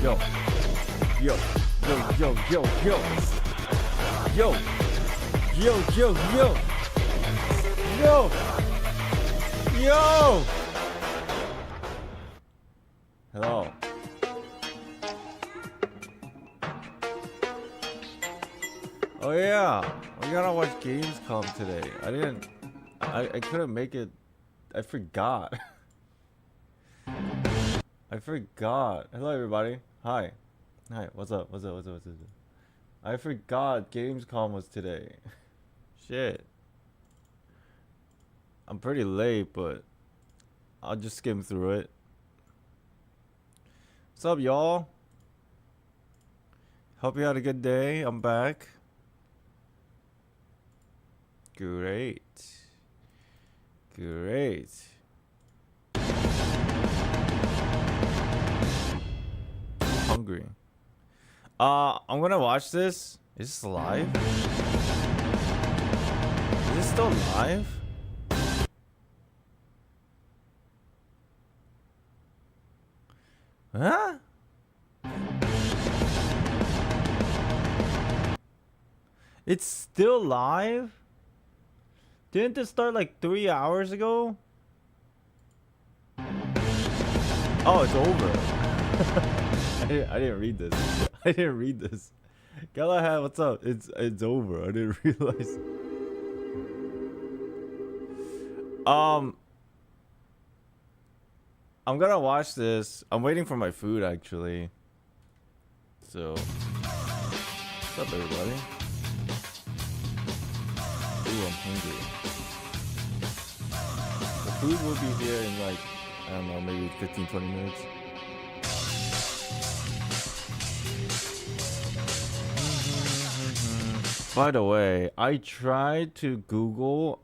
yo, yo, yo, yo, yo, yo, yo, yo, yo, yo, yo. Hello. Oh yeah, we gotta watch Gamescom today. I couldn't make it. I forgot. I forgot. Hello everybody. Hi. Hi. What's up? What's up? What's up? What's up? I forgot Gamescom was today. Shit. I'm pretty late, but I'll just skim through it. What's up, y'all? Hope you had a good day. I'm back. Great. Great. Hungry. I'm gonna watch this. Is this live? Is this still live? Huh? It's still live? Didn't this start like 3 hours ago? Oh, it's over. I didn't read this. I didn't read this. Galahad, what's up? It's over. I didn't realize. I'm gonna watch this. I'm waiting for my food actually. So, what's up, everybody? Ooh, I'm hungry. The food will be here in like, I don't know, maybe 15-20 minutes. By the way, I tried to Google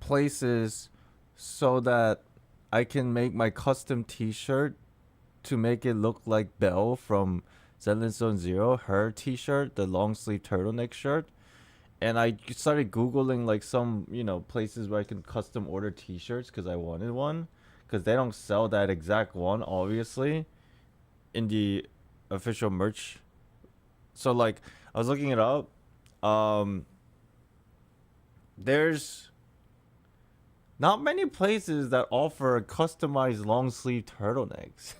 places so that I can make my custom t-shirt to make it look like Belle from Zenless Zone Zero, her t-shirt, the long sleeve turtleneck shirt. And I started Googling like some, you know, places where I can custom order t-shirts because I wanted one. Because they don't sell that exact one, obviously, in the official merch. So like, I was looking it up. There's not many places that offer customized long sleeve turtlenecks.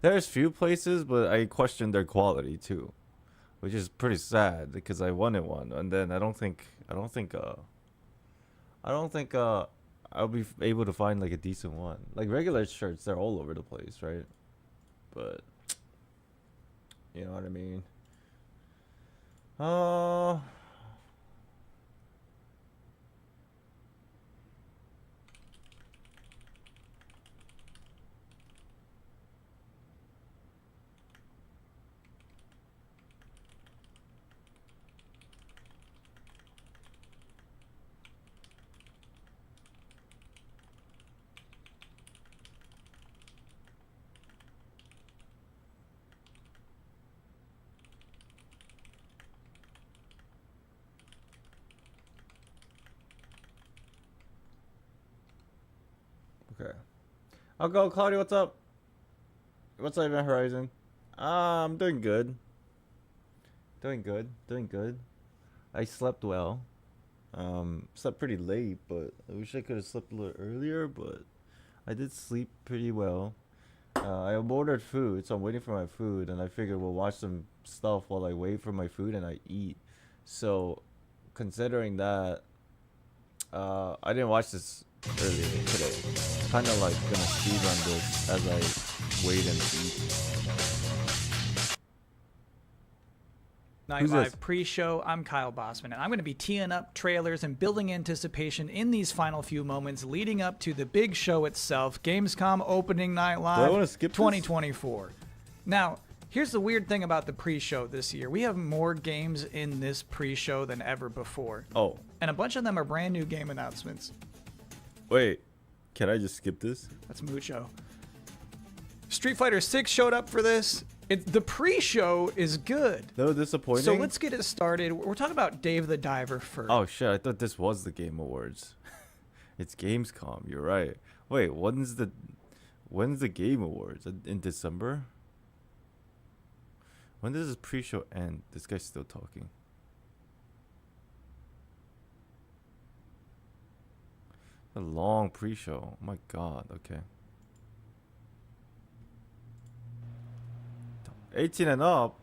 There's few places, but I question their quality too, which is pretty sad because I wanted one, and then I don't think I'll be able to find like a decent one. Like regular shirts, they're all over the place, right? But you know what I mean. Okay. I'll go, Claudia. What's up? What's up, Event Horizon? I'm doing good. Doing good. I slept well. Slept pretty late, but I wish I could have slept a little earlier, but I did sleep pretty well. I ordered food, so I'm waiting for my food, and I figured we'll watch some stuff while I wait for my food and I eat. So, considering that, I didn't watch this earlier today. Kind of like gonna speedrun this as I wait and eat. Night Live pre-show. I'm Kyle Bossman, and I'm going to be teeing up trailers and building anticipation in these final few moments leading up to the big show itself, Gamescom Opening Night Live 2024. Now, here's the weird thing about the pre-show this year. We have more games in this pre-show than ever before. Oh. And a bunch of them are brand new game announcements. Wait, can I just skip this? That's mucho. Street Fighter 6 showed up for this. The pre-show is good. No, disappointing. So let's get it started. We're talking about Dave the Diver first. Oh shit, I thought this was the Game Awards. It's Gamescom. You're right. Wait, when's the Game Awards? In December? When does this pre-show end? This guy's still talking. A long pre-show. Oh my god. Okay. 18 and up.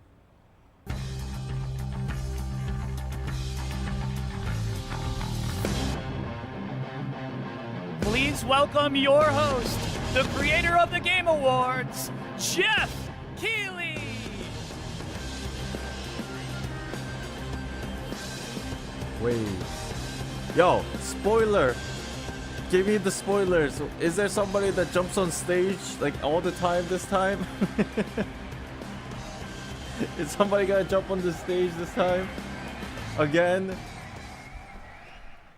Please welcome your host, the creator of the Game Awards, Jeff Keighley. Wait. Yo, spoiler. Give me the spoilers. Is there somebody that jumps on stage like all the time this time? Is somebody gonna jump on the stage this time? Again?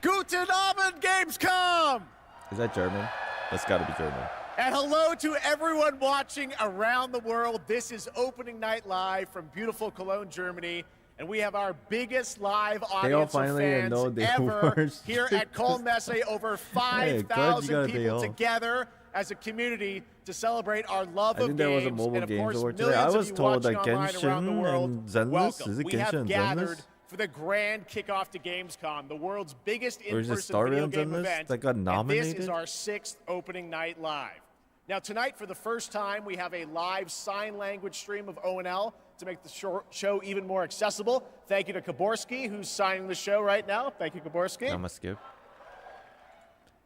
Guten Abend, Gamescom! Is that German? That's gotta be German. And hello to everyone watching around the world. This is opening night live from beautiful Cologne, Germany. And we have our biggest live audience of fans ever here at Cologne Messe. Over 5,000 people together as a community to celebrate our love of games. And of course, millions of you watching online around the world. Welcome. We have gathered for the grand kickoff to Gamescom, the world's biggest in-person video game event. And this is our 6th opening night live. Now tonight, for the first time, we have a live sign language stream of ONL to make the show even more accessible. Thank you to Kaborski, who's signing the show right now. Thank you, Kaborski. I'm gonna skip.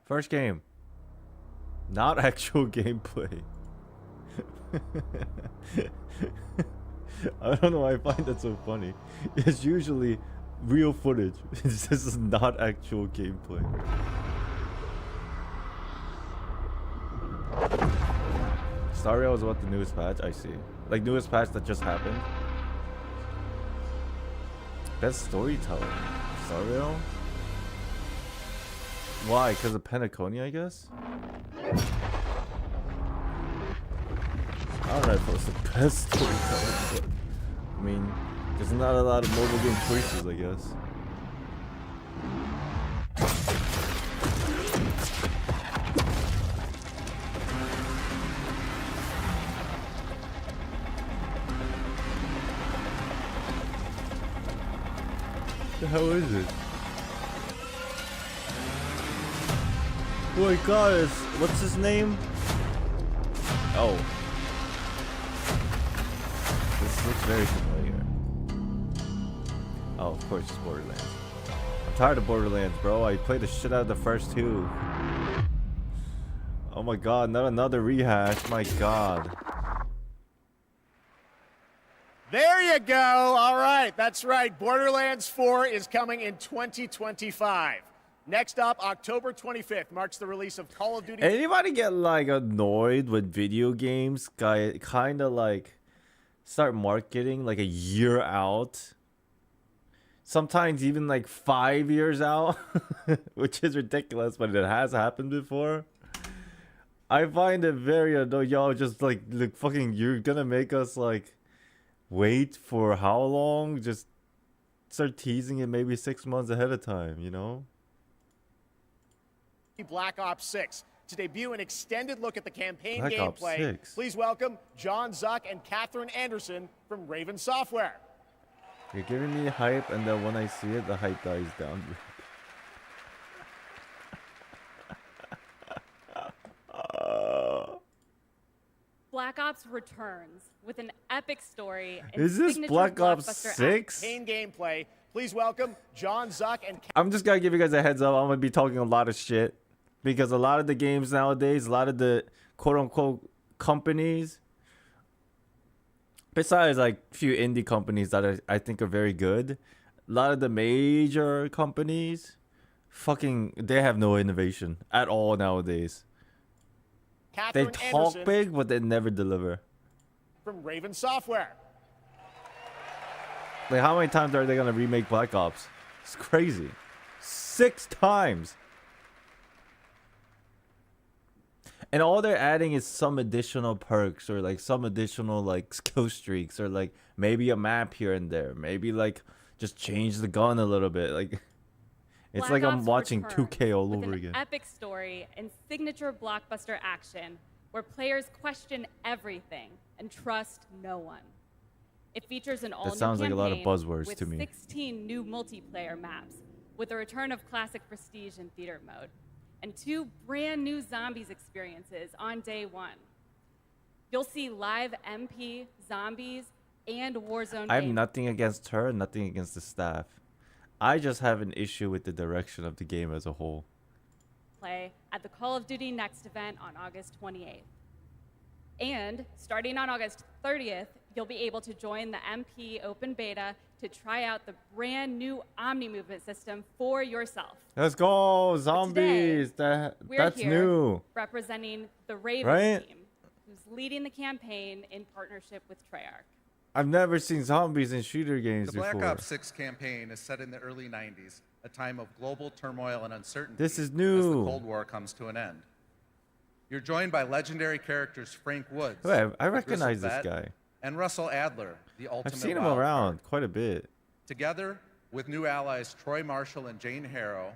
First game. Not actual gameplay. I don't know why I find that so funny. It's usually real footage. This is not actual gameplay. Stario is what the newest patch? I see. Like newest patch that just happened. Best storytelling. Stario? Why? Because of Penacony, I guess? I don't know if it was the best storytelling, but I mean, there's not a lot of mobile game choices, I guess. What the hell is it? Oh my god, what's his name? Oh. This looks very familiar. Oh, of course it's Borderlands. I'm tired of Borderlands, bro. I played the shit out of the first two. Oh my god, not another rehash. My god. There you go. All right, that's right. Borderlands 4 is coming in 2025. Next up, October 25th marks the release of Call of Duty. Anybody get like annoyed with video games? Kind of like start marketing like a year out. Sometimes even like 5 years out, which is ridiculous, but it has happened before. I find it very annoying. Y'all just like fucking, you're gonna make us like wait for how long? Just start teasing it maybe 6 months ahead of time, you know? Black Ops 6 to debut an extended look at the campaign Black Ops gameplay. 6. Please welcome John Zuck and Catherine Anderson from Raven Software. You're giving me hype, and then when I see it, the hype dies down. Black Ops returns with an epic story. Is this Black Ops 6? Campaign gameplay. Please welcome John Zuck and. I'm just gonna give you guys a heads up. I'm gonna be talking a lot of shit because a lot of the games nowadays, a lot of the quote-unquote companies, besides like few indie companies that I think are very good, a lot of the major companies, they have no innovation at all nowadays. Catherine They talk Anderson big, but they never deliver. from Raven Software. Like, how many times are they gonna remake Black Ops? It's crazy. 6 times. And all they're adding is some additional perks or like some additional like skill streaks or like maybe a map here and there. Maybe like just change the gun a little bit. Like, It's Black like I'm Ops watching returns 2K all with over an again. Epic story and signature blockbuster action where players question everything and trust no one. It features an all-new sounds like a lot of campaign buzzwords with to me. 16 new multiplayer maps, with a return of classic Prestige and theater mode, and 2 brand new zombies experiences on day 1. You'll see live MP, zombies, and Warzone I have gameplay. nothing against her, nothing against the staff. I just have an issue with the direction of the game as a whole. Play at the Call of Duty Next event on August 28th. And starting on August 30th, you'll be able to join the MP open beta to try out the brand new Omni movement system for yourself. Let's go, zombies! We're That's here new. representing the Raven Right? team, who's leading the campaign in partnership with Treyarch. I've never seen zombies in shooter games The Black before. Ops 6 campaign is set in the early 90s, a time of global turmoil and uncertainty This is as new. the Cold War comes to an end. You're joined by legendary characters Frank Woods, Wait, I the recognize Grizzled this Vet, guy. and Russell Adler, the ultimate I've seen him wild around card. quite a bit. Together with new allies Troy Marshall and Jane Harrow,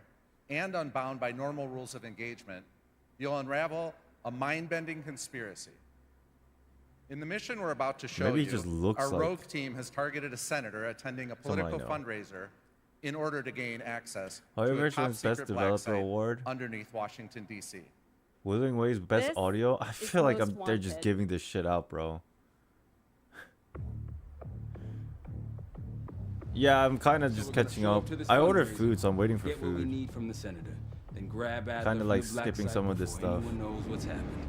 and unbound by normal rules of engagement, you'll unravel a mind-bending conspiracy. In the mission we're about to show Maybe he you, just looks our like rogue team has targeted a senator attending a someone I political know. fundraiser in order to gain access However, to a it's top Best secret black Developer site Award. underneath Washington, D.C. Wuthering Waves Best This Audio. I is feel like Most they're just Wanted. giving this shit out, bro. Yeah, I'm kind of So just we're gonna catching show up. up to this I ordered fundraiser, food, so I'm waiting for Get what we food. need from the senator, then grab Adler Kinda from like the black skipping site some of this before stuff. anyone knows what's happened.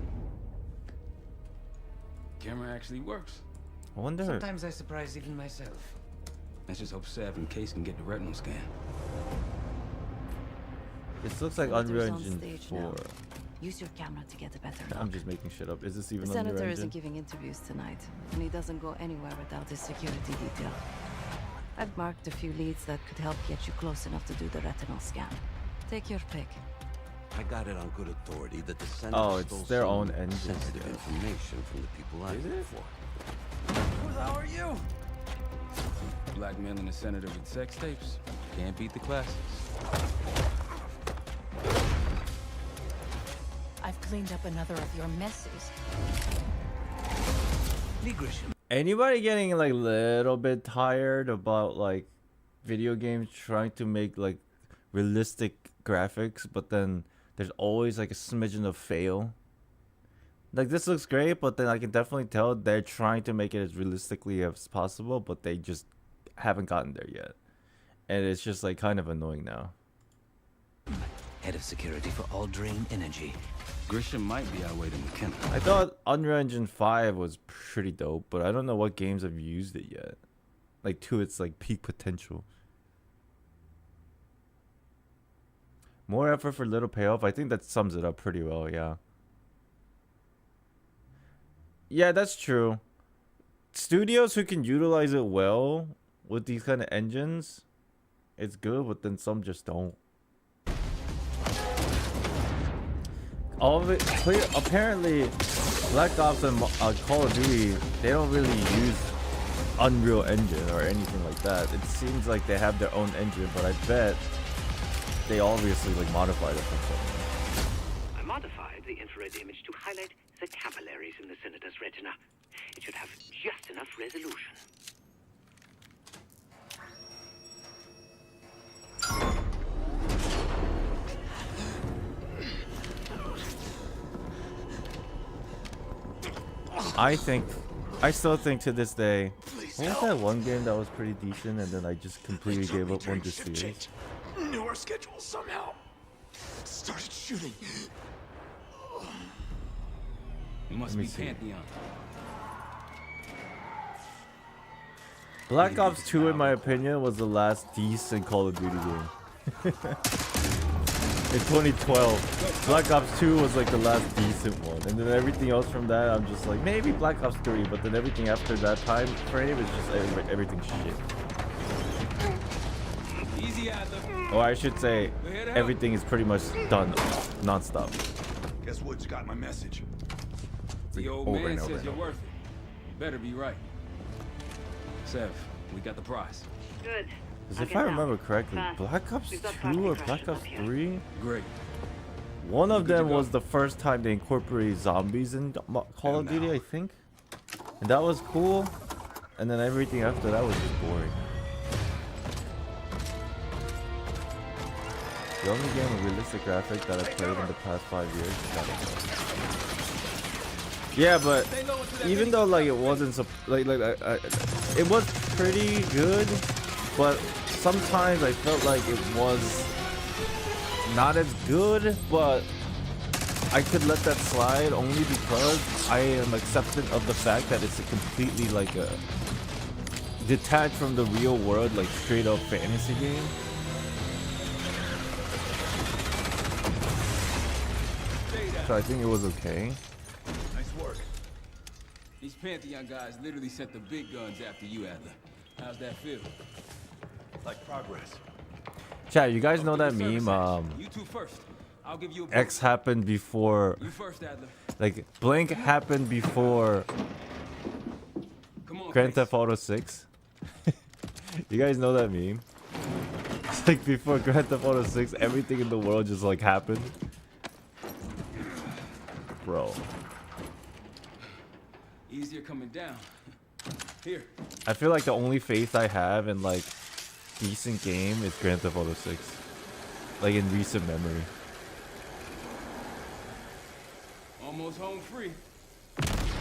Camera actually works. I wonder. Sometimes I surprise even myself. Let's just hope Sev and Case can get the retinal scan. This looks like Senator's Unreal on Engine stage 4. now. Use your camera to get a better look. I'm just making shit up. Is this even The Unreal senator Engine? isn't giving interviews tonight, and he doesn't go anywhere without his security detail. I've marked a few leads that could help get you close enough to do the retinal scan. Take your pick. I got it on good authority that the Senate Oh, it's stole their some own engine, sensitive yeah. information from the people I Is work it? for. Who the hell are you? Blackmailing the senator with sex tapes. Can't beat the classics. I've cleaned up another of your messes. Lee Grisham. Anybody getting like a little bit tired about like video games trying to make like realistic graphics, but then there's always like a smidgen of fail? Like this looks great, but then I can definitely tell they're trying to make it as realistically as possible, but they just haven't gotten there yet. And it's just like kind of annoying now. Head of security for All Dream Energy. Grisham might be our way to McKenna. I thought Unreal Engine 5 was pretty dope, but I don't know what games have used it yet. Like to its like peak potential. More effort for little payoff. I think that sums it up pretty well, yeah. Yeah, that's true. Studios who can utilize it well with these kind of engines, it's good, but then some just don't. All of it clear. Apparently, Black Ops and Call of Duty, they don't really use Unreal Engine or anything like that. It seems like they have their own engine, but I bet they obviously like modified it from something. I modified the infrared image to highlight the capillaries in the senator's retina. It should have just enough resolution. I still think to this day, what was that one game that was pretty decent and then I just completely gave up on this series? Knew our schedule somehow. Started shooting. It must Let me be see. Pantheon. Black Ops 2, in my opinion, was the last decent Call of Duty game. In 2012, Black Ops 2 was like the last decent one, and then everything else from that, I'm just like, maybe Black Ops 3, but then everything after that time frame is just everything shit. Easy, Adler. Or I should say, everything is pretty much done non-stop. Guess Woods got my message. The old Over man and over says and you're over. worth it. You better be right. Sev, we got the prize. Good. Because if I remember correctly, Black Ops 2 or Black Ops 3? Great. One of them was the first time they incorporated zombies in Call of Duty, I think. And that was cool. And then everything after that was just boring. The only game with realistic graphics that I played in the past 5 years is Battlefield. Yeah, but even though like it wasn't so it was pretty good, but sometimes I felt like it was not as good, but I could let that slide only because I am acceptant of the fact that it's a completely like a detached from the real world, like straight up fantasy game. So I think it was okay. Nice work. These Pantheon guys literally sent the big guns after you, Adler. How's that feel? Like progress. Chat, you guys know that meme? You two first. I'll give you a X happened before. You first, Adler. Like Blink happened before Grand Theft Auto 6. You guys know that meme? It's like before Grand Theft Auto 6, everything in the world just like happened. Bro. Easier coming down. Here. I feel like the only faith I have in like decent game is Grand Theft Auto 6. Like in recent memory. Almost home free.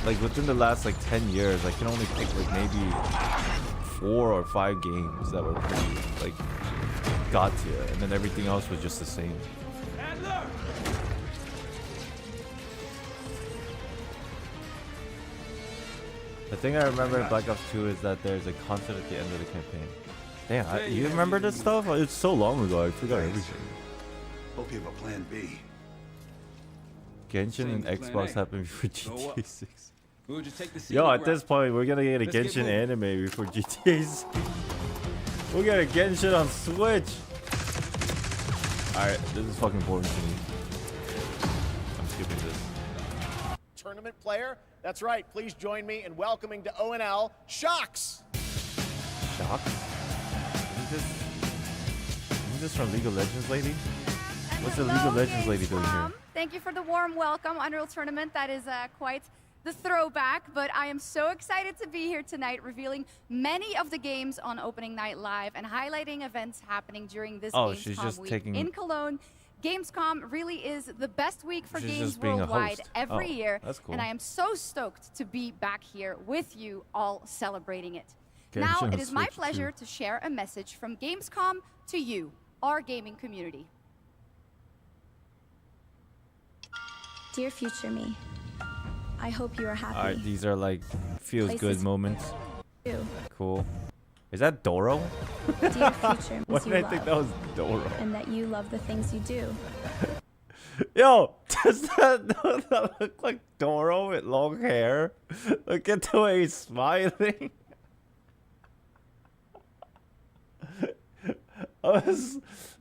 Like within the last like 10 years, I can only pick like maybe 4 or 5 games that were pretty like got to it, and then everything else was just the same. Adler! The thing I remember in Black Ops 2 is that there's a content at the end of the campaign. Damn, you remember this stuff? It's so long ago, I forgot everything. Hope you have a plan B. Genshin and Xbox happened before GTA 6. We'll just take the Yo, at this point, we're gonna get a Genshin anime before GTA 6. We'll get a Genshin on Switch. Alright, this is fucking boring to me. I'm skipping this. Tournament player? That's right. Please join me in welcoming to ONL, Shocks. Shocks? Isn't this from League of Legends lady? What's the League of Legends lady doing here? Thank you for the warm welcome. Unreal Tournament, that is quite the throwback, but I am so excited to be here tonight revealing many of the games on Opening Night Live and highlighting events happening during this Gamescom week in Cologne. Gamescom really is the best week for games worldwide every year, that's cool. and I am so stoked to be back here with you all celebrating it. Now, it is my pleasure to share a message from Gamescom to you, our gaming community. Dear future me, I hope you are happy. Alright, these are like feels good moments. Too. Cool. Is that Doro? Dear future, why did I think that was Doro? And that you love the things you do. Yo, does that look like Doro with long hair? Look at the way he's smiling.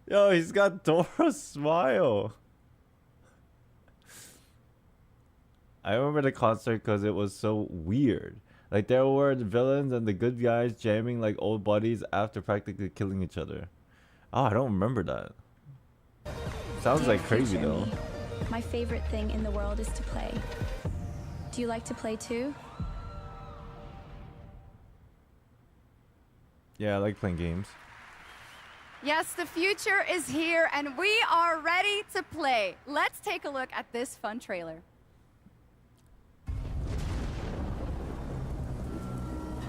Yo, he's got Doro's smile. I remember the concert because it was so weird. Like there were the villains and the good guys jamming like old buddies after practically killing each other. Oh, I don't remember that. Sounds like crazy though. My favorite thing in the world is to play. Do you like to play too? Yeah, I like playing games. Yes, the future is here and we are ready to play. Let's take a look at this fun trailer.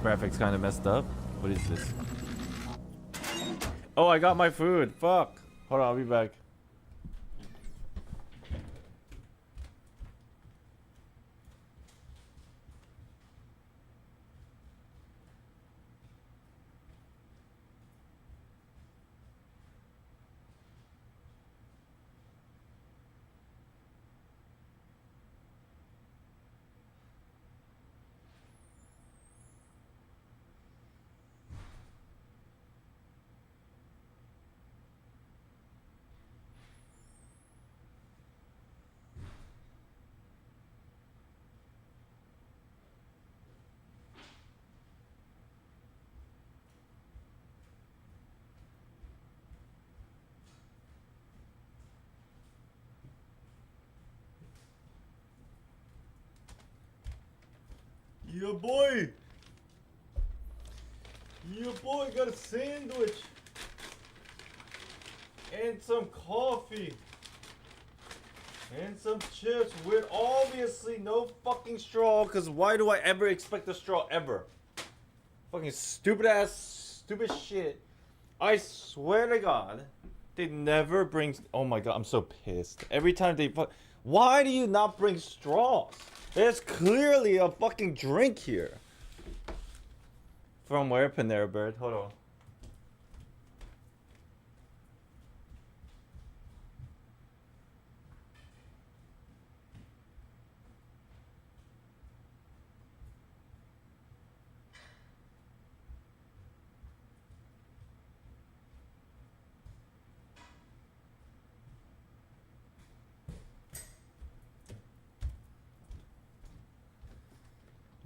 Graphics kind of messed up. What is this? Oh, I got my food. Fuck. Hold on, I'll be back. Yeah, boy. Yeah, boy, got a sandwich. And some coffee. And some chips with obviously no fucking straw. Because why do I ever expect a straw ever? Fucking stupid shit. I swear to God, they never bring. Oh my God, I'm so pissed. Every time they. Why do you not bring straws? There's clearly a fucking drink here. From where, Panera Bird? Hold on.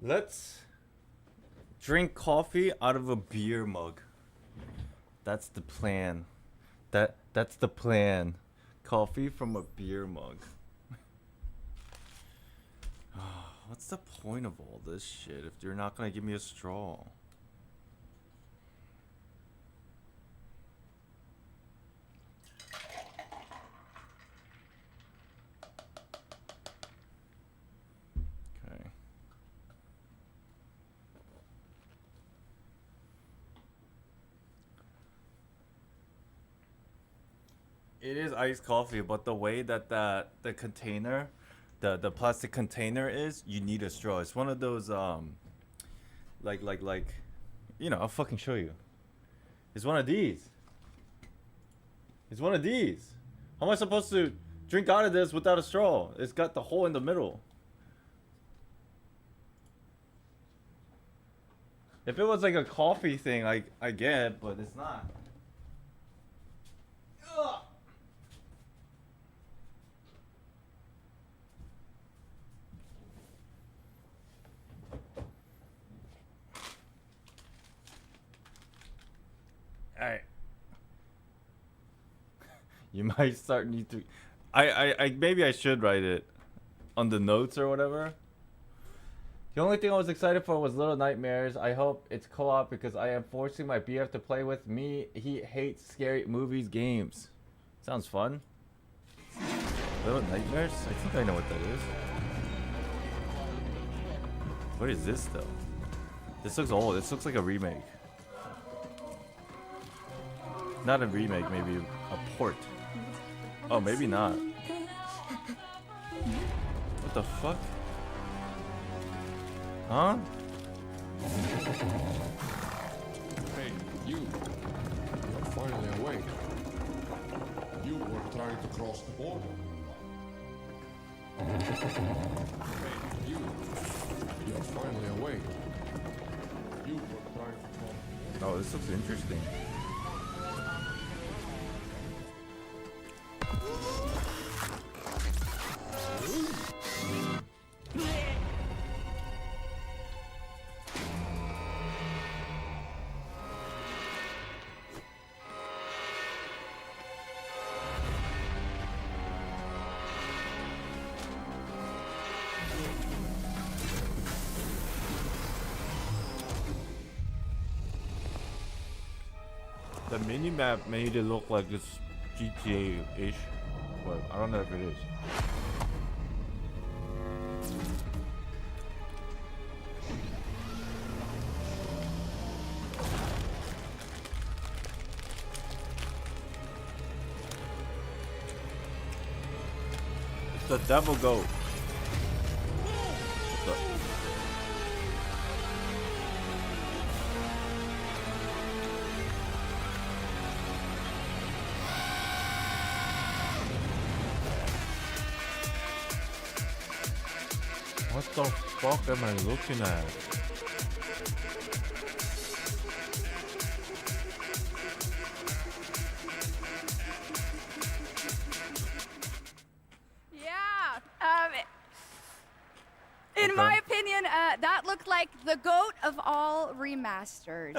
Let's drink coffee out of a beer mug. That's the plan. That's the plan. Coffee from a beer mug. What's the point of all this shit if you're not gonna give me a straw? Okay. It is iced coffee, but the way that the container, the plastic container is, you need a straw. It's one of those like you know, I'll fucking show you. It's one of these. It's one of these. How am I supposed to drink out of this without a straw? It's got the hole in the middle. If it was like a coffee thing, I get, but it's not. Ugh. Alright. You might need to. I maybe I should write it on the notes or whatever. The only thing I was excited for was Little Nightmares. I hope it's co-op because I am forcing my BF to play with me. He hates scary movies, games. Sounds fun. Little Nightmares? I think I know what that is. What is this though? This looks old. This looks like a remake. Not a remake, maybe a port. Oh, maybe not. What the fuck? Huh? Hey, you. You're finally awake. You were trying to cross the border. Hey, you. You're finally awake. You were trying to cross the border. Oh, this looks interesting. The mini-map made it look like it's GTA-ish, but I don't know if it is. It's the devil goat. What the fuck am I looking at? Yeah. In my opinion, that looked like the GOAT of all remasters.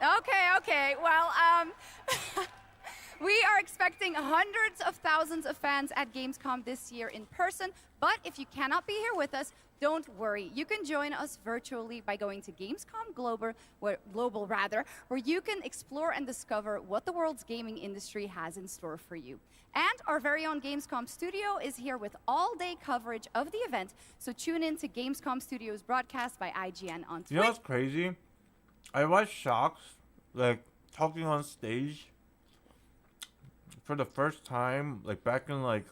Okay. Well, We are expecting hundreds of thousands of fans at Gamescom this year in person, but if you cannot be here with us, don't worry. You can join us virtually by going to Gamescom Global, where you can explore and discover what the world's gaming industry has in store for you. And our very own Gamescom studio is here with all-day coverage of the event, so tune in to Gamescom Studios broadcast by IGN on Twitch. You know what's crazy? I watched Shocks, like, talking on stage for the first time, like, back in, like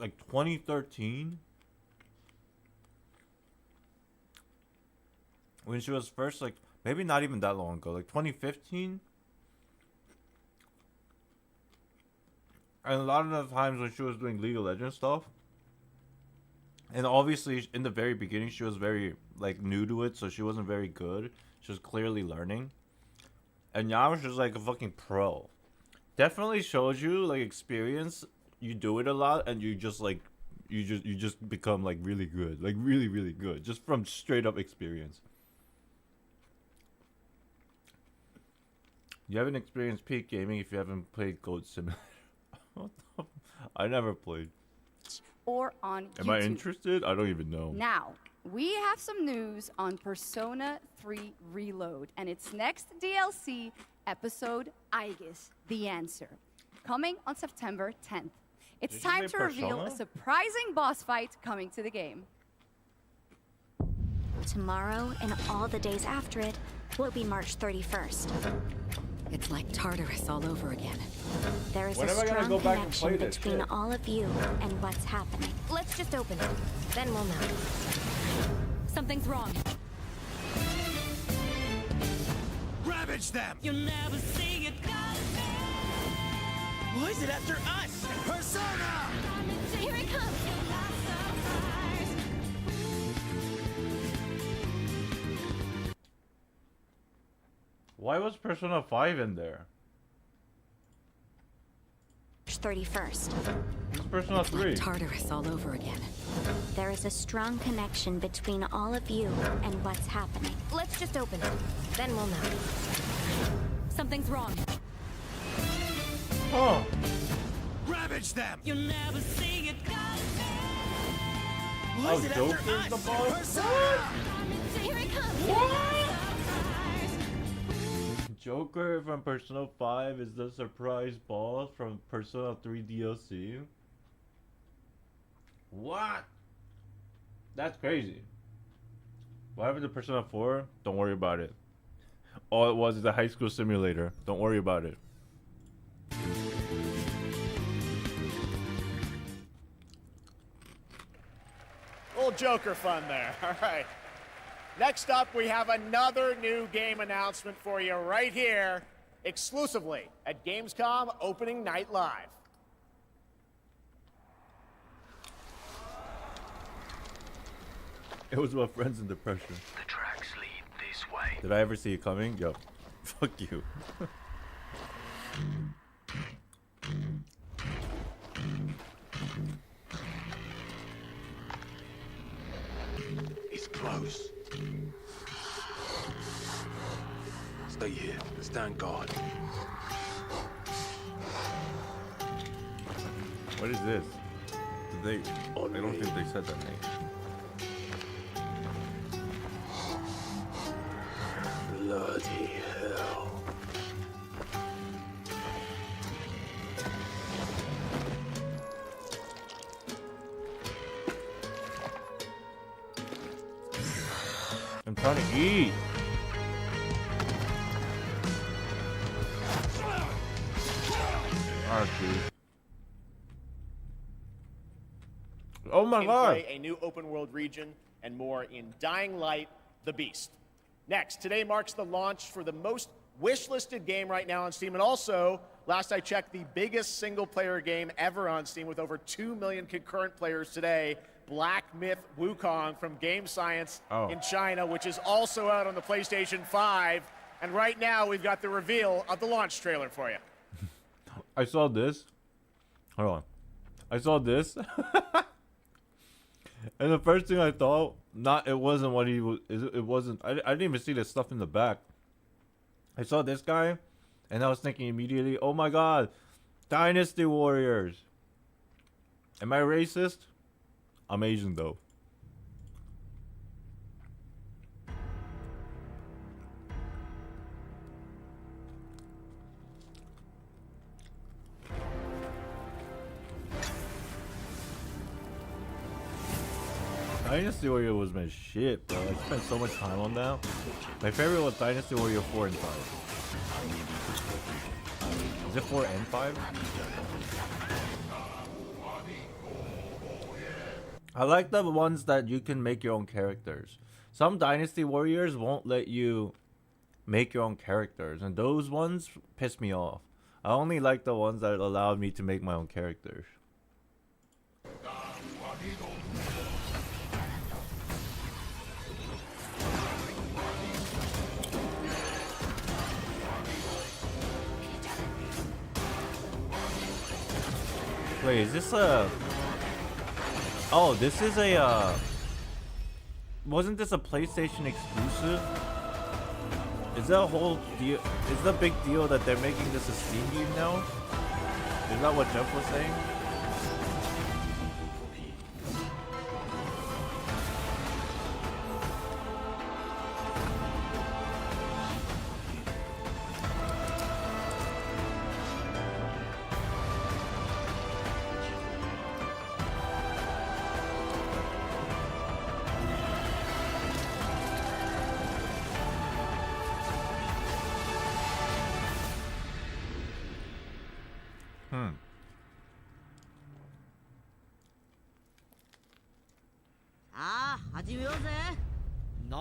2013, when she was first, like, maybe not even that long ago, like 2015. And a lot of the times when she was doing League of Legends stuff, and obviously in the very beginning she was very, like, new to it, so she wasn't very good. She was clearly learning. And now she's like a fucking pro. Definitely shows you, like, experience. You do it a lot, and you just, like, you just become, like, really good, like, really, really good, just from straight up experience. You haven't experienced peak gaming if you haven't played Goat Simulator. I never played. Or on YouTube. Am I interested? I don't even know. Now, we have some news on Persona 3 Reload and its next DLC episode, Aegis, The Answer, coming on September 10th. It's time to reveal a surprising boss fight coming to the game. Tomorrow and all the days after it will be March 31st. It's like Tartarus all over again. There is a strong connection between all of you and what's happening. Let's just open it. Then we'll know. Something's wrong. Ravage them! You'll never see it coming. Why is it after us? Persona! Here it comes! Why was Persona 5 in there? 31st. It's Persona 3. Like Tartarus all over again. There is a strong connection between all of you and what's happening. Let's just open it. Then we'll know. Something's wrong. Oh. Ravage them! You'll never see it coming. Why is it after us? The boss? Persona! Here it comes! What? Joker from Persona 5 is the surprise boss from Persona 3 DLC. What? That's crazy. What happened to Persona 4? Don't worry about it. All it was is a high school simulator. Don't worry about it. Little Joker fun there. All right. Next up, we have another new game announcement for you right here, exclusively at Gamescom Opening Night Live. It was about friends in depression. The tracks lead this way. Did I ever see it coming? Yo, fuck you. He's close. Stay here. Stand guard. What is this? Did they? Oh, I don't think they said that name. Bloody hell. I'm trying to eat. Oh my god! A new open world region and more in Dying Light: The Beast. Next, today marks the launch for the most wishlisted game right now on Steam, and also, last I checked, the biggest single-player game ever on Steam with over 2 million concurrent players today. Black Myth Wukong from Game Science in China, which is also out on the PlayStation 5. And right now, we've got the reveal of the launch trailer for you. I saw this. Hold on. I saw this. And the first thing I thought, it wasn't what he was, it wasn't, I didn't even see the stuff in the back. I saw this guy, And I was thinking immediately, oh my god, Dynasty Warriors. Am I racist? I'm Asian though. Dynasty Warrior was my shit, bro. I spent so much time on that. My favorite was Dynasty Warrior 4 and 5. Is it 4 and 5? I like the ones that you can make your own characters. Some Dynasty Warriors won't let you make your own characters, and those ones piss me off. I only like the ones that allowed me to make my own characters. Wait, is this a... Oh, this is a, wasn't this a PlayStation exclusive? Is that a whole deal? Is the big deal that they're making this a Steam game now? Is that what Jeff was saying?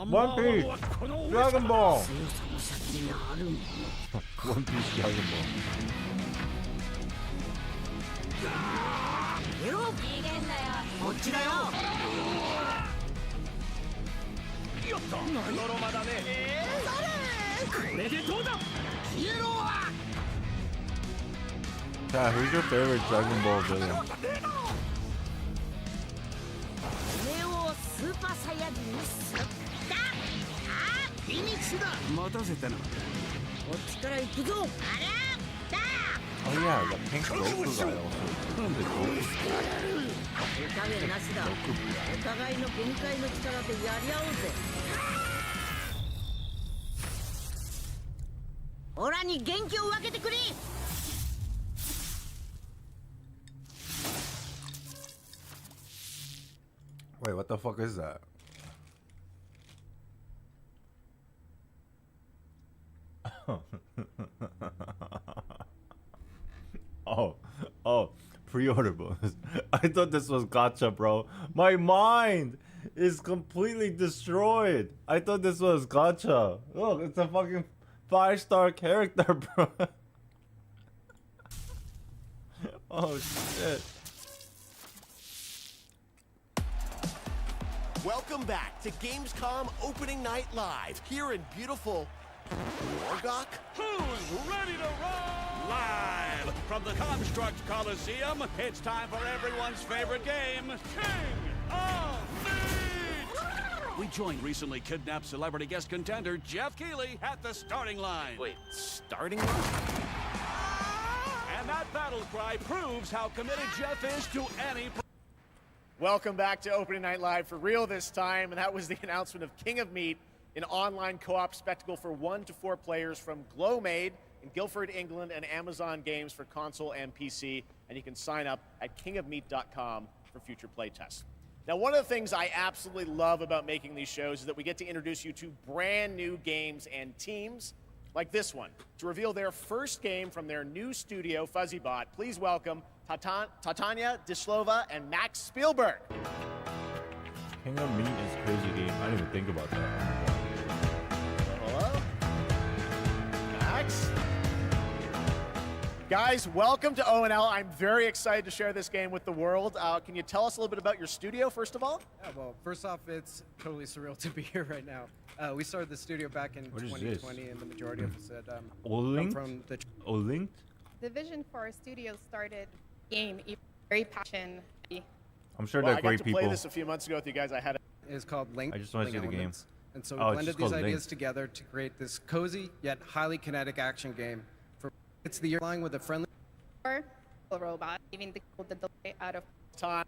One Piece! Dragon Ball! One Piece Dragon Ball. Yeah, who's your favorite Dragon Ball villain? Oh yeah, the pink Goku guy also. The Goku. Wait, what the fuck is that? Pre-order bonus. I thought this was gacha, bro. My mind is completely destroyed. I thought this was gacha. Look, it's a fucking 5-star character, bro. Oh shit. Welcome back to Gamescom Opening Night Live here in beautiful Wargok. Who's ready to roll? Live from the Construct Coliseum, it's time for everyone's favorite game, King of Meat! We joined recently kidnapped celebrity guest contender Jeff Keighley at the starting line. Wait, starting line? And that battle cry proves how committed Jeff is to any... Welcome back to Opening Night Live for real this time, and that was the announcement of King of Meat, an online co-op spectacle for 1 to 4 players from Glowmade in Guildford, England, and Amazon Games for console and PC, and you can sign up at kingofmeat.com for future playtests. Now, one of the things I absolutely love about making these shows is that we get to introduce you to brand new games and teams like this one. To reveal their first game from their new studio, FuzzyBot, please welcome Tatania Dislova and Max Spielberg. King of Meat is a crazy game. I didn't even think about that. Hello? Max? Guys, welcome to ONL. I'm very excited to share this game with the world. Can you tell us a little bit about your studio, first of all? Yeah, well, first off, it's totally surreal to be here right now. We started the studio back in 2020, and the majority of us had come from the... Olinked? The vision for our studio started being very passionate. I'm sure they're great people. I got to play this a few months ago with you guys. It's called Link. I just want to see the game. And so we blended these ideas together to create this cozy yet highly kinetic action game for It's the year flying with a friendly or a robot, leaving the delay out of time.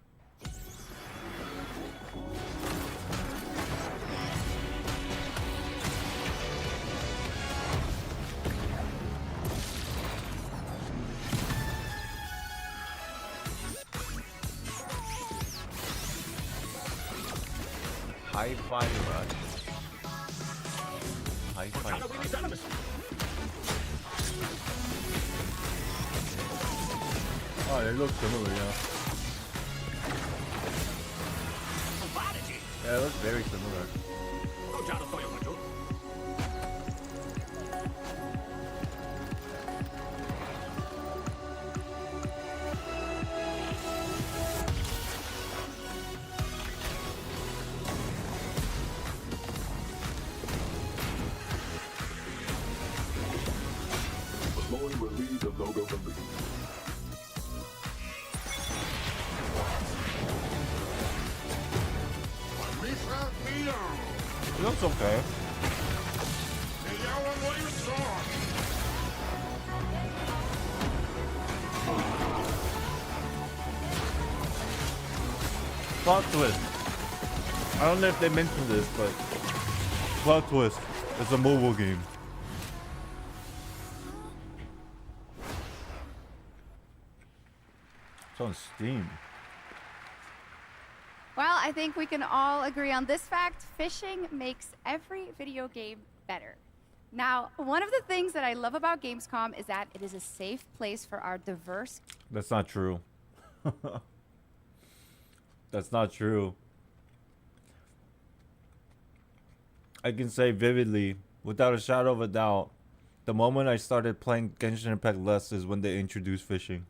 Hi-Fi Rush. Hi-Fi Rush. Oh, they look similar, yeah. Yeah, it looks very similar. Lloyd will leave the logo from the It looks okay. Plot twist. I don't know if they mentioned this, but plot twist. It's a mobile game. It's on Steam. Well, I think we can all agree on this fact. Fishing makes every video game better. Now, one of the things that I love about Gamescom is that it is a safe place for our diverse... That's not true. That's not true. I can say vividly, without a shadow of a doubt, the moment I started playing Genshin Impact less is when they introduced fishing.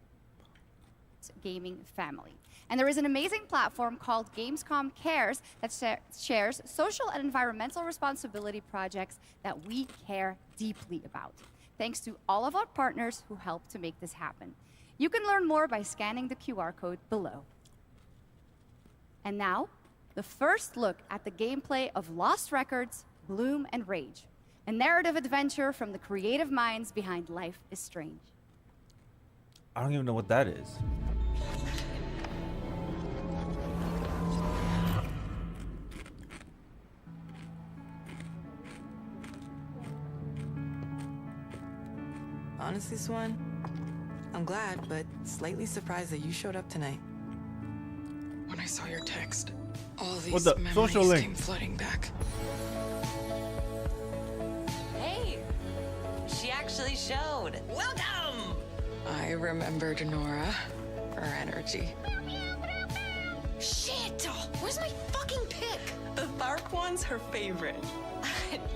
Gaming family. And there is an amazing platform called Gamescom Cares that shares social and environmental responsibility projects that we care deeply about. Thanks to all of our partners who help to make this happen. You can learn more by scanning the QR code below. And now, the first look at the gameplay of Lost Records, Bloom and Rage, a narrative adventure from the creative minds behind Life is Strange. I don't even know what that is. Honestly, Swan, I'm glad, but slightly surprised that you showed up tonight. When I saw your text, all these memories came flooding back. Hey, she actually showed. Welcome! I remembered Nora, her energy. Shit! Where's my fucking pick? The Tharp one's her favorite.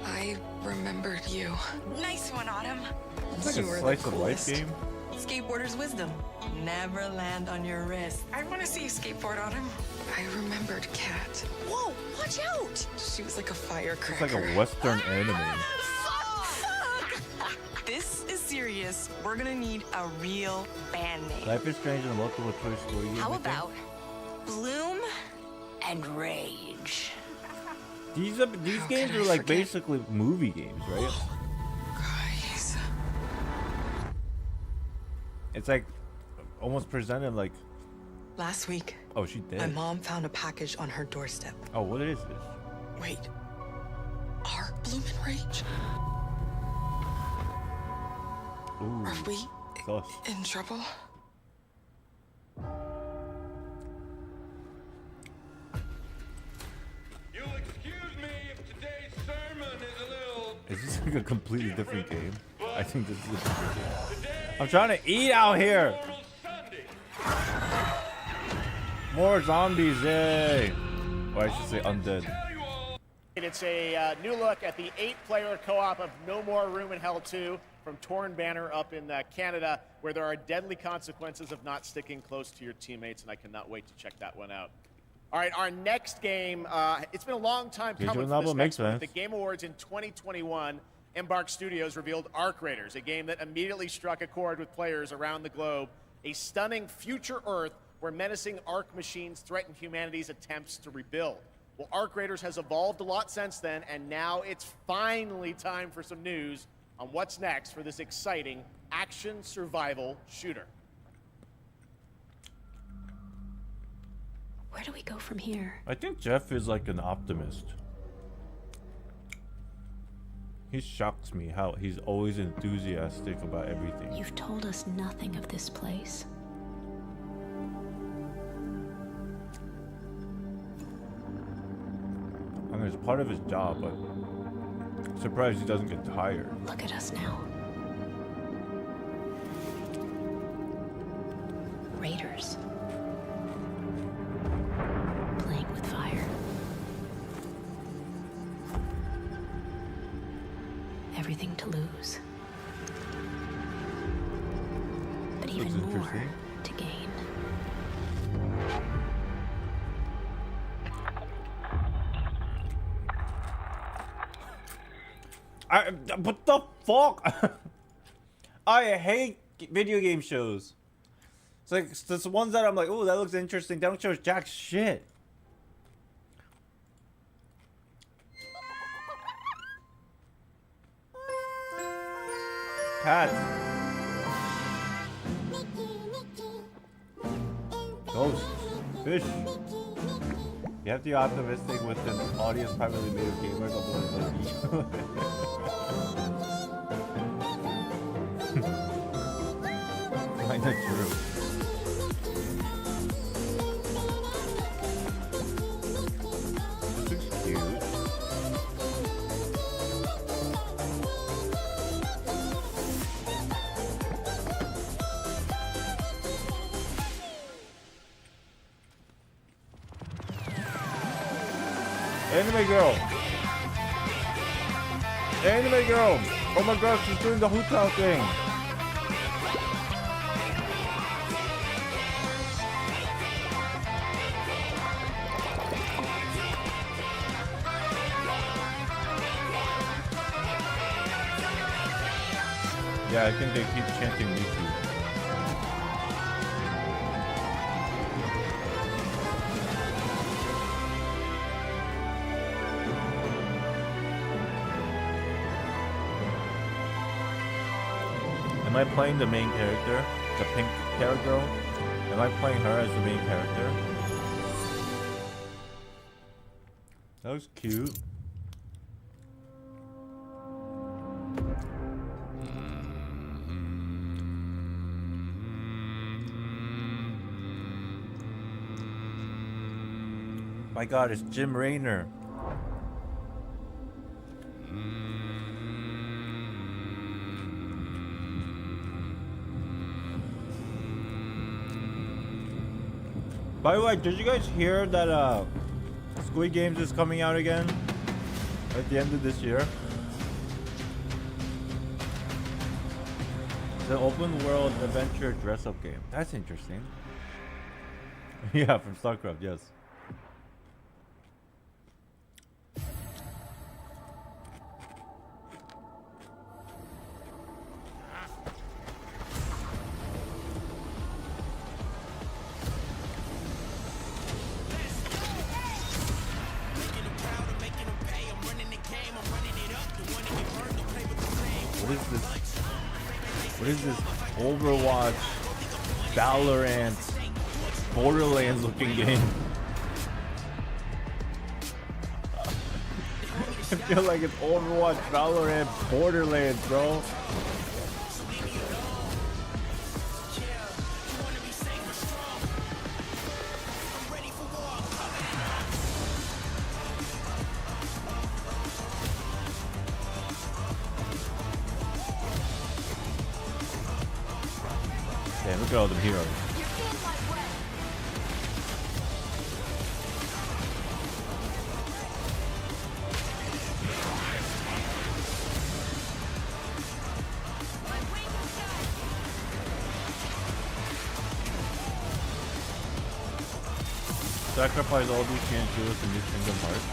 I remembered you. Nice one, Autumn. It's like a slice of life game. Skateboarder's wisdom. Never land on your wrist. I want to see you skateboard, Autumn. I remembered Kat. Whoa, watch out! She was like a firecracker. It's like a Western anime. This is serious. We're gonna need a real band name. Life is Strange and multiple choice story. How about Bloom and Rage? These games are like basically movie games, right? Guys. It's like almost presented like. Last week. Oh, she did. My mom found a package on her doorstep. Oh, what is this? Wait. Are Bloom and Rage? Ooh, are we sus. in trouble? You'll excuse me if today's sermon is a little... Is this like a completely different game? I think this is a different game. I'm trying to eat out here. More zombies, yay! Or I should say undead. It's a new look at the 8-player co-op of No More Room in Hell 2 from Torn Banner up in Canada, where there are deadly consequences of not sticking close to your teammates, and I cannot wait to check that one out. All right, our next game, it's been a long time coming for this next one. At the Game Awards in 2021, Embark Studios revealed Arc Raiders, a game that immediately struck a chord with players around the globe, a stunning future Earth where menacing Arc machines threaten humanity's attempts to rebuild. Well, Arc Raiders has evolved a lot since then, and now it's finally time for some news. on what's next for this exciting action survival shooter. Where do we go from here? I think Jeff is like an optimist. He shocks me how he's always enthusiastic about everything. You've told us nothing of this place. I mean, it's part of his job, but I'm surprised he doesn't get tired. Look at us now. Raiders. Playing with fire. Everything to lose. But even more to gain. What the fuck? I hate video game shows. It's like there's ones that I'm like, oh, that looks interesting. They don't show jack shit. Cats. Ghosts. Fish. You have to be optimistic with an audience primarily made of gamers, otherwise kinda true. This looks cute. Anime girl. Anime girl. Oh my gosh, she's doing the hotel thing. Yeah, I think they keep chanting Miku. Am I playing the main character? The pink hair girl? Am I playing her as the main character? That was cute. My god, it's Jim Raynor. By the way, did you guys hear that Squid Games is coming out again at the end of this year? The open world adventure dress-up game. That's interesting. Yeah, from StarCraft, yes. What is this Overwatch, Valorant, Borderlands looking game? I feel like it's Overwatch, Valorant, Borderlands, bro. Damn, look at all the heroes. Sacrifice all these chance jewels to new Kingdom Hearts.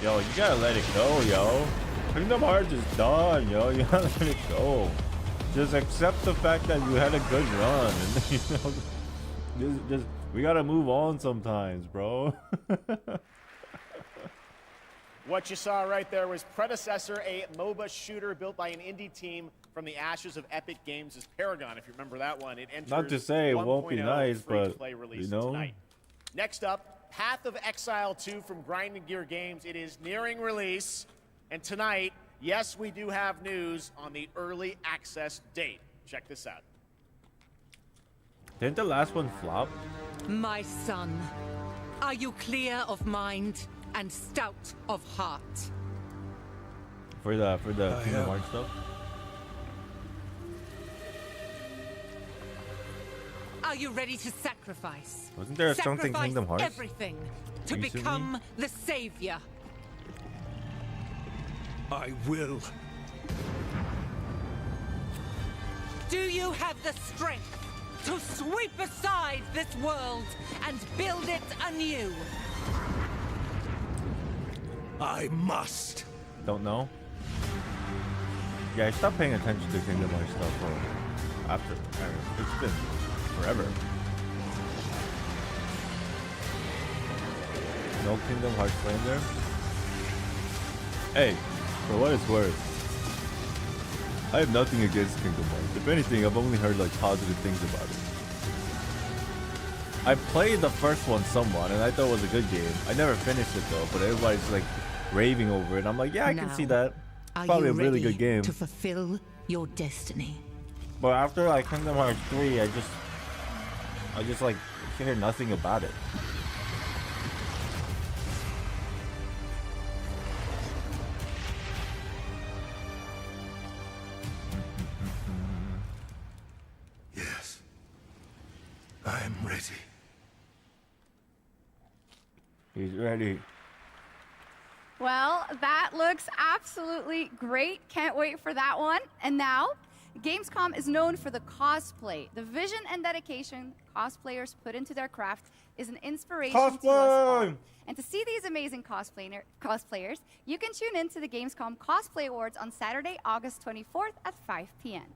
Yo, you gotta let it go, yo. Kingdom Hearts is done, yo. You gotta let it go. Just accept the fact that you had a good run, and you know, just we gotta move on sometimes, bro. What you saw right there was Predecessor, a MOBA shooter built by an indie team from the ashes of Epic Games' Paragon. If you remember that one, it enters Not to say it won't be nice, but release you know. tonight. Next up, Path of Exile 2 from Grinding Gear Games. It is nearing release, and tonight, yes, we do have news on the early access date. Check this out. Didn't the last one flop? My son, are you clear of mind and stout of heart? For the Kingdom Hearts stuff? Are you ready to sacrifice? Wasn't there something Sacrifice Kingdom Hearts everything to recently? become the savior. I will. Do you have the strength to sweep aside this world and build it anew? I must. Don't know. Yeah, I stopped paying attention to Kingdom Hearts stuff for after. I mean, it's been forever. No Kingdom Hearts playing there. Hey, for what it's worth, I have nothing against Kingdom Hearts. If anything, I've only heard like positive things about it. I played the first one somewhat, and I thought it was a good game. I never finished it though, but everybody's like raving over it. I'm like, yeah, I can see that. It's probably a really good game. To fulfill your destiny. But after like Kingdom Hearts 3, I just like hear nothing about it. Yes. I am ready. He's ready. Well, that looks absolutely great. Can't wait for that one. And now, Gamescom is known for the cosplay. The vision and dedication cosplayers put into their craft is an inspiration to us all. And to see these amazing cosplayers, you can tune in to the Gamescom Cosplay Awards on Saturday, August 24th at 5 p.m.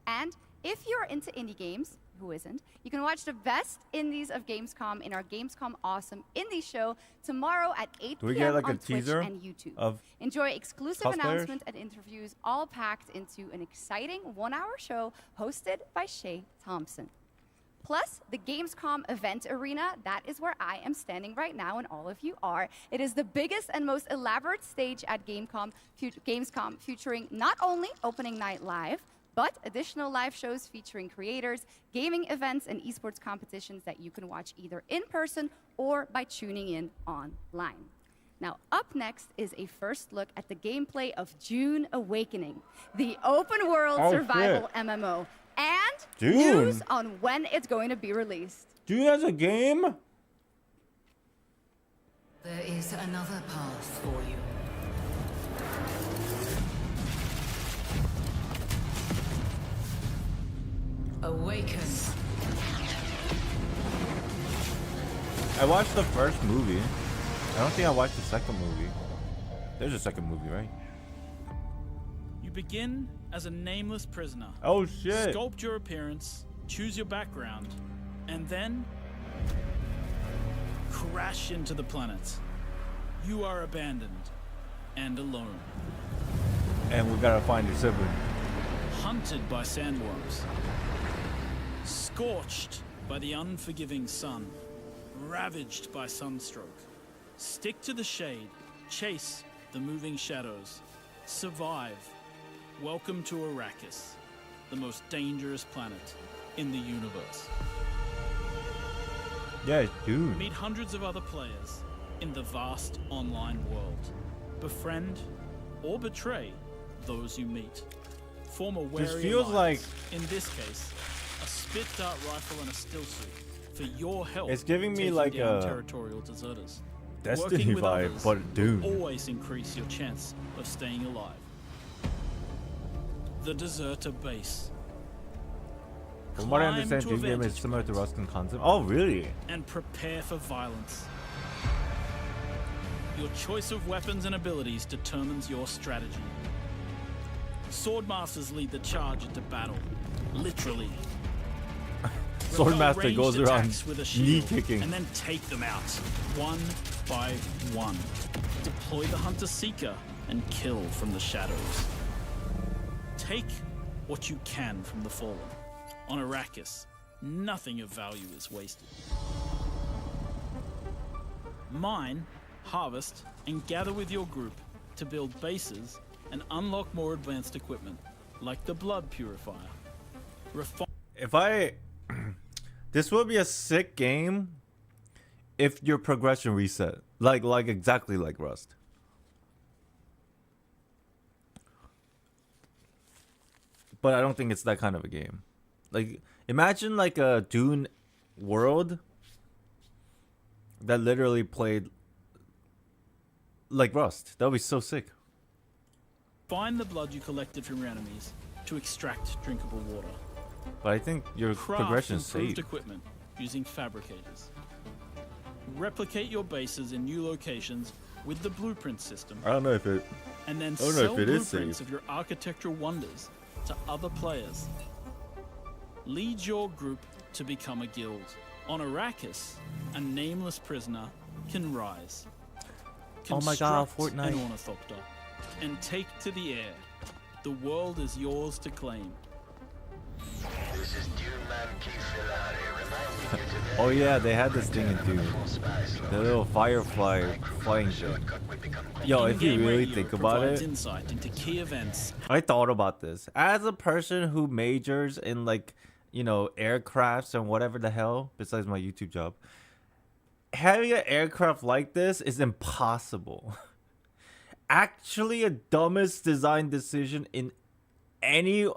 And if you're into indie games, who isn't, you can watch the best indies of Gamescom in our Gamescom Awesome Indie Show tomorrow at 8 p.m. on Twitch and YouTube. Enjoy exclusive announcements and interviews, all packed into an exciting one-hour show hosted by Shay Thompson. Plus, the Gamescom event arena, that is where I am standing right now, and all of you are. It is the biggest and most elaborate stage at Gamescom featuring not only opening night live, but additional live shows featuring creators, gaming events, and esports competitions that you can watch either in person or by tuning in online. Now, up next is a first look at the gameplay of Dune Awakening, the open world survival MMO, and news on when it's going to be released. Dune has a game? There is another path for you. Awaken. I watched the first movie. I don't think I watched the second movie. There's a second movie, right? You begin as a nameless prisoner. Oh shit. Sculpt your appearance, choose your background, and then crash into the planet. You are abandoned and alone. And we gotta find your sibling. Hunted by sandworms. Scorched by the unforgiving sun. Ravaged by sunstroke. Stick to the shade. Chase the moving shadows. Survive. Welcome to Arrakis, the most dangerous planet in the universe. Yeah, dude. Meet hundreds of other players in the vast online world. Befriend or betray those you meet. Form a wary This feels alliance. In this case, a spit dart rifle and a still suit for your help. It's giving me taking like down a territorial deserters. Destiny Working with vibe, others but Dune. will always increase your chance of staying alive. The Deserter Base. From what I Climb understand, to Dune a game is vantage similar to Rust in concept. Oh, really? And prepare for violence. Your choice of weapons and abilities determines your strategy. Swordmasters lead the charge into battle, literally. Swordmaster ranged goes around attacks with a knee shield, kicking. and then take them out, one by one. Deploy the Hunter Seeker and kill from the shadows. Take what you can from the Fallen. On Arrakis, nothing of value is wasted. Mine, harvest, and gather with your group to build bases and unlock more advanced equipment, like the Blood Purifier. This would be a sick game if your progression reset, like exactly like Rust. But I don't think it's that kind of a game. Like, imagine like a Dune world that literally played like Rust. That would be so sick. Find the blood you collected from your enemies to extract drinkable water. But I think your progression is improved safe. Equipment using fabricators. Replicate your bases in new locations with the blueprint system. I don't know if it. And then I don't know sell if it is blueprints safe. of your architectural wonders to other players. Lead your group to become a guild. On Arrakis, a nameless prisoner can rise. Oh my God, Construct Fortnite. an ornithopter and take to the air. The world is yours to claim. Oh yeah, they had this thing in Dune. The little firefly flying thing. Yo, if you In-game really radio think about provides it, insight into key events. I thought about this. As a person who majors in like, you know, aircrafts and whatever the hell, besides my YouTube job, having an aircraft like this is impossible. Actually, a dumbest design decision in any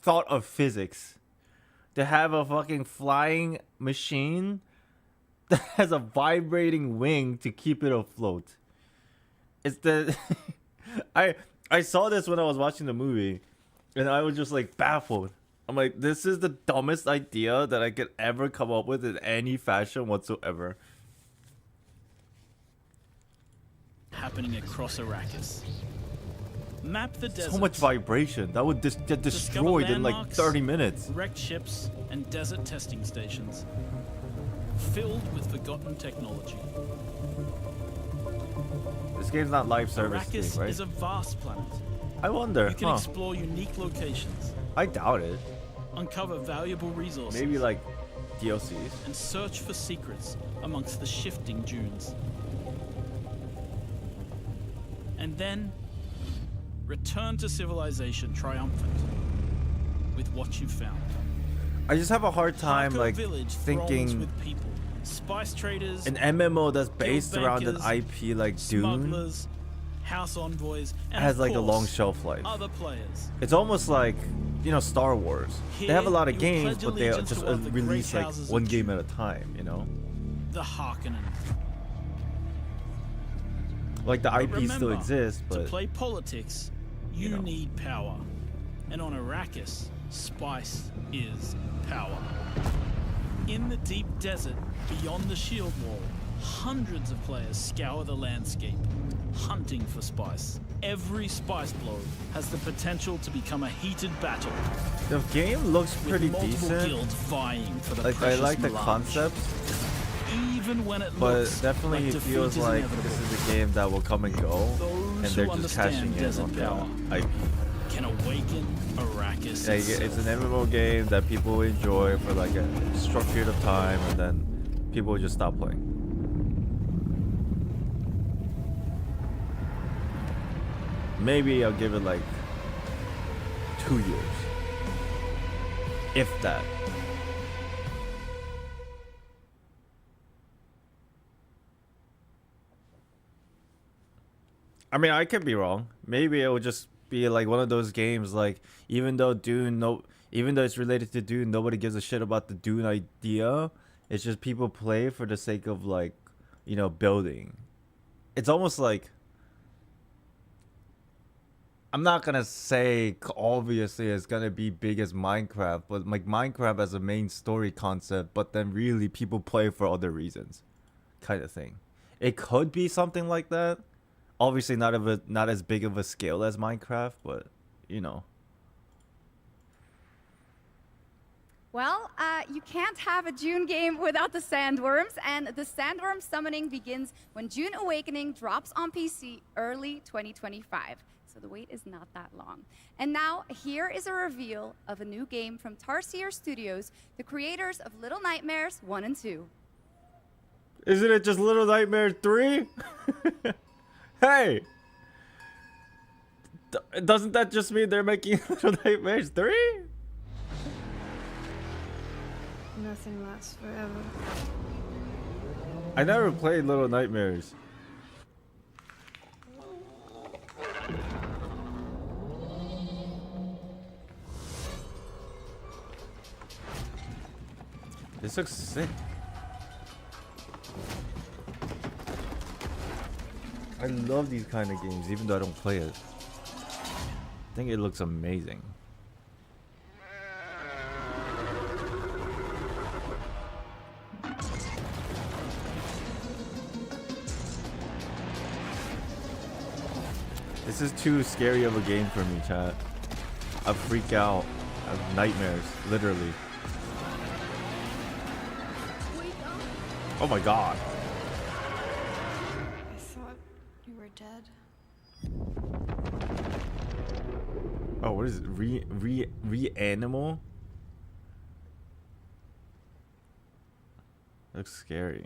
thought of physics. To have a fucking flying machine that has a vibrating wing to keep it afloat. It's the I saw this when I was watching the movie, and I was just like baffled. I'm like, this is the dumbest idea that I could ever come up with in any fashion whatsoever. Happening across Arrakis. Map the desert. So much vibration. That would get destroyed in like 30 minutes. Wrecked ships and desert testing stations. Filled with forgotten technology. This game's not live service Arrakis thing, right? is a vast planet. I wonder. You can explore unique locations. I doubt it. Uncover valuable resources. Maybe like DLCs. And search for secrets amongst the shifting dunes. And then return to civilization triumphant with what you found. I just have a hard time Harko like village throngs thinking with people, spice traders, an MMO that's based guild around an bankers, IP like Dune smugglers, house envoys, and has of like a course, long shelf life. Other players. It's almost like, you know, Star Wars. They have a lot of Here, you games, pledge but they allegiance just to one of the release great like houses of one game at a time, you know? The Harkonnen. Like the But IP still remember, exists, to but play politics, you know. need power. And on Arrakis, spice is power. In the deep desert, beyond the shield wall, hundreds of players scour the landscape, hunting for spice. Every spice blow has the potential to become a heated battle. the game looks with pretty multiple decent. guilds vying for the Like I precious like the melange. concepts, Even when it but looks definitely like it defeat feels is like inevitable. this is a game that will come and go, and Those they're who just understand cashing in desert on power the IP. can awaken Arrakis. Like, itself. it's an MMO game that people will enjoy for like a short period of time, and then people will just stop playing. Maybe I'll give it like 2 years, if that. I mean, I could be wrong. Maybe it will just be like one of those games, like even though it's related to Dune, nobody gives a shit about the Dune idea. It's just people play for the sake of like, you know, building. It's almost like, I'm not gonna say obviously it's gonna be big as Minecraft, but like Minecraft as a main story concept, but then really people play for other reasons, kind of thing. It could be something like that. Obviously not as big of a scale as Minecraft, but you know. Well, you can't have a Dune game without the sandworms, and the sandworm summoning begins when Dune Awakening drops on PC early 2025. So the wait is not that long. And now, here is a reveal of a new game from Tarsier Studios, the creators of Little Nightmares 1 and 2. Isn't it just Little Nightmares 3? Hey! Doesn't that just mean they're making Little Nightmares 3? Nothing lasts forever. I never played Little Nightmares. This looks sick. I love these kind of games, even though I don't play it. I think it looks amazing. This is too scary of a game for me, chat. I freak out. I have nightmares, literally. Oh my god. I thought you were dead. Oh, what is it? Reanimal? Looks scary.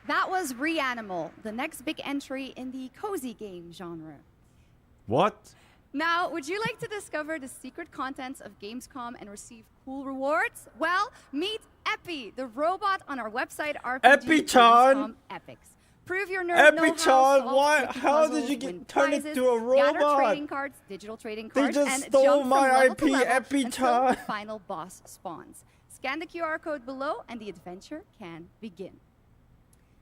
That was Reanimal, the next big entry in the cozy game genre. What? Now, would you like to discover the secret contents of Gamescom and receive cool rewards? Well, meet Epi, the robot on our website, Epi-chan! Epics. Prove your nerd Epi-chan, what? How did you get turned into a robot? Gather trading cards, digital trading cards, they just and stole jump my from level to IP, level Epi-chan. until the final boss spawns. Scan the QR code below, and the adventure can begin.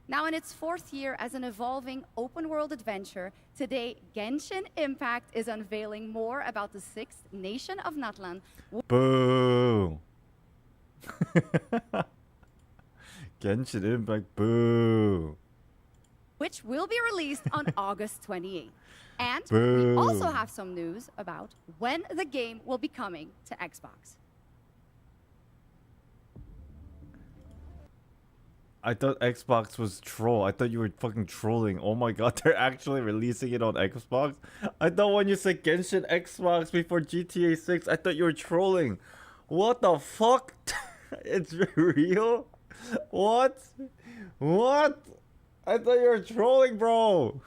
Now in its 4th year as an evolving open-world adventure, today Genshin Impact is unveiling more about the 6th nation of Natlan. Boo! Genshin Impact, boo! Which will be released on August 28th. And Boo. we also have some news about when the game will be coming to Xbox. I thought Xbox was troll. I thought you were fucking trolling. Oh my god, they're actually releasing it on Xbox? I thought when you said Genshin Xbox before GTA 6, I thought you were trolling. What the fuck? It's real? What? What? I thought you were trolling, bro.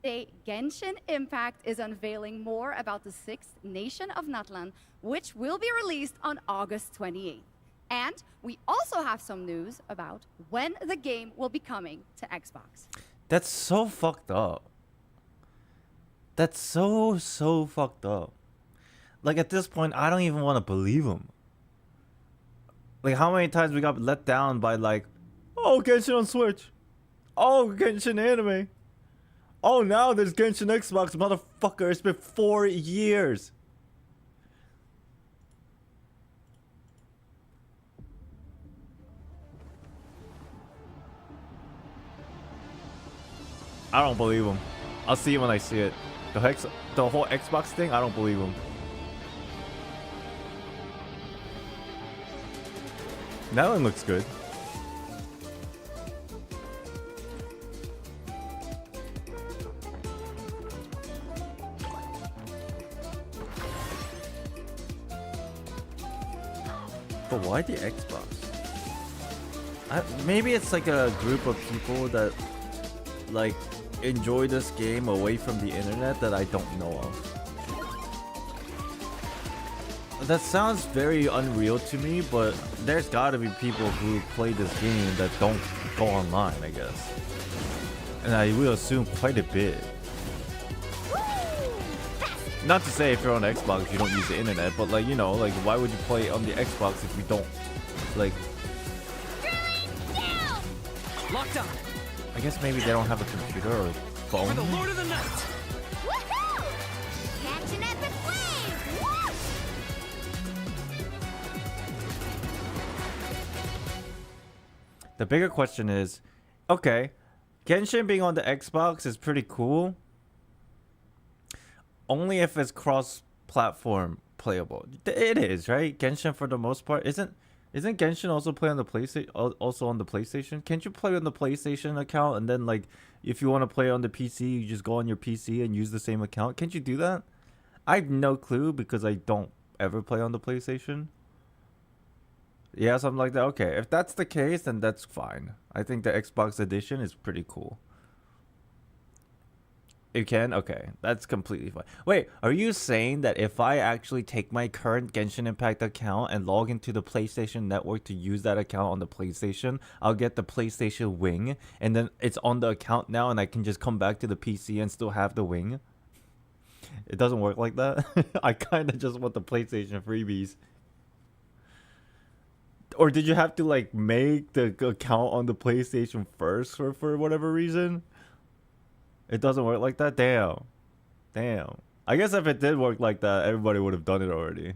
Today, Genshin Impact is unveiling more about the 6th nation of Natlan, which will be released on August 28th. And we also have some news about when the game will be coming to Xbox. That's so fucked up. That's so fucked up. Like, at this point, I don't even want to believe him. Like, how many times we got let down by, like, oh, Genshin on Switch. Oh, Genshin anime. Oh, now there's Genshin Xbox, motherfucker. It's been 4 years. I don't believe him. I'll see it when I see it. The whole Xbox thing, I don't believe him. That one looks good. But why the Xbox? Maybe it's like a group of people that like enjoy this game away from the internet that I don't know of. That sounds very unreal to me, but there's gotta be people who play this game that don't go online, I guess. And I will assume quite a bit. Not to say if you're on Xbox you don't use the internet, but like, you know, like why would you play on the Xbox if you don't, like... Locked on. I guess maybe they don't have a computer or phone. For the Lord of the Night. Woohoo! Catch an epic wave! Woo! The bigger question is, okay, Genshin being on the Xbox is pretty cool. only if it's cross-platform playable. It is, right? Genshin for the most part isn't Genshin also play on the PlayStation? Also on the PlayStation? Can't you play on the PlayStation account and then like if you want to play on the PC, you just go on your PC and use the same account? Can't you do that? I have no clue because I don't ever play on the PlayStation. Yeah, something like that. Okay, if that's the case, then that's fine. I think the Xbox edition is pretty cool. You can? Okay, that's completely fine. Wait, are you saying that if I actually take my current Genshin Impact account and log into the PlayStation Network to use that account on the PlayStation, I'll get the PlayStation Wing, and then it's on the account now, and I can just come back to the PC and still have the Wing? It doesn't work like that. I kind of just want the PlayStation freebies. Or did you have to like make the account on the PlayStation first for whatever reason? It doesn't work like that? Damn. Damn. I guess if it did work like that, everybody would have done it already.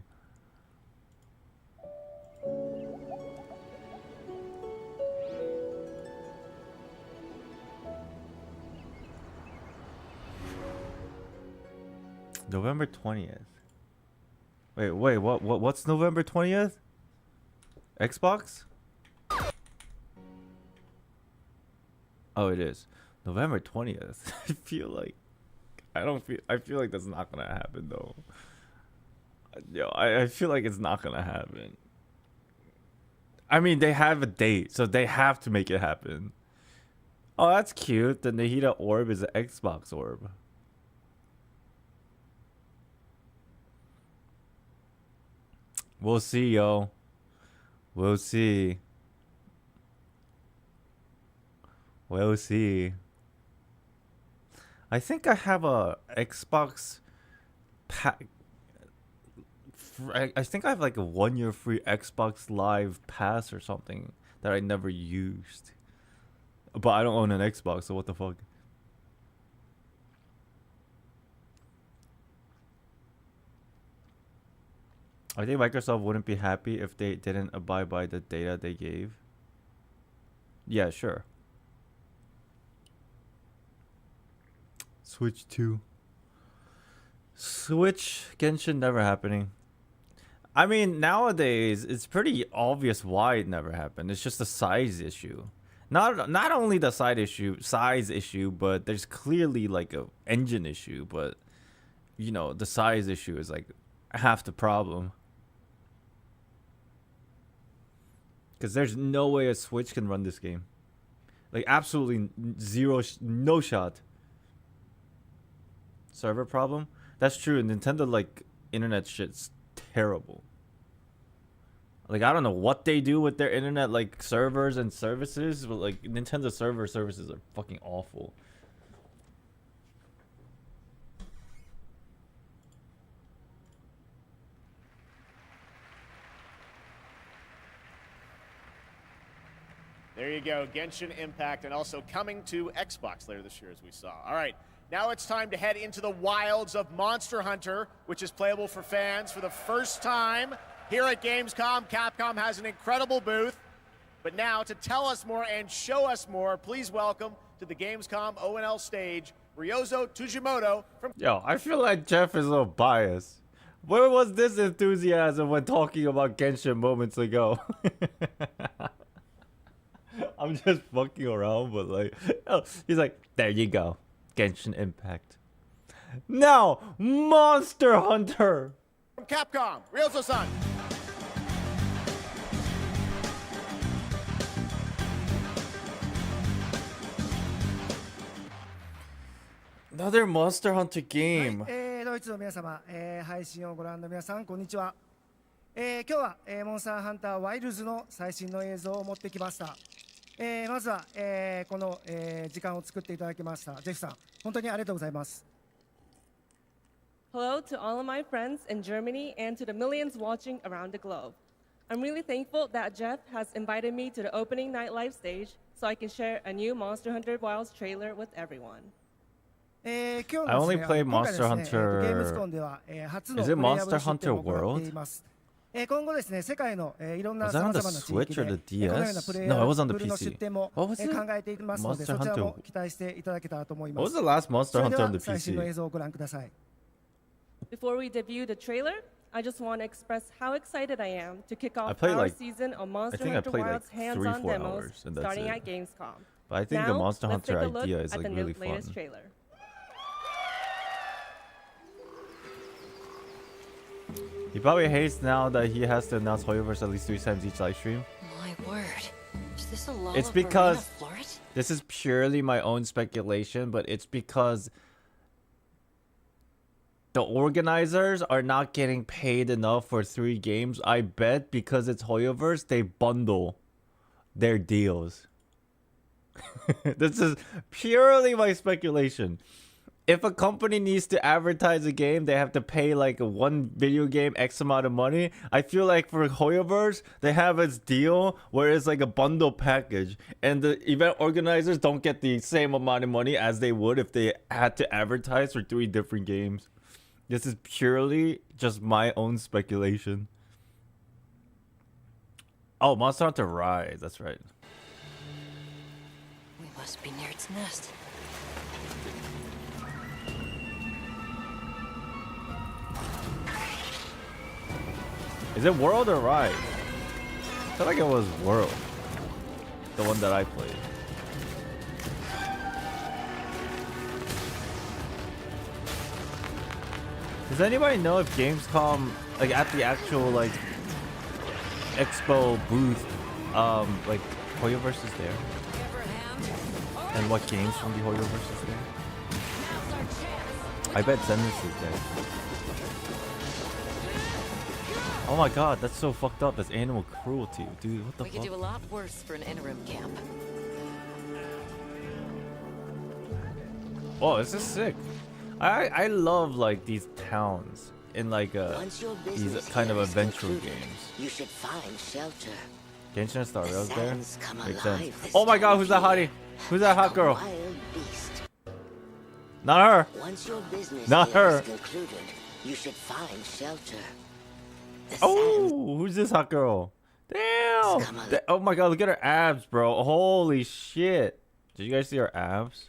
November 20th. Wait, what's November 20th? Xbox? Oh, it is. November 20th. I feel like that's not gonna happen though. Yo, I feel like it's not gonna happen. I mean, they have a date, so they have to make it happen. Oh, that's cute. The Nahida orb is an Xbox orb. We'll see, yo. We'll see. We'll see. I think I have a Xbox pack. I think I have like a 1-year free Xbox Live Pass or something that I never used. But I don't own an Xbox, so what the fuck? I think Microsoft wouldn't be happy if they didn't abide by the data they gave. Yeah, sure. Switch 2. Switch Genshin never happening. I mean, nowadays it's pretty obvious why it never happened. It's just a size issue. Not only the size issue, but there's clearly like a engine issue, but you know, the size issue is like half the problem. Because there's no way a Switch can run this game. Like absolutely no shot. Server problem? That's true. Nintendo like internet shit's terrible. Like I don't know what they do with their internet like servers and services, but like Nintendo server services are fucking awful. There you go, Genshin Impact, and also coming to Xbox later this year, as we saw. All right, now it's time to head into the wilds of Monster Hunter, which is playable for fans for the first time here at Gamescom. Capcom has an incredible booth, but now to tell us more and show us more, please welcome to the Gamescom ONL stage, Ryozo Tujimoto from... Yo, I feel like Jeff is a little biased. Where was this enthusiasm when talking about Genshin moments ago? I'm just fucking around, but like, oh, he's like, there you go, Genshin Impact. Now, Monster Hunter! From Capcom, Ryozo-san. Another Monster Hunter game. ドイツの皆様、配信をご覧の皆さん、こんにちは。今日は、モンスターハンターワイルズの最新の映像を持ってきました。まずは、この、時間を作っていただきましたジェフさん、本当にありがとうございます。Hello to all of my friends in Germany and to the millions watching around the globe. I'm really thankful that Jeff has invited me to the opening night live stage so I can share a new Monster Hunter Wilds trailer with everyone. I only play Monster Hunter. Is it Monster Hunter World? Was that on the Switch or the DS? No, it was on the PC. What was it? Monster Hunter. What was the last Monster Hunter on the PC? Before we debut the trailer, I just want to express how excited I am to kick off played our like, season of Monster I Hunter played Wilds like hands-on 3-4 demos hours, and that's starting it. at Gamescom. But I think Now, the Monster let's Hunter take a look idea is at like the really latest fun. trailer. He probably hates now that he has to announce Hoyoverse at least 3 times each live stream. My word. Is this a lull It's of because Verena Floret? this is purely my own speculation, but it's because the organizers are not getting paid enough for 3 games. I bet because it's Hoyoverse, they bundle their deals. This is purely my speculation. If a company needs to advertise a game, they have to pay like one video game X amount of money. I feel like for Hoyoverse, they have its deal where it's like a bundle package. And the event organizers don't get the same amount of money as they would if they had to advertise for 3 different games. This is purely just my own speculation. Oh, Monster Hunter Rise. That's right. We must be near its nest. Is it World or Rise? I feel like it was World. The one that I played. Does anybody know if Gamescom, like at the actual like expo booth, like Hoyoverse is there? And what games from the Hoyoverse is there? I bet Zenless is there. Oh my god, that's so fucked up. That's animal cruelty, dude. What the fuck? We could do a lot worse for an interim camp. Oh, this is sick. I love like these towns in like these kind of adventure games. You should find shelter. Genshin Star Rail's there. Sands come Makes alive sense. this Oh my god, time who's of that hottie? year. Who's that hot girl? Wild beast. Not her. Once your business Not here her. is concluded, you should find shelter. Oh, who's this hot girl? Damn. Oh my god, look at her abs, bro. Holy shit. Did you guys see her abs?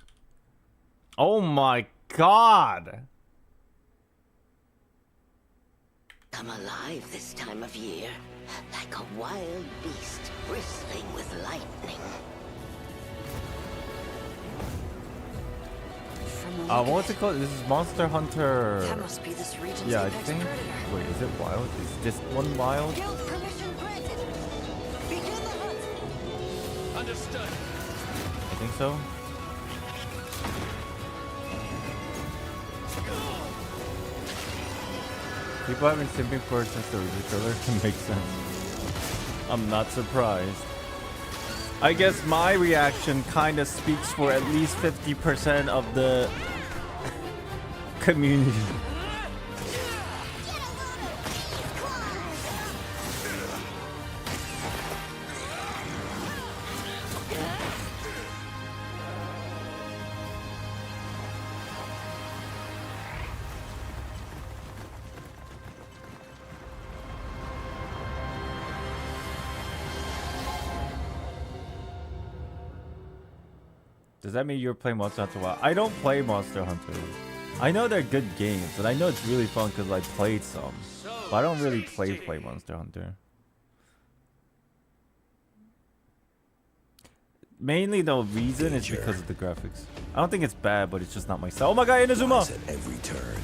Oh my god. Come alive this time of year, like a wild beast bristling with lightning. What's it called? This is Monster Hunter. That must be this region's Yeah, I apex think. predator. Wait, is it wild? Is this one wild? Guild permission granted. Begin the hunt. Understood. I think so. People have been simping for it since the review trailer. It makes sense. I'm not surprised. I guess my reaction kind of speaks for at least 50% of the community. Does that mean you're playing Monster Hunter Wild? I don't play Monster Hunter. I know they're good games, and I know it's really fun because I played some. But I don't really play Monster Hunter. Mainly the reason is because of the graphics. I don't think it's bad, but it's just not my style. Oh my god, Inazuma! At every turn.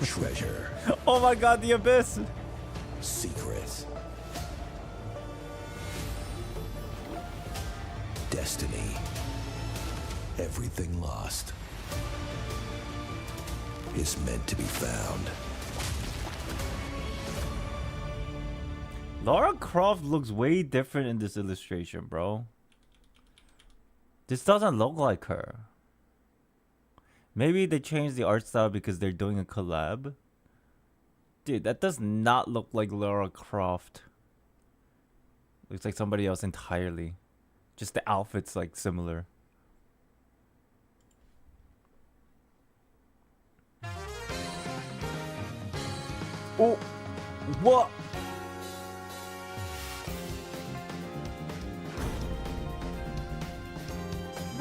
Treasure. Oh my god, the Abyss! Secret. Destiny. Everything lost is meant to be found. Lara Croft looks way different in this illustration, bro. This doesn't look like her. Maybe they changed the art style because they're doing a collab. Dude, that does not look like Lara Croft. Looks like somebody else entirely. Just the outfit's like similar. Oh, what?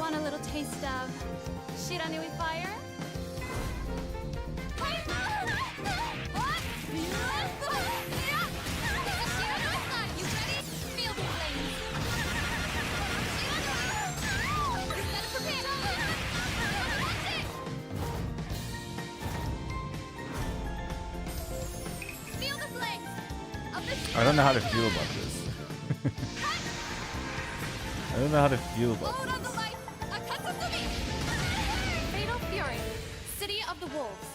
Want a little taste of Shiranui fire? I don't know how to feel about this. I don't know how to feel about this. Fatal Fury, City of the Wolves.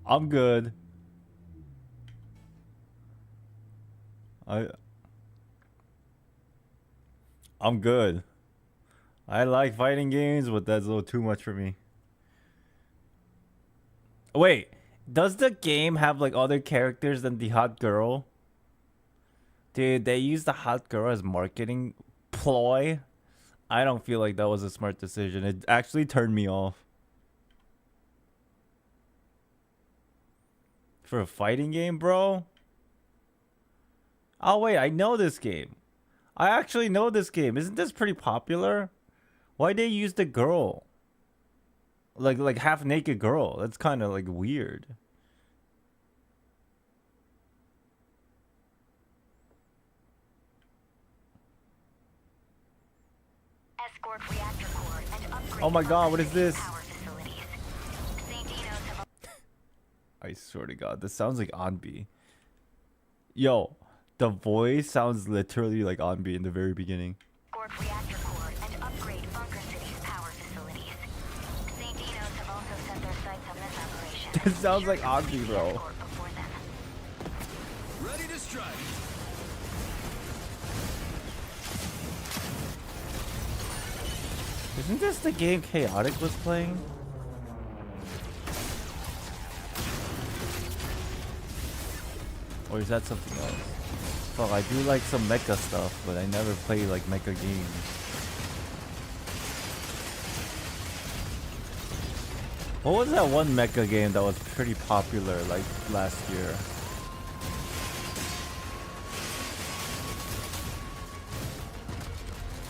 I'm good. I'm good. I like fighting games, but that's a little too much for me. Wait, does the game have like other characters than the hot girl? Dude, they use the hot girl as marketing ploy. I don't feel like that was a smart decision. It actually turned me off. For a fighting game, bro? Oh wait, I know this game. I actually know this game. Isn't this pretty popular? Why'd they use the girl? Like half naked girl. That's kind of like weird. Oh my god, what is this? I swear to god, this sounds like Anbi. Yo, the voice sounds literally like Anbi in the very beginning. This sounds like Anbi, bro. Ready to strike. Isn't this the game Chaotic was playing? Or is that something else? Fuck, I do like some mecha stuff, but I never play like mecha games. What was that one mecha game that was pretty popular like last year?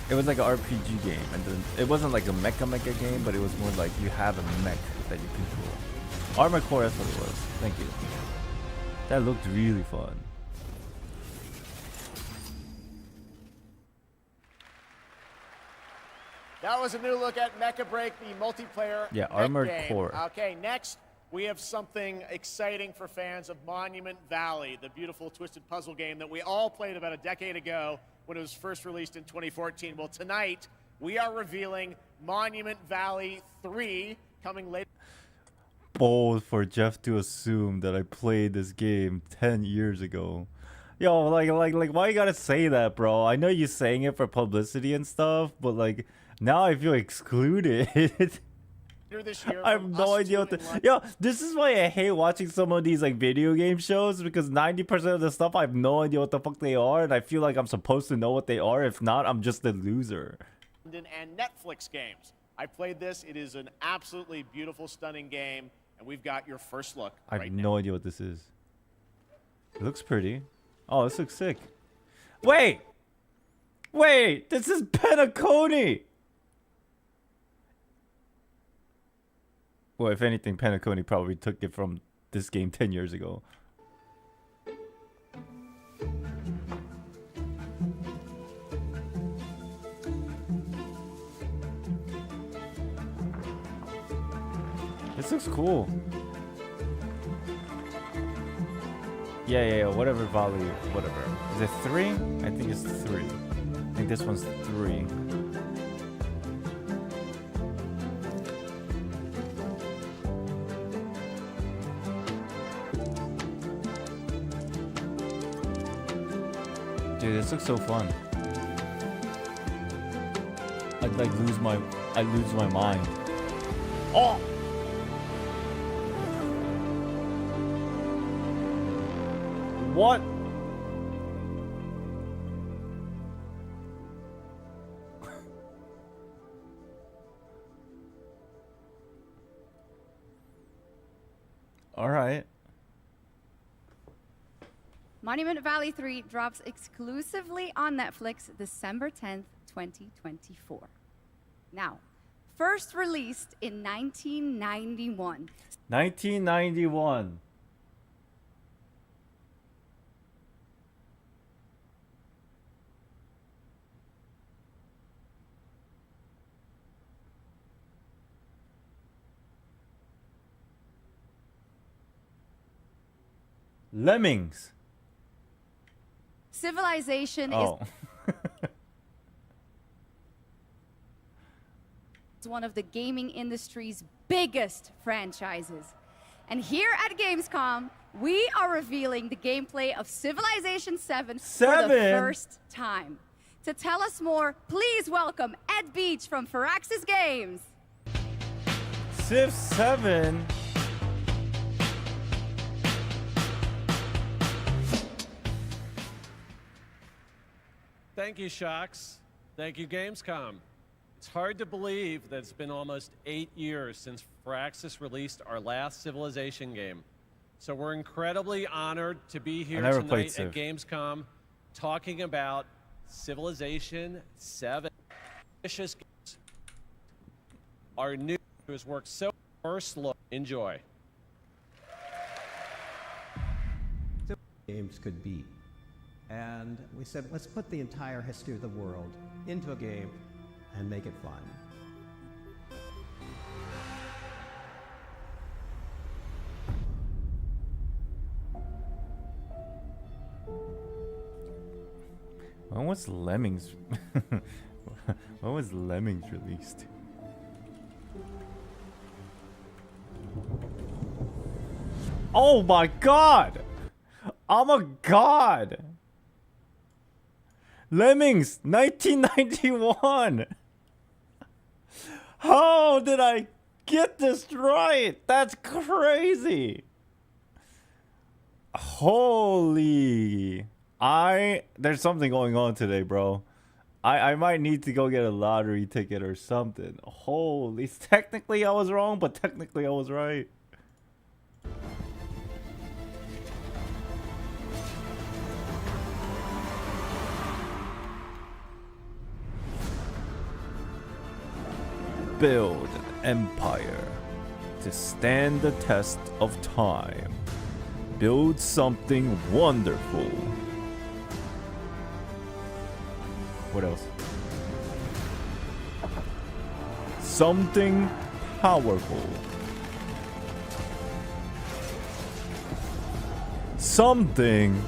It was like an RPG game, and then it wasn't like a mecha game, but it was more like you have a mech that you control. Armored Core, that's what it was. Thank you. That looked really fun. That was a new look at Mecha Break, the multiplayer Yeah, mech Armored game. Core. Okay, next we have something exciting for fans of Monument Valley, the beautiful twisted puzzle game that we all played about a decade ago when it was first released in 2014. Well, tonight we are revealing Monument Valley 3 coming later. Bold for Jeff to assume that I played this game 10 years ago. Yo, like, why you gotta say that, bro? I know you're saying it for publicity and stuff, but like, now I feel excluded. This year I have no idea what the... Yo, this is why I hate watching some of these like video game shows, because 90% of the stuff I have no idea what the fuck they are, and I feel like I'm supposed to know what they are. If not, I'm just a loser. And Netflix games. I played this. It is an absolutely beautiful, stunning game, and we've got your first look. I have no idea what this is. It looks pretty. Oh, this looks sick. Wait! Wait! This is Penacony! Well, if anything, Penacony probably took it from this game 10 years ago. This looks cool. Yeah, whatever value, whatever. Is it 3? I think it's 3. I think this one's 3. Dude, this looks so fun. I'd like lose my mind. Oh! What? All right. Monument Valley 3 drops exclusively on Netflix December 10th, 2024. Now, first released in 1991. 1991. Lemmings. Civilization Oh. is one of the gaming industry's biggest franchises. And here at Gamescom, we are revealing the gameplay of Civilization 7 for the first time. To tell us more, please welcome Ed Beach from Firaxis Games. Civ 7. Thank you, Shocks. Thank you, Gamescom. It's hard to believe that it's been almost 8 years since Firaxis released our last Civilization game. So we're incredibly honored to be here tonight at Gamescom talking about Civilization 7. Ambitious games. Our new has worked so first look. Enjoy. Games could be. And we said, let's put the entire history of the world into a game and make it fun. When was Lemmings? When was Lemmings released? Oh my god! I'm a god! Lemmings 1991! How did I get this right? That's crazy! Holy... There's something going on today, bro. I might need to go get a lottery ticket or something. Holy... Technically I was wrong, but technically I was right. Build an empire to stand the test of time. Build something wonderful. What else? Something powerful. Something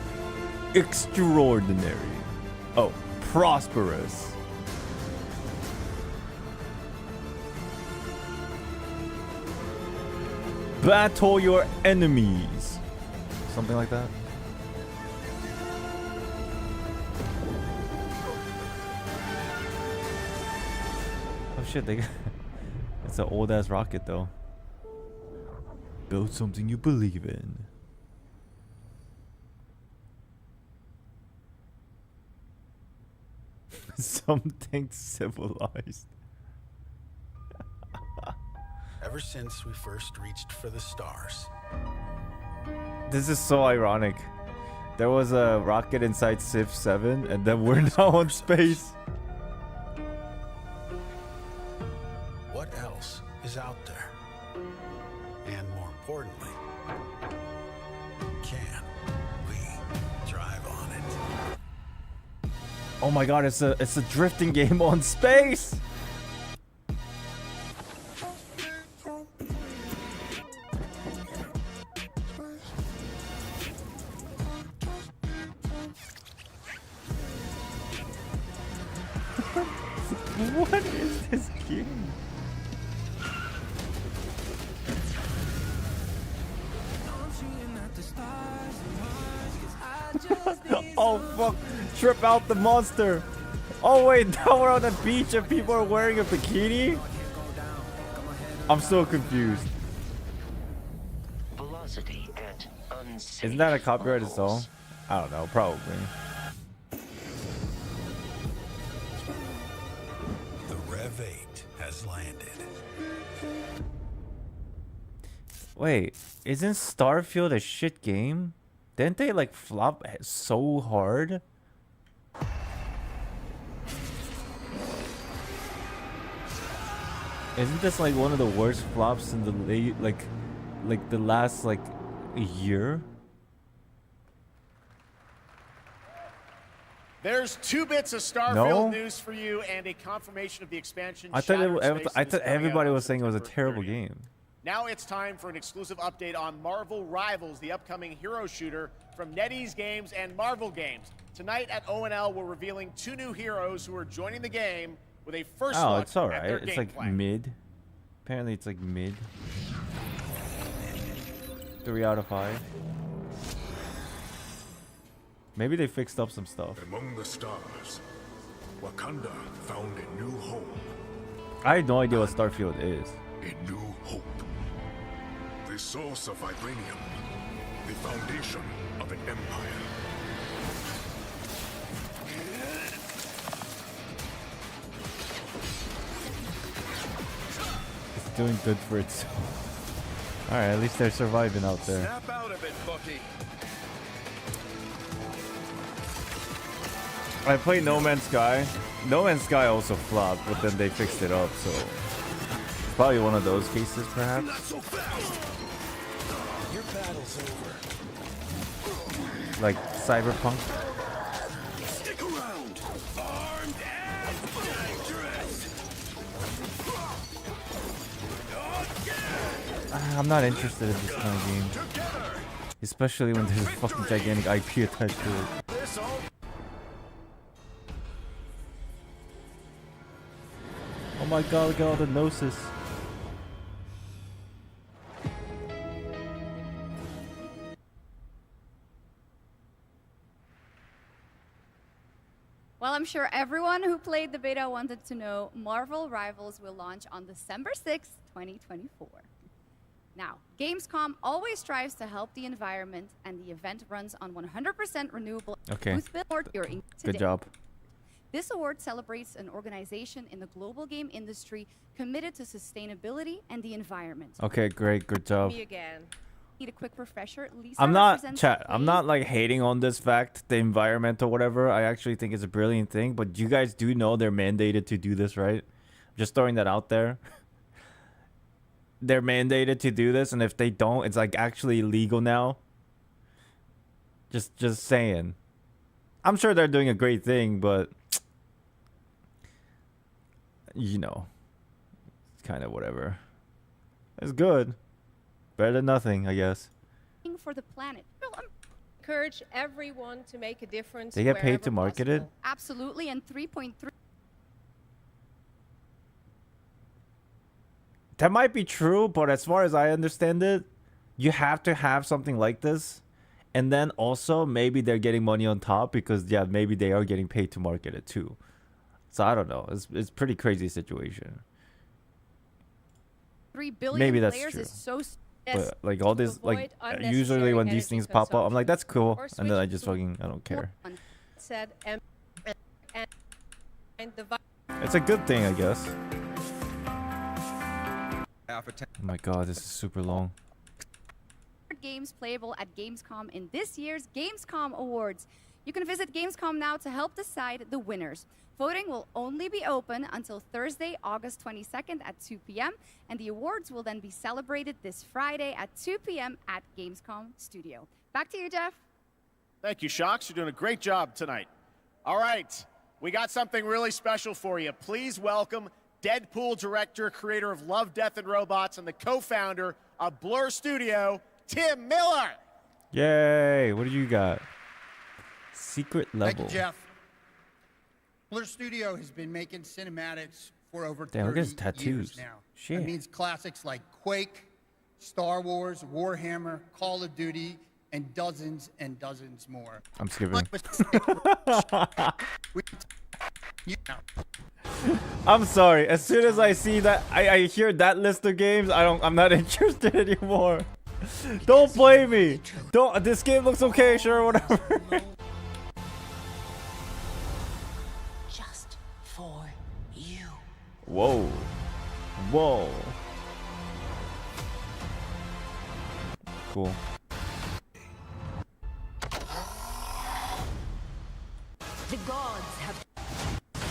extraordinary. Oh, prosperous. Battle your enemies. Something like that. Oh shit, they got it's an old ass rocket though. Build something you believe in. Something civilized. Ever since we first reached for the stars. This is so ironic. There was a rocket inside Civ 7 and then we're now in space. What else is out there? And more importantly, can we drive on it? Oh my god, it's a drifting game on space. What is this game? Oh fuck, trip out the monster. Oh wait, now we're on the beach and people are wearing a bikini? I'm so confused. Velocity at unsafe. Isn't that a copyrighted song? I don't know, probably. The Rev 8 has landed. Wait, isn't Starfield a shit game? Didn't they like flop so hard? Isn't this like one of the worst flops in the late like the last like year? There's 2 bits of Starfield news for you and a confirmation of the expansion. I thought everybody was saying it was a terrible game. Now it's time for an exclusive update on Marvel Rivals, the upcoming hero shooter from NetEase Games and Marvel Games. Tonight at ONL, we're revealing 2 new heroes who are joining the game with a first look it's alright. at their It's gameplay. like mid. Apparently it's like mid. 3 out of 5. Maybe they fixed up some stuff. Among the stars, Wakanda found a new home. I had no idea what Starfield is. A new hope. The source of vibranium. The foundation of an empire. It's doing good for itself. Alright, at least they're surviving out there. Snap out of it, Bucky. I played No Man's Sky. No Man's Sky also flopped, but then they fixed it up, so it's probably one of those cases, perhaps. Not so fast. Your battle's over. Like Cyberpunk. Stick around. Armed and dangerous. I'm not interested in this kind of game, especially when there's a fucking gigantic IP attached to it. Oh my god, look at all the gnosis. Well, I'm sure everyone who played the beta wanted to know Marvel Rivals will launch on December 6th, 2024. Now, Gamescom always strives to help the environment, and the event runs on 100% renewable. Okay. Good job. This award celebrates an organization in the global game industry committed to sustainability and the environment. Okay, great, good job. Me again. Need a quick refresher. Lisa I'm not represents chat. I'm not like hating on this fact, the environment or whatever. I actually think it's a brilliant thing, but you guys do know they're mandated to do this, right? Just throwing that out there. They're mandated to do this, and if they don't, it's like actually illegal now. Just saying. I'm sure they're doing a great thing, but you know, it's kind of whatever. It's good. Better than nothing, I guess. For the planet. Encourage everyone to make a difference. They get paid to market it? Absolutely, and 3.3. That might be true, but as far as I understand it, you have to have something like this. And then also, maybe they're getting money on top because, yeah, maybe they are getting paid to market it too. So I don't know. It's pretty crazy situation. 3 billion Maybe that's players true. is so But like all this, like usually when these things pop up, I'm like, that's cool. And then I just fucking, I don't care. Said and the It's a good thing, I guess. Oh my god, this is super long. Games playable at Gamescom in this year's Gamescom Awards. You can visit Gamescom now to help decide the winners. Voting will only be open until Thursday, August 22nd at 2 p.m. and the awards will then be celebrated this Friday at 2 p.m. at Gamescom Studio. Back to you, Jeff. Thank you, Shocks. You're doing a great job tonight. All right, we got something really special for you. Please welcome Deadpool director, creator of Love, Death, and Robots, and the co-founder of Blur Studio, Tim Miller. Yay! What do you got? Secret level. Thank you, Jeff. Blur Studio has been making cinematics for over Damn, look at 30 his tattoos. years now. Shit. That means classics like Quake, Star Wars, Warhammer, Call of Duty, and dozens more. I'm skipping. I'm sorry. As soon as I see that, I hear that list of games, I'm not interested anymore. Don't blame me. Don't. This game looks okay, sure, whatever. Just for you. Whoa. Whoa. Cool. The gods have.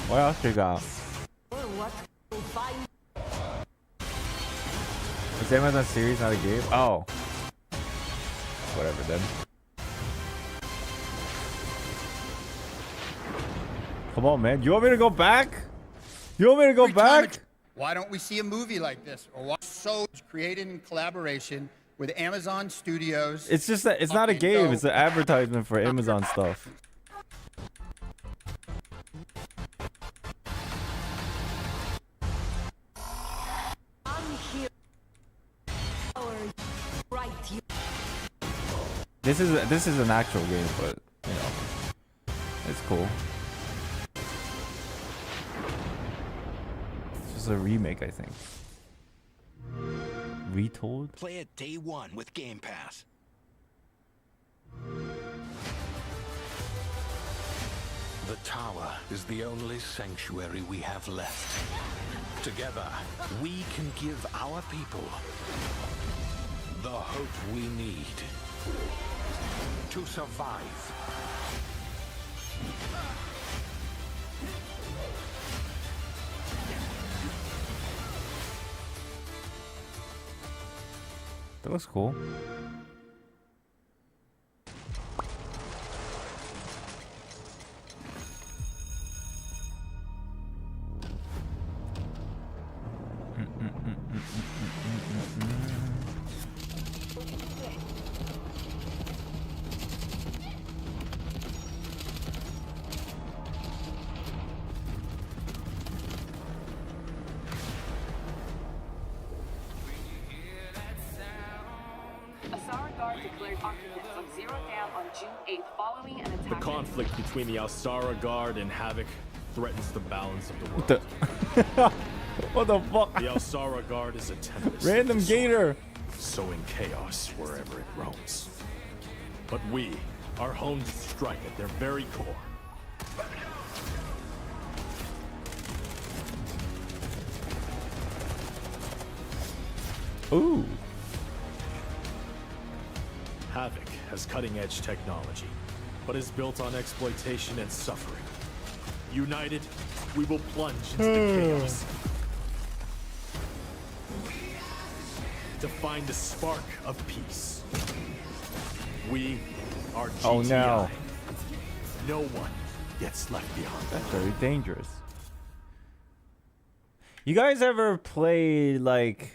What else you got? What will find. Is Amazon series not a game? Oh. Whatever then. Come on, man. You want me to go back? You want me to go back? Why don't we see a movie like this? Or why so created in collaboration with Amazon Studios? It's just that it's not a game. It's an advertisement for Amazon stuff. This is an actual game, but you know, it's cool. It's just a remake, I think. Retold? Play it day one with Game Pass. The tower is the only sanctuary we have left. Together, we can give our people the hope we need to survive. That looks cool. The conflict between the Alsara Guard and Havoc threatens the balance of the world. What the fuck? The Alsara Guard is a tempest. Random gator. Sowing chaos wherever it roams. But we are honed to strike at their very core. Ooh. Havoc has cutting-edge technology, but is built on exploitation and suffering. United, we will plunge into the chaos to find the spark of peace. We are GTI. Oh no. No one gets left behind. That's very dangerous. You guys ever played like...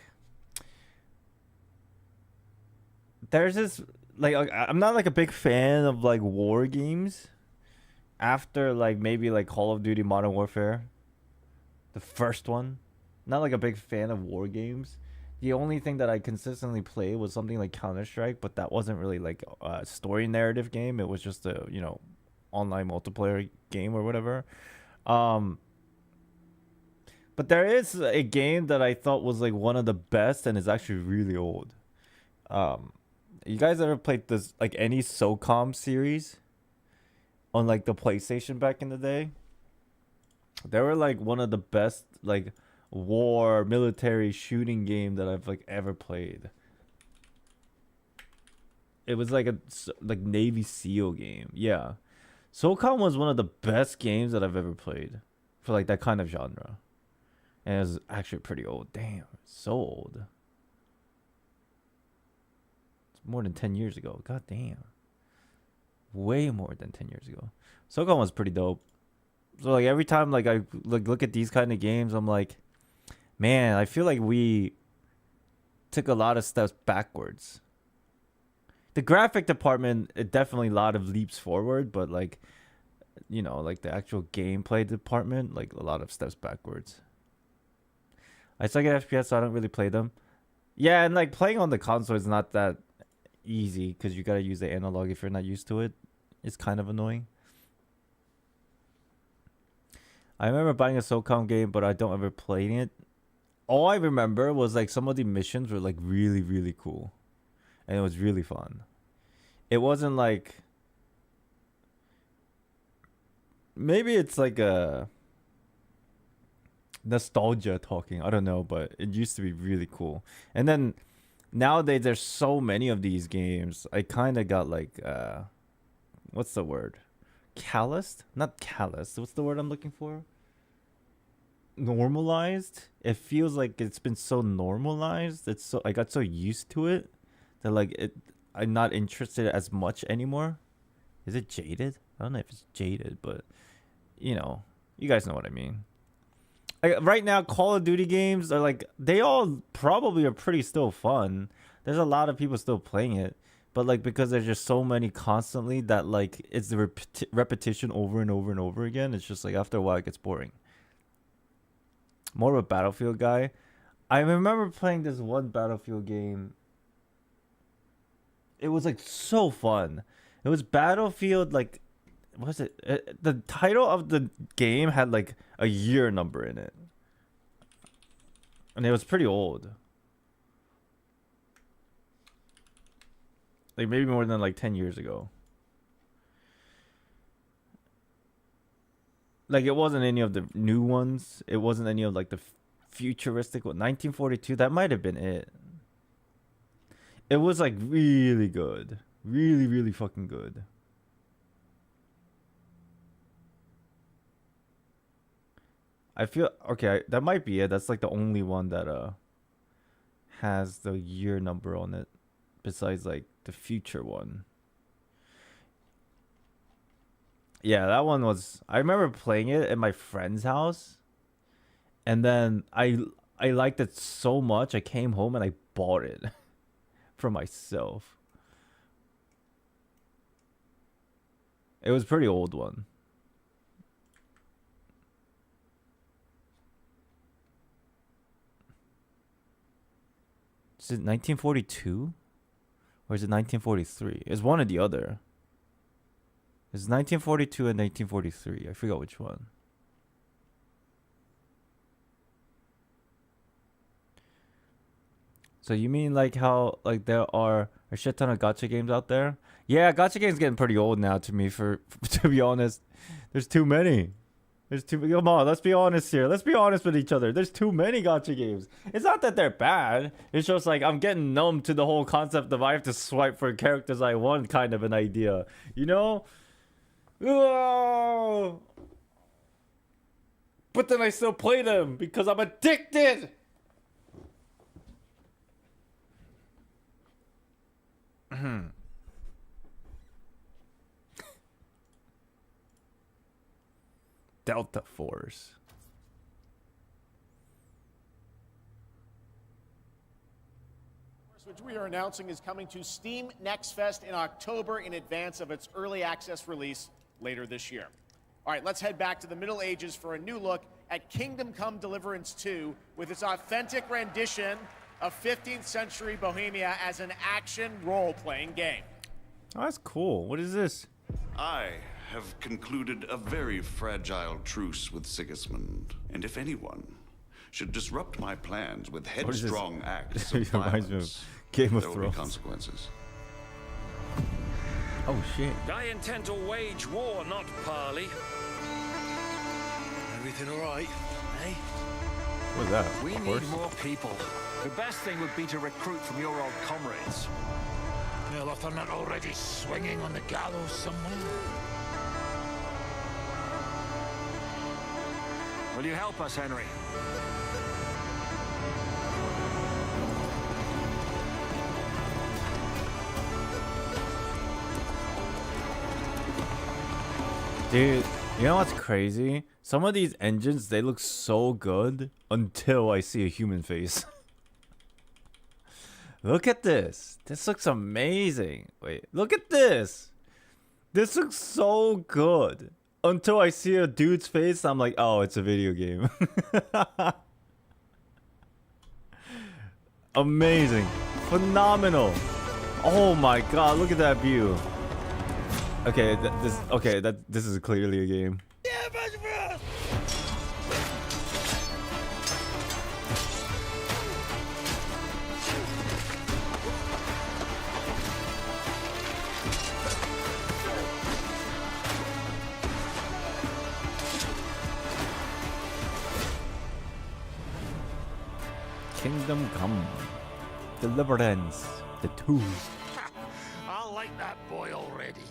There's this... Like, I'm not like a big fan of like war games after like maybe like Call of Duty Modern Warfare, the first one. Not like a big fan of war games. The only thing that I consistently played was something like Counter-Strike, but that wasn't really like a story narrative game. It was just a, you know, online multiplayer game or whatever. But there is a game that I thought was like one of the best and is actually really old. You guys ever played this, like any SOCOM series on like the PlayStation back in the day? They were like one of the best like war military shooting game that I've like ever played. It was like a like Navy SEAL game. Yeah. SOCOM was one of the best games that I've ever played for like that kind of genre. And it was actually pretty old. Damn, so old. More than 10 years ago. God damn. Way more than 10 years ago. SOCOM was pretty dope. So like every time like I look at these kind of games, I'm like, man, I feel like we took a lot of steps backwards. The graphic department, it definitely a lot of leaps forward, but like, you know, like the actual gameplay department, like a lot of steps backwards. I suck at FPS, so I don't really play them. Yeah, and like playing on the console is not that easy because you gotta use the analog if you're not used to it. It's kind of annoying. I remember buying a SOCOM game, but I don't ever playing it. All I remember was like some of the missions were like really, really cool. And it was really fun. It wasn't like... Maybe it's like a... nostalgia talking. I don't know, but it used to be really cool. And then... Nowadays, there's so many of these games. I kind of got like, what's the word? Calloused? Not calloused. What's the word I'm looking for? Normalized? It feels like it's been so normalized. It's so I got so used to it that like I'm not interested as much anymore. Is it jaded? I don't know if it's jaded, but you know, you guys know what I mean. Like, right now, Call of Duty games are like, they all probably are pretty still fun. There's a lot of people still playing it, but like because there's just so many constantly that like it's the repetition over and over and over again. It's just like after a while it gets boring. More of a Battlefield guy. I remember playing this one Battlefield game. It was like so fun. It was Battlefield, like, what was it? The title of the game had like a year number in it, and it was pretty old. Like maybe more than like 10 years ago. Like it wasn't any of the new ones. It wasn't any of like the futuristic one. 1942, that might have been it. It was like really good. Really, really fucking good. I feel okay, that might be it. That's like the only one that has the year number on it besides like the future one. Yeah, that one was, I remember playing it at my friend's house, and then I liked it so much I came home and I bought it for myself. It was a pretty old one. Is it 1942? Or is it 1943? It's one or the other. It's 1942 and 1943. I forgot which one. So you mean like how like there are a shit ton of gacha games out there? Yeah, gacha games getting pretty old now to me, for to be honest. There's too many. There's too many. Come on, let's be honest here. Let's be honest with each other. There's too many gacha games. It's not that they're bad. It's just like I'm getting numb to the whole concept of I have to swipe for characters I want kind of an idea. You know? Oh! But then I still play them because I'm addicted. Delta Force. Which we are announcing is coming to Steam Next Fest in October in advance of its early access release later this year. All right, let's head back to the Middle Ages for a new look at Kingdom Come Deliverance 2 with its authentic rendition of 15th century Bohemia as an action role-playing game. Oh, that's cool. What is this? I have concluded a very fragile truce with Sigismund, and if anyone should disrupt my plans with headstrong acts of violence, Game of there will Thrones. be consequences. Oh shit. I intend to wage war, not parley. Everything all right, eh? What's that? We Of need course. more people. The best thing would be to recruit from your old comrades. Well, if they're not already swinging on the gallows somewhere. Will you help us, Henry? Dude, you know what's crazy? Some of these engines, they look so good until I see a human face. Look at this. This looks amazing. Wait, look at this. This looks so good. Until I see a dude's face, I'm like, oh, it's a video game. Amazing. Phenomenal. Oh my god, look at that view. Okay, this is clearly a game. Kingdom Come Deliverance, the 2. I like that boy already.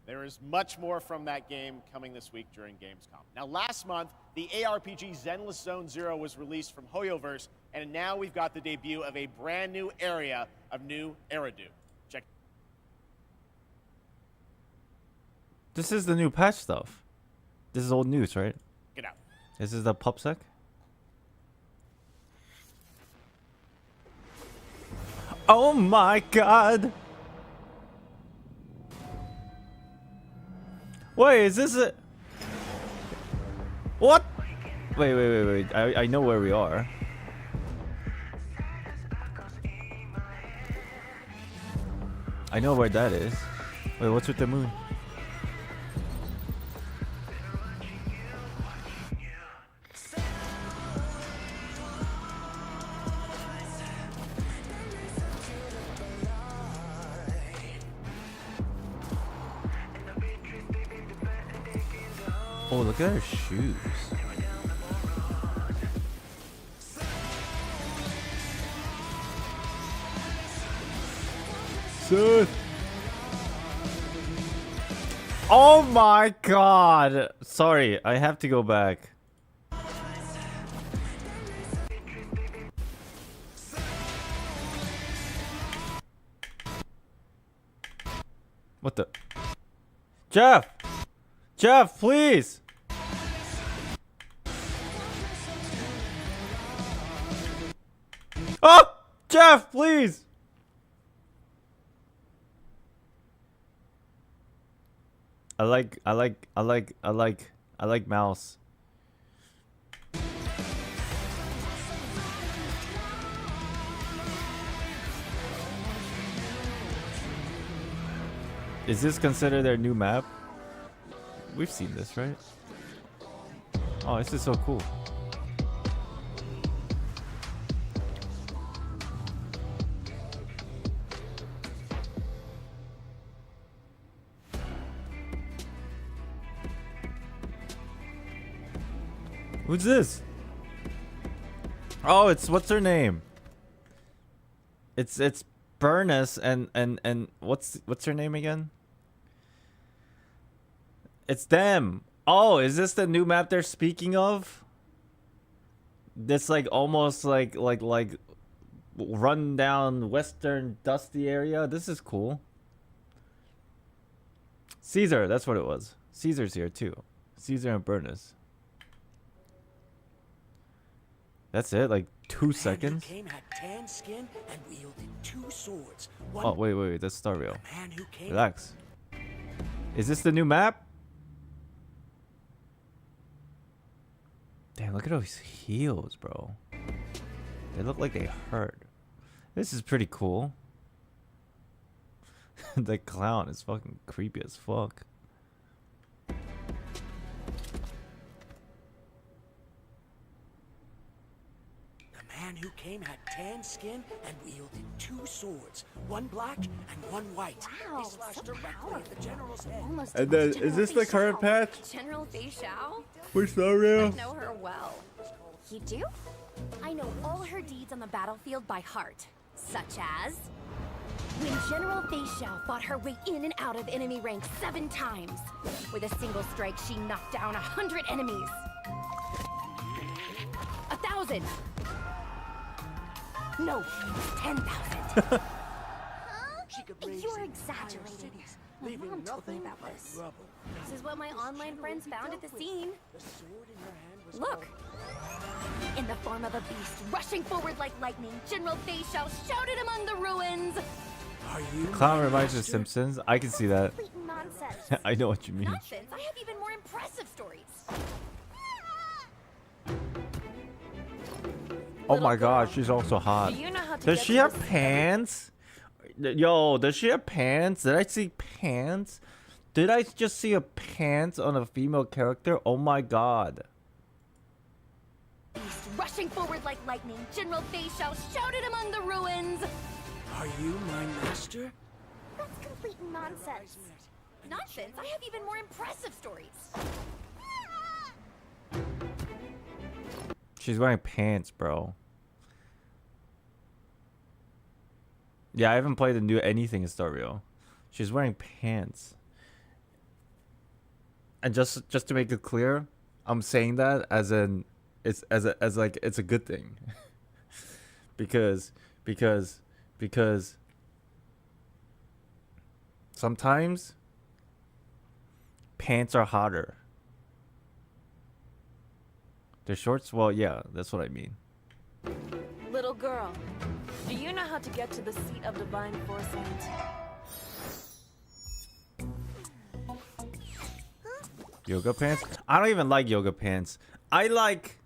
There is much more from that game coming this week during Gamescom. Now, last month, the ARPG Zenless Zone Zero was released from Hoyoverse, and now we've got the debut of a brand new area of new Eridu. Check. This is the new patch stuff. This is old news, right? Get out. This is the PubSec. Oh my god! Wait, is this a... What? Wait. I know where we are. I know where that is. Wait, what's with the moon? Oh, look at her shoes. Seth. Oh my god. Sorry, I have to go back. What the? Jeff! Jeff, please! Oh! Jeff, please! I like mouse. Is this considered their new map? We've seen this, right? Oh, this is so cool. Who's this? Oh, it's what's her name? It's Burness and what's her name again? It's them. Oh, is this the new map they're speaking of? This like almost like run down western dusty area. This is cool. Caesar, that's what it was. Caesar's here too. Caesar and Burness. That's it? Like 2 seconds? Tan skin and wielded 2 swords. Oh, wait. That's Star Rail. Relax. Is this the new map? Damn, look at those heels, bro. They look like they hurt. This is pretty cool. The clown is fucking creepy as fuck. Man who came had tan skin and wielded 2 swords, one black and one white. Wow, He slashed directly at the general's head. And then, is this the current patch? General Fei Xiao? For Star Rail? I know her well. You do? I know all her deeds on the battlefield by heart, such as when General Fei Xiao fought her way in and out of enemy ranks 7 times. With a single strike, she knocked down 100 enemies. 1,000. No, 10,000. You're exaggerating. My mom told me about this. This is what my online friends found at the scene. Look. In the form of a beast, rushing forward like lightning, General Fei Xiao shouted among the ruins. Are you Clown reminds me of Simpsons. I can see that. Complete nonsense. I know what you mean. Nonsense. I have even more impressive stories. Oh my god, she's also hot. Do you know how to Does get she to have this- pants? Yo, does she have pants? Did I see pants? Did I just see a pants on a female character? Oh my god. Beast rushing forward like lightning, General Fei Xiao shouted among the ruins. Are you my master? That's complete nonsense. Nonsense. I have even more impressive stories. She's wearing pants, bro. Yeah, I haven't played the new anything in Star Rail. She's wearing pants. And just to make it clear, I'm saying that as in it's as like it's a good thing. because sometimes pants are hotter. Their shorts? Well, yeah, that's what I mean. Little girl, do you know how to get to the seat of divine foresight? Yoga pants? I don't even like yoga pants. I like...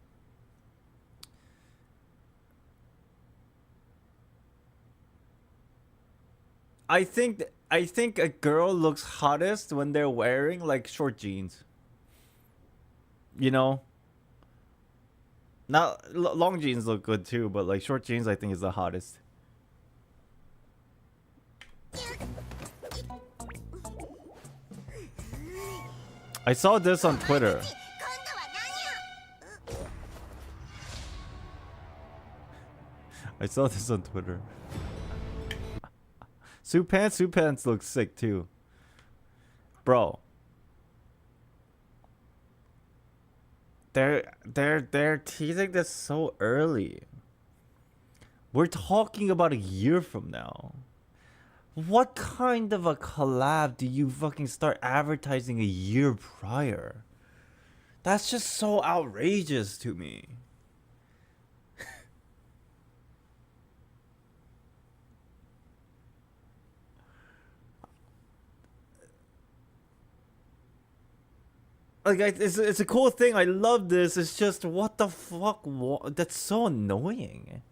I think a girl looks hottest when they're wearing like short jeans. You know? Not long jeans look good too, but like short jeans I think is the hottest. I saw this on Twitter. I saw this on Twitter. Suit pants look sick too. Bro. They're teasing this so early. We're talking about a year from now. What kind of a collab do you fucking start advertising a year prior? That's just so outrageous to me. Like, it's a cool thing. I love this. It's just, what the fuck? That's so annoying.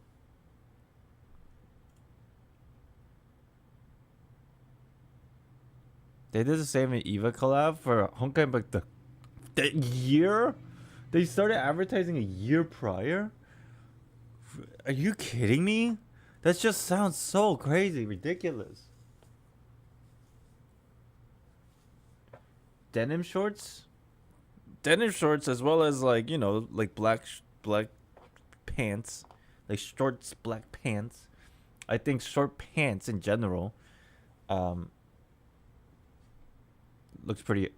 They did the same in Eva collab for Honkai Impact the year? They started advertising a year prior? Are you kidding me? That just sounds so crazy, ridiculous. Denim shorts? Denim shorts as well as like, you know, like black pants. Like shorts, black pants. I think short pants in general looks pretty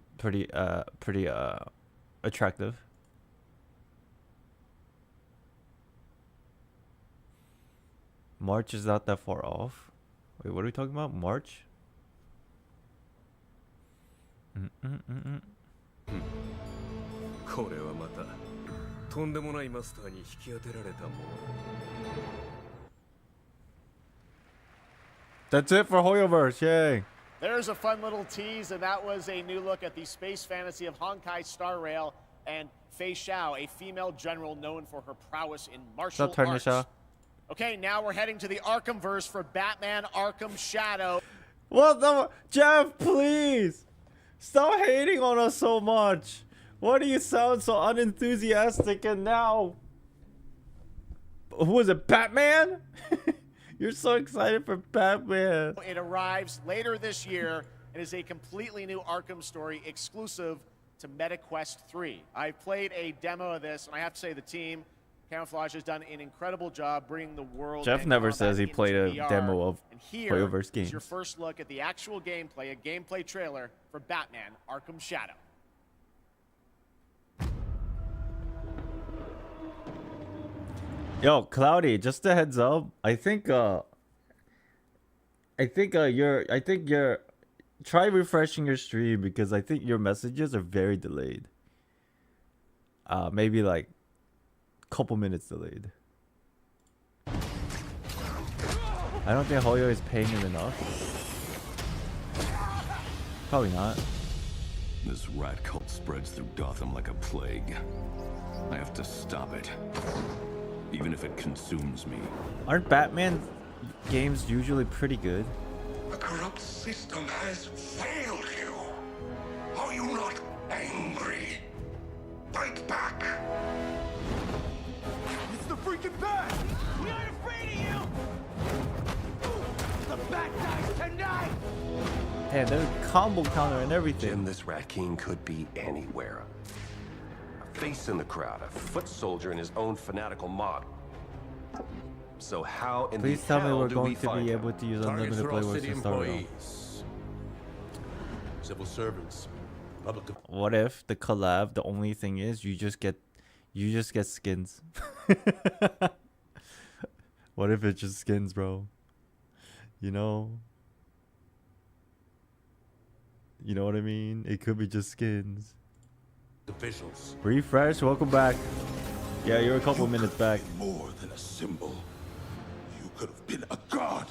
attractive. March is not that far off. Wait, what are we talking about? March? これはまたとんでもないマスターに引き当てられたもの。 That's it for Hoyoverse, yay! There's a fun little tease, and that was a new look at the space fantasy of Honkai Star Rail and Fei Xiao, a female general known for her prowess in martial arts. Okay, now we're heading to the Arkhamverse for Batman Arkham Shadow. What the... Jeff, please! Stop hating on us so much! Why do you sound so unenthusiastic and now... Who is it, Batman? You're so excited for Batman. It arrives later this year and is a completely new Arkham story exclusive to MetaQuest 3. I've played a demo of this, and I have to say the team, Camouflage, has done an incredible job bringing the world. Jeff never says he played a VR. demo of Hoyoverse games. Here's your first look at the actual gameplay, a gameplay trailer for Batman Arkham Shadow. Yo, Cloudy, just a heads up. I think you're try refreshing your stream because I think your messages are very delayed. Maybe like a couple minutes delayed. I don't think Hoyo is paying him enough. Probably not. This rat cult spreads through Gotham like a plague. I have to stop it. Even if it consumes me. Aren't Batman games usually pretty good? The corrupt system has failed you. Are you not angry? Fight back. It's the freaking bat! We aren't afraid of you! The bat dies tonight! Hey, there's a combo counter and everything. Jim, this rat king could be anywhere. A face in the crowd, a foot soldier in his own fanatical mob. So how in Please the tell me hell we're do going we to find be him? able to use Targets unlimited are all playwords city to start with. employees, civil servants, public. What if the collab, the only thing is you just get skins? What if it's just skins, bro? You know? You know what I mean? It could be just skins. The visuals. Refresh, welcome back. Yeah, you're a couple minutes back. More than a symbol. You could have been a god.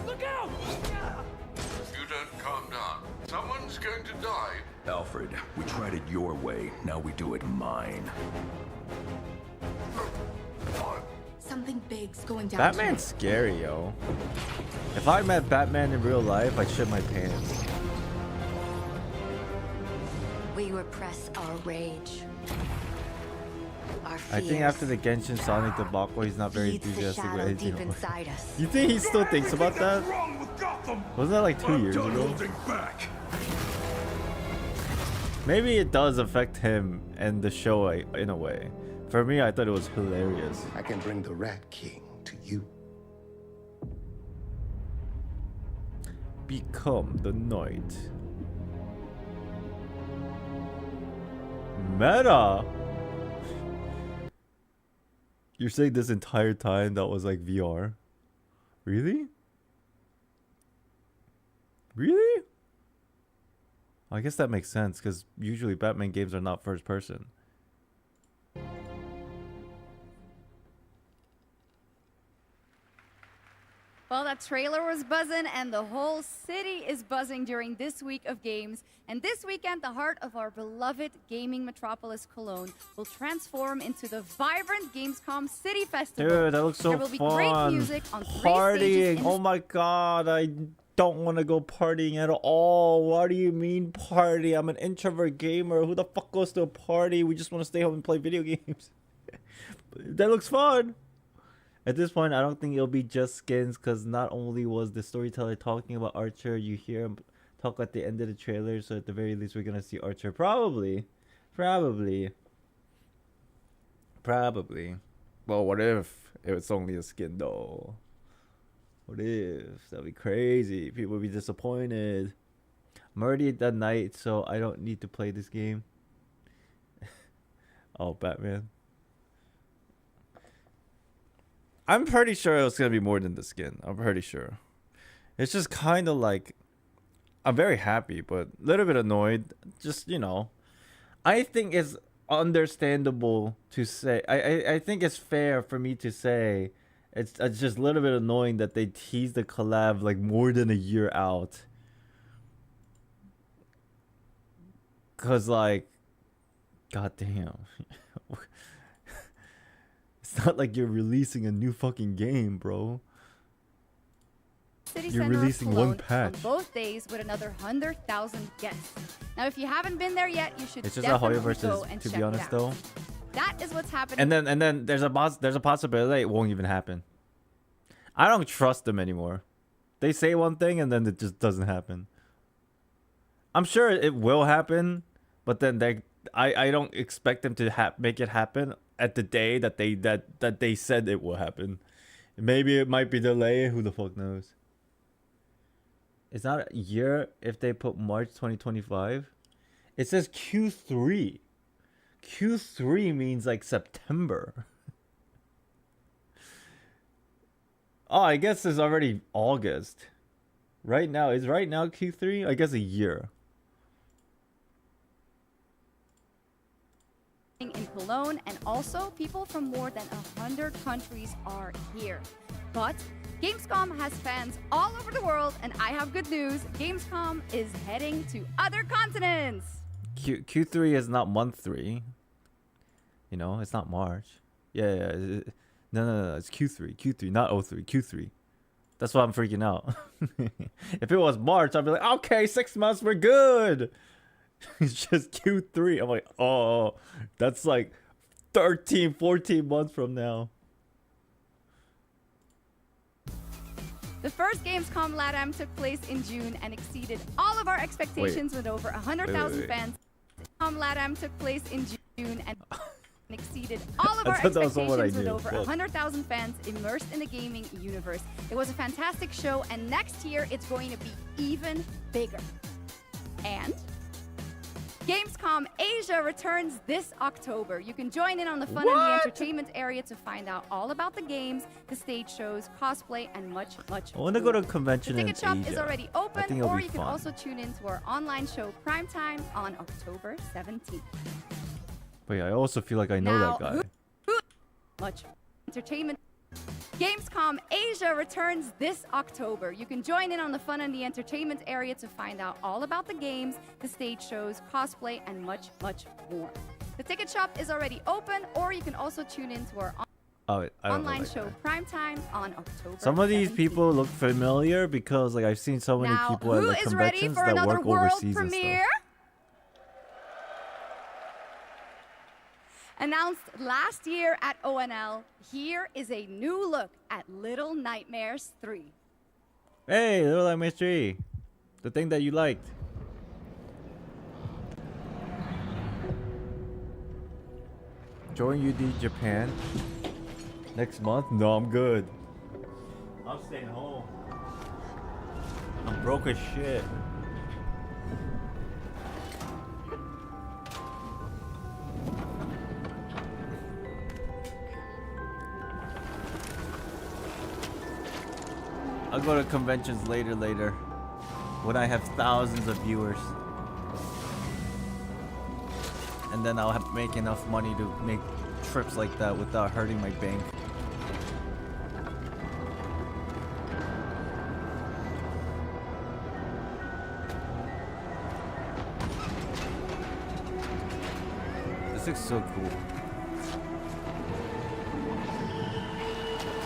Look out! If you don't calm down, someone's going to die. Alfred, we tried it your way. Now we do it mine. Something big's going down. Batman's scary, yo. If I met Batman in real life, I'd shit my pants. We repress our rage. Our fears. I think after the Genshin Sonic debacle, he's not very enthusiastic with anything. Deep inside us. You think he still thinks about that? Wasn't that like 2 years ago? Maybe it does affect him and the show in a way. For me, I thought it was hilarious. I can bring the Rat King to you. Become the Knight. Meta. You're saying this entire time that was like VR? Really? Really? I guess that makes sense because usually Batman games are not first person. Well, that trailer was buzzing, and the whole city is buzzing during this week of games. And this weekend, the heart of our beloved gaming metropolis, Cologne, will transform into the vibrant Gamescom City Festival. Dude, that looks so fun. There will be great music on 3 partying. stages. Oh my god, I don't want to go partying at all. What do you mean party? I'm an introvert gamer. Who the fuck goes to a party? We just want to stay home and play video games. That looks fun. At this point, I don't think it'll be just skins, because not only was the storyteller talking about Archer, you hear him talk at the end of the trailer, so at the very least we're gonna see Archer. Probably. Well, what if it's only a skin though? What if? That'd be crazy. People would be disappointed. I'm already at that night, so I don't need to play this game. Oh, Batman. I'm pretty sure it's going to be more than the skin. I'm pretty sure. It's just kind of like... I'm very happy, but a little bit annoyed. Just, you know. I think it's understandable to say... I think it's fair for me to say... It's just a little bit annoying that they teased the collab like more than a year out. Because, like... God damn. It's not like you're releasing a new fucking game, bro. City You're Center releasing of Cologne one patch. on both days with another 100,000 guests. Now, if you haven't been there yet, you should It's just a Hoya definitely versus, go and to check be it honest, out. though. That is what's happening. And then there's a possibility it won't even happen. I don't trust them anymore. They say one thing and then it just doesn't happen. I'm sure it will happen, but then I don't expect them to make it happen at the day that they said it will happen. Maybe it might be delayed. Who the fuck knows? It's not a year if they put March 2025. It says Q3. Q3 means like September. Oh, I guess it's already August. Right now, is right now Q3? I guess a year. In Cologne, and also people from more than 100 countries are here. But Gamescom has fans all over the world, and I have good news. Gamescom is heading to other continents. Q3 is not month 3. You know, it's not March. Yeah. No, it's Q3, not 03, Q3. That's why I'm freaking out. If it was March, I'd be like, okay, 6 months, we're good. It's just Q3. I'm like, oh, that's like 13, 14 months from now. The first Gamescom LATAM took place in June and exceeded all of our expectations with over 100,000 fans. LATAM took place in June and exceeded all of our expectations with over 100,000 fans immersed in the gaming universe. It was a fantastic show, and next year it's going to be even bigger. And Gamescom Asia returns this October. You can join in on the fun and the entertainment area to find out all about the games, the stage shows, cosplay, and much, much I want to go to a more. convention The in ticket shop Asia. is already I open, think it'll or be you can fun. also tune in to our online show Primetime on October 17th. But yeah, I also feel like I know Now, that guy. Much entertainment. Gamescom Asia returns this October. You can join in on the fun and the entertainment area to find out all about the games, the stage shows, cosplay, and much, much more. The ticket shop is already open, or you can also tune in to our I don't know online that show guy. Primetime on October Some of these 17th. people look familiar because like I've seen so many Now, people at who like is ready conventions for that another work world overseas and premiere? stuff. Announced last year at ONL, here is a new look at Little Nightmares 3. Hey, Little Nightmares 3. The thing that you liked. Join UD Japan next month? No, I'm good. I'm staying home. I'm broke as shit. I'll go to conventions later when I have thousands of viewers. And then I'll make enough money to make trips like that without hurting my bank. This looks so cool.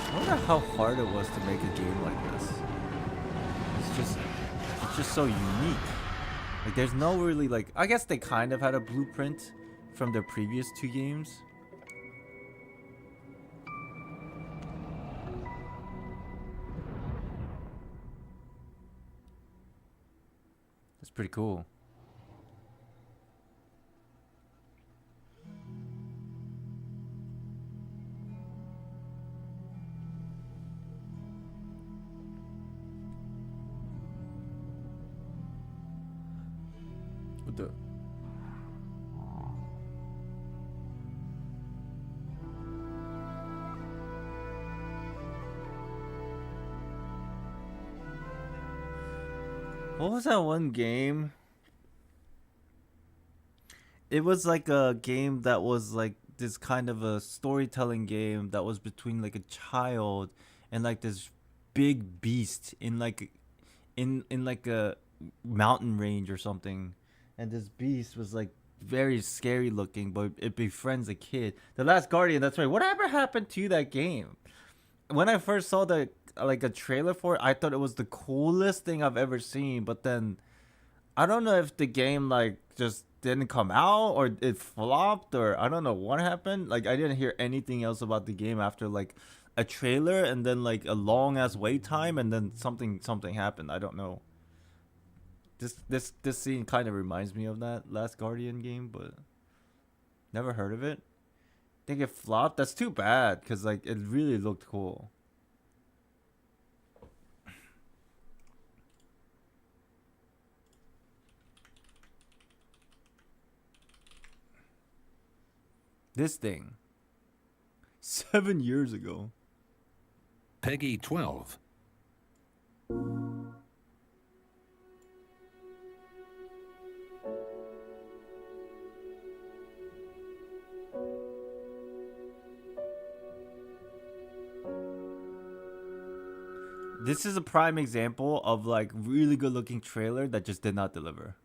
I wonder how hard it was to make a game like this. It's just so unique. Like there's no really like, I guess they kind of had a blueprint from their previous two games. It's pretty cool. What the? What was that one game? It was like a game that was like this kind of a storytelling game that was between like a child and like this big beast in like like a mountain range or something. And this beast was like very scary looking, but it befriends a kid. The Last Guardian, that's right. Whatever happened to that game? When I first saw the like a trailer for it, I thought it was the coolest thing I've ever seen, but then I don't know if the game like just didn't come out or it flopped or I don't know what happened. Like I didn't hear anything else about the game after like a trailer and then like a long ass wait time and then something happened. I don't know. This scene kind of reminds me of that Last Guardian game, but never heard of it. Think it flopped? That's too bad because like it really looked cool. This thing 7 years ago. Peggy 12. This is a prime example of like really good looking trailer that just did not deliver.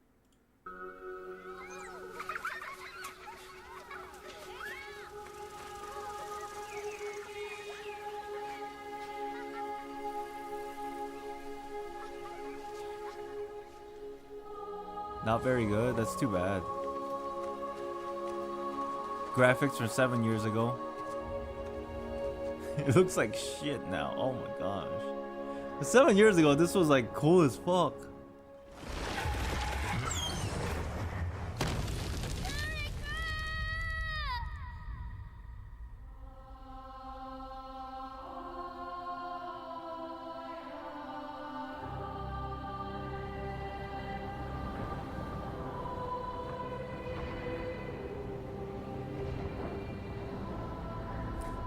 Not very good. That's too bad. Graphics from 7 years ago. It looks like shit now. Oh my gosh. 7 years ago, this was like cool as fuck.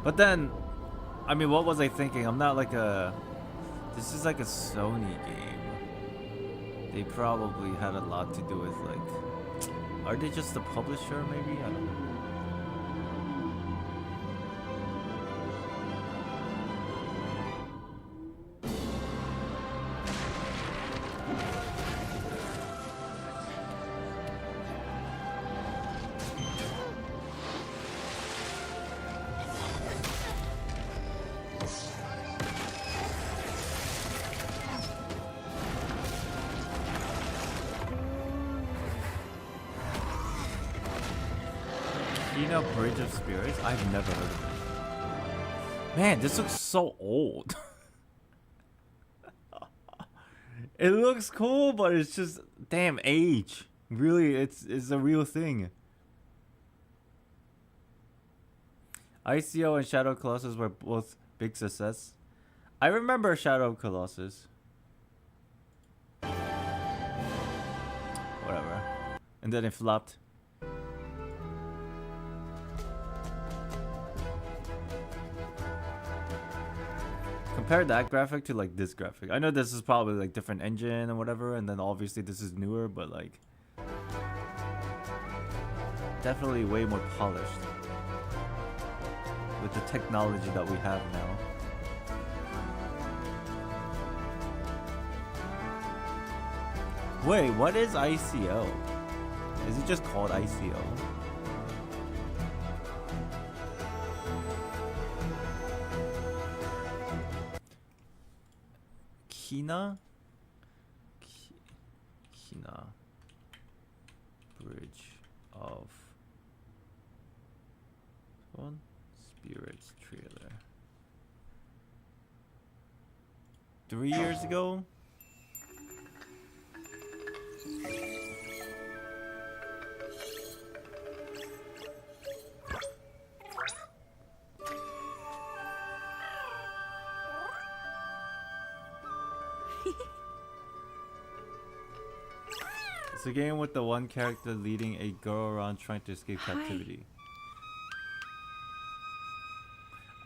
But then, I mean, what was I thinking? I'm not like a... This is like a Sony game. They probably had a lot to do with like... Are they just the publisher maybe? I don't know. Bridge of Spirits? I've never heard of it. Man, this looks so old. It looks cool, but it's just damn age. Really, it's a real thing. ICO and Shadow of Colossus were both big success. I remember Shadow of Colossus. Whatever. And then it flopped. Compare that graphic to like this graphic. I know this is probably like different engine or whatever, and then obviously this is newer, but like definitely way more polished with the technology that we have now. Wait, what is ICO? Is it just called ICO? Kina Bridge of Spirits trailer 3 years ago. It's a game with the one character leading a girl around trying to escape captivity.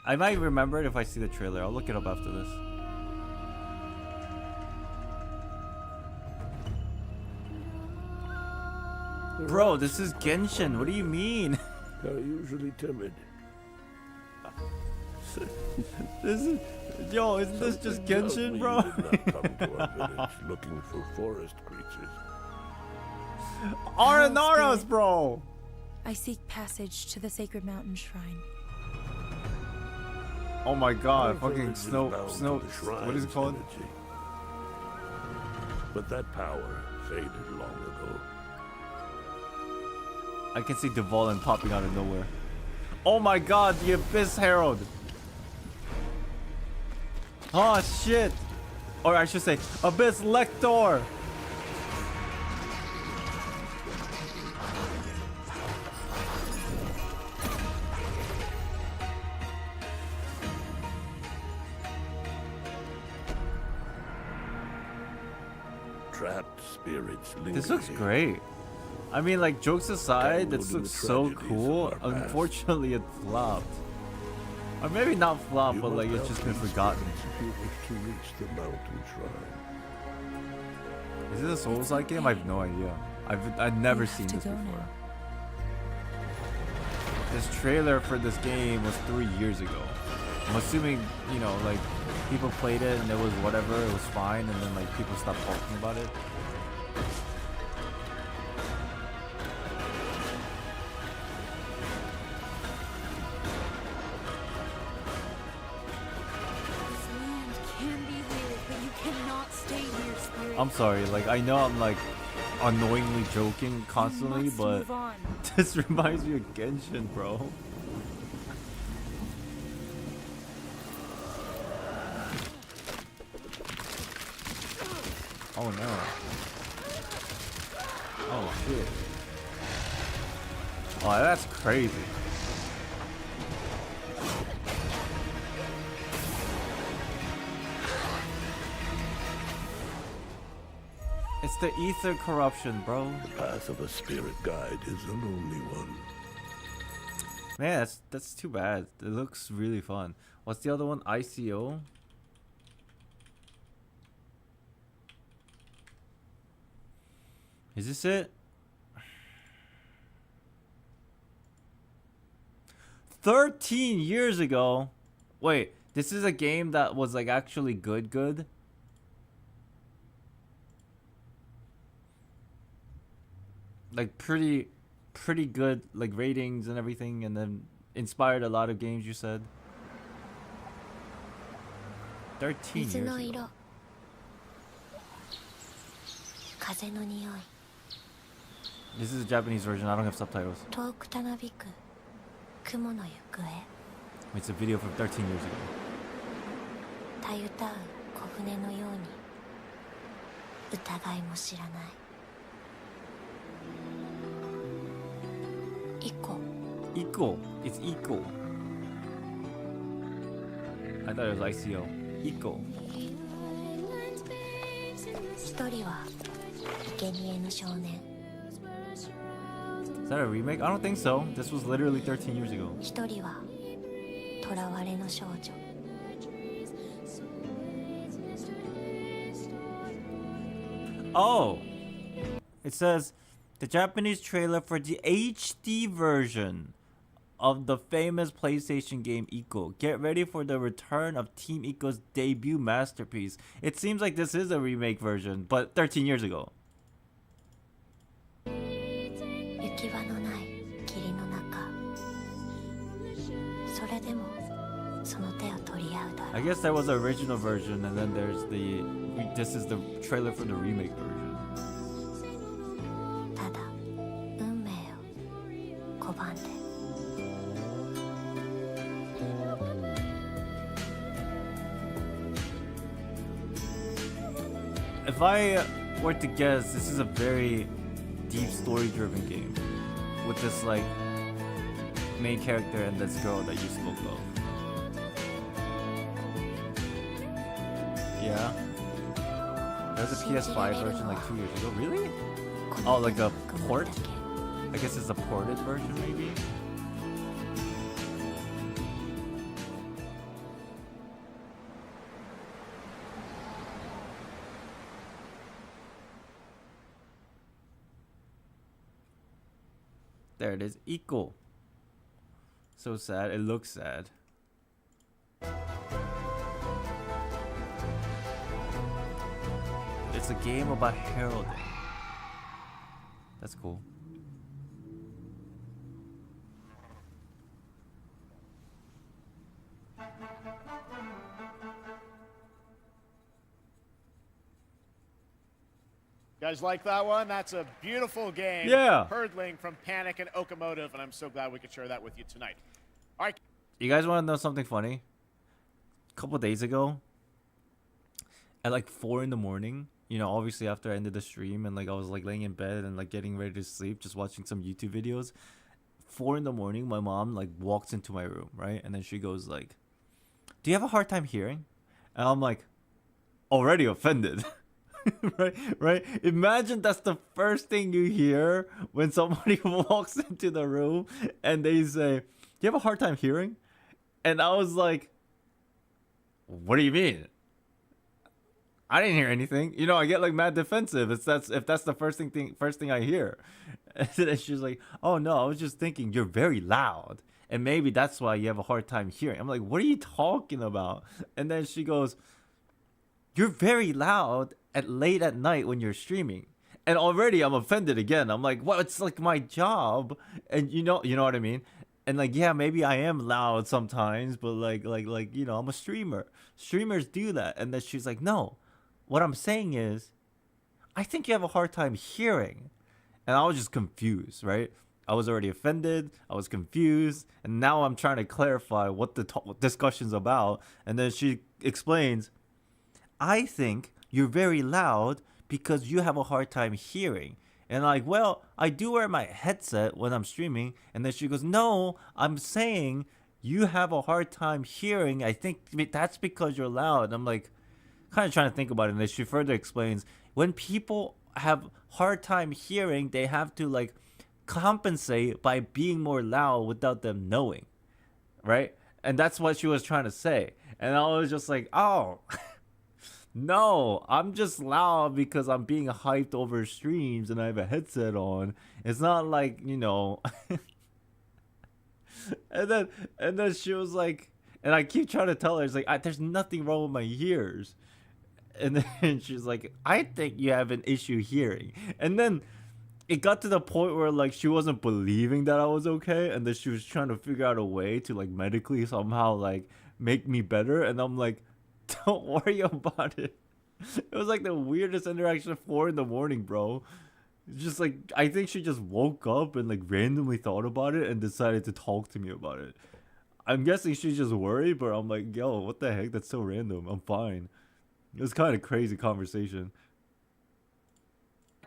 I might remember it if I see the trailer. I'll look it up after this. Bro, this is Genshin. What do you mean? They're usually timid. This is... Yo, isn't this just Genshin, bro? Did not come to our village looking for forest creatures. Aranaros, bro! I seek passage to the sacred mountain shrine. Oh my god, fucking snow, what is it called? Energy. But that power faded long ago. I can see Dvalin popping out of nowhere. Oh my god, the Abyss Herald! Oh shit! Or I should say, Abyss Lector! Trapped spirits linger. This looks great. I mean, like, jokes aside, this looks so cool. Unfortunately, it flopped. Or maybe not flopped, but like, it's just been forgotten. If you wish to reach the mountain shrine. Is it a Souls-like game? I have no idea. I've never seen this before. This trailer for this game was 3 years ago. I'm assuming, you know, like, people played it and it was whatever, it was fine, and then like people stopped talking about it. I'm sorry, like, I know I'm like annoyingly joking constantly, but this reminds me of Genshin, bro. Oh no. Oh shit. Oh, that's crazy. It's the ether corruption, bro. The path of a spirit guide is a lonely one. Man, that's too bad. It looks really fun. What's the other one? ICO? Is this it? 13 years ago? Wait, this is a game that was like actually good? Like pretty good like ratings and everything, and then inspired a lot of games, you said? 13 years ago. This is a Japanese version. I don't have subtitles. It's a video from 13 years ago. Eco. It's Eco. I thought it was ICO. Eco. Is that a remake? I don't think so. This was literally 13 years ago. Oh! It says the Japanese trailer for the HD version of the famous PlayStation game Ico. Get ready for the return of Team Ico's debut masterpiece. It seems like this is a remake version, but 13 years ago. I guess there was an original version, and then there's this is the trailer for the remake version. If I were to guess, this is a very deep story-driven game with this like main character and this girl that you spoke of. Yeah. There's a PS5 version like 2 years ago. Really? Oh, like a port? I guess it's a ported version, maybe? There it is. Eco. So sad. It looks sad. It's a game about heralding. That's cool. You guys like that one? That's a beautiful game. Yeah. Hurdling from Panic and Okamotive, and I'm so glad we could share that with you tonight. All right. You guys want to know something funny? A couple days ago, at like 4 in the morning, you know, obviously after I ended the stream and like I was like laying in bed and like getting ready to sleep, just watching some YouTube videos. 4 in the morning, my mom like walks into my room, right? And then she goes like, "Do you have a hard time hearing?" And I'm like, already offended. right? Imagine that's the first thing you hear when somebody walks into the room and they say, "Do you have a hard time hearing?" And I was like, "What do you mean? I didn't hear anything." You know, I get like mad defensive if that's the first thing I hear. And then she's like, "Oh no, I was just thinking you're very loud, and maybe that's why you have a hard time hearing." I'm like, "What are you talking about?" And then she goes, "You're very loud late at night when you're streaming." And already I'm offended again. I'm like, "Well, it's like my job." And you know what I mean? And like, yeah, maybe I am loud sometimes, but like, you know, I'm a streamer. Streamers do that. And then she's like, "No, what I'm saying is, I think you have a hard time hearing." And I was just confused, right? I was already offended. I was confused. And now I'm trying to clarify what the discussion's about. And then she explains, "I think you're very loud because you have a hard time hearing." And I'm like, "Well, I do wear my headset when I'm streaming." And then she goes, "No, I'm saying you have a hard time hearing. I think that's because you're loud." And I'm like, kind of trying to think about it. And then she further explains, when people have hard time hearing, they have to like compensate by being more loud without them knowing, right? And that's what she was trying to say. And I was just like, oh, no, I'm just loud because I'm being hyped over streams and I have a headset on. It's not like, you know. and then she was like, and I keep trying to tell her, it's like, there's nothing wrong with my ears. And then she's like, I think you have an issue hearing. And then it got to the point where like she wasn't believing that I was okay, and then she was trying to figure out a way to like medically somehow like make me better. And I'm like, don't worry about it. It was like the weirdest interaction at 4 in the morning, bro. It's just like, I think she just woke up and like randomly thought about it and decided to talk to me about it. I'm guessing she's just worried, but I'm like, yo, what the heck? That's so random. I'm fine. It was kind of crazy conversation.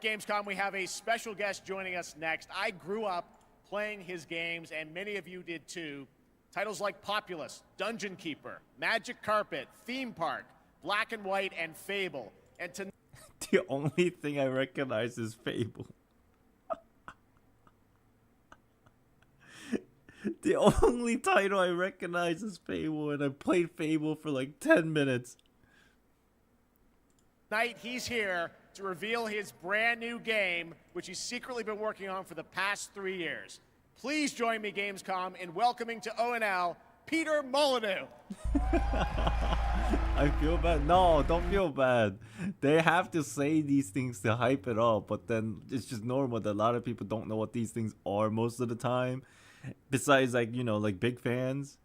Gamescom, we have a special guest joining us next. I grew up playing his games, and many of you did too. Titles like Populous, Dungeon Keeper, Magic Carpet, Theme Park, Black and White, and Fable. And tonight, the only thing I recognize is Fable. The only title I recognize is Fable, and I played Fable for like 10 minutes. tonight he's here to reveal his brand new game, which he's secretly been working on for the past 3 years. Please join me, Gamescom, in welcoming to ONL, Peter Molyneux. I feel bad. No, don't feel bad. They have to say these things to hype it up, but then it's just normal that a lot of people don't know what these things are most of the time. Besides, like, you know, like big fans.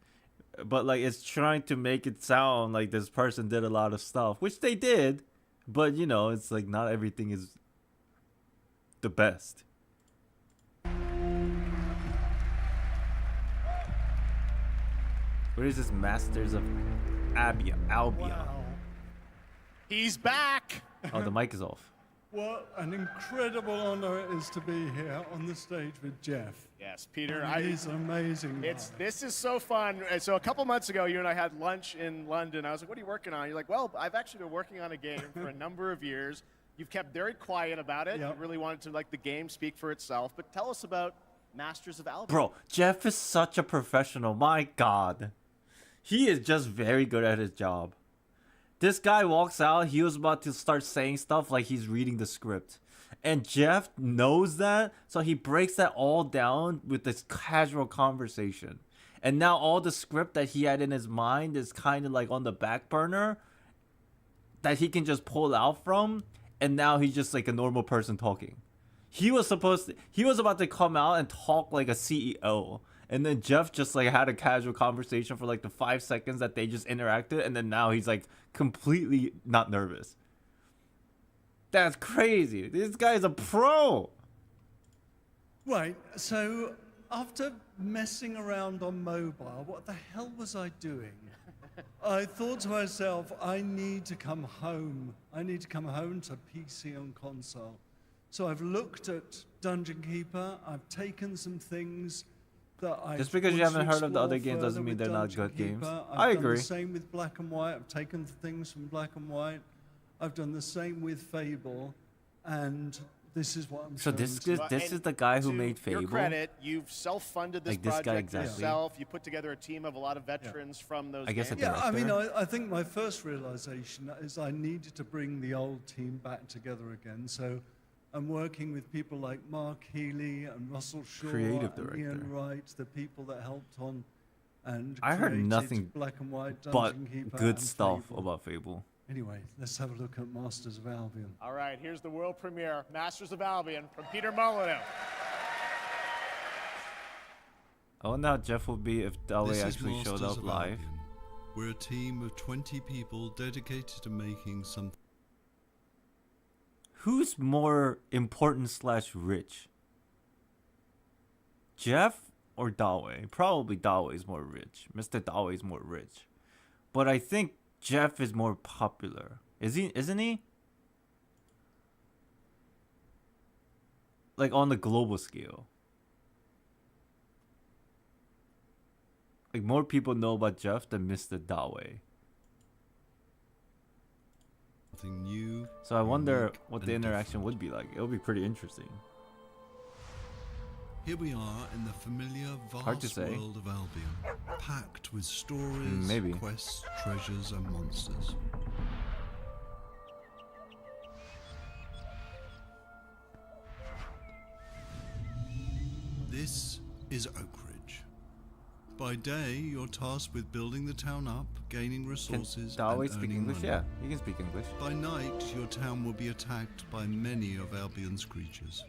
But like, it's trying to make it sound like this person did a lot of stuff, which they did. But, you know, it's like not everything is the best. What is this? Masters of Albion. Wow. He's back. Oh, the mic is off. What an incredible honor it is to be here on the stage with Jeff. Yes, Peter. He's amazing. This is so fun. So a couple months ago, you and I had lunch in London. I was like, what are you working on? You're like, well, I've actually been working on a game for a number of years. You've kept very quiet about it. Yep. You really wanted to like the game speak for itself. But tell us about Masters of Albion. Bro, Jeff is such a professional. My God. He is just very good at his job. This guy walks out, he was about to start saying stuff like he's reading the script. And Jeff knows that, so he breaks that all down with this casual conversation. And now all the script that he had in his mind is kind of like on the back burner that he can just pull out from, and now he's just like a normal person talking. He was about to come out and talk like a CEO. And then Jeff just like had a casual conversation for like the 5 seconds that they just interacted, and then now he's like completely not nervous. That's crazy. This guy's a pro. Right, so after messing around on mobile, what the hell was I doing? I thought to myself, I need to come home. I need to come home to PC and console. So I've looked at Dungeon Keeper, I've taken some things that I just because you haven't heard of the other games doesn't mean they're not good games. I agree. I've done the same with Black and White. I've taken things from Black and White. I've done the same with Fable, and this is what I'm. So this is the guy who made Fable. To your credit, you've self-funded this like this project guy exactly. yourself. You put together a team of a lot of veterans from those games. Yeah, I mean, I think my first realization is I needed to bring the old team back together again. So I'm working with people like Mark Healy and Russell Shaw, creative and director. Ian Wright, the people that helped on and I heard nothing Black and White, but Dungeon Keeper, good and stuff Fable. about Fable. Anyway, let's have a look at Masters of Albion. All right, here's the world premiere, Masters of Albion, from Peter Molyneux. I wonder how Jeff would be if Dali This is actually showed Masters up of live. Albion. We're a team of 20 people dedicated to making something. Who's more important / rich? Jeff or Dawe? Probably Dawe is more rich. Mr. Dawe is more rich. But I think Jeff is more popular. Isn't he? Like on the global scale. Like more people know about Jeff than Mr. Dawe. Something new. So I wonder unique, what the and interaction would be like. It would be pretty interesting. Here we are in the familiar, Hard to vast say. world of Albion, packed with stories, Maybe. quests, treasures, and monsters. This is Oakridge. By day, you're tasked with building the town up, gaining resources, Can always and speak earning English? money. Yeah, you can speak English. By night, your town will be attacked by many of Albion's creatures.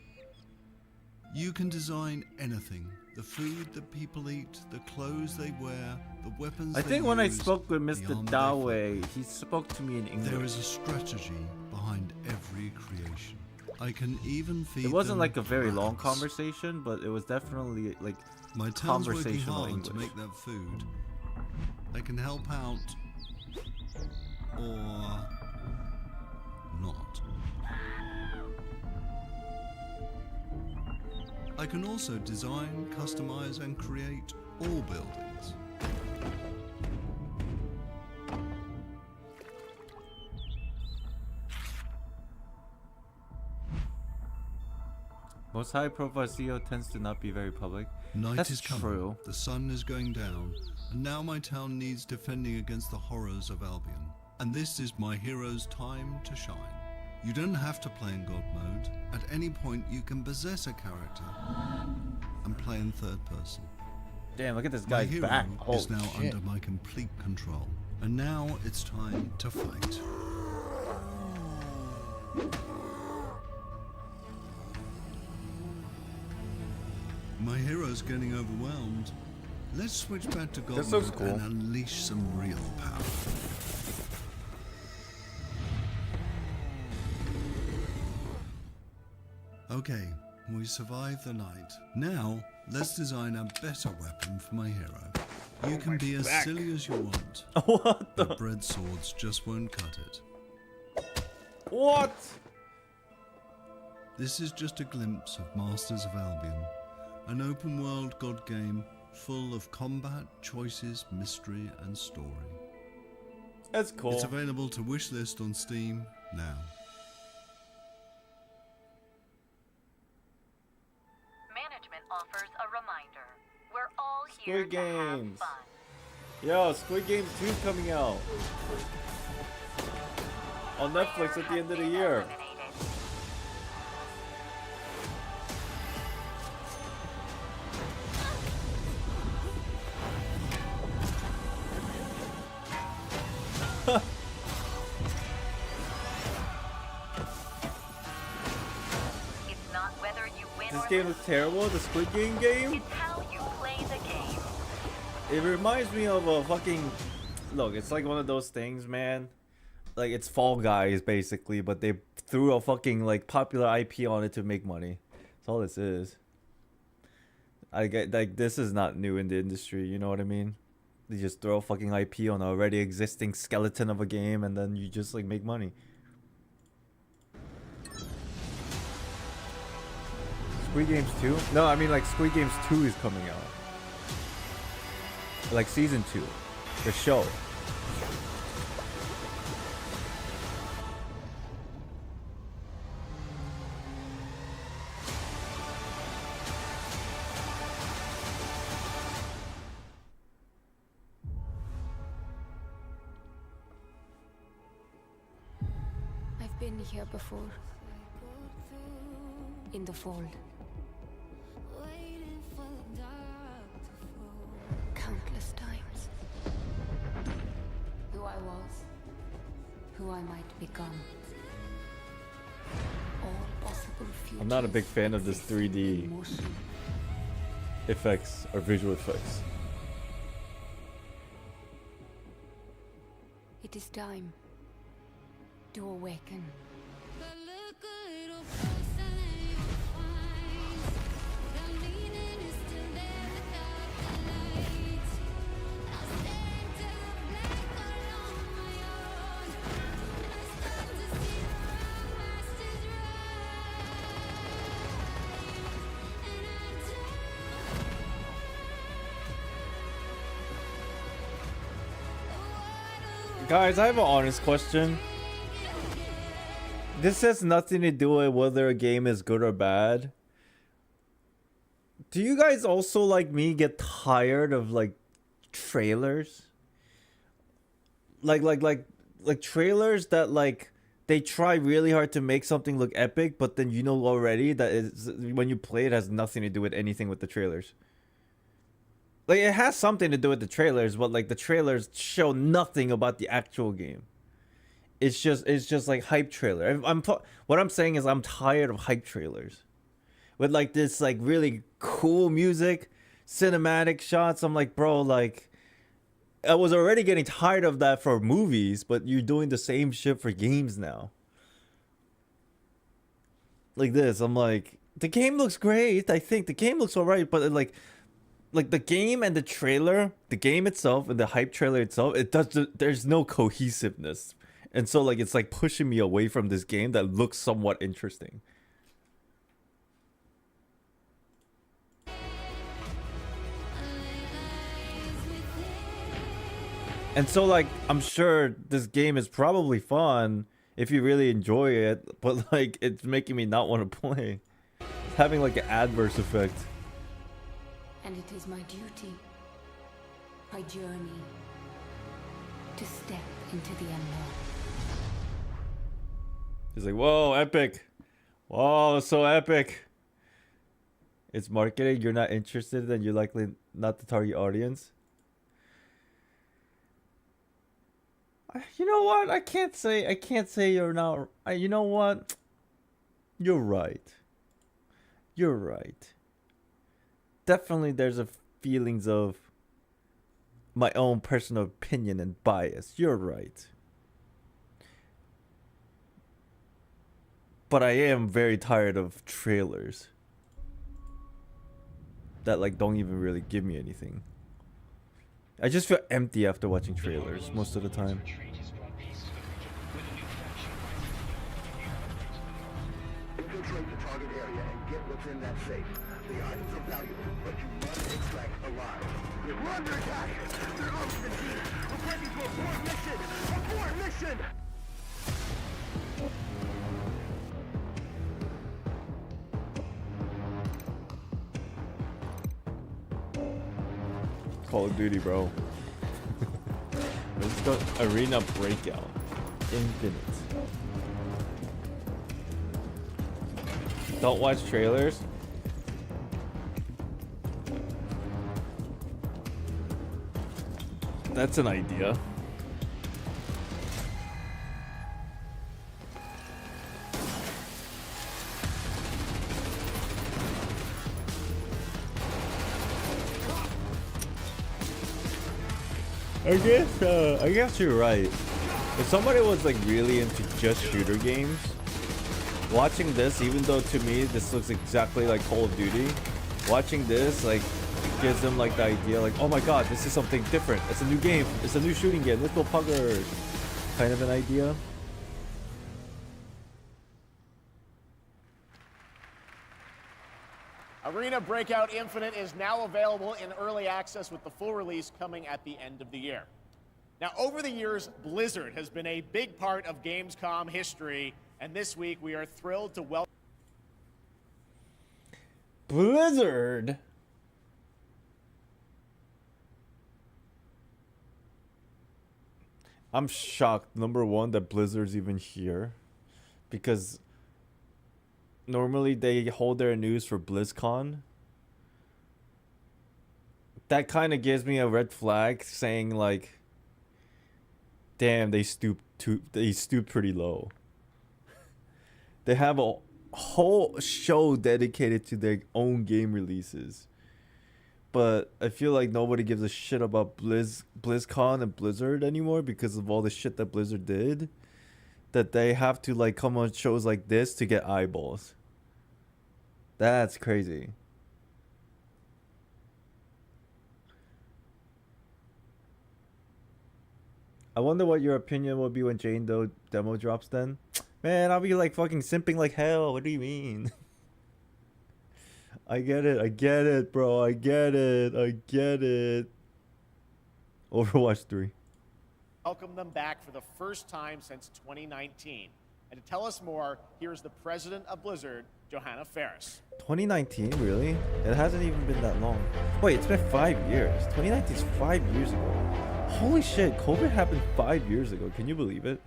You can design anything. The food that people eat, the clothes they wear, the weapons I they think when I use, spoke with the Mr. armor they Dawe, he spoke to me in English. There is a strategy behind every creation. I can even feed It wasn't them like a very long rats. conversation, but it was definitely like My town's working conversational hard English. to make that food. I can help out, or not. I can also design, customize, and create all buildings. Most high-profile CEO tends to not be very public. Night That's is coming. true. The sun is going down, and now my town needs defending against the horrors of Albion. And this is my hero's time to shine. You don't have to play in God mode. At any point, you can possess a character and play in third person. Damn, look at this My guy's hero back. is Holy now shit. under my complete control. And now it's time to fight. My hero's getting overwhelmed. Let's switch back to God This looks mode cool. and unleash some real power. Okay, we survived the night. Now, let's design a better weapon for my hero. You can be as back. silly as you want. What the? But bread swords just won't cut it. What? This is just a glimpse of Masters of Albion, an open world god game full of combat, choices, mystery, and story. That's cool. It's available to wishlist on Steam now. Management offers a reminder. We're all here Squid to have Games. fun. Yo, Squid Games 2 is coming out on Netflix at the end of the year. It's not whether you win This or game looks terrible. The Squid Game game. it's how you play the game. It reminds me of a fucking. Look, it's like one of those things, man. Like it's Fall Guys basically, but they threw a fucking like popular IP on it to make money. That's all this is. I get like this is not new in the industry. You know what I mean? They just throw a fucking IP on an already existing skeleton of a game, and then you just like make money. Squid Games 2? No, I mean like Squid Games 2 is coming out. Like season 2. The show. I've been here before. In the fold. Countless times. Who I was. Who I might become. All possible futures. I'm not a big fan of this 3D effects or visual effects. It is time to awaken. Guys, I have an honest question. This has nothing to do with whether a game is good or bad. Do you guys also like me get tired of like trailers? Like trailers that like they try really hard to make something look epic, but then you know already that is when you play it has nothing to do with anything with the trailers. Like it has something to do with the trailers, but like the trailers show nothing about the actual game. It's just like hype trailer. What I'm saying is I'm tired of hype trailers. With like this like really cool music, cinematic shots. I'm like, bro, like I was already getting tired of that for movies, but you're doing the same shit for games now. Like this, I'm like, the game looks great. I think the game looks alright, but like the game and the trailer, the game itself and the hype trailer itself, there's no cohesiveness. And so like it's like pushing me away from this game that looks somewhat interesting. And so like I'm sure this game is probably fun if you really enjoy it, but like it's making me not want to play. It's having like an adverse effect. And it is my duty, my journey, to step into the unknown. He's like, whoa, epic. Whoa, so epic. It's marketing, you're not interested, then you're likely not the target audience. You know what? I can't say you're not. You know what? You're right. You're right. Definitely there's a feelings of my own personal opinion and bias. You're right. But I am very tired of trailers that like don't even really give me anything. I just feel empty after watching trailers most of the time. Infiltrate the target area and get what's in that safe. The items are valuable, but you must extract alive. We're under attack! They're on the team! We're ready to abort mission! Abort mission! Call of Duty, bro. Let's go Arena Breakout. Infinite. Don't watch trailers. That's an idea. I guess you're right. If somebody was like really into just shooter games, watching this, even though to me this looks exactly like Call of Duty, watching this like it gives them like the idea like, oh my god, this is something different. It's a new game. It's a new shooting game. Let's go puggers. Kind of an idea. Arena Breakout Infinite is now available in early access with the full release coming at the end of the year. Now, over the years, Blizzard has been a big part of Gamescom history, and this week we are thrilled to welcome Blizzard. I'm shocked, number one, that Blizzard's even here, because normally they hold their news for BlizzCon. That kind of gives me a red flag saying like, damn, they stooped pretty low. They have a whole show dedicated to their own game releases. But I feel like nobody gives a shit about BlizzCon and Blizzard anymore because of all the shit that Blizzard did. That they have to like come on shows like this to get eyeballs. That's crazy. I wonder what your opinion will be when Jane Doe demo drops then. Man, I'll be like fucking simping like hell. What do you mean? I get it, bro. I get it. Overwatch 3. welcome them back for the first time since 2019. And to tell us more, here's the president of Blizzard, Johanna Ferris. 2019, really? It hasn't even been that long. Wait, it's been 5 years. 2019 is 5 years ago. Holy shit, COVID happened 5 years ago. Can you believe it?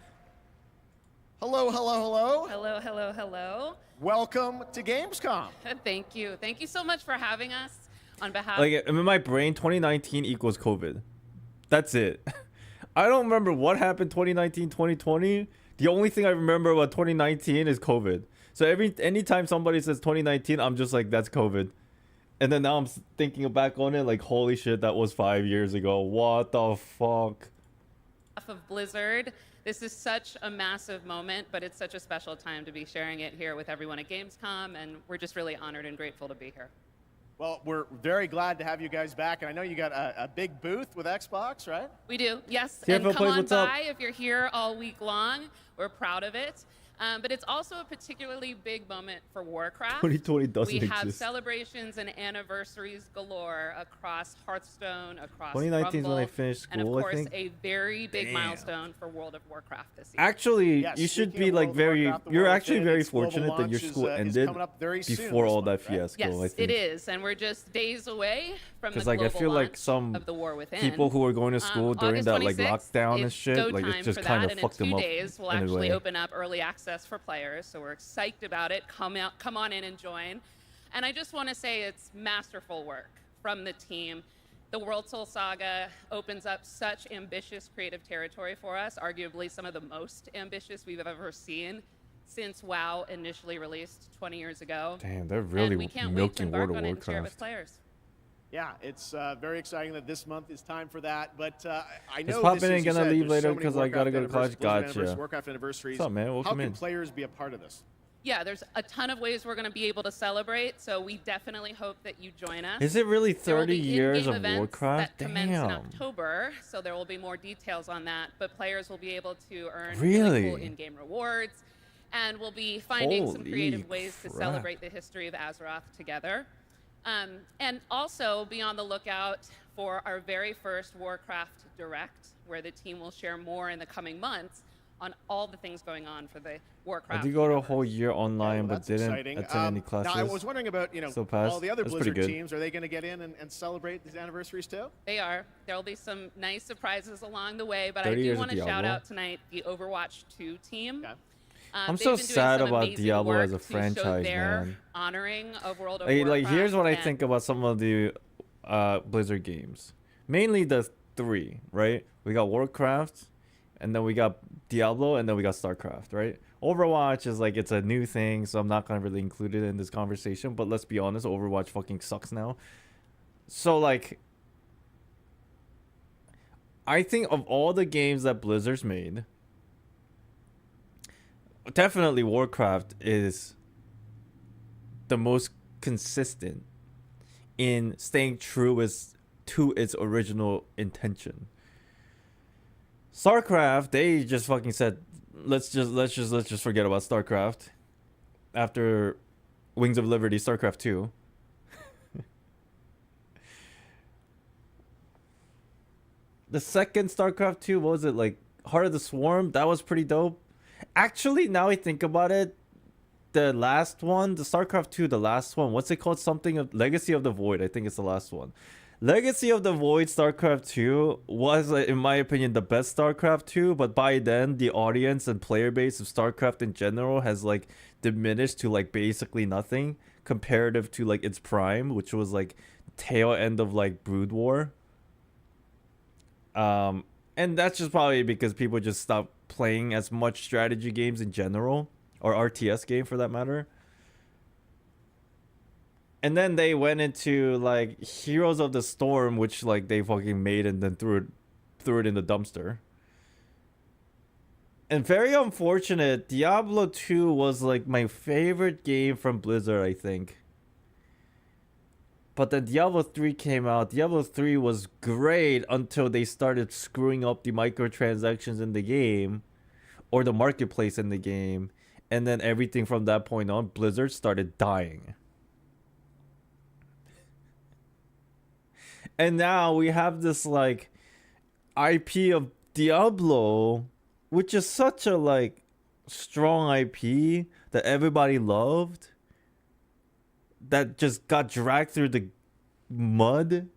Hello, hello, hello. Hello, hello, hello. Welcome to Gamescom. Thank you. Thank you so much for having us. On behalf Like, in my brain, 2019 equals COVID. That's it. I don't remember what happened 2019, 2020. The only thing I remember about 2019 is COVID. So anytime somebody says 2019, I'm just like, that's COVID. And then now I'm thinking back on it like, holy shit, that was 5 years ago. What the fuck? Of Blizzard, this is such a massive moment, but it's such a special time to be sharing it here with everyone at Gamescom, and we're just really honored and grateful to be here. Well, we're very glad to have you guys back, and I know you got a big booth with Xbox, right? We do, yes. TFL And come plays, on what's up? by if you're here all week long. We're proud of it. But it's also a particularly big moment for Warcraft. 2020 doesn't We have exist. celebrations and anniversaries galore across Hearthstone, across 2019 is when I Rumble, finished and of school, I course, think. a very big Damn. milestone for World of Warcraft this year. Actually, Yes, you should speaking be of like World of very. Warcraft, the You're World actually Within, very its global fortunate that your launch school is ended coming up very soon before this all month, that right? fiasco. Yes, I think. it is, and we're just days away from the Because like I global feel like launch some of the War Within. people who were going to school during August that like 26th lockdown and is shit, go like time it just for kind that, of and fucked them in 2 up days, we'll in a actually way. open up early access for players, so we're psyched about it. Come on in and join. And I just want to say it's masterful work from the team. The World Soul Saga opens up such ambitious creative territory for us, arguably some of the most ambitious we've ever seen since WoW initially released 20 years ago. Damn, they're really and we can't wait to milking embark World of on it and share it with Warcraft. players. Yeah, it's very exciting that this month is time for that. But I Just know pop this in is, and you gonna said, leave there's later so many 'cause I gotta go to Warcraft college. Blizzard Gotcha. Warcraft anniversaries. What's up, man? How Welcome can in. players be a part of this? Yeah, there's a ton of ways we're going to be able to celebrate, so we definitely hope that you join us. Is it really There will 30 be years in-game of events Warcraft? that commence in Damn. October, so there will be more details on that, but players will be able to earn Really? cool in-game rewards, and we'll be finding some Holy creative ways to crap. celebrate the history of Azeroth together. And also be on the lookout for our very first Warcraft Direct, where the team will share more in the coming months on all the things going on for the I Warcraft. did go to a whole year online, but That's didn't exciting. attend any classes. Now, I was wondering about, So passed. all the other That's pretty Blizzard good. teams. Are they going to get in and celebrate these anniversaries too? They are. There'll be some nice surprises along the way, but I 30 do years want of to shout Diablo. out tonight the Overwatch 2 team. I'm they've so been doing sad some about amazing Diablo work as a to show franchise, their man. honoring of World of Like Warcraft. here's what I and- think about some of the Blizzard games. Mainly the three, right? We got Warcraft, and then we got Diablo, and then we got StarCraft, right? Overwatch is like, it's a new thing, so I'm not gonna really include it in this conversation, but let's be honest, Overwatch fucking sucks now. So like, I think of all the games that Blizzard's made, definitely Warcraft is the most consistent in staying true to its original intention. StarCraft, they just fucking said, let's just forget about StarCraft. After Wings of Liberty, StarCraft 2. The second StarCraft 2, what was it, like Heart of the Swarm? That was pretty dope. Actually, now I think about it, the last one, the StarCraft 2, the last one, what's it called? Something of Legacy of the Void. I think it's the last one. Legacy of the Void StarCraft 2 was, in my opinion, the best StarCraft 2, but by then the audience and player base of StarCraft in general has like diminished to like basically nothing comparative to like its prime, which was like tail end of like Brood War. And that's just probably because people just stopped playing as much strategy games in general, or RTS game for that matter. And then they went into like Heroes of the Storm, which like they fucking made and then threw it in the dumpster. And very unfortunate, Diablo 2 was like my favorite game from Blizzard, I think. But then Diablo 3 came out. Diablo 3 was great until they started screwing up the microtransactions in the game, or the marketplace in the game. And then everything from that point on, Blizzard started dying. And now we have this like IP of Diablo, which is such a like strong IP that everybody loved, that just got dragged through the mud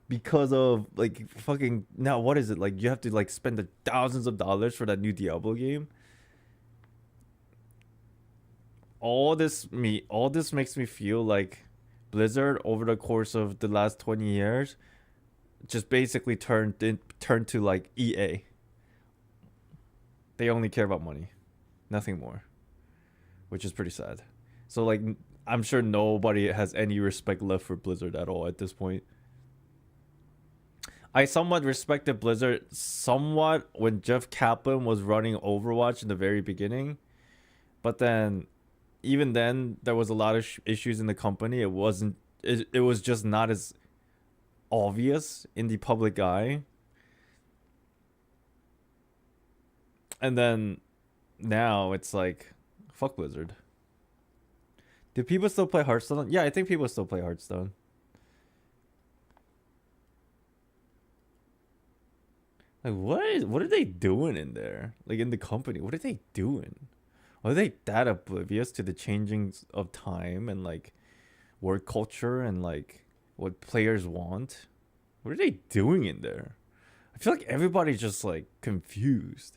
because of like fucking now what is it like you have to like spend the thousands of dollars for that new Diablo game. All this makes me feel like Blizzard over the course of the last 20 years just basically turned to like EA. They only care about money, nothing more, which is pretty sad. So like I'm sure nobody has any respect left for Blizzard at all at this point. I somewhat respected Blizzard somewhat when Jeff Kaplan was running Overwatch in the very beginning, but then even then there was a lot of issues in the company. It was just not as obvious in the public eye. And then now it's like fuck Blizzard. Do people still play Hearthstone? Yeah, I think people still play Hearthstone. Like what are they doing in there? Like in the company, what are they doing? Are they that oblivious to the changings of time and like work culture and like what players want? What are they doing in there? I feel like everybody's just like confused.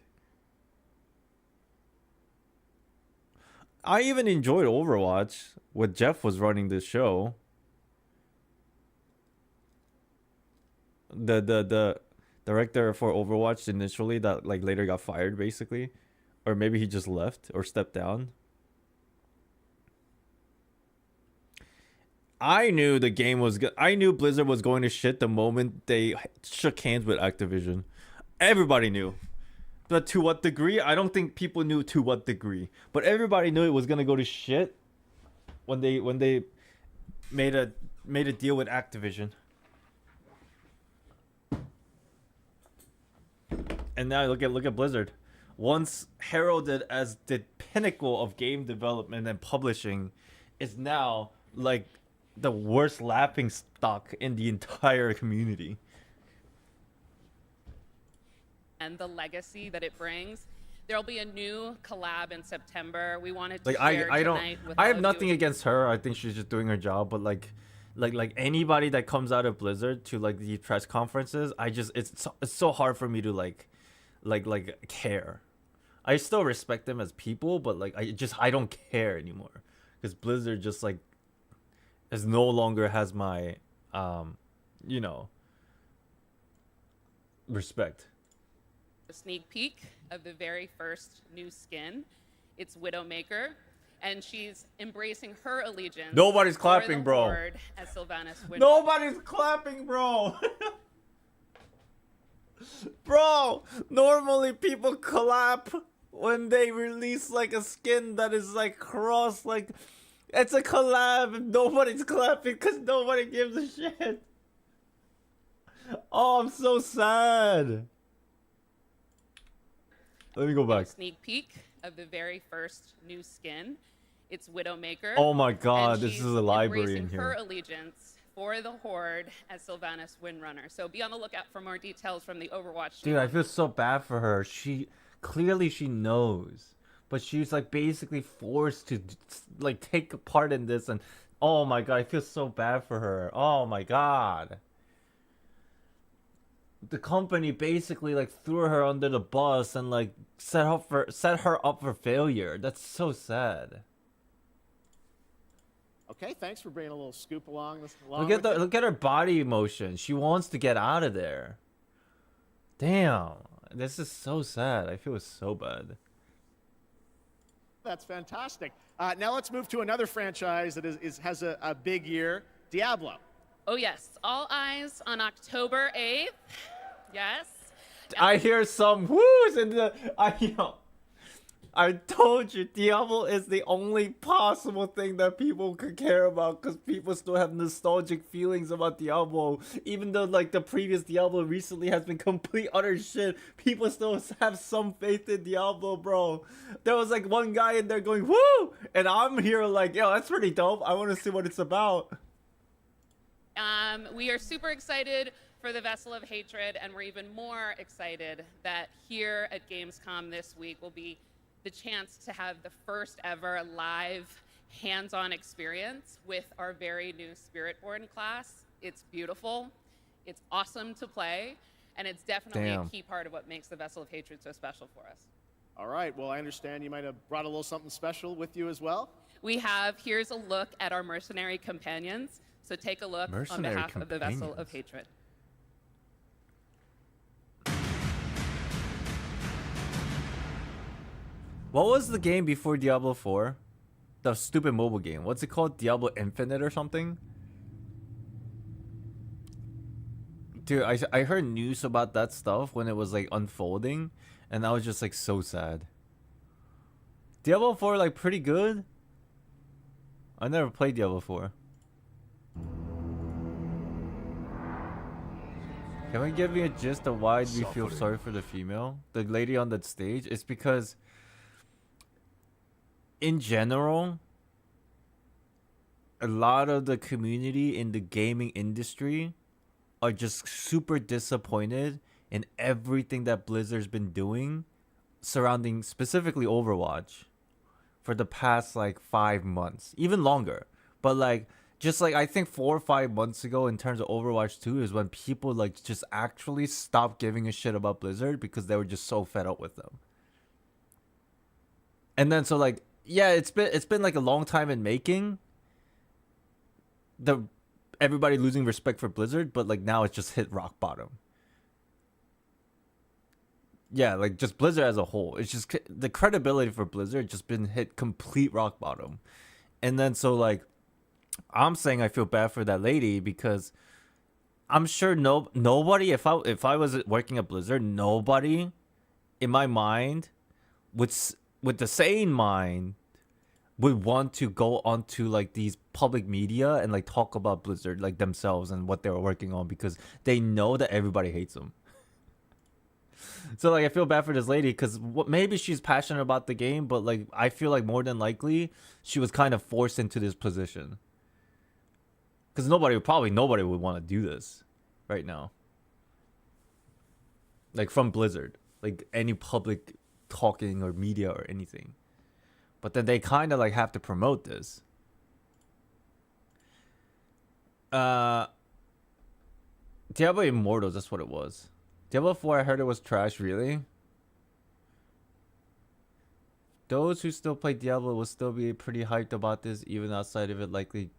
I even enjoyed Overwatch when Jeff was running this show. The director for Overwatch initially that like later got fired basically, or maybe he just left or stepped down. I knew the game was good. I knew Blizzard was going to shit the moment they shook hands with Activision. Everybody knew. But to what degree? I don't think people knew to what degree. But everybody knew it was gonna go to shit when they made a deal with Activision. And now look at Blizzard. Once heralded as the pinnacle of game development and publishing, is now like the worst laughing stock in the entire community. And the legacy that it brings. There'll be a new collab in September. We wanted to Like share I don't tonight with I all have of nothing you. against her. I think she's just doing her job, but like anybody that comes out of Blizzard to like the press conferences, it's so hard for me to like care. I still respect them as people, but like I don't care anymore because Blizzard just like is no longer has my you know, respect. A sneak peek of the very first new skin. It's Widowmaker, and she's embracing her allegiance. Nobody's for clapping, the bro. Horde as Sylvanas Win- Nobody's clapping, bro. Bro, normally people clap when they release like a skin that is like cross, like it's a collab and nobody's clapping because nobody gives a shit. Oh, I'm so sad. Let me go back. Sneak peek of the very first new skin. It's Widowmaker. Oh my god, and this she's is a library in embracing her here. allegiance for the Horde as Sylvanas Windrunner. So be on the lookout for more details from the Overwatch Dude, I feel so bad for her. She clearly she knows, but she's like basically forced to like take a part in this, and oh my god, I feel so bad for her. Oh my god. The company basically like threw her under the bus and like set her up for failure. That's so sad. Okay, thanks for bringing a little scoop along. Look at her body motion. She wants to get out of there. Damn, this is so sad. I feel so bad. That's fantastic. Now let's move to another franchise that has a big year, Diablo. Oh yes, all eyes on October 8th. Yes. I hear some whoos in the. I told you, Diablo is the only possible thing that people could care about because people still have nostalgic feelings about Diablo. Even though like the previous Diablo recently has been complete utter shit, people still have some faith in Diablo, bro. There was like one guy in there going woo, and I'm here like, yo, that's pretty dope. I want to see what it's about. We are super excited for the Vessel of Hatred, and we're even more excited that here at Gamescom this week will be the chance to have the first ever live hands-on experience with our very new Spiritborn class. It's beautiful, it's awesome to play, and it's definitely a key part of what makes the Vessel of Hatred so special for us. All right, well, I understand you might have brought a little something special with you as well. We have, here's a look at our mercenary companions. So take a look on behalf of the Vessel of Hatred. What was the game before Diablo 4? The stupid mobile game. What's it called? Diablo Infinite or something? Dude, I heard news about that stuff when it was like unfolding, and I was just like so sad. Diablo 4 like pretty good. I never played Diablo 4. Can we give me a gist of why we feel sorry for the female? The lady on that stage? It's because in general, a lot of the community in the gaming industry are just super disappointed in everything that Blizzard's been doing surrounding specifically Overwatch for the past like 5 months, even longer. But like just like I think 4 or 5 months ago in terms of Overwatch 2 is when people like just actually stopped giving a shit about Blizzard because they were just so fed up with them. And then so like yeah, it's been like a long time in making. Everybody losing respect for Blizzard, but like now it's just hit rock bottom. Yeah, like just Blizzard as a whole. It's just the credibility for Blizzard just been hit complete rock bottom. And then so like I'm saying I feel bad for that lady because I'm sure nobody if I was working at Blizzard, nobody in my mind with the sane mind would want to go onto like these public media and like talk about Blizzard like themselves and what they were working on because they know that everybody hates them. So like I feel bad for this lady because maybe she's passionate about the game, but like I feel like more than likely she was kind of forced into this position because nobody would want to do this right now, like from Blizzard, like any public talking or media or anything. But then they kind of like have to promote this. Diablo Immortals, that's what it was. Diablo 4, I heard it was trash, really? Those who still play Diablo will still be pretty hyped about this, even outside of it likely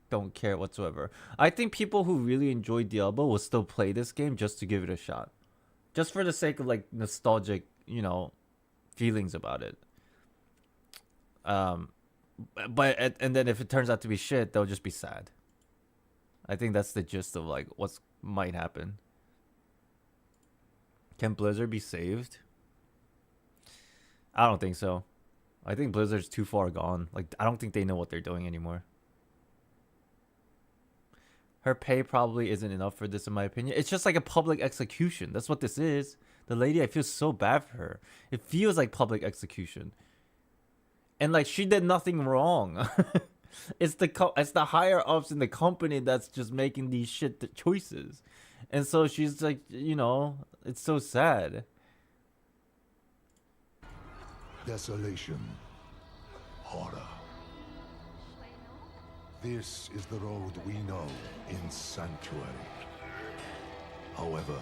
don't care whatsoever. I think people who really enjoy Diablo will still play this game just to give it a shot. Just for the sake of like nostalgic, you know, feelings about it. But and then if it turns out to be shit, they'll just be sad. I think that's the gist of like what's might happen. Can Blizzard be saved? I don't think so. I think Blizzard's too far gone. Like I don't think they know what they're doing anymore. Her pay probably isn't enough for this in my opinion. It's just like a public execution. That's what this is. The lady, I feel so bad for her. It feels like public execution. And like she did nothing wrong. It's the higher ups in the company that's just making these shit choices. And so she's like, you know, it's so sad. Desolation. Horror. This is the road we know in Sanctuary. However,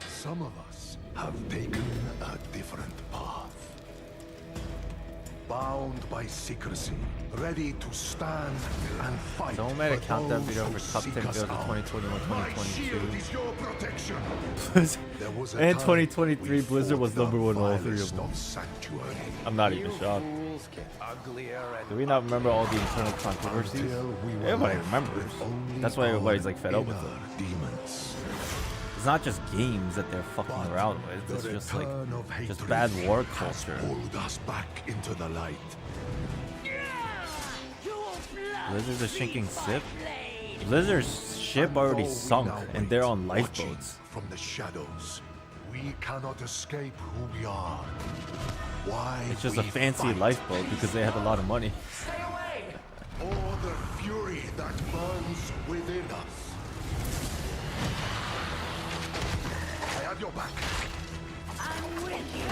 some of us have taken a different path. Bound by secrecy, ready to stand and fight. Someone made a countdown video for top 10 builds of 2021-2022. And 2023, Blizzard was #1 in all 3 of them. I'm not even shocked. Do we not remember all the internal controversies? Everybody remembers. That's why everybody's like fed up with them. It's not just games that they're fucking around with. It's just like just bad war culture. Us back into the light. Blizzard's a sinking ship. Blizzard's ship already sunk, and they're on lifeboats. From the shadows, we cannot escape who we are. Why? It's just a fancy lifeboat because they have a lot of money. Stay away! Or the fury that burns within us. I have your back. I'm with you.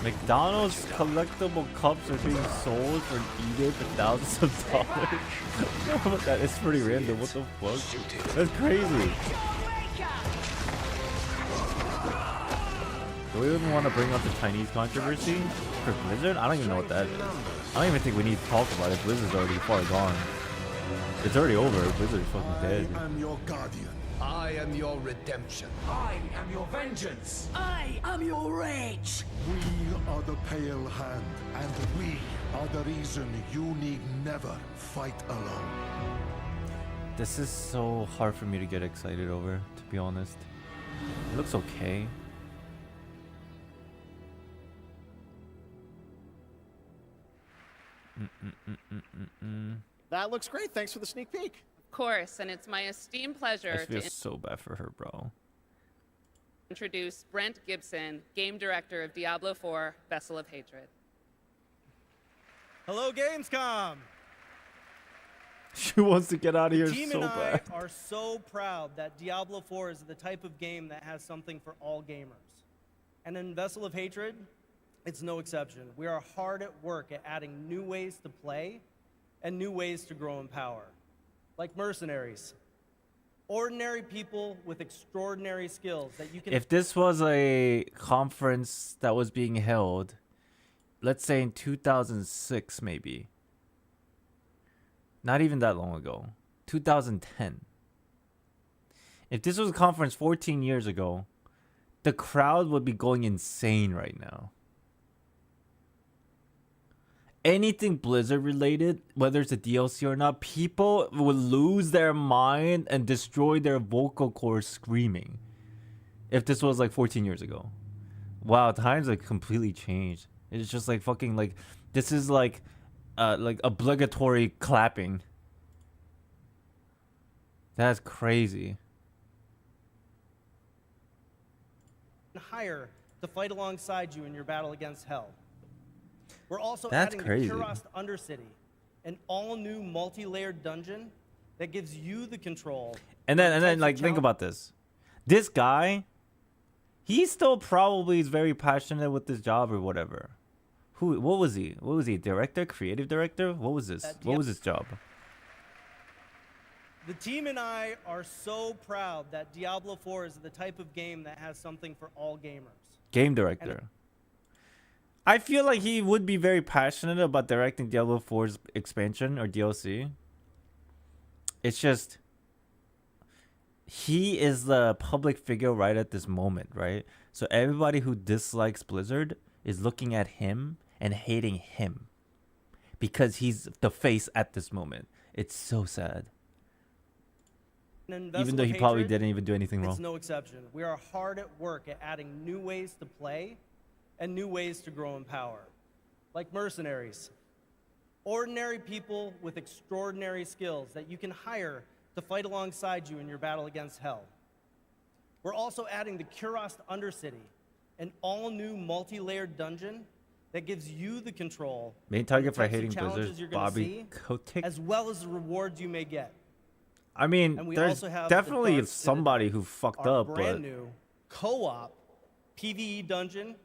McDonald's collectible cups are being sold for eBay for thousands of dollars. That is pretty random. What the fuck? That's crazy. Do we even want to bring up the Chinese controversy for Blizzard? I don't even know what that is. I don't even think we need to talk about it. Blizzard's already far gone. It's already over. Blizzard's fucking dead. I am your guardian. I am your redemption. I am your vengeance. I am your rage. We are the pale hand, and we are the reason you need never fight alone. This is so hard for me to get excited over, to be honest. It looks okay. That looks great. Thanks for the sneak peek. Of course, and it's my esteemed pleasure I feel to so bad for her, bro. introduce Brent Gibson, game director of Diablo 4: Vessel of Hatred. Hello, Gamescom. She wants to get out of here The team so and bad. I are so proud that Diablo 4 is the type of game that has something for all gamers. And in Vessel of Hatred, it's no exception. We are hard at work at adding new ways to play and new ways to grow in power. Like mercenaries. Ordinary people with extraordinary skills that you can... If this was a conference that was being held, let's say in 2006 maybe. Not even that long ago. 2010. If this was a conference 14 years ago, the crowd would be going insane right now. Anything Blizzard related, whether it's a DLC or not, people would lose their mind and destroy their vocal cords screaming. If this was like 14 years ago. Wow, times have completely changed. It's just like fucking like, this is like obligatory clapping. That's crazy. hire to fight alongside you in your battle against Hell. We're also That's adding crazy. the Kurast Undercity, an all-new multi-layered dungeon that gives you the control. And then like think about this. This guy, he still probably is very passionate with this job or whatever. What was he? What was he? Director? Creative director? What was this? What was his job? The team and I are so proud that Diablo 4 is the type of game that has something for all gamers. Game director. I feel like he would be very passionate about directing Diablo 4's expansion or DLC. It's just, he is the public figure right at this moment, right? So everybody who dislikes Blizzard is looking at him and hating him because he's the face at this moment. It's so sad. Even though he probably didn't even do anything wrong. It's no exception. We are hard at work at adding new ways to play and new ways to grow in power. Like mercenaries. Ordinary people with extraordinary skills that you can hire to fight alongside you in your battle against Hell. We're also adding the Kurast Undercity, an all-new multi-layered dungeon that gives you the control. Main target for the types of hating challenges Blizzard, you're gonna Bobby see, Kotick. as well as the rewards you may get. I mean, And we there's also have definitely the Dark somebody who fucked our up, brand but new co-op PvE dungeon.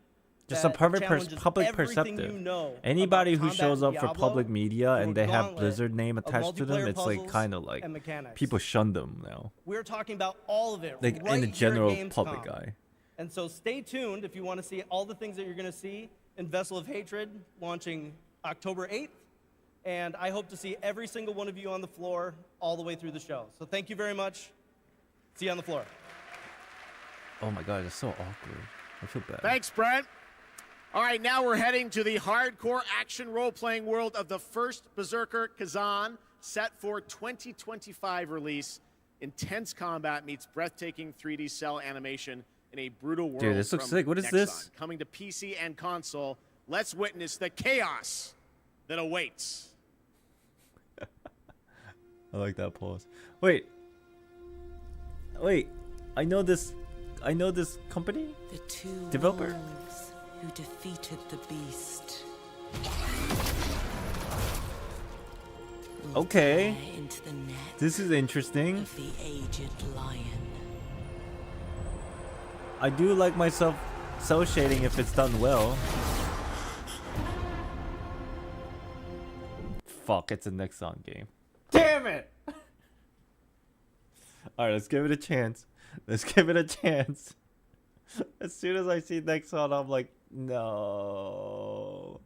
just a that public challenges public everything perceptive. you know Anybody about who combat shows up in for Diablo public media through and a they have gauntlet Blizzard name of attached to them, multiplayer it's like puzzles kind of like and mechanics. people shun them now. We're talking about all of it, Like right in the here at general Gamescom. public eye. And so stay tuned if you want to see all the things that you're going to see in Vessel of Hatred, launching October 8th. And I hope to see every single one of you on the floor all the way through the show. So thank you very much. See you on the floor. Oh my god, it's so awkward. I feel bad. Thanks, Brent. All right, now we're heading to the hardcore action role-playing world of the first Berserker Kazan, set for 2025 release. Intense combat meets breathtaking 3D cell animation in a brutal world. Dude, this looks from sick. What is Nexon. this? Coming to PC and console, let's witness the chaos that awaits. I like that pause. Wait, I know this company? The two Developer? wolves who defeated the beast. Okay. Into the net This is interesting. of the aged lion. I do like myself cell shading if it's done well. Fuck, it's a Nexon game. Damn it! Alright, let's give it a chance. Let's give it a chance. As soon as I see Nexon, I'm like, no.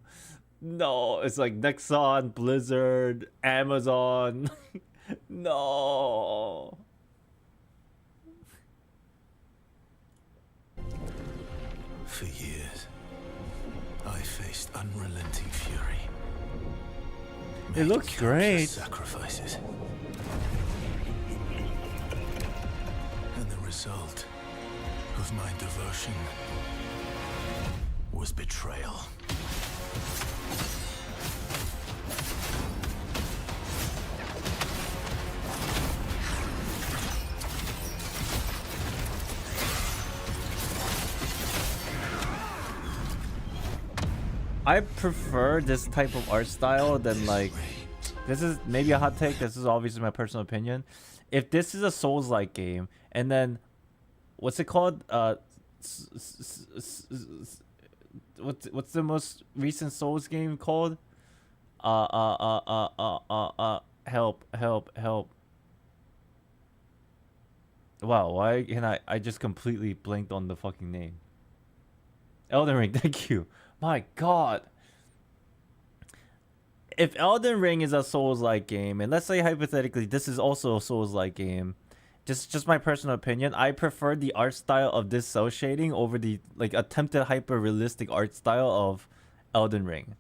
No, it's like Nexon, Blizzard, Amazon. No. For years, I faced unrelenting fury. It looks great. Sacrifices. And the result of my devotion was betrayal. I prefer this type of art style than like, this is maybe a hot take, this is obviously my personal opinion. If this is a Souls-like game, and then, what's it called? What's the most recent Souls game called? Help. Wow, why can I just completely blanked on the fucking name. Elden Ring, thank you. My god. If Elden Ring is a Souls-like game, and let's say hypothetically this is also a Souls-like game, just my personal opinion, I prefer the art style of this cell shading over the like attempted hyper-realistic art style of Elden Ring.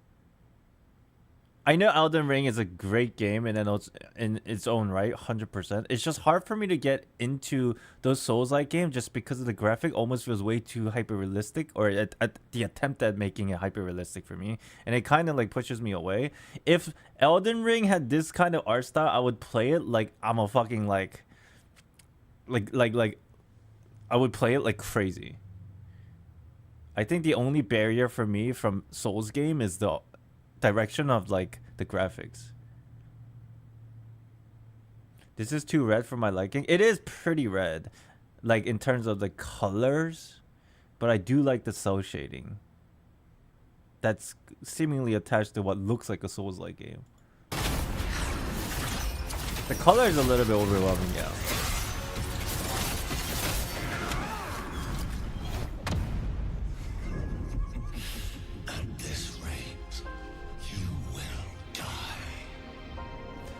I know Elden Ring is a great game and then it's in its own right, 100%. It's just hard for me to get into those Souls-like games just because of the graphic almost feels way too hyper-realistic, or at the attempt at making it hyper-realistic for me. And it kind of like pushes me away. If Elden Ring had this kind of art style, I would play it like I'm a fucking like I would play it like crazy. I think the only barrier for me from Souls game is the direction of like the graphics. This is too red for my liking. It is pretty red, like in terms of the colors, but I do like the cell shading that's seemingly attached to what looks like a Souls-like game. The color is a little bit overwhelming, yeah.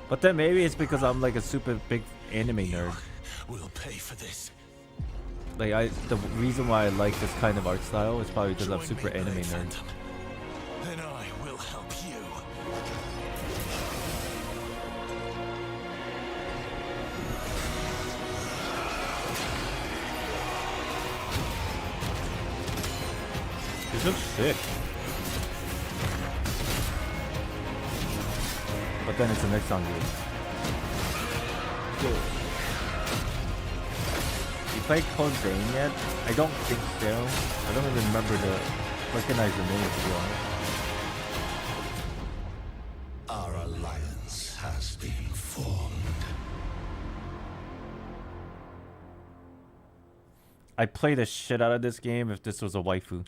But then maybe it's because I'm like a super big anime nerd. We'll pay for this. Like the reason why I like this kind of art style is probably because I'm super anime nerd. And I will help you. This looks sick. But then it's the next song. You played Code Vein yet? I don't think so. I don't even remember to recognize the name, to be honest. Our alliance has been formed. I'd play the shit out of this game if this was a waifu.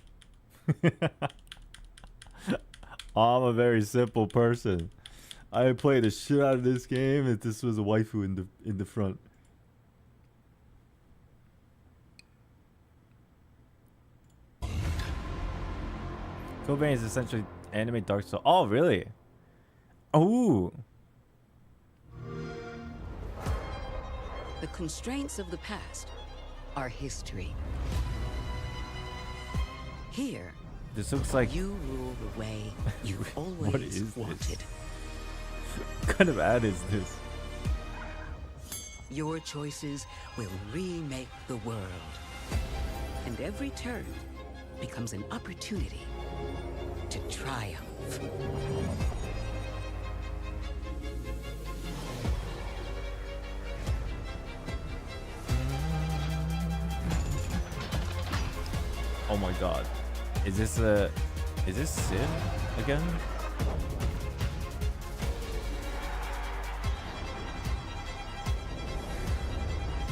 I'm a very simple person. I would play the shit out of this game if this was a waifu in the front. Code Vein is essentially anime Dark Souls. Oh, really? Oh. The constraints of the past are history. Here, this looks like you rule the way you always what is wanted. This? What kind of ad is this? Your choices will remake the world. And every turn becomes an opportunity to triumph. Oh my god. Is this Sid again?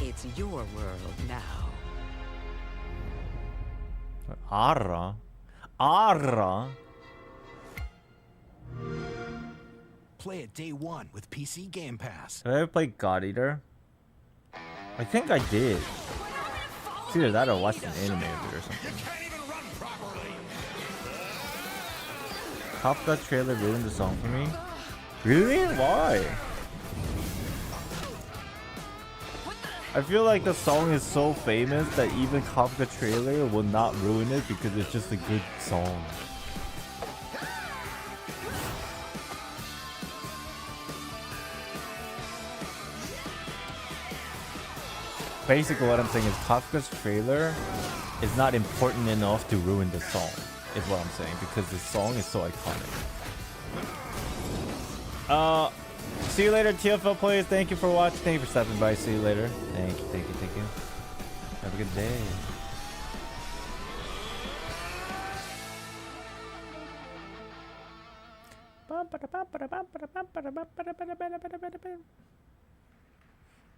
It's your world now. Arra. play it day one with PC Game Pass. Did I ever play God Eater? I think I did. It's either that or watch an anime of it or something. Kafka trailer ruined the song for me. Really? Why? I feel like the song is so famous that even Kafka trailer will not ruin it because it's just a good song. Basically what I'm saying is Kafka's trailer is not important enough to ruin the song, is what I'm saying, because the song is so iconic. See you later, TFL players. Thank you for watching. Thank you for stopping by. See you later. Thank you, thank you, thank you. Have a good day.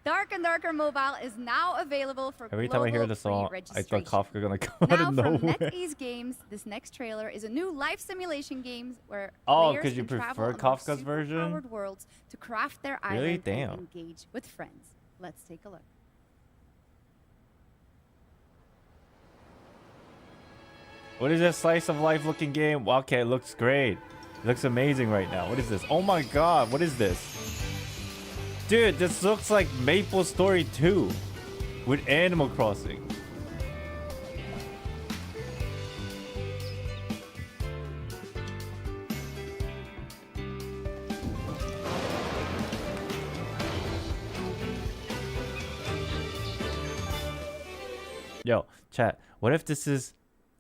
Dark and Darker Mobile is now available for every time I hear the song, I thought Kafka gonna come out of nowhere. nowhere. From NetEase Games, this next trailer is a new life simulation game where because you players can prefer travel among Kafka's version? superpowered worlds to craft their Really? island Damn. and engage with friends. Let's take a look. What is this slice of life looking game? Wow, okay, it looks great. It looks amazing right now. What is this? Oh my god, what is this? Dude, this looks like Maple Story 2 with Animal Crossing. Yo, chat, what if this is...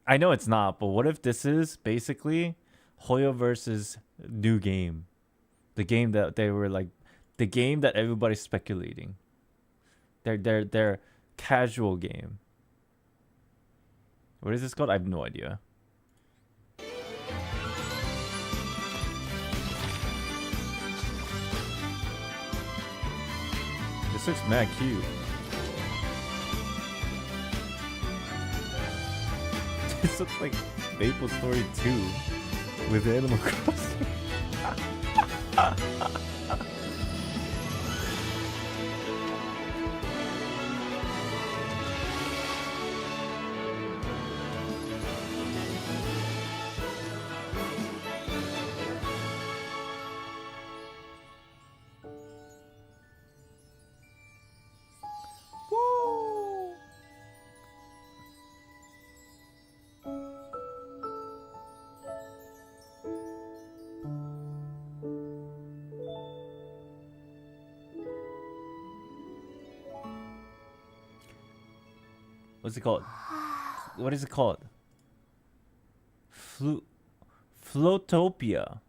I know it's not, but what if this is basically Hoyo versus new game? The game that they were like... The game that everybody's speculating. Their casual game. What is this called? I have no idea. This looks mad cute. This looks like Maple Story 2 with Animal Crossing. What's it called? What is it called? Floatopia.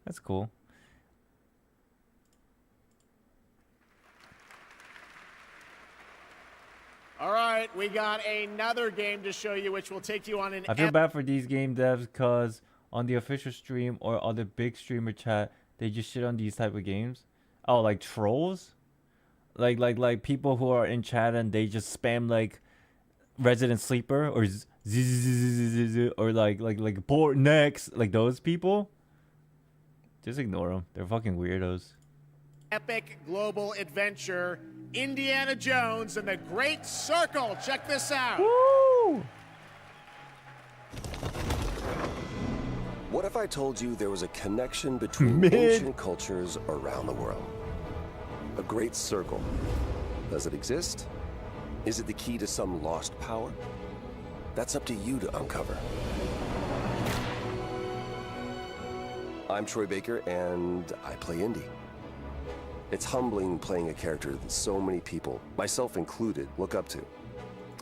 That's cool. All right, we got another game to show you, which will take you on an... I feel bad for these game devs because on the official stream or other big streamer chat, they just shit on these type of games. Oh, like trolls? Like people who are in chat and they just spam like Resident Sleeper or ZZZ or like Port Next, like those people. Just ignore them. They're fucking weirdos. Epic global adventure, Indiana Jones and the Great Circle. Check this out. Woo! What if I told you there was a connection between ancient cultures around the world? A great circle. Does it exist? Is it the key to some lost power? That's up to you to uncover. I'm Troy Baker, and I play Indy. It's humbling playing a character that so many people, myself included, look up to.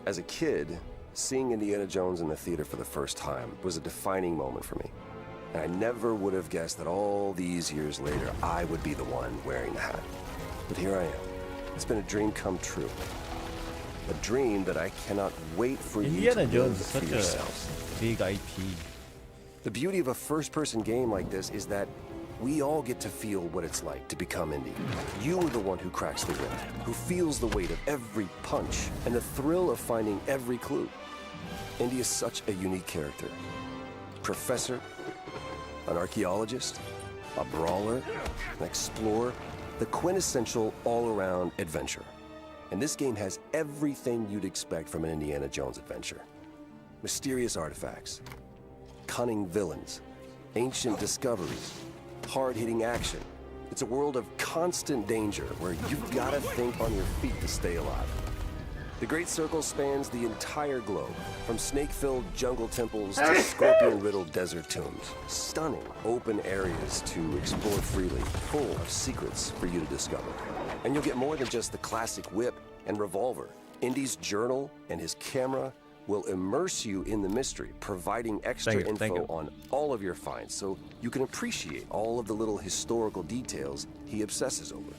As a kid, seeing Indiana Jones in the theater for the first time was a defining moment for me. And I never would have guessed that all these years later, I would be the one wearing the hat. But here I am. It's been a dream come true. A dream that I cannot wait for Indiana you to Jones live is for such yourselves. a big IP. The beauty of a first-person game like this is that we all get to feel what it's like to become Indy. You are the one who cracks the whip, who feels the weight of every punch and the thrill of finding every clue. Indy is such a unique character. Professor, An archaeologist, a brawler, an explorer, the quintessential all-around adventure. And this game has everything you'd expect from an Indiana Jones adventure. Mysterious artifacts, cunning villains, ancient discoveries, hard-hitting action. It's a world of constant danger where you've got to think on your feet to stay alive. The Great Circle spans the entire globe, from snake-filled jungle temples to scorpion-riddled desert tombs. Stunning open areas to explore freely, full of secrets for you to discover. And you'll get more than just the classic whip and revolver. Indy's journal and his camera will immerse you in the mystery, providing extra info on all of your finds so you can appreciate all of the little historical details he obsesses over.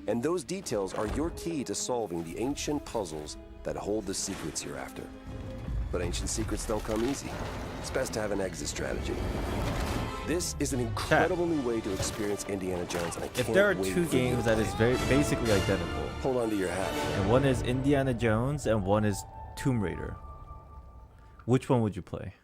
And those details are your key to solving the ancient puzzles that hold the secrets you're after. But ancient secrets don't come easy. It's best to have an exit strategy. This is an incredible new way to experience Indiana Jones, and I can't If there are wait two for you games to that is play. very basically identical, Hold on to your hat. and one is Indiana Jones and one is Tomb Raider, which one would you play?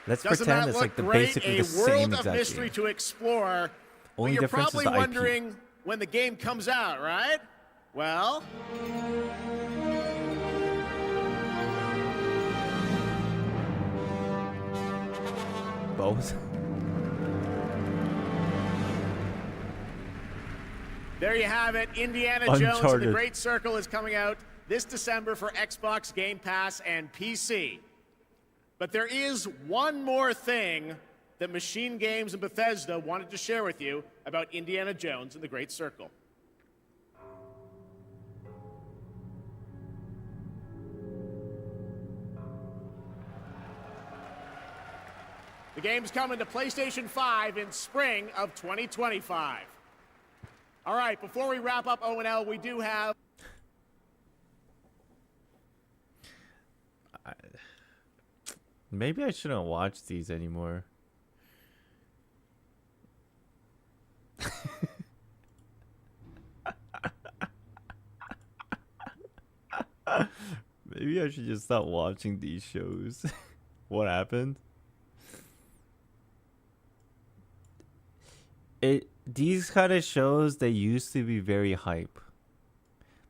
Let's Doesn't pretend that it's look like the great? basically A the world same of exact mystery game. to explore. Only But you're difference is probably the IP. wondering when the game comes out, right? Well, Both. there you have it. Indiana Jones and the Uncharted. Great Circle is coming out this December for Xbox, Game Pass, and PC. But there is one more thing that Machine Games and Bethesda wanted to share with you about Indiana Jones and the Great Circle. The game's coming to PlayStation 5 in spring of 2025. All right, before we wrap up O&L, we do have... Maybe I shouldn't watch these anymore. Maybe I should just stop watching these shows. What happened? These kind of shows, they used to be very hype.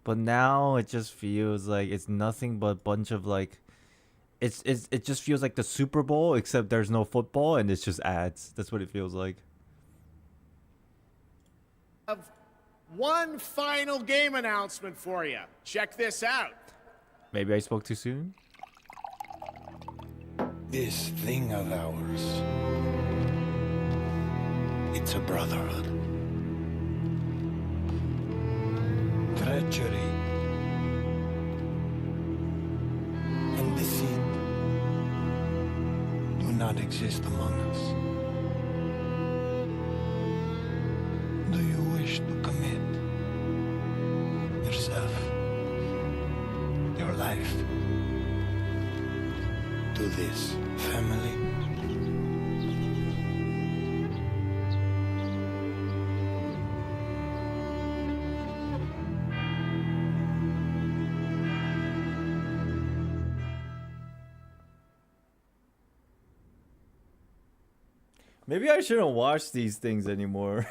But now it just feels like it's nothing but a bunch of like it just feels like the Super Bowl, except there's no football and it's just ads. That's what it feels like. One final game announcement for you. Check this out. Maybe I spoke too soon? This thing of ours, it's a brotherhood. Treachery and deceit do not exist among us. Do you wish to commit yourself, your life, to this family? Maybe I shouldn't watch these things anymore.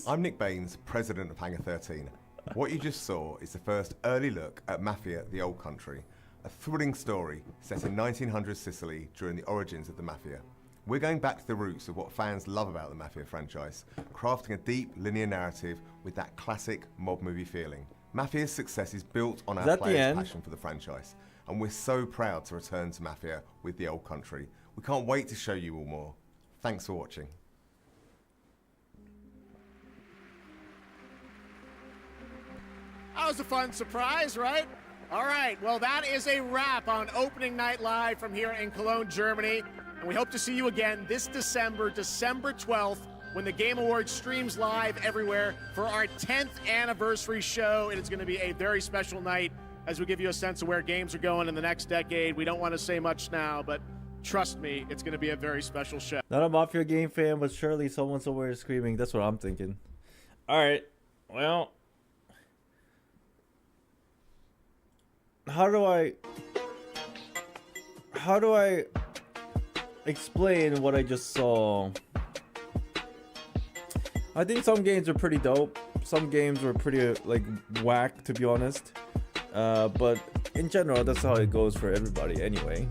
I'm Nick Baines, president of Hangar 13. What you just saw is the first early look at Mafia: The Old Country, a thrilling story set in 1900s Sicily during the origins of the Mafia. We're going back to the roots of what fans love about the Mafia franchise, crafting a deep, linear narrative with that classic mob movie feeling. Mafia's success is built on our players' passion for the franchise, and we're so proud to return to Mafia with The Old Country. We can't wait to show you all more. Thanks for watching. That was a fun surprise, right? All right, well, that is a wrap on Opening Night Live from here in Cologne, Germany. And we hope to see you again this December, December 12th, when the Game Awards streams live everywhere for our 10th anniversary show. It is going to be a very special night as we give you a sense of where games are going in the next decade. We don't want to say much now, but trust me, it's going to be a very special show. Not a Mafia game fan, but surely someone somewhere is screaming. That's what I'm thinking. Alright, well, how do I explain what I just saw. I think some games are pretty dope. Some games were pretty like whack, to be honest. But in general, that's how it goes for everybody anyway.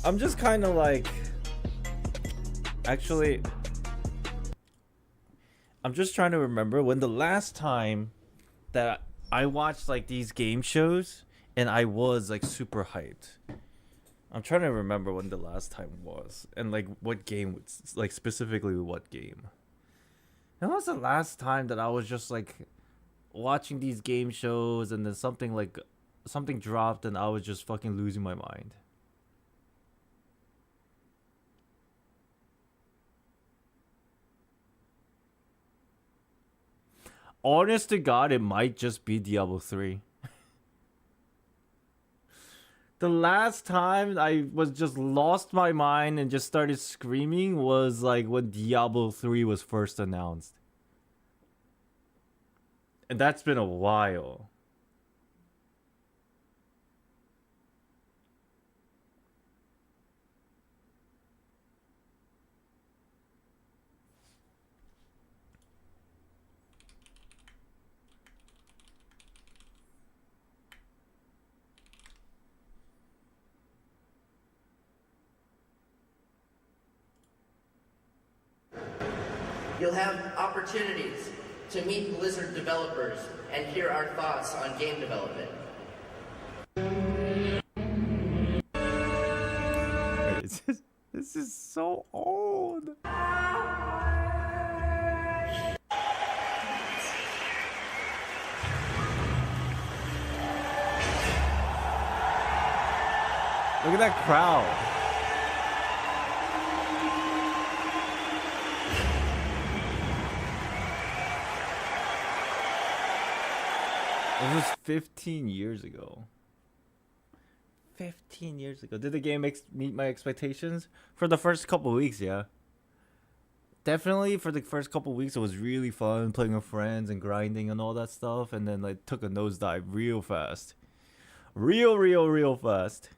I'm just kind of like, actually, I'm just trying to remember when the last time that I watched like these game shows and I was like super hyped. I'm trying to remember when the last time was and like what game, like specifically what game. When was the last time that I was just like watching these game shows and then something dropped and I was just fucking losing my mind? Honest to God, it might just be Diablo 3. The last time I was just lost my mind and just started screaming was like when Diablo 3 was first announced. And that's been a while. You'll have opportunities to meet Blizzard developers and hear our thoughts on game development. This is so old. Look at that crowd. It was 15 years ago. 15 years ago. Did the game meet my expectations? For the first couple weeks, yeah. Definitely for the first couple weeks, it was really fun playing with friends and grinding and all that stuff. And then like took a nosedive real fast. Real fast.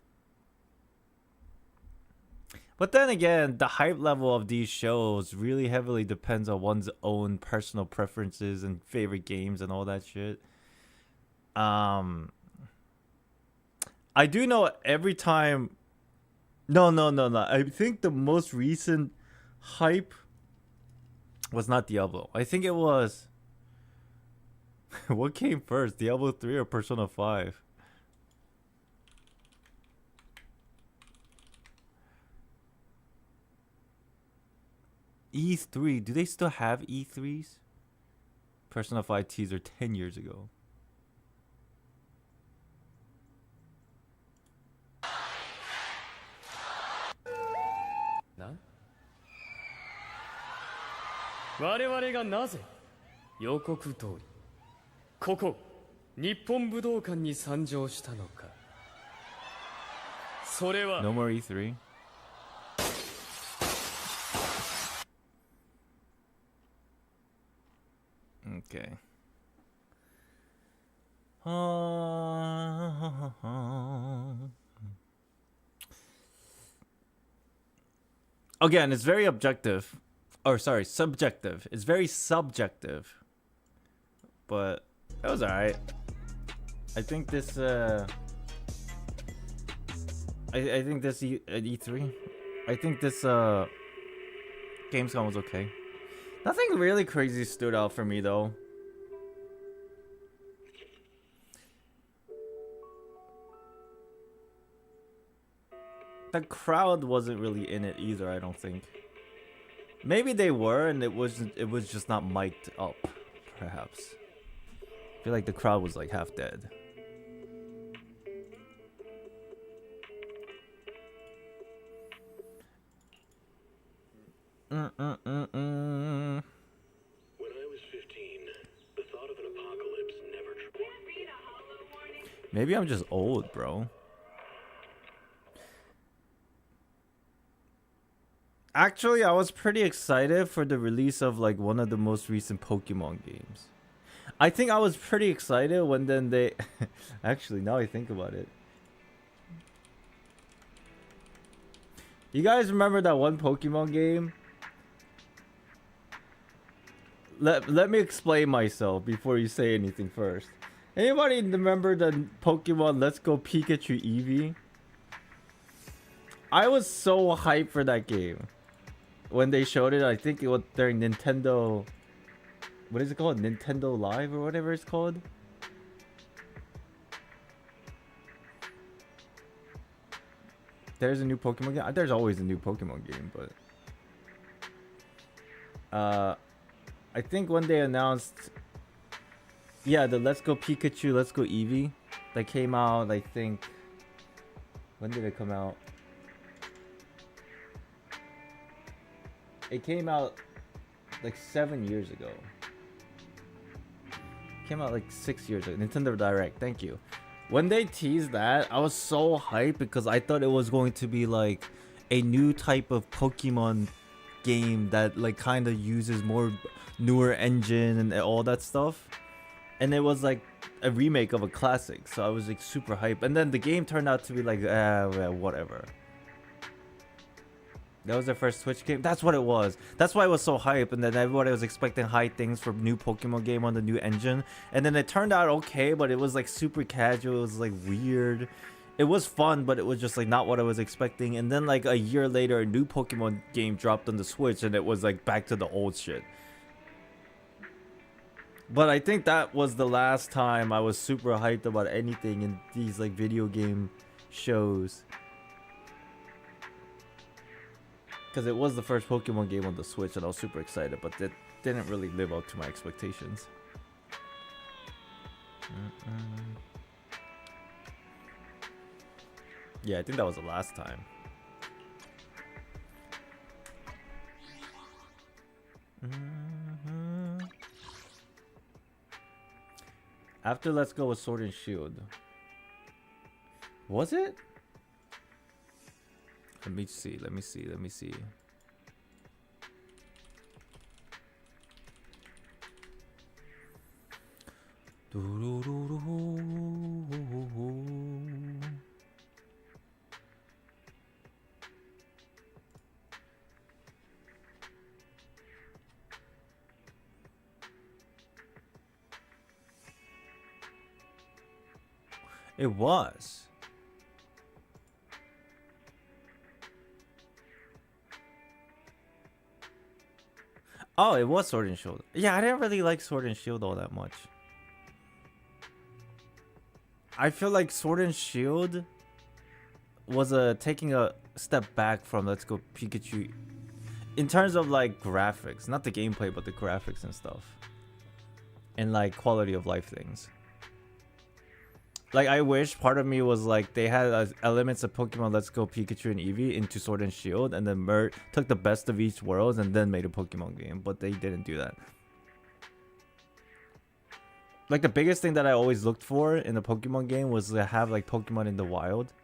But then again, the hype level of these shows really heavily depends on one's own personal preferences and favorite games and all that shit. I do know every time. No. I think the most recent hype was not Diablo. I think it was. What came first, Diablo 3 or Persona 5? E3. Do they still have E3s? Persona 5 teaser 10 years ago. Nah? 我々がなぜ予告通りここ日本武道館に参上したのかそれは No more E3. Okay. Again, it's very objective. Or sorry, subjective. It's very subjective. But it was alright. I think this I think this E3. I think this Gamescom was okay. Nothing really crazy stood out for me though. The crowd wasn't really in it either, I don't think. Maybe they were and it was just not mic'd up, perhaps. I feel like the crowd was like half dead. When I was 15, the thought of an apocalypse never Maybe I'm just old, bro. Actually, I was pretty excited for the release of like one of the most recent Pokemon games. I think I was pretty excited when then they actually, now I think about it. You guys remember that one Pokemon game? Let me explain myself before you say anything first. Anybody remember the Pokemon Let's Go Pikachu Eevee? I was so hyped for that game. When they showed it, I think it was during Nintendo... What is it called? Nintendo Live or whatever it's called? There's a new Pokemon game? There's always a new Pokemon game, but... I think when they announced... Yeah, the Let's Go Pikachu, Let's Go Eevee. That came out, I think... When did it come out? It came out like 7 years ago. Came out like 6 years ago. Nintendo Direct, thank you. When they teased that, I was so hyped because I thought it was going to be like a new type of Pokemon game that like kind of uses more newer engine and all that stuff. And it was like a remake of a classic, so I was like super hyped. And then the game turned out to be like, well, whatever. That was their first Switch game. That's what it was. That's why it was so hype. And then everybody was expecting high things for new Pokemon game on the new engine. And then it turned out okay, but it was like super casual. It was like weird. It was fun, but it was just like not what I was expecting. And then like a year later, a new Pokemon game dropped on the Switch, and it was like back to the old shit. But I think that was the last time I was super hyped about anything in these like video game shows. Because it was the first Pokemon game on the Switch, and I was super excited, but it didn't really live up to my expectations. Yeah, I think that was the last time. After Let's Go with Sword and Shield. Was it? Let me see. It was. Oh, it was Sword and Shield. Yeah, I didn't really like Sword and Shield all that much. I feel like Sword and Shield was taking a step back from Let's Go Pikachu in terms of like graphics, not the gameplay, but the graphics and stuff, and like quality of life things. Like, I wish part of me was like they had elements of Pokemon Let's Go Pikachu and Eevee into Sword and Shield, and then took the best of each world and then made a Pokemon game, but they didn't do that. Like, the biggest thing that I always looked for in a Pokemon game was to have like Pokemon in the wild,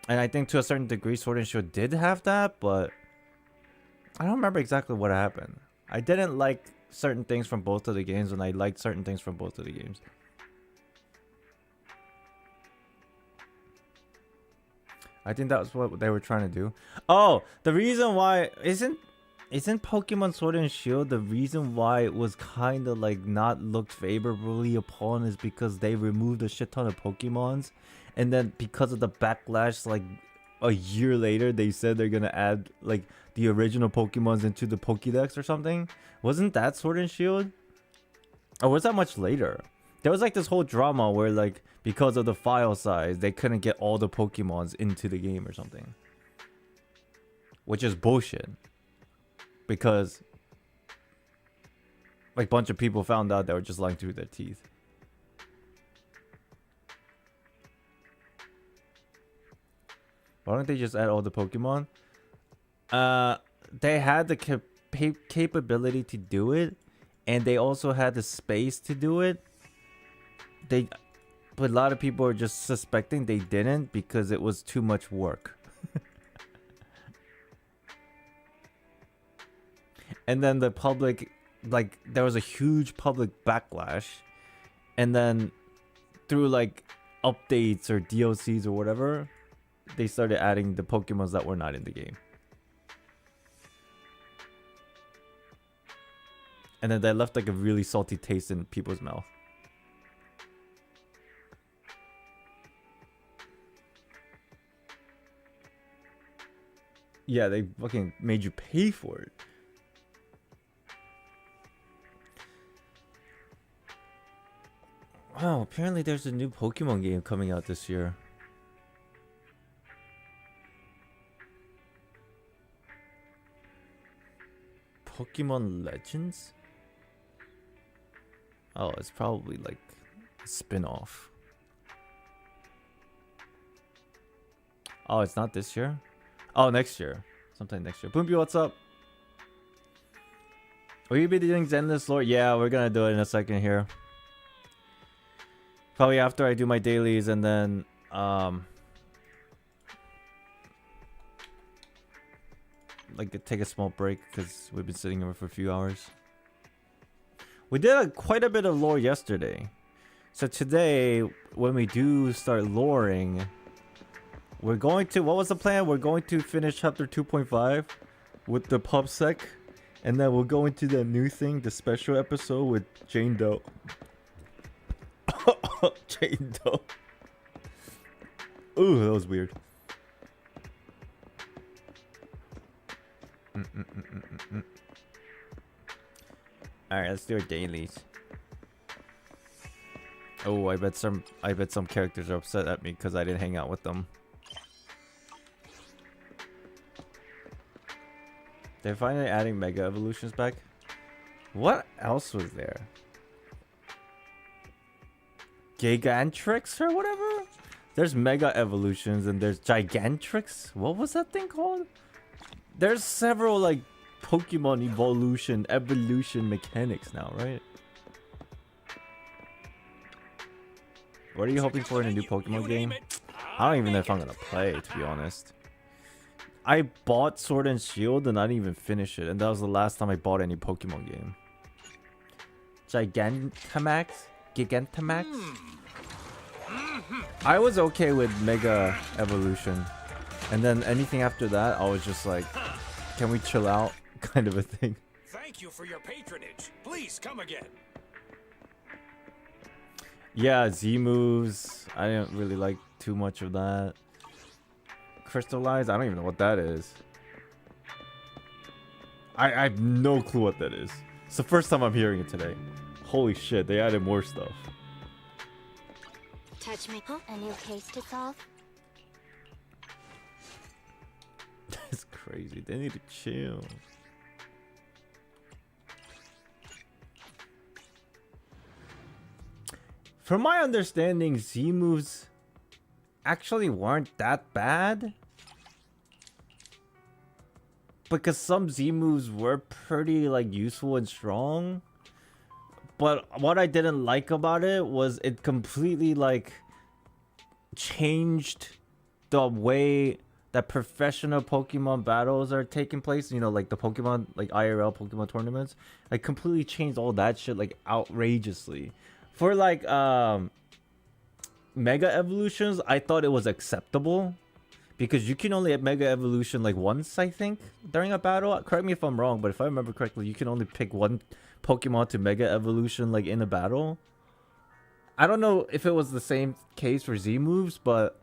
and I think to a certain degree Sword and Shield did have that, but I don't remember exactly what happened. I didn't like certain things from both of the games, and I liked certain things from both of the games. I think that was what they were trying to do. Oh, the reason why isn't Pokemon Sword and Shield, the reason why it was kind of like not looked favorably upon is because they removed a shit ton of Pokemons, and then because of the backlash, like a year later they said they're gonna add like the original Pokemons into the Pokédex or something. Wasn't that Sword and Shield? Or was that much later? There was like this whole drama where like because of the file size they couldn't get all the Pokemons into the game or something, which is bullshit, because like a bunch of people found out they were just lying through their teeth. Why don't they just add all the Pokemon? They had the capability to do it, and they also had the space to do it. But a lot of people are just suspecting they didn't because it was too much work. And then the public, like, there was a huge public backlash, and then through like updates or DLCs or whatever, they started adding the Pokemons that were not in the game. And then they left like a really salty taste in people's mouth. Yeah, they fucking made you pay for it. Wow, apparently there's a new Pokemon game coming out this year. Pokemon Legends? Oh, it's probably like a spin-off. Oh, it's not this year? Oh, next year. Sometime next year. Boombi, what's up? Will you be doing Zenless lore? Yeah, we're gonna do it in a second here. Probably after I do my dailies and then like take a small break because we've been sitting here for a few hours. We did quite a bit of lore yesterday. So today, when we do start loring, we're going to, what was the plan? We're going to finish chapter 2.5 with the PubSec. And then we'll go into the new thing, the special episode with Jane Doe. Jane Doe. Ooh, that was weird. Alright, let's do our dailies. Oh, I bet some characters are upset at me because I didn't hang out with them. They're finally adding Mega Evolutions back. What else was there? Gigantrix or whatever? There's Mega Evolutions and there's Gigantrix. What was that thing called? There's several like Pokemon evolution mechanics now, right? What are you hoping for in a new Pokemon game? I don't even know if I'm gonna play, to be honest. I bought Sword and Shield and I didn't even finish it, and that was the last time I bought any Pokemon game. Gigantamax? I was okay with Mega Evolution, and then anything after that, I was just like, can we chill out? Kind of a thing. Thank you for your patronage. Please come again. Yeah, Z moves. I didn't really like too much of that. Crystallize? I don't even know what that is. I have no clue what that is. It's the first time I'm hearing it today. Holy shit, they added more stuff. Touch me. A new case to solve? That's crazy. They need to chill. From my understanding, Z moves actually weren't that bad. Because some Z moves were pretty like useful and strong. But what I didn't like about it was it completely like changed the way that professional Pokemon battles are taking place. You know, like the Pokemon, like IRL Pokemon tournaments. Like completely changed all that shit like outrageously. For like Mega Evolutions, I thought it was acceptable. Because you can only Mega Evolution like once, I think, during a battle. Correct me if I'm wrong, but if I remember correctly, you can only pick one Pokemon to Mega Evolution like in a battle. I don't know if it was the same case for Z moves, but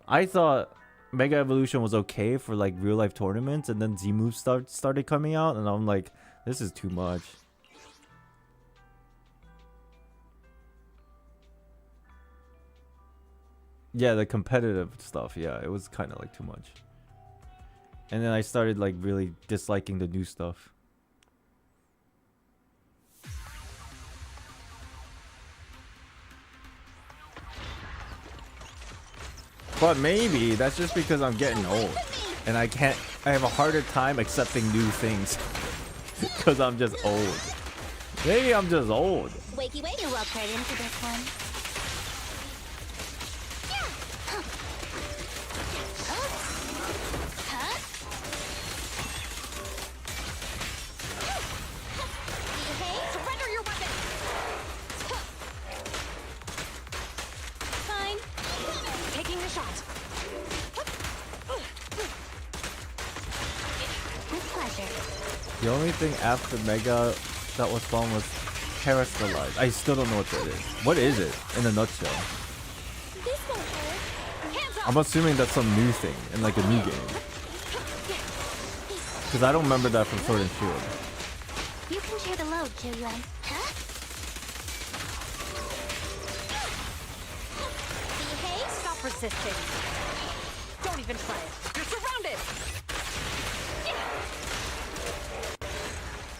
I thought Mega Evolution was okay for like real life tournaments, and then Z moves started coming out, and I'm like, this is too much. Yeah, the competitive stuff, yeah, it was kind of like too much. And then I started like really disliking the new stuff. But maybe that's just because I'm getting old and I have a harder time accepting new things because I'm just old. Maybe I'm just old. Wakey, wait, you walked right into this one. The only thing after Mega that was fun was Terrestrialized. I still don't know what that is. What is it in a nutshell? I'm assuming that's some new thing in like a new game. Because I don't remember that from Sword and Shield. You can share the load, Kyuan. Huh? Behave, stop resisting. Don't even try it. You're surrounded.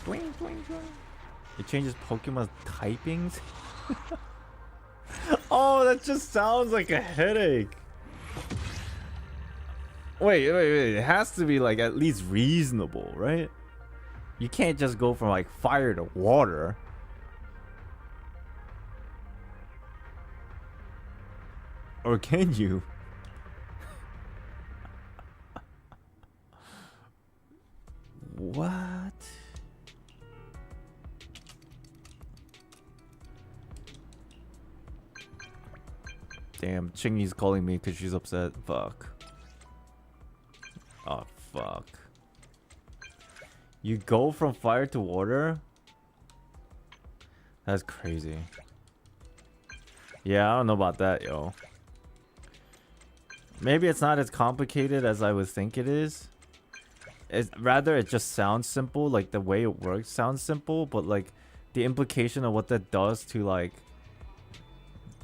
Boing, boing, boing. It changes Pokemon's typings? Oh, that just sounds like a headache. Wait. It has to be like at least reasonable, right? You can't just go from like fire to water. Or can you? What? Damn, Chingy's calling me because she's upset. Fuck. Oh, fuck. You go from fire to water? That's crazy. Yeah, I don't know about that, yo. Maybe it's not as complicated as I would think it is. Rather, it just sounds simple. Like, the way it works sounds simple, but, like, the implication of what that does to, like,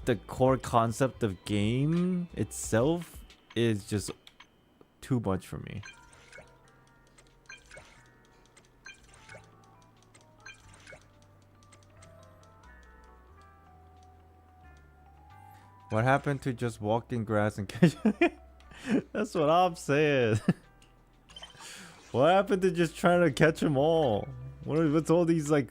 the core concept of game itself is just too much for me. What happened to just walking grass and catch? That's what I'm saying. What happened to just trying to catch them all? What's all these like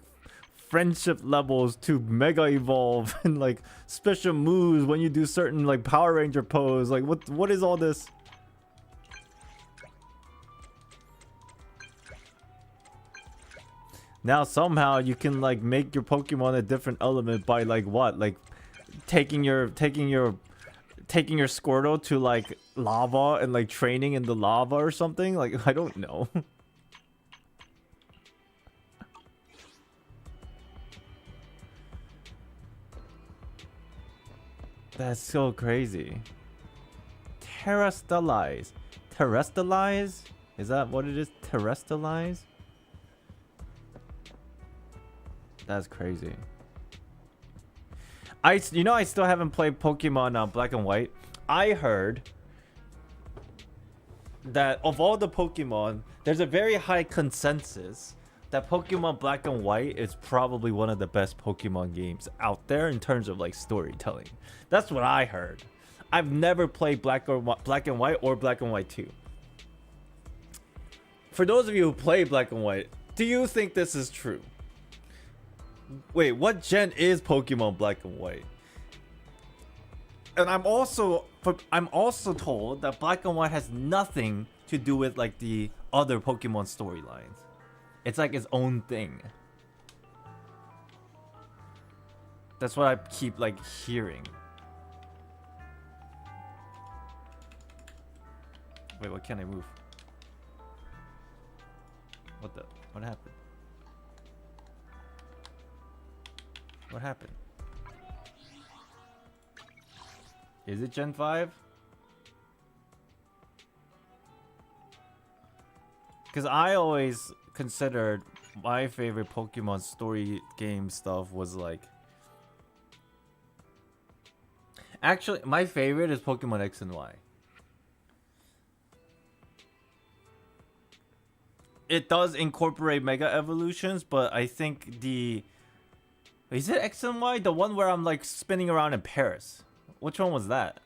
friendship levels to mega evolve and like special moves when you do certain like Power Ranger pose? Like what is all this? Now somehow you can like make your Pokemon a different element by like what? Like taking your Squirtle to like lava and like training in the lava or something? Like I don't know. That's so crazy. Terrestrialize. Terrestrialize? Is that what it is? Terrestrialize? That's crazy. I still haven't played Pokemon Black and White. I heard that of all the Pokemon, there's a very high consensus that Pokemon Black and White is probably one of the best Pokemon games out there in terms of like storytelling. That's what I heard. I've never played Black and White or Black and White 2. For those of you who play Black and White, do you think this is true? Wait, what gen is Pokemon Black and White? And I'm also told that Black and White has nothing to do with like the other Pokemon storylines. It's like its own thing. That's what I keep like hearing. Wait, what can I move? What happened? What happened? Is it Gen 5? Because I always considered my favorite Pokemon story game stuff was like... Actually, my favorite is Pokemon X and Y. It does incorporate Mega Evolutions, but I think the... Is it X and Y? The one where I'm like spinning around in Paris. Which one was that?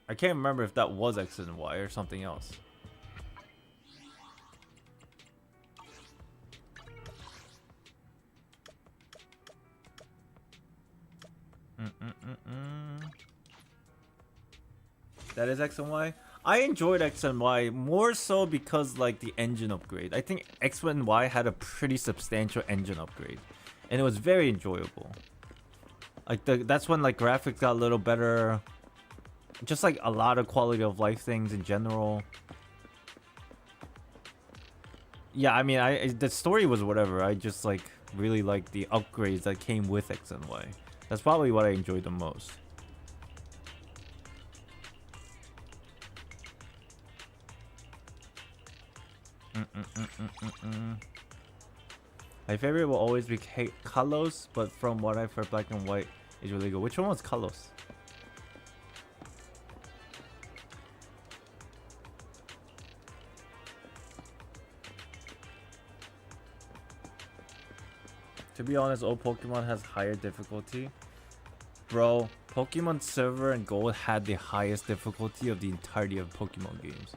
I can't remember if that was X and Y or something else. That is X and Y? I enjoyed X and Y more so because like the engine upgrade. I think X and Y had a pretty substantial engine upgrade, and it was very enjoyable. Like that's when like graphics got a little better. just like a lot of quality of life things in general. Yeah, I mean, the story was whatever. I just like really like the upgrades that came with X and Y. That's probably what I enjoyed the most. My favorite will always be Kalos, but from what I've heard, Black and White is really good. Which one was Kalos? To be honest, old Pokemon has higher difficulty. Bro, Pokemon Silver and Gold had the highest difficulty of the entirety of Pokemon games.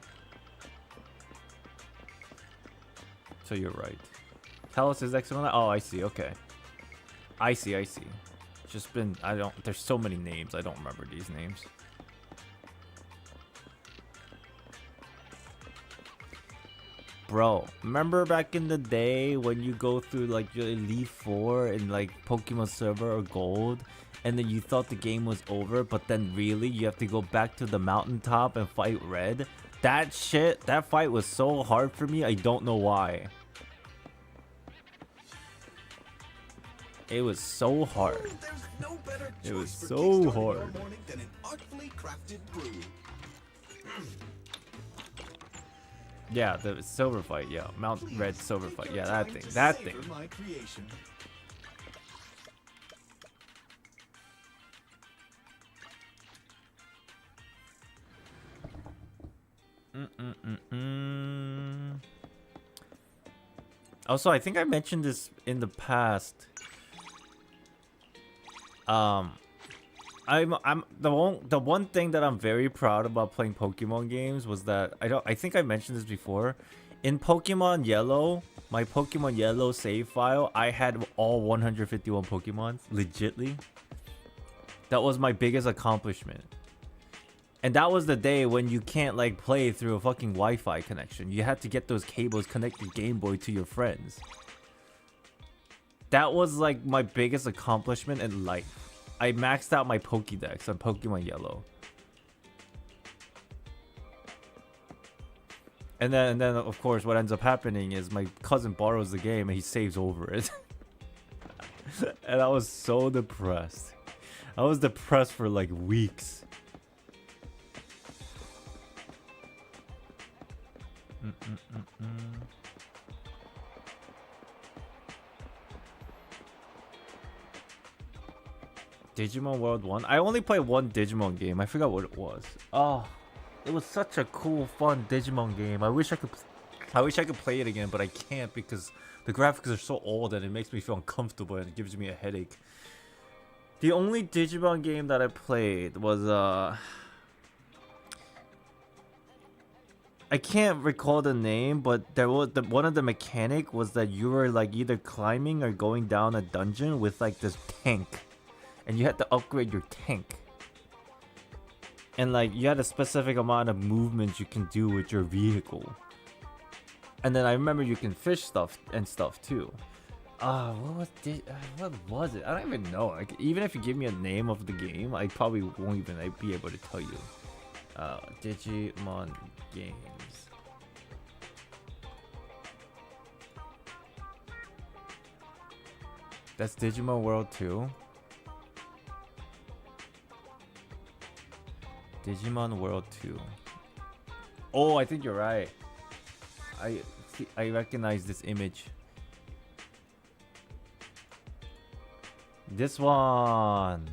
So you're right. Kalos is excellent. Oh, I see. Okay. I see. Just been, there's so many names. I don't remember these names. Bro, remember back in the day when you go through like your Elite 4 in like Pokemon Silver or Gold, and then you thought the game was over, but then really you have to go back to the mountaintop and fight Red? That fight was so hard for me, I don't know why. It was so hard. It was so hard. Yeah, the silver fight. Yeah, Mount Red silver fight. Yeah, that thing. That thing. Also, I think I mentioned this in the past. I'm the one thing that I'm very proud about playing Pokemon games was that I think I mentioned this before. In Pokemon Yellow, my Pokemon Yellow save file, I had all 151 Pokemon, legitly. That was my biggest accomplishment. And that was the day when you can't like play through a fucking Wi-Fi connection. You had to get those cables connected Game Boy to your friends. That was like my biggest accomplishment in life. I maxed out my Pokédex on Pokemon Yellow. And then of course what ends up happening is my cousin borrows the game and he saves over it. And I was so depressed. I was depressed for like weeks. Digimon World 1? I only played one Digimon game. I forgot what it was. Oh, it was such a cool, fun Digimon game. I wish I could play it again, but I can't because the graphics are so old and it makes me feel uncomfortable and it gives me a headache. The only Digimon game that I played was I can't recall the name, but there was one of the mechanic was that you were like either climbing or going down a dungeon with like this tank. And you had to upgrade your tank. And like you had a specific amount of movements you can do with your vehicle. And then I remember you can fish stuff too. What was it? I don't even know. Like, even if you give me a name of the game, I probably won't even be able to tell you. Digimon games. That's Digimon World 2. Digimon World 2. Oh, I think you're right. I recognize this image. This one.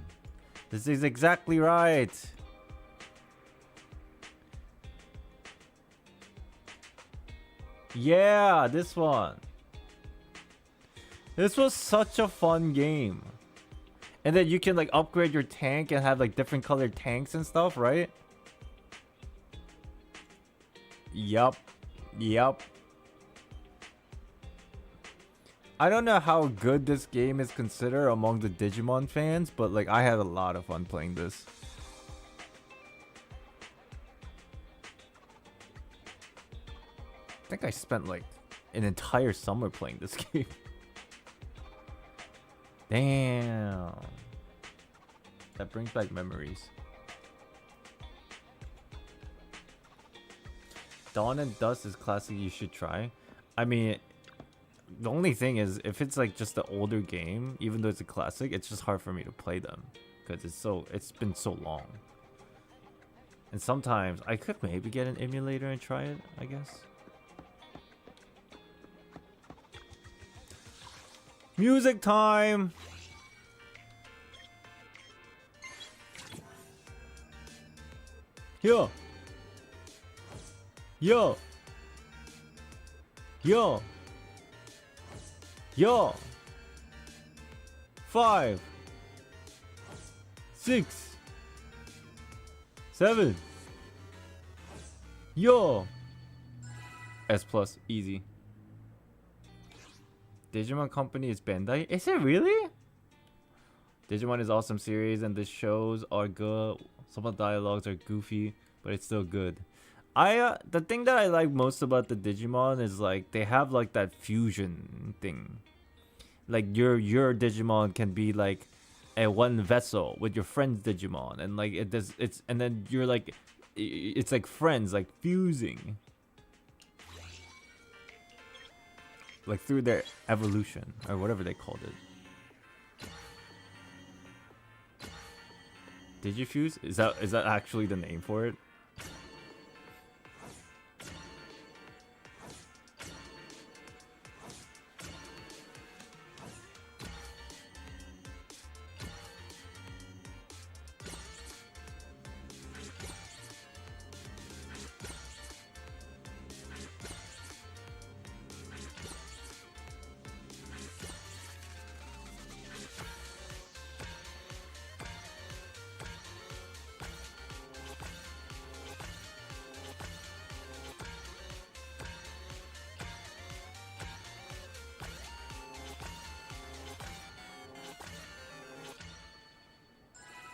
This is exactly right. Yeah, this one. This was such a fun game. And then you can like upgrade your tank and have like different colored tanks and stuff, right? Yup. I don't know how good this game is considered among the Digimon fans, but like I had a lot of fun playing this. I think I spent like an entire summer playing this game. Damn. That brings back memories. Dawn and Dusk is classic. You should try. I mean, the only thing is, if it's like just the older game, even though it's a classic, it's just hard for me to play them because it's been so long. And sometimes I could maybe get an emulator and try it, I guess. Music time. Yo. Yo. Yo. Yo. 5, 6, 7. Yo. S plus easy. Digimon Company is Bandai. Is it really? Digimon is awesome series and the shows are good. Some of the dialogues are goofy, but it's still good. The thing that I like most about the Digimon is like they have like that fusion thing. Like your Digimon can be like a one vessel with your friend's Digimon, and like and then you're like it's like friends like fusing. Like through their evolution or whatever they called it. Digifuse? Is that actually the name for it?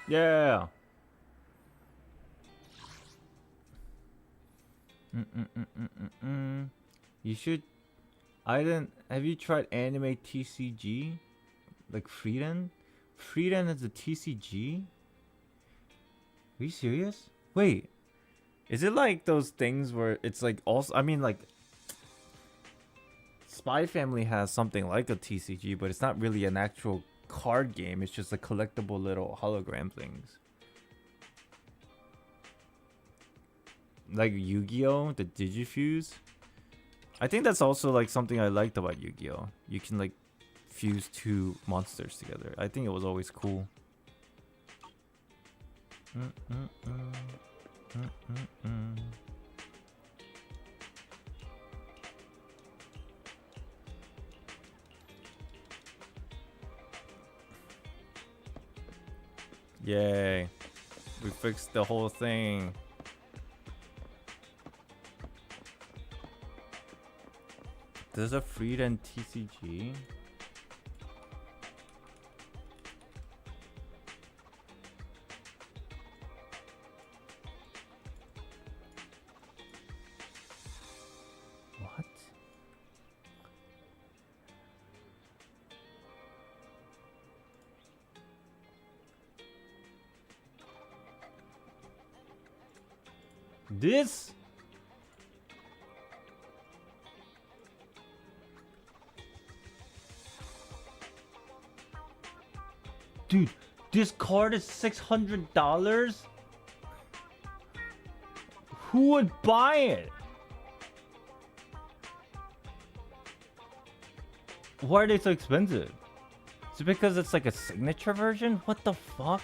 Yeah. You should. Have you tried anime TCG? Like Frieden? Frieden is a TCG? Are you serious? Wait. Is it like those things where it's like also. I mean, like. Spy Family has something like a TCG, but it's not really an actual card game. It's just a collectible little hologram things. Like Yu-Gi-Oh! The Digifuse. I think that's also like something I liked about Yu-Gi-Oh! You can like fuse two monsters together. I think it was always cool. Yay. We fixed the whole thing. There's a Frieden TCG. What? This? Dude, this card is $600? Who would buy it? Why are they so expensive? Is it because it's like a signature version? What the fuck?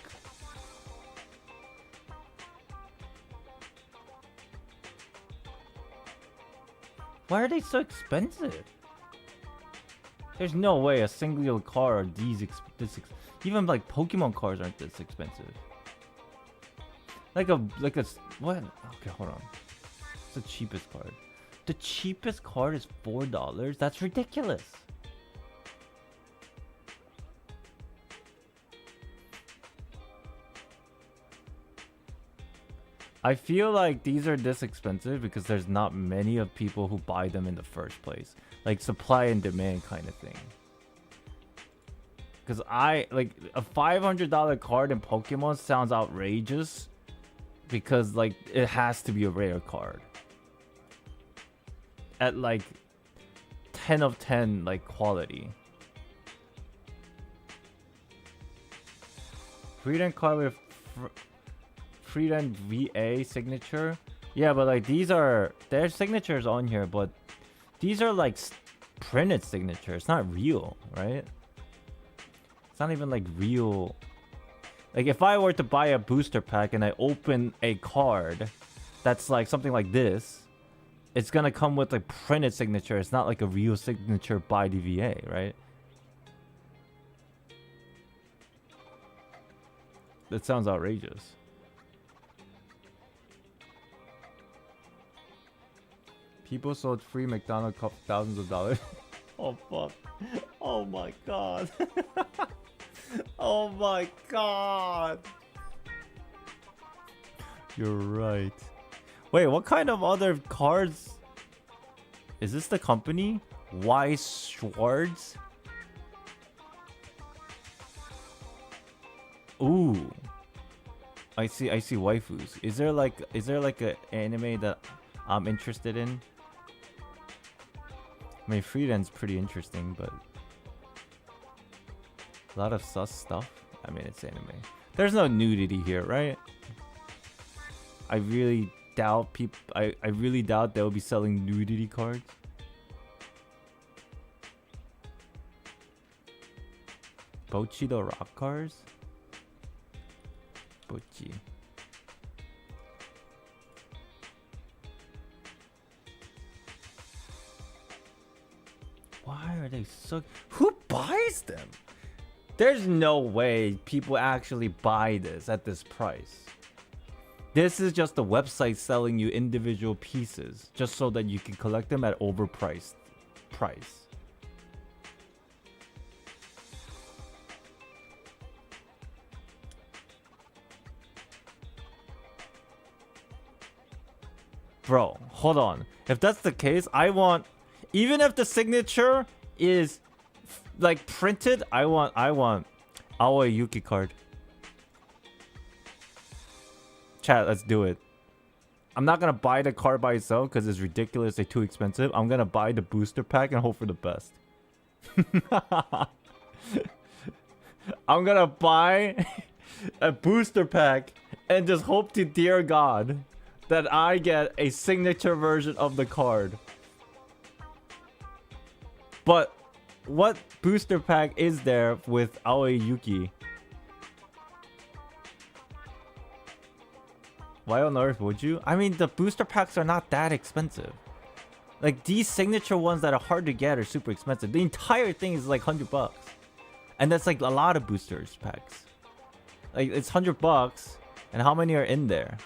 Why are they so expensive? There's no way a single card even like Pokemon cards aren't this expensive. Like a what? Okay, hold on. It's the cheapest card. The cheapest card is $4. That's ridiculous. I feel like these are this expensive because there's not many of people who buy them in the first place. Like supply and demand kind of thing. Because like a $500 card in Pokemon sounds outrageous because like it has to be a rare card. at like 10 of 10 like quality. Freedom card with Freedom VA signature. Yeah, but like these are their signatures on here, but these are like printed signatures. It's not real, right? It's not even like real. Like if I were to buy a booster pack and I open a card that's like something like this, it's gonna come with like printed signature. It's not like a real signature by the VA, right? That sounds outrageous. People sold free McDonald's cup thousands of dollars. Oh fuck. Oh my god. Oh my god. You're right. Wait, what kind of other cards? Is this the company? Y Schwartz? Ooh. I see waifus. Is there like a anime that I'm interested in? I mean, Freedom's pretty interesting, but a lot of sus stuff. I mean, it's anime. There's no nudity here, right? I really doubt people. I really doubt they'll be selling nudity cards. Bochi the rock cars. Bochi. Why are they so... Who buys them? There's no way people actually buy this at this price. This is just a website selling you individual pieces just so that you can collect them at overpriced price. Bro, hold on. If that's the case, I want... Even if the signature is like printed, I want Aoi Yuki card. Chat, let's do it. I'm not gonna buy the card by itself because it's ridiculously too expensive. I'm gonna buy the booster pack and hope for the best. I'm gonna buy a booster pack and just hope to dear God that I get a signature version of the card. But what booster pack is there with Aoi Yuki? Why on earth would you? I mean, the booster packs are not that expensive. Like, these signature ones that are hard to get are super expensive. The entire thing is like $100. And that's like a lot of boosters packs. Like, it's $100. And how many are in there?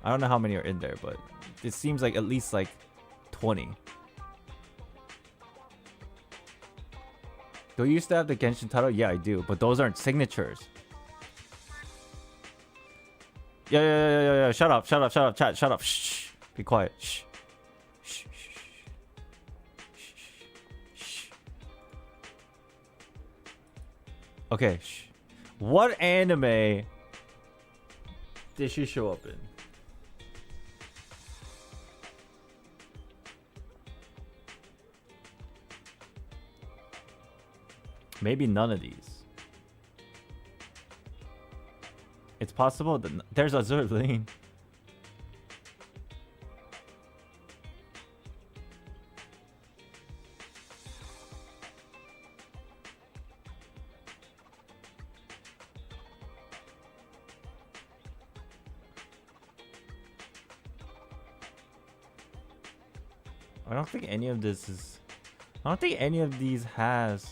I don't know how many are in there, but it seems like at least like 20. Do you used to have the Genshin title? Yeah, I do. But those aren't signatures. Yeah. Shut up. Chat, shut up. Shh. Be quiet. Shh. Shh. Okay. Shh. What anime did she show up in? Maybe none of these. It's possible that there's Azur Lane. I don't think any of this is... I don't think any of these has...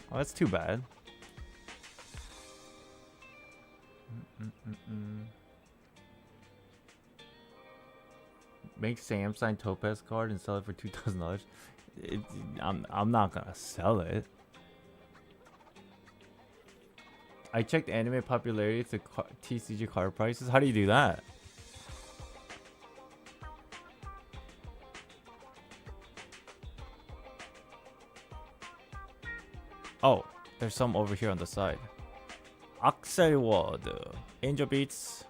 Oh, that's too bad. Make Sam sign Topaz card and sell it for $2,000. I'm not gonna sell it. I checked anime popularity to TCG card prices. How do you do that? Oh, there's some over here on the side. Axelward, Angel Beats.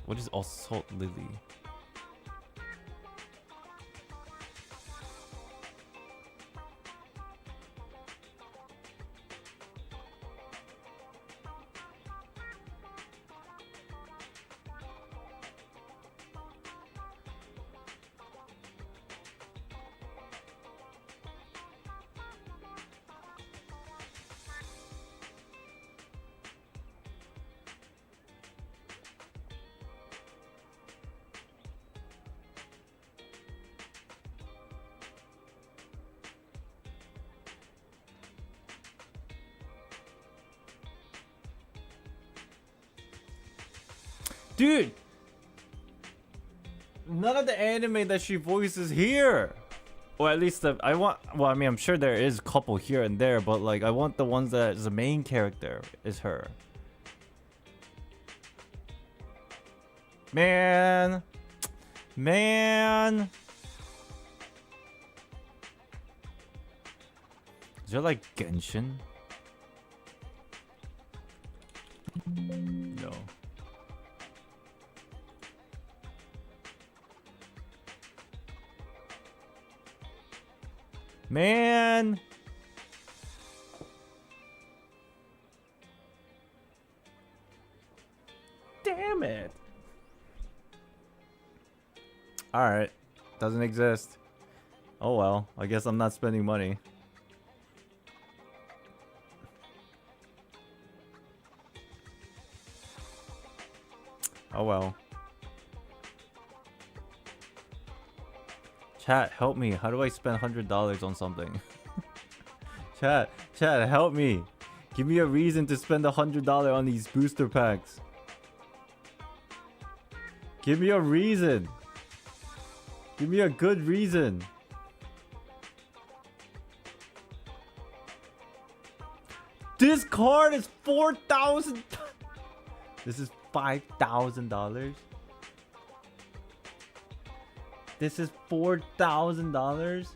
What is Assault Lily? Dude! None of the anime that she voices here! Or at least I want... Well, I mean, I'm sure there is a couple here and there, but like, I want the ones that is the main character is her. Man! Man! Is there like Genshin? No. Man! Damn it! Alright. Doesn't exist. Oh well. I guess I'm not spending money. Oh well. Chat, help me. How do I spend $100 on something? Chat, help me. Give me a reason to spend $100 on these booster packs. Give me a reason. Give me a good reason. This card is $4,000. This is $5,000. This is $4,000.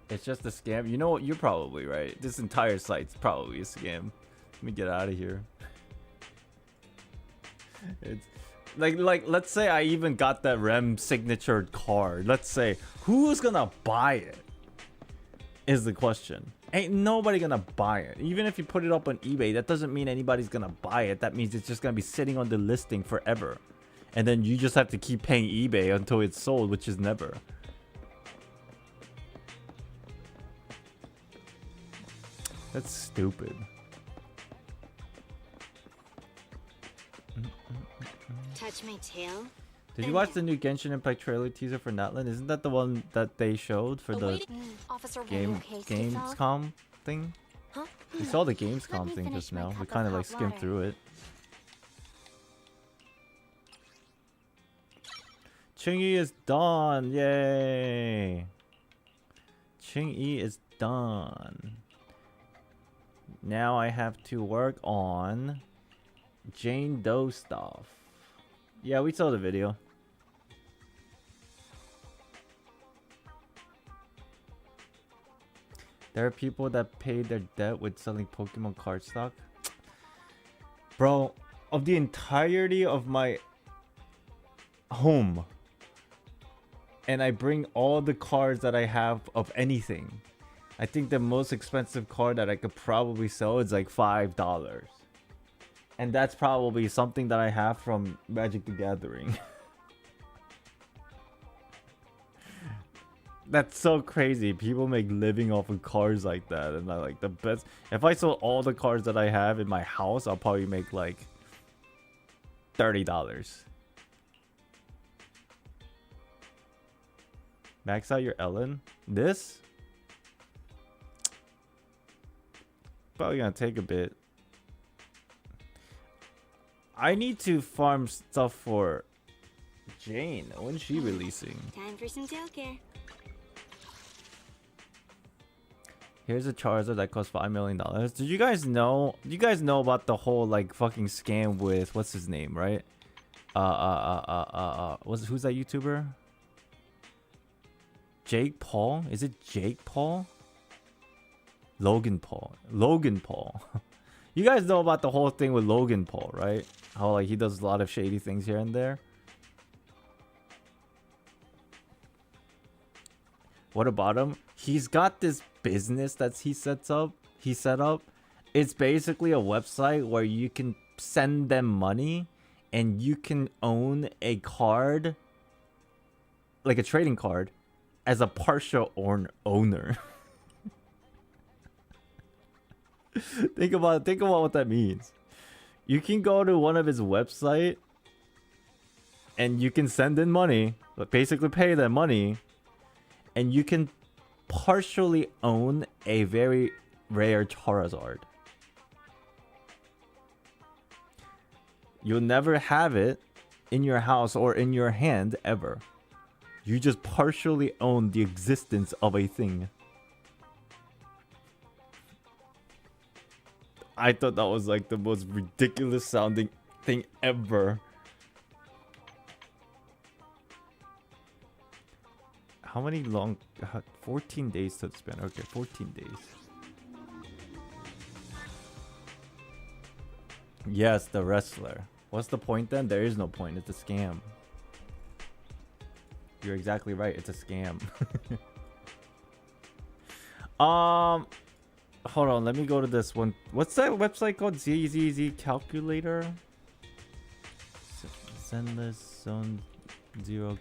It's just a scam. You know what? You're probably right. This entire site's probably a scam. Let me get out of here. It's like let's say I even got that REM signatured card. Let's say who's gonna buy it is the question. Ain't nobody gonna buy it. Even if you put it up on eBay, that doesn't mean anybody's gonna buy it. That means it's just gonna be sitting on the listing forever. And then you just have to keep paying eBay until it's sold, which is never. That's stupid. Touch my tail? Did you watch the new Genshin Impact trailer teaser for Natlan? Isn't that the one that they showed for the Gamescom thing? Huh? We saw the Gamescom thing just now. We kind of like skimmed through it. Ching-Yi is done! Yay! Ching-Yi is done. Now I have to work on Jane Doe stuff. Yeah, we saw the video. There are people that paid their debt with selling Pokemon card stock. Bro, of the entirety of my home, and I bring all the cards that I have of anything, I think the most expensive card that I could probably sell is like $5. And that's probably something that I have from Magic the Gathering. That's so crazy. People make living off of cards like that. And I like the best. If I sold all the cards that I have in my house, I'll probably make like $30. Max out your Ellen. This? Probably gonna take a bit. I need to farm stuff for Jane. When's she releasing? Time for some tail care. Here's a Charizard that costs $5 million. Did you guys know? You guys know about the whole like fucking scam with what's his name, right? Who's that YouTuber? Jake Paul? Is it Jake Paul? Logan Paul. Logan Paul. You guys know about the whole thing with Logan Paul, right? How like he does a lot of shady things here and there. What about him? He's got this business that he set up. It's basically a website where you can send them money and you can own a card, like a trading card, as a partial owner. Think about what that means. You can go to one of his website and you can send in money, but basically pay them money, and you can partially own a very rare Charizard. You'll never have it in your house or in your hand ever. You just partially own the existence of a thing. I thought that was like the most ridiculous sounding thing ever. How many long... 14 days to spend. Okay, 14 days. Yes, the wrestler. What's the point then? There is no point. It's a scam. You're exactly right. It's a scam. Hold on. Let me go to this one. What's that website called? ZZZ Calculator? Zenless Zone Zero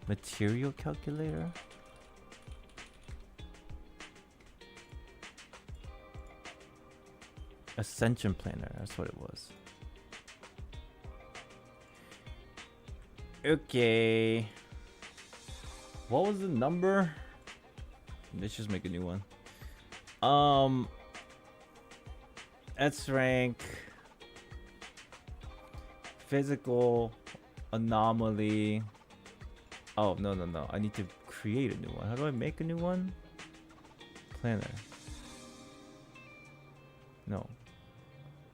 Material Calculator? Ascension Planner. That's what it was. Okay. What was the number? Let's just make a new one. S rank. Physical anomaly. Oh, no. I need to create a new one. How do I make a new one? Planner. No.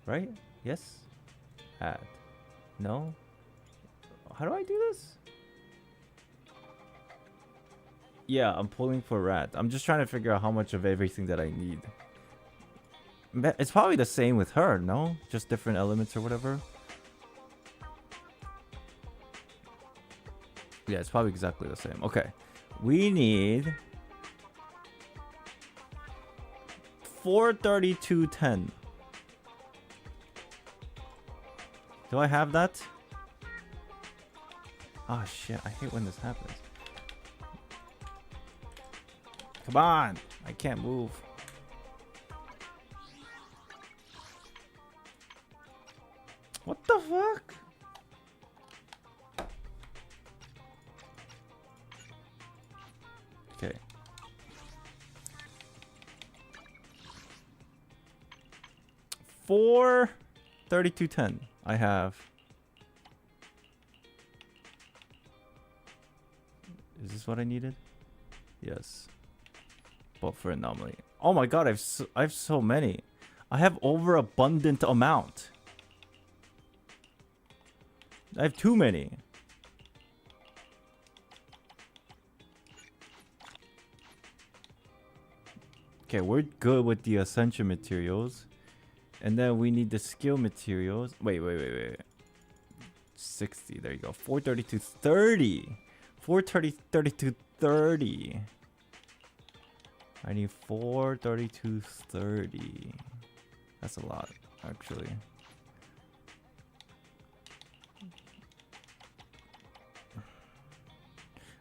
Right? Yes? Add. No? How do I do this? Yeah, I'm pulling for rat. I'm just trying to figure out how much of everything that I need. It's probably the same with her, no? Just different elements or whatever. Yeah, it's probably exactly the same. Okay. We need 432.10. Do I have that? Oh shit, I hate when this happens. Come on! I can't move. What the fuck? Okay. $432.10 I have. Is this what I needed? Yes. But for anomaly. Oh my god, I have so many. I have overabundant amount. I have too many. Okay, we're good with the ascension materials. And then we need the skill materials. Wait. 60, there you go. 432.30. 432.30. I need 432.30. That's a lot, actually.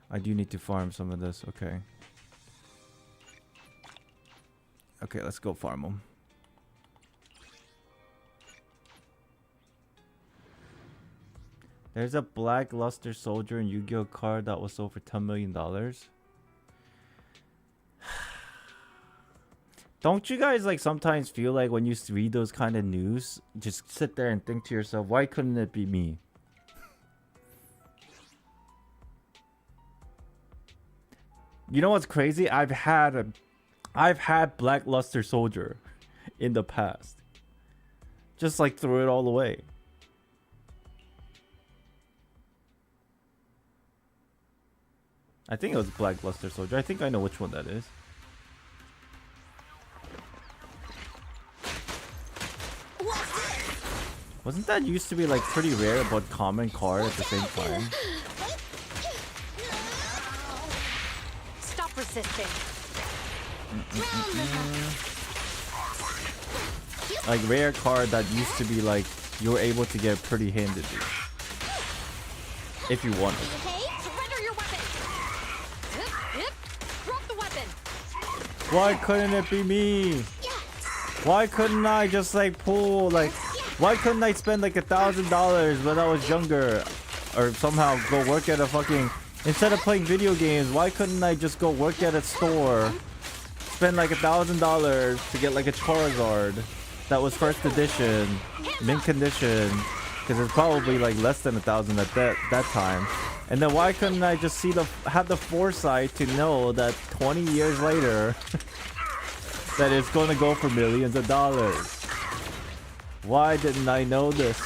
I do need to farm some of this. Okay. Okay, let's go farm them. There's a Black Luster Soldier and Yu-Gi-Oh card that was sold for $10 million. Don't you guys like sometimes feel like when you read those kind of news, just sit there and think to yourself, why couldn't it be me? You know what's crazy? I've had Black Luster Soldier in the past. Just like threw it all away. I think it was Black Luster Soldier. I think I know which one that is. Wasn't that used to be like pretty rare but common card at the same time? Stop resisting. Like rare card that used to be like you were able to get pretty handedly. If you wanted. Okay, surrender your weapon. Drop the weapon. Why couldn't it be me? Why couldn't I just like pull like why couldn't I spend like $1,000 when I was younger or somehow go work at a fucking Instead of playing video games, why couldn't I just go work at a store, spend like $1,000 to get like a Charizard that was first edition, mint condition, because it's probably like less than 1,000 at that time. And then why couldn't I just have the foresight to know that 20 years later that it's going to go for millions of dollars? Why didn't I know this?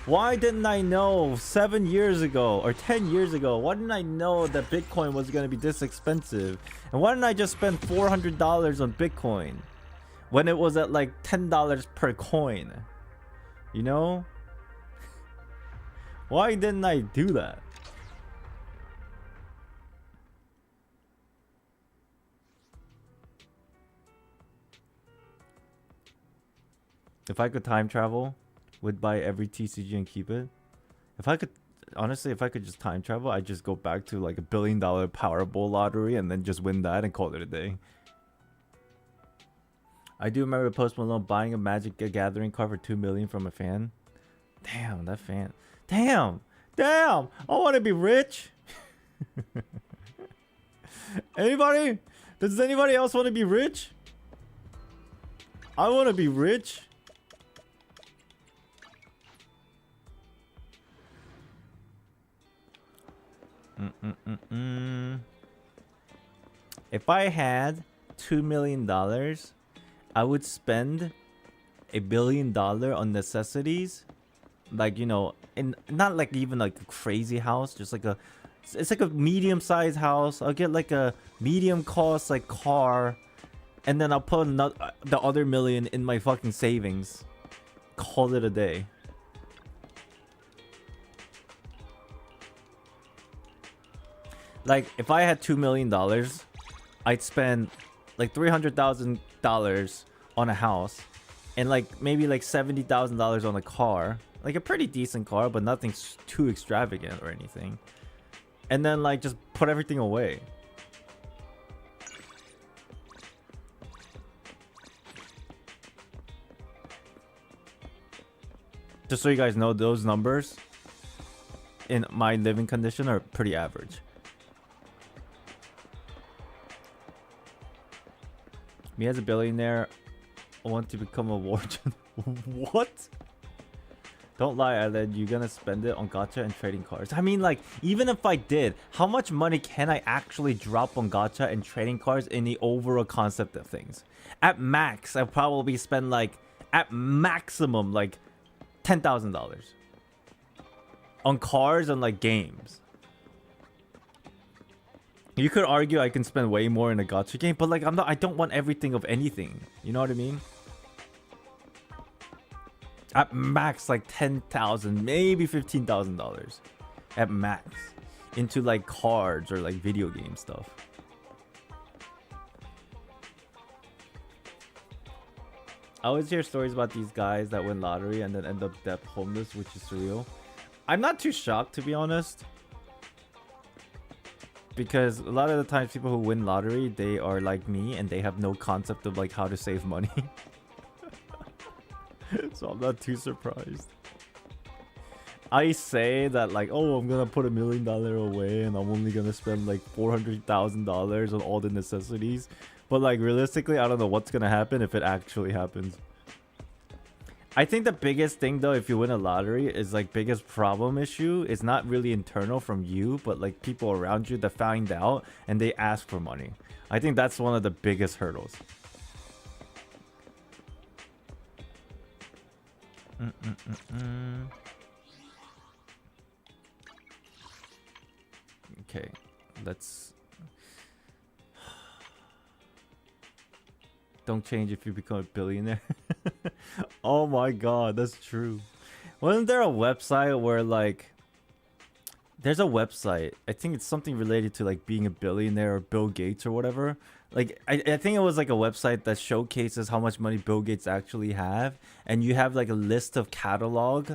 Why didn't I know 7 years ago or 10 years ago? Why didn't I know that Bitcoin was going to be this expensive? And why didn't I just spend $400 on Bitcoin when it was at like $10 per coin? You know? Why didn't I do that? If I could time travel, would buy every TCG and keep it. If I could, honestly, if I could just time travel, I'd just go back to like $1 billion Powerball lottery and then just win that and call it a day. I do remember Post Malone buying a Magic the Gathering card for $2 million from a fan. Damn, that fan. Damn, I want to be rich. Anybody? Does anybody else want to be rich? I want to be rich. If I had $2 million, I would spend $1 billion on necessities, like, you know, and not like even like a crazy house, just like it's like a medium-sized house. I'll get like a medium cost like car, and then I'll put the other $1 million in my fucking savings. Call it a day. Like, if I had $2 million, I'd spend like $300,000 on a house and like maybe like $70,000 on a car, like a pretty decent car, but nothing too extravagant or anything. And then like just put everything away. Just so you guys know, those numbers in my living condition are pretty average. Me as a billionaire, I want to become a war general. What? Don't lie, Aled. You're gonna spend it on gacha and trading cards. I mean, like, even if I did, how much money can I actually drop on gacha and trading cards in the overall concept of things? At max, I'll probably spend like, at maximum, like $10,000 on cards and like games. You could argue I can spend way more in a gacha game, but like I don't want everything of anything. You know what I mean? At max, like $10,000, maybe $15,000 at max into like cards or like video game stuff. I always hear stories about these guys that win lottery and then end up debt homeless, which is surreal. I'm not too shocked, to be honest. Because a lot of the times people who win lottery, they are like me and they have no concept of like how to save money. So I'm not too surprised. I say that like, oh, I'm gonna put $1 million away and I'm only gonna spend like $400,000 on all the necessities. But like realistically, I don't know what's gonna happen if it actually happens. I think the biggest thing though, if you win a lottery, is like biggest problem issue is not really internal from you, but like people around you that find out and they ask for money. I think that's one of the biggest hurdles. Okay, let's... Don't change if you become a billionaire. Oh my god, that's true. Wasn't there a website where like... There's a website, I think it's something related to like being a billionaire or Bill Gates or whatever. Like, I think it was like a website that showcases how much money Bill Gates actually have. And you have like a list of catalog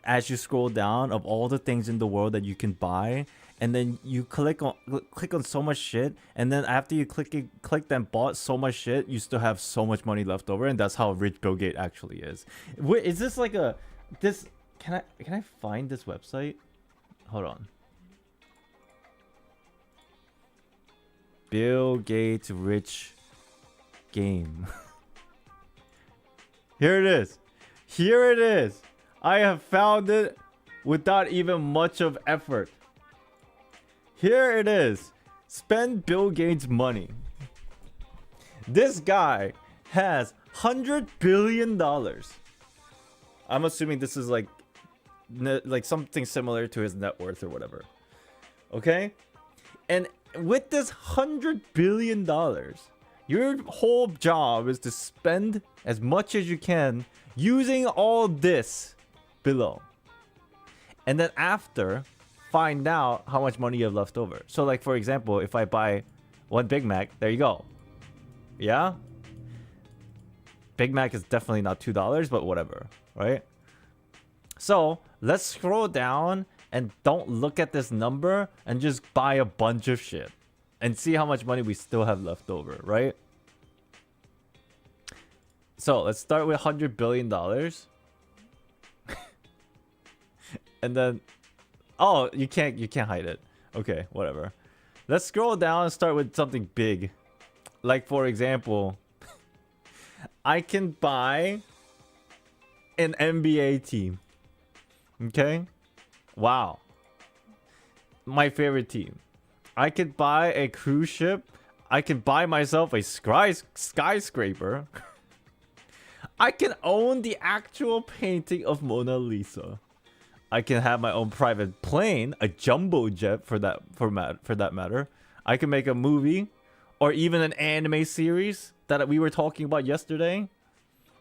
as you scroll down of all the things in the world that you can buy. And then you click on so much shit. And then after you clicked and bought so much shit, you still have so much money left over. And that's how rich Bill Gates actually is. Wait, is this like a... Can I find this website? Hold on. Bill Gates rich game. Here it is. Here it is. I have found it without even much of effort. Here it is. Spend Bill Gates money. This guy has $100 billion. I'm assuming this is like something similar to his net worth or whatever. Okay? And with this $100 billion, your whole job is to spend as much as you can using all this below. And then after, find out how much money you have left over. So like, for example, if I buy one Big Mac, there you go. Yeah? Big Mac is definitely not $2, but whatever, right? So let's scroll down and don't look at this number and just buy a bunch of shit and see how much money we still have left over, right? So let's start with $100 billion. And then, oh, you can't hide it. Okay, whatever. Let's scroll down and start with something big. Like, for example, I can buy an NBA team. Okay? Wow. My favorite team. I could buy a cruise ship. I can buy myself a skyscraper. I can own the actual painting of Mona Lisa. I can have my own private plane, a jumbo jet for that matter. I can make a movie or even an anime series that we were talking about yesterday.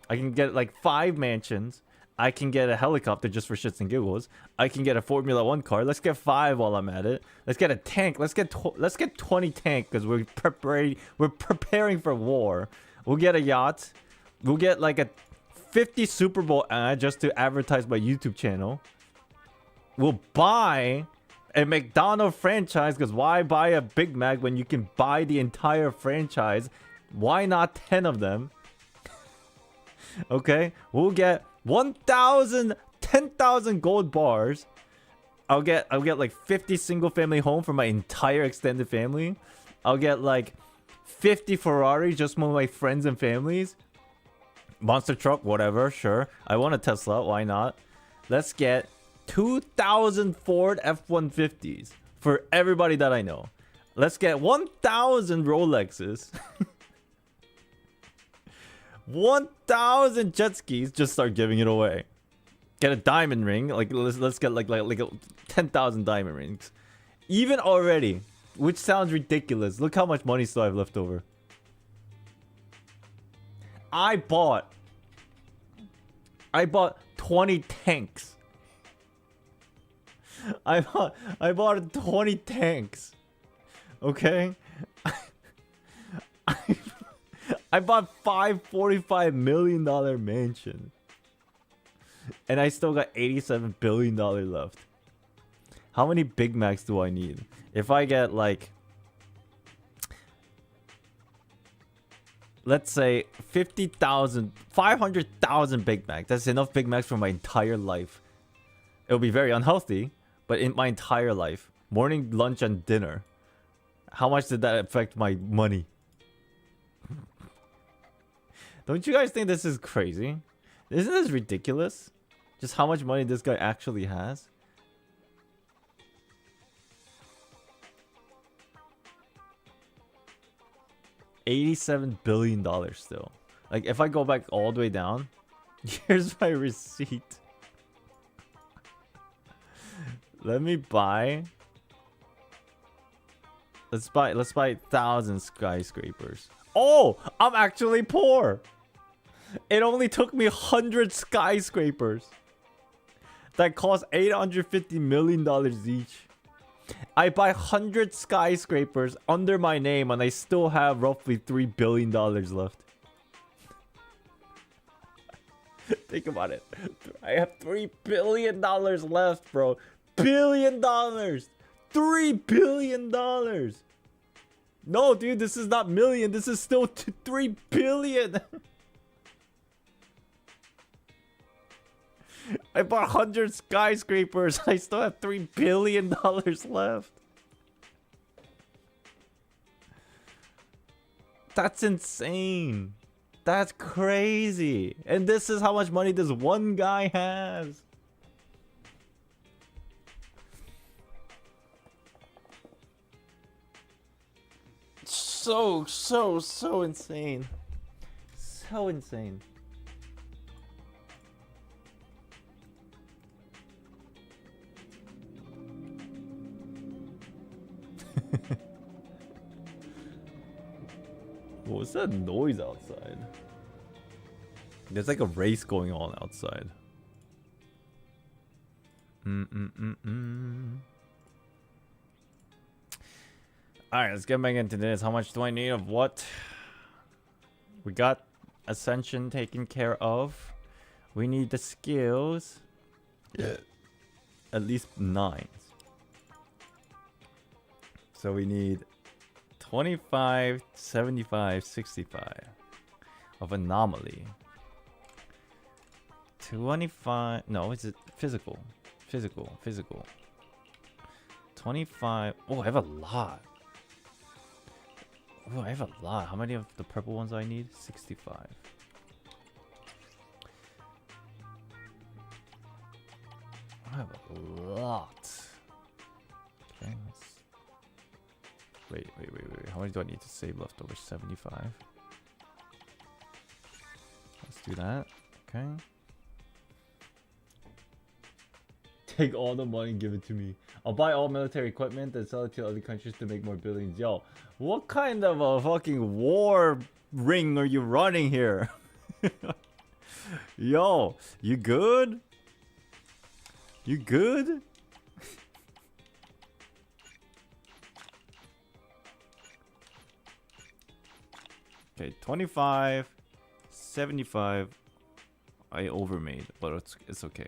I can get like 5 mansions. I can get a helicopter just for shits and giggles. I can get a Formula 1 car. Let's get 5 while I'm at it. Let's get a tank. Let's get 20 tank because we're preparing for war. We'll get a yacht. We'll get like a 50 Super Bowl ad just to advertise my YouTube channel. We'll buy a McDonald's franchise because why buy a Big Mac when you can buy the entire franchise? Why not 10 of them? Okay, we'll get 10,000 gold bars. I'll get like 50 single family home for my entire extended family. I'll get like 50 Ferraris just for my friends and families. Monster truck, whatever, sure. I want a Tesla, why not? Let's get 2,000 Ford F-150s for everybody that I know. Let's get 1,000 Rolexes. 1,000 jet skis. Just start giving it away. Get a diamond ring. Like let's get like 10,000 diamond rings. Even already, which sounds ridiculous. Look how much money still I have left over. I bought 20 tanks. I bought 20 tanks. Okay? I bought $545 million mansion. And I still got $87 billion left. How many Big Macs do I need? If I get like, let's say 500,000 Big Macs. That's enough Big Macs for my entire life. It'll be very unhealthy, but in my entire life. Morning, lunch, and dinner. How much did that affect my money? Don't you guys think this is crazy? Isn't this ridiculous? Just how much money this guy actually has? $87 billion still. Like, if I go back all the way down, here's my receipt. Let me buy. Let's buy 1,000 skyscrapers. Oh, I'm actually poor. It only took me 100 skyscrapers that cost $850 million each. I buy 100 skyscrapers under my name and I still have roughly $3 billion left. Think about it. I have $3 billion left, bro. $1 billion. $3 billion. No, dude, this is not million. This is still 3 billion. I bought 100 skyscrapers. I still have $3 billion left. That's insane. That's crazy. And this is how much money this one guy has. So insane. So insane. What was that noise outside? There's like a race going on outside. Alright, let's get back into this. How much do I need of what? We got Ascension taken care of. We need the skills. Yeah. At least 9. So we need 25, 75, 65 of anomaly. 25. No, is it physical? Physical. 25. Oh, I have a lot. Oh, I have a lot. How many of the purple ones do I need? 65. I have a lot. Okay, let's... Wait. How many do I need to save left over? 75. Let's do that. Okay. Take all the money and give it to me. I'll buy all military equipment and sell it to other countries to make more billions. Yo, what kind of a fucking war ring are you running here? Yo, you good? You good? Okay, 25, 75. I overmade, but it's okay.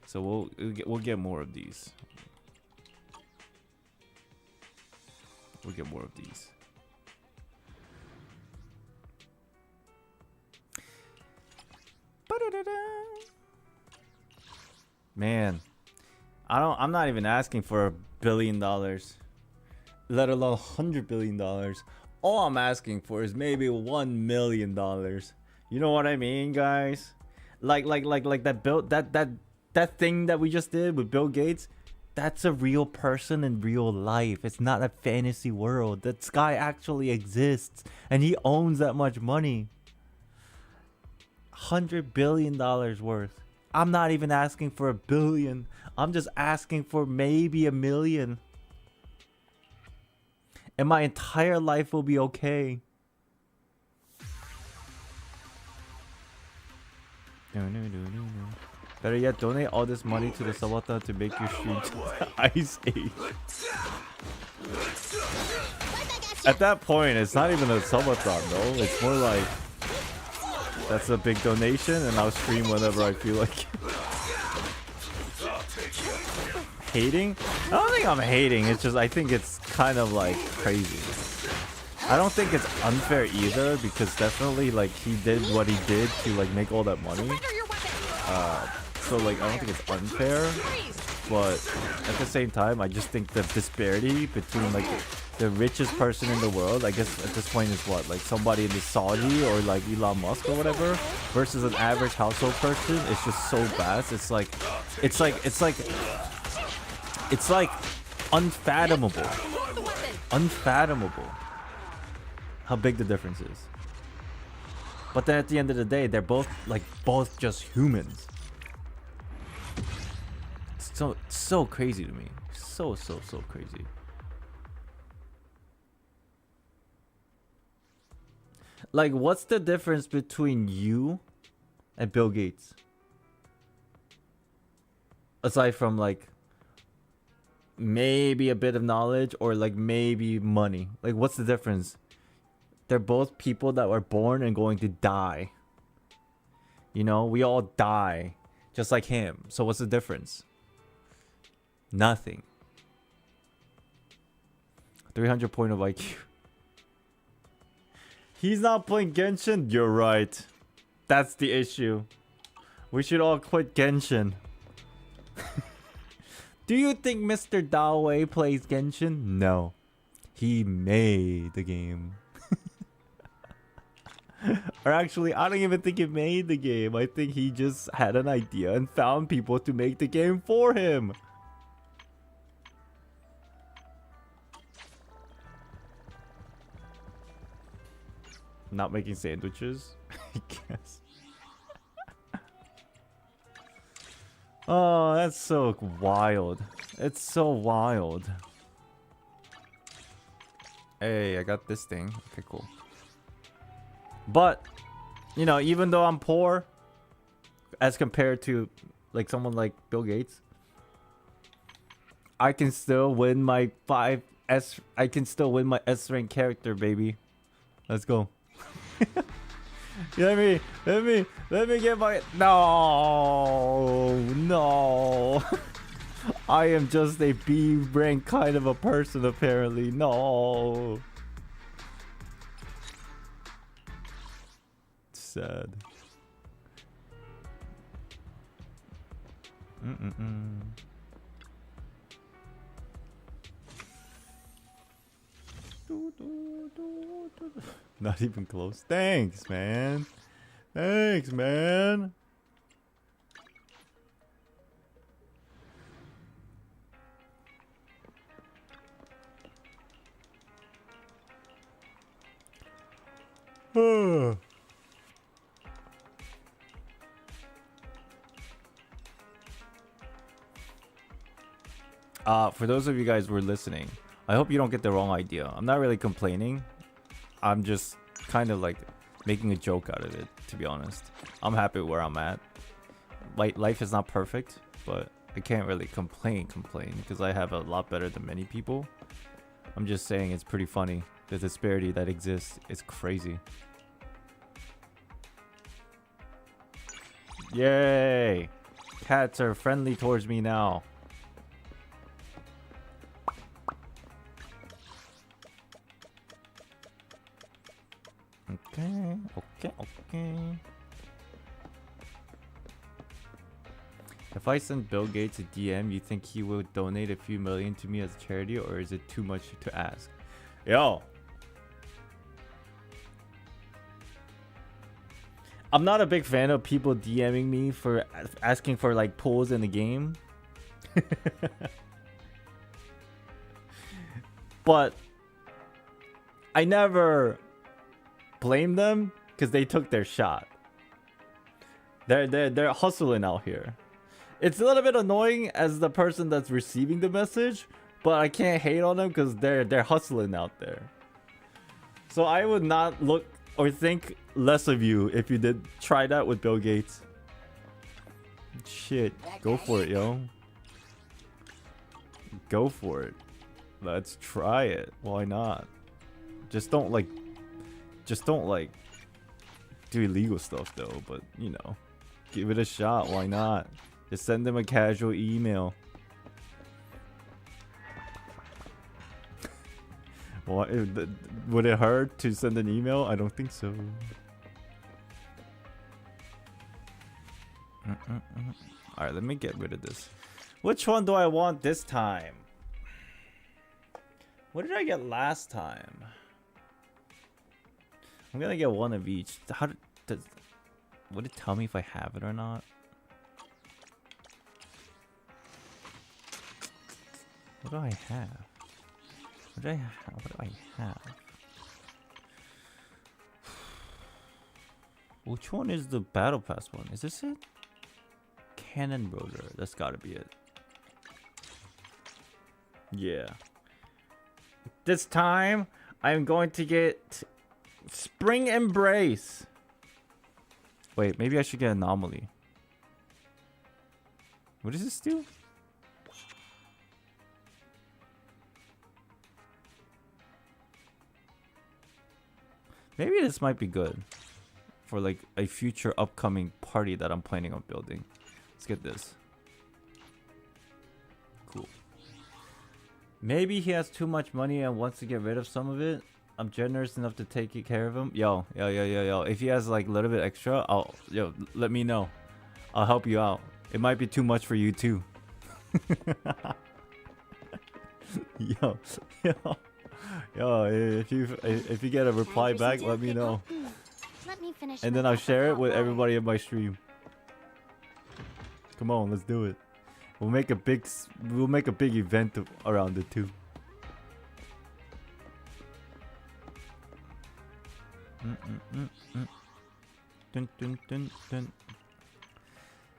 So we'll get more of these. We'll get more of these. Man, I'm not even asking for $1 billion, let alone $100 billion. All I'm asking for is maybe $1 million. You know what I mean, guys? Like that thing that we just did with Bill Gates. That's a real person in real life. It's not a fantasy world. That guy actually exists, and he owns that much money. $100 billion worth. I'm not even asking for $1 billion. I'm just asking for maybe $1 million. And my entire life will be okay. Better yet, donate all this money to the Subathon to make your streams Ice Age. At that point, it's not even a Subathon though. It's more like that's a big donation, and I'll stream whenever I feel like it. Hating? I don't think I'm hating. It's just I think it's kind of like crazy. I don't think it's unfair either, because definitely like he did what he did to like make all that money. So like I don't think it's unfair, but at the same time I just think the disparity between like the richest person in the world, I guess at this point is what, like somebody in the Saudi or like Elon Musk or whatever, versus an average household person. It's just so vast. It's like unfathomable how big the difference is. But then at the end of the day, they're both just humans. So crazy to me. So crazy. Like, what's the difference between you and Bill Gates? Aside from like maybe a bit of knowledge or like maybe money. Like, what's the difference? They're both people that were born and going to die. You know, we all die just like him. So what's the difference? Nothing. 300 point of IQ. He's not playing Genshin? You're right. That's the issue. We should all quit Genshin. Do you think Mr. Dawei plays Genshin? No. He made the game. Or actually, I don't even think he made the game. I think he just had an idea and found people to make the game for him. Not making sandwiches, I guess. Oh, that's so wild. It's so wild. Hey, I got this thing. Okay, cool. But, you know, even though I'm poor, as compared to like someone like Bill Gates, I can still win my I can still win my S rank character, baby. Let's go. Let me get my no. I am just a B rank kind of a person apparently. No. Sad. Not even close. Thanks, man. Thanks, man. For those of you guys who are listening, I hope you don't get the wrong idea. I'm not really complaining. I'm just kind of like making a joke out of it, to be honest. I'm happy where I'm at. Like, life is not perfect, but I can't really complain because I have a lot better than many people. I'm just saying it's pretty funny. The disparity that exists is crazy. Yay! Cats are friendly towards me now. Okay. If I send Bill Gates a DM, you think he will donate a few million to me as a charity, or is it too much to ask? Yo. I'm not a big fan of people DMing me for asking for like pulls in the game. But I never blame them because they took their shot. They're hustling out here. It's a little bit annoying as the person that's receiving the message, but I can't hate on them because they're hustling out there. So I would not look or think less of you if you did try that with Bill Gates. Shit, go for it, yo. Go for it. Let's try it. Why not? Just don't do illegal stuff though, but you know, give it a shot. Why not? Just send them a casual email. What, would it hurt to send an email? I don't think so. Alright, let me get rid of this. Which one do I want this time? What did I get last time? I'm gonna get one of each. Would it tell me if I have it or not? What do I have? What do I have? Which one is the battle pass one? Is this it? Cannon rotor. That's gotta be it. Yeah. This time, I'm going to get Spring Embrace. Wait, maybe I should get Anomaly. What does this do? Maybe this might be good for like a future upcoming party that I'm planning on building. Let's get this. Cool. Maybe he has too much money and wants to get rid of some of it. I'm generous enough to take care of him. Yo. If he has like a little bit extra, let me know. I'll help you out. It might be too much for you too. Yo, yo, if you get a reply back, let me know. Let me finish. And then I'll share it with everybody in my stream. Come on, let's do it. We'll make a big event around it too. Dun, dun, dun, dun.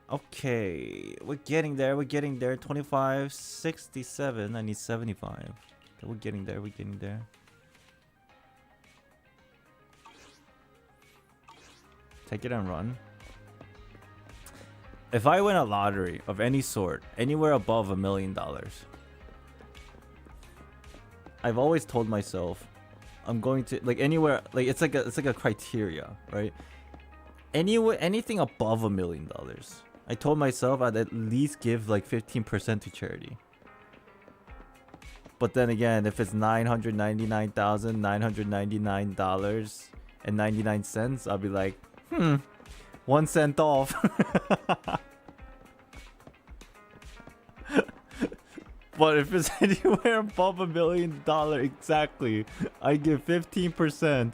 Okay, we're getting there. 25, 67. I need 75. Okay, we're getting there. Take it and run. If I win a lottery of any sort, anywhere above $1 million, I've always told myself I'm going to anywhere it's like a criteria, right? Anything above $1 million, I told myself I'd at least give 15% to charity. But then again, if it's $999,999.99, I'll be like, 1 cent off. But if it's anywhere above $1 million exactly, I give 15%.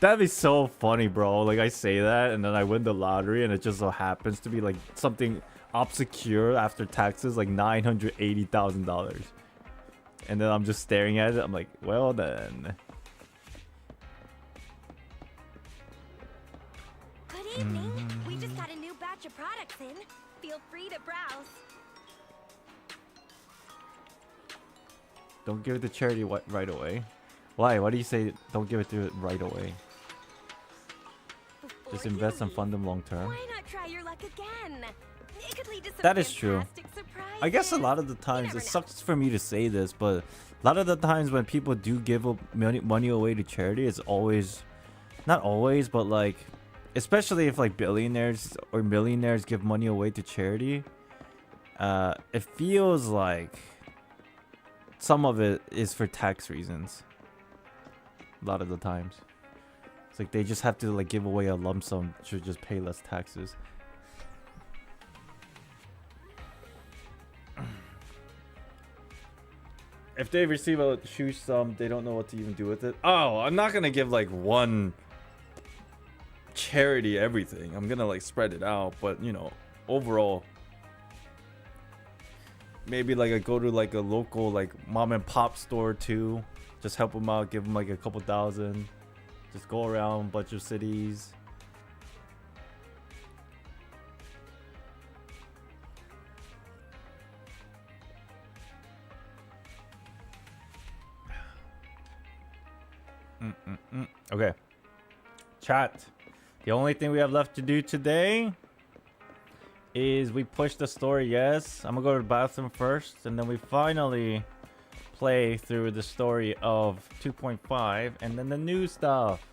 That'd be so funny, bro. I say that and then I win the lottery and it just so happens to be something obscure after taxes, $980,000. And then I'm just staring at it. I'm like, well then. Good evening. We just got a new batch of products in. Feel free to browse. Don't give it to charity right away. Why? Why do you say don't give it to it right away? Just invest and fund them long term. Why not try your luck again? It could lead to some That is true. surprises. I guess a lot of the times, it sucks for me to say this, but a lot of the times when people do give money away to charity, it's always, not always, but especially if billionaires or millionaires give money away to charity, it feels like some of it is for tax reasons. A lot of the times. It's they just have to give away a lump sum to just pay less taxes. If they receive a huge sum, they don't know what to even do with it. Oh, I'm not gonna give one charity everything. I'm gonna spread it out, but overall, maybe I go to a local mom and pop store too. Just help them out, give them a couple thousand. Just go around a bunch of cities. Okay. Chat. The only thing we have left to do today is we push the story, yes. I'm gonna go to the bathroom first, and then we finally play through the story of 2.5 and then the new stuff.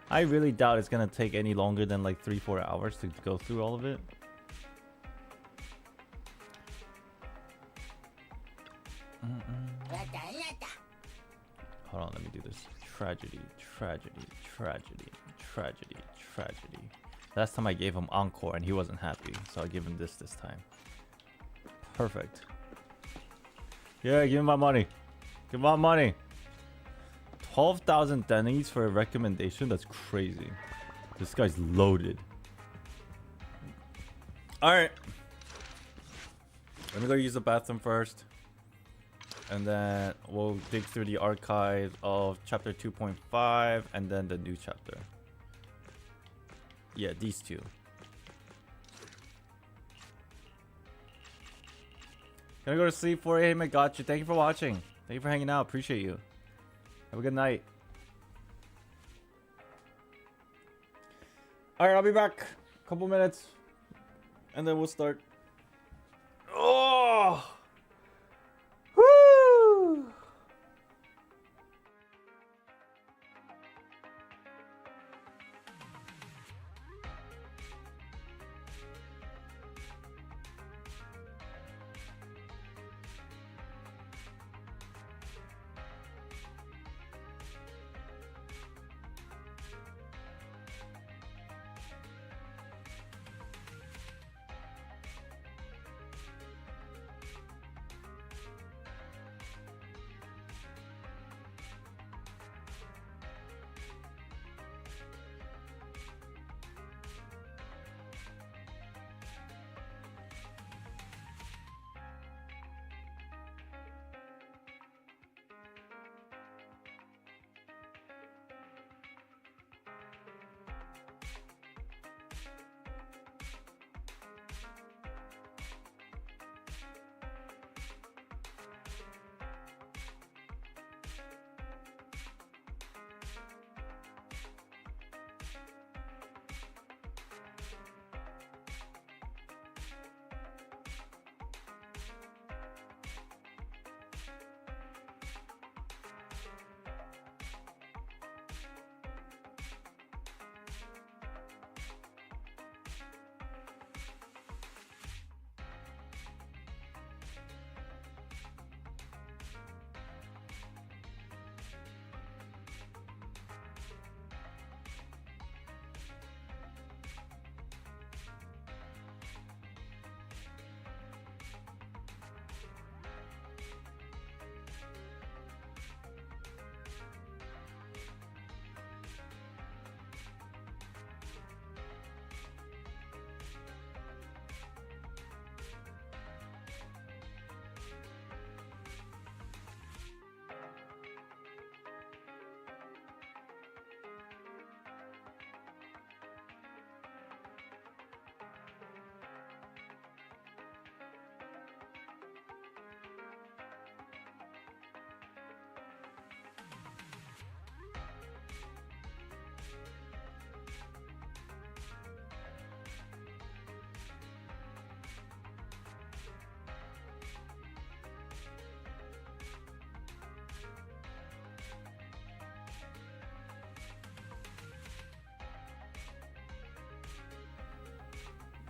I really doubt it's gonna take any longer than 3-4 hours to go through all of it. Hold on, let me do this. Tragedy. Last time I gave him Encore and he wasn't happy, so I'll give him this time. Perfect. Yeah, give me my money. Give me my money. 12,000 Denny's for a recommendation? That's crazy. This guy's loaded. Alright. Let me go use the bathroom first. And then we'll dig through the archive of chapter 2.5 and then the new chapter. Yeah, these two. Gonna go to sleep for you. Hey, got you. Thank you for watching. Thank you for hanging out. Appreciate you. Have a good night. Alright, I'll be back. A couple minutes. And then we'll start. Oh! Woo!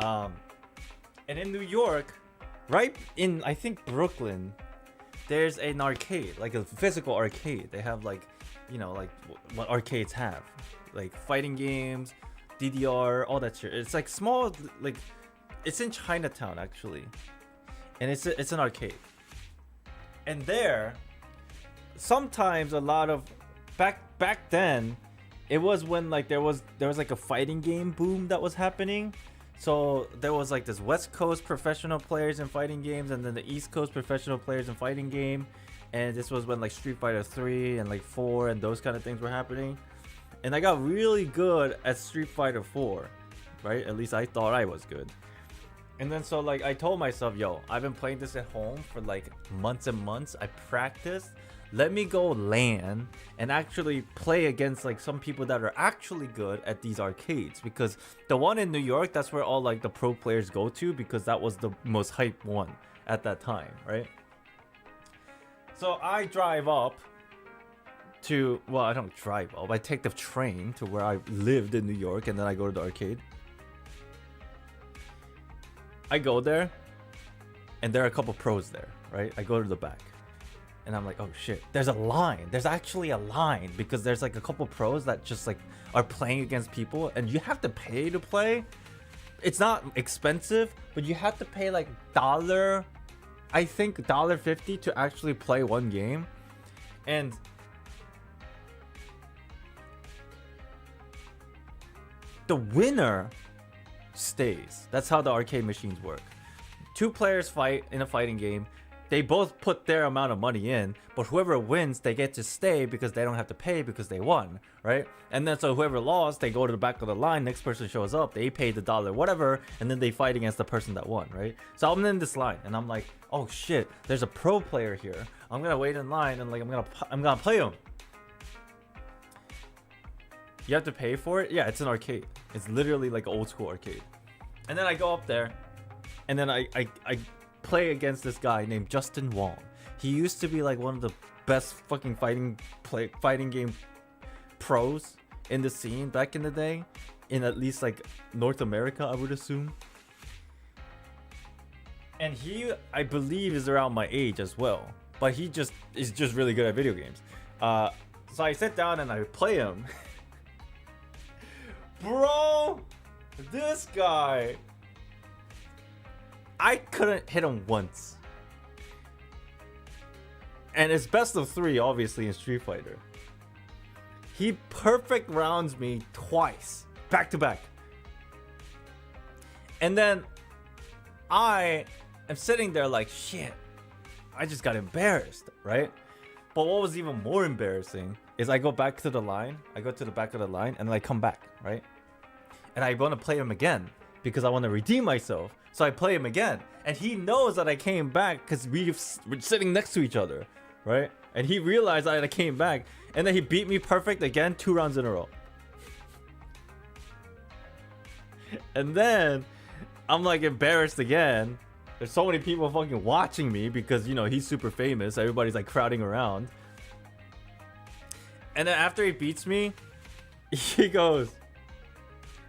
And in New York, right in I think Brooklyn, there's an arcade, like a physical arcade. They have like, you know, like what arcades have, like fighting games, DDR, all that shit. It's like small, like it's in Chinatown actually, and it's an arcade. And there, sometimes a lot of back then, it was when like there was like a fighting game boom that was happening. So there was like this West Coast professional players in fighting games, and then the East Coast professional players in fighting game. And this was when like Street Fighter 3 and like 4 and those kind of things were happening. And I got really good at Street Fighter 4, right? At least I thought I was good. And then so like I told myself, yo, I've been playing this at home for like months and months. I practiced. Let me go LAN and actually play against like some people that are actually good at these arcades, because the one in New York, that's where all like the pro players go to, because that was the most hyped one at that time, right? So I drive up to, well, I don't drive up, I take the train to where I lived in New York, and then I go to the arcade. I go there and there are a couple pros there, right? I go to the back. And I'm like, oh shit, there's a line. There's actually a line, because there's like a couple pros that just like are playing against people, and you have to pay to play. It's not expensive, but you have to pay like $1, I think $1.50 to actually play one game. And the winner stays. That's how the arcade machines work. 2 players fight in a fighting game. They both put their amount of money in, but whoever wins, they get to stay because they don't have to pay because they won, right? And then so whoever lost, they go to the back of the line, next person shows up, they pay the $1, whatever, and then they fight against the person that won, right? So I'm in this line, and I'm like, oh shit, there's a pro player here. I'm gonna wait in line, and like I'm gonna play him. You have to pay for it? Yeah, it's an arcade. It's literally like an old school arcade. And then I go up there, and then I play against this guy named Justin Wong. He used to be like one of the best fucking fighting game pros in the scene back in the day, in at least like North America, I would assume. And he, I believe, is around my age as well, but he just is just really good at video games. So I sit down and I play him. Bro, this guy, I couldn't hit him once. And it's best of 3, obviously, in Street Fighter. He perfect rounds me twice, back to back. And then I am sitting there like, shit, I just got embarrassed, right? But what was even more embarrassing is I go back to the line, I go to the back of the line, and then I come back, right? And I want to play him again because I want to redeem myself. So I play him again, and he knows that I came back because we're sitting next to each other, right? And he realized that I came back, and then he beat me perfect again 2 rounds in a row. And then I'm like embarrassed again. There's so many people fucking watching me because, you know, he's super famous. Everybody's like crowding around. And then after he beats me, he goes,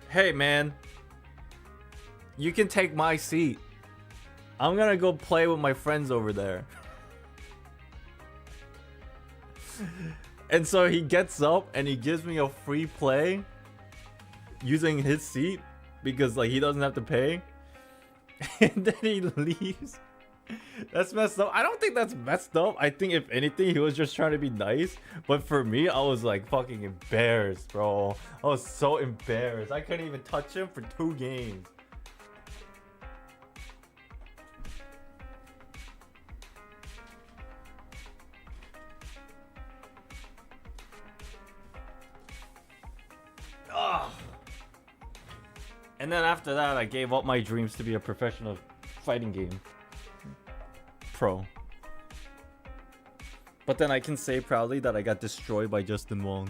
hey man, you can take my seat. I'm gonna go play with my friends over there. And so he gets up and he gives me a free play using his seat because like he doesn't have to pay. And then he leaves. That's messed up. I don't think that's messed up. I think if anything, he was just trying to be nice. But for me, I was like fucking embarrassed, bro. I was so embarrassed. I couldn't even touch him for 2 games. Ugh. And then after that, I gave up my dreams to be a professional fighting game pro. But then I can say proudly that I got destroyed by Justin Wong.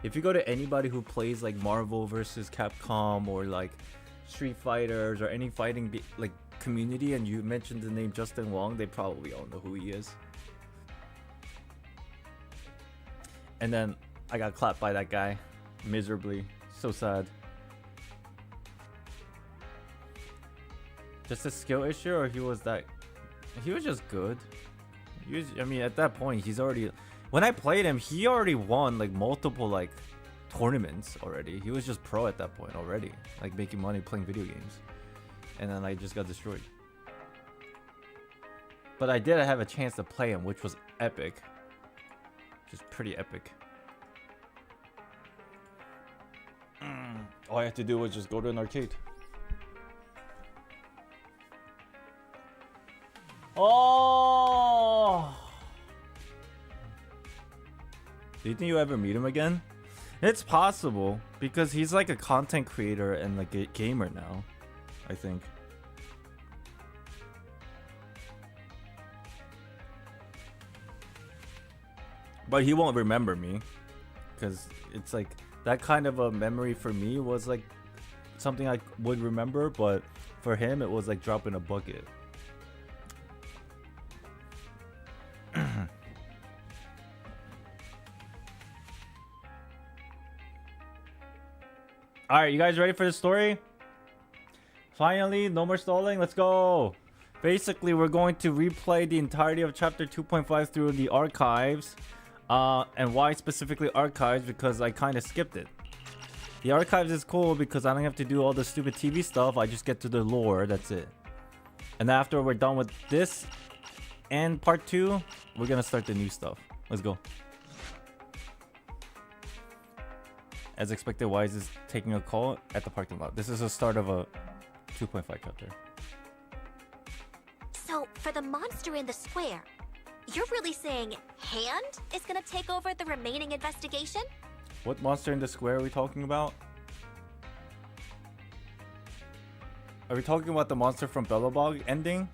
If you go to anybody who plays like Marvel versus Capcom or like Street Fighters or any fighting like community, and you mentioned the name Justin Wong, they probably all know who he is. And then I got clapped by that guy miserably. So sad. Just a skill issue, or he was just good. I mean, at that point, he's already. When I played him, he already won like multiple like tournaments already. He was just pro at that point already, like making money playing video games. And then I just got destroyed. But I did have a chance to play him, which was epic. Just pretty epic. All I had to do was just go to an arcade. Oh! Do you think you'll ever meet him again? It's possible, because he's like a content creator and like a gamer now, I think. But he won't remember me, because it's like that kind of a memory for me was like something I would remember, but for him it was like dropping a bucket. Alright, you guys ready for the story? Finally, no more stalling, let's go! Basically, we're going to replay the entirety of chapter 2.5 through the archives. And why specifically archives? Because I kind of skipped it. The archives is cool because I don't have to do all the stupid TV stuff. I just get to the lore, that's it. And after we're done with this and part 2, we're gonna start the new stuff. Let's go. As expected, Wise is taking a call at the parking lot. This is the start of a 2.5 chapter. So, for the monster in the square, you're really saying Hand is gonna take over the remaining investigation? What monster in the square are we talking about? Are we talking about the monster from Belobog ending?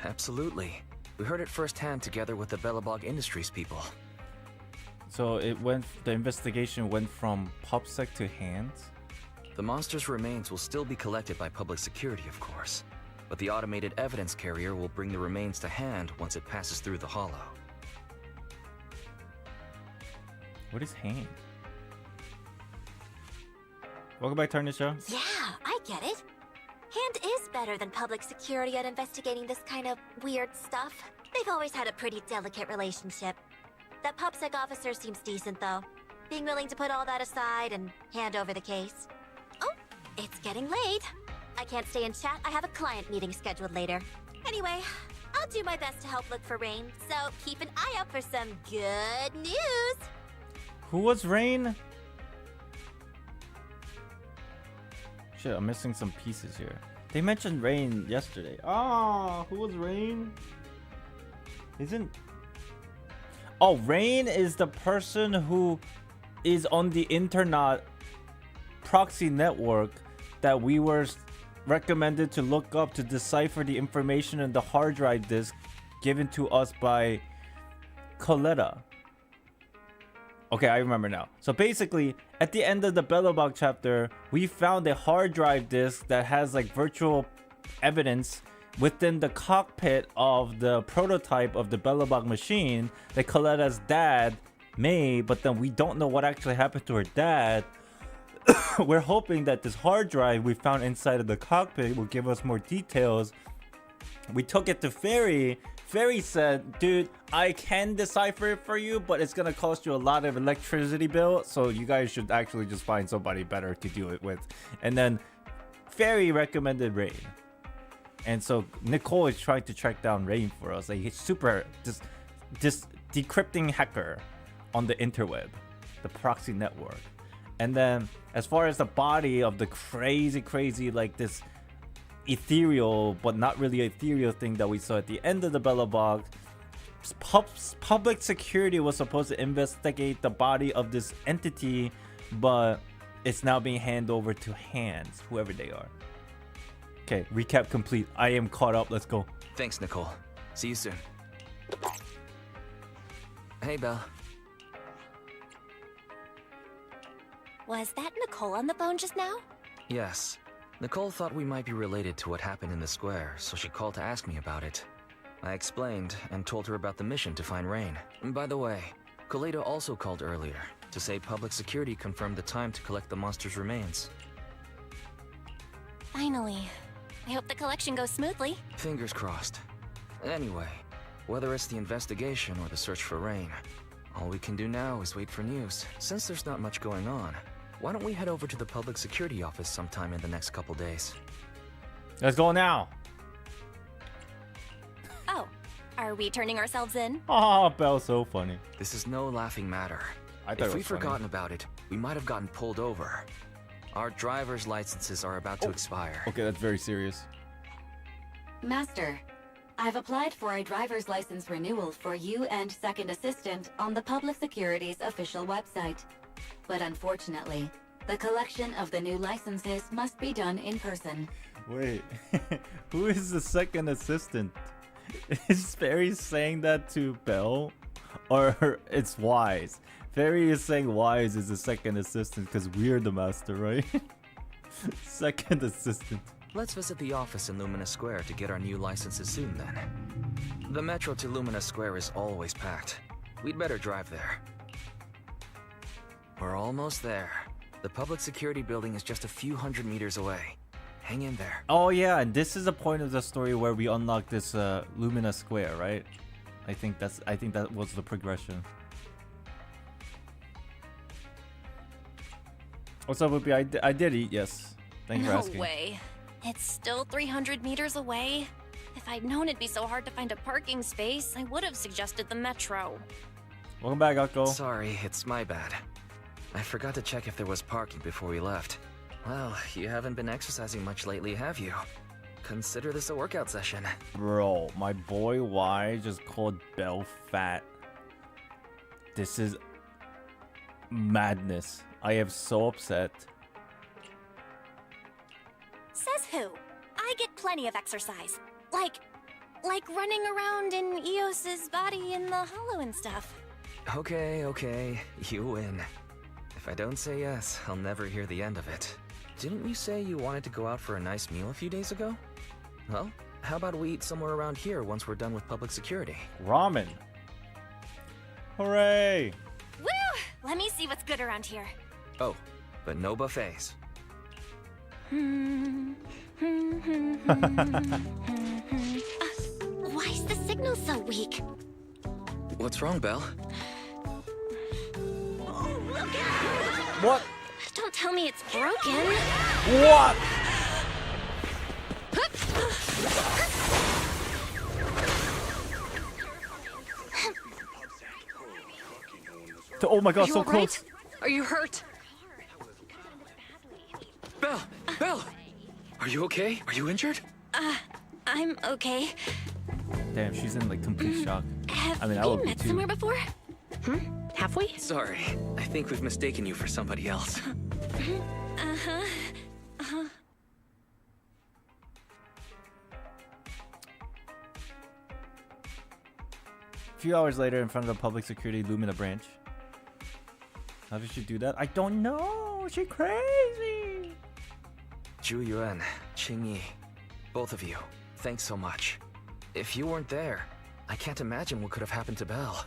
Absolutely. We heard it firsthand together with the Belobog Industries people. So the investigation went from PubSec to Hands? The monster's remains will still be collected by public security, of course. But the automated evidence carrier will bring the remains to Hand once it passes through the hollow. What is Hand? Welcome back, Tarnisha. Yeah, I get it. Hand is better than public security at investigating this kind of weird stuff. They've always had a pretty delicate relationship. That PubSec officer seems decent, though. Being willing to put all that aside and hand over the case. Oh, it's getting late. I can't stay in chat. I have a client meeting scheduled later. Anyway, I'll do my best to help look for Rain, so keep an eye out for some good news. Who was Rain? Shit, I'm missing some pieces here. They mentioned Rain yesterday. Ah, who was Rain? Isn't... Oh, Rain is the person who is on the internet proxy network that we were recommended to look up to decipher the information in the hard drive disk given to us by Coletta. Okay, I remember now. So basically, at the end of the Belobog chapter, we found a hard drive disk that has like virtual evidence within the cockpit of the prototype of the Belobog machine that Coletta's dad made, but then we don't know what actually happened to her dad. We're hoping that this hard drive we found inside of the cockpit will give us more details. We took it to Fairy. Fairy said, dude, I can decipher it for you, but it's gonna cost you a lot of electricity bill, so you guys should actually just find somebody better to do it with. And then Fairy recommended Rain. And so Nicole is trying to track down Rain for us, a super this decrypting hacker on the interweb, the proxy network. And then as far as the body of the crazy like this ethereal but not really ethereal thing that we saw at the end of the Belobog, public security was supposed to investigate the body of this entity, but it's now being handed over to Hands, whoever they are. Okay, recap complete. I am caught up. Let's go. Thanks, Nicole. See you soon. Hey, Belle. Was that Nicole on the phone just now? Yes. Nicole thought we might be related to what happened in the square, so she called to ask me about it. I explained and told her about the mission to find Rain. And by the way, Coletta also called earlier to say public security confirmed the time to collect the monster's remains. Finally. I hope the collection goes smoothly. Fingers crossed. Anyway, whether it's the investigation or the search for Rain, all we can do now is wait for news. Since there's not much going on, why don't we head over to the public security office sometime in the next couple days? Let's go now. Oh, are we turning ourselves in? Oh, Belle's so funny. This is no laughing matter. I thought if it we'd was funny. forgotten about it, we might have gotten pulled over. Our driver's licenses are about to expire. Okay, that's very serious. Master, I've applied for a driver's license renewal for you and second assistant on the Public Security's official website. But unfortunately, the collection of the new licenses must be done in person. Wait, who is the second assistant? Is Fairy saying that to Belle? Or it's Wise? Fairy is saying Wise is the second assistant because we're the master, right? Second assistant. Let's visit the office in Lumina Square to get our new licenses soon then. The metro to Lumina Square is always packed. We'd better drive there. We're almost there. The public security building is just a few hundred meters away. Hang in there. Oh yeah, and this is the point of the story where we unlock this Lumina Square, right? I think that was the progression. What's up, Whoopi? I did eat, yes. Thank you for asking. No way. It's still 300 meters away. If I'd known it'd be so hard to find a parking space, I would have suggested the metro. Welcome back, Akko. Sorry, it's my bad. I forgot to check if there was parking before we left. Well, you haven't been exercising much lately, have you? Consider this a workout session. Bro, my boy Y just called Belle fat. This is madness. I am so upset. Says who? I get plenty of exercise. Like running around in Eos's body in the hollow and stuff. Okay, you win. If I don't say yes, I'll never hear the end of it. Didn't you say you wanted to go out for a nice meal a few days ago? Well, how about we eat somewhere around here once we're done with public security? Ramen. Hooray! Woo! Let me see what's good around here. Oh, but no buffets. Why is the signal so weak? What's wrong, Belle? What? Don't tell me it's broken. What? Oh my god, Are you so all close. right? Are you hurt? Belle! Are you okay? Are you injured? I'm okay. Damn, she's in like complete shock. Have I mean, I we would be met too. somewhere before? Have we? Sorry, I think we've mistaken you for somebody else. Uh-huh. Uh-huh. A few hours later, in front of the public security Lumina branch. How did she do that? I don't know. She crazy. Zhu Yuan, Qingyi, both of you, thanks so much. If you weren't there, I can't imagine what could have happened to Belle.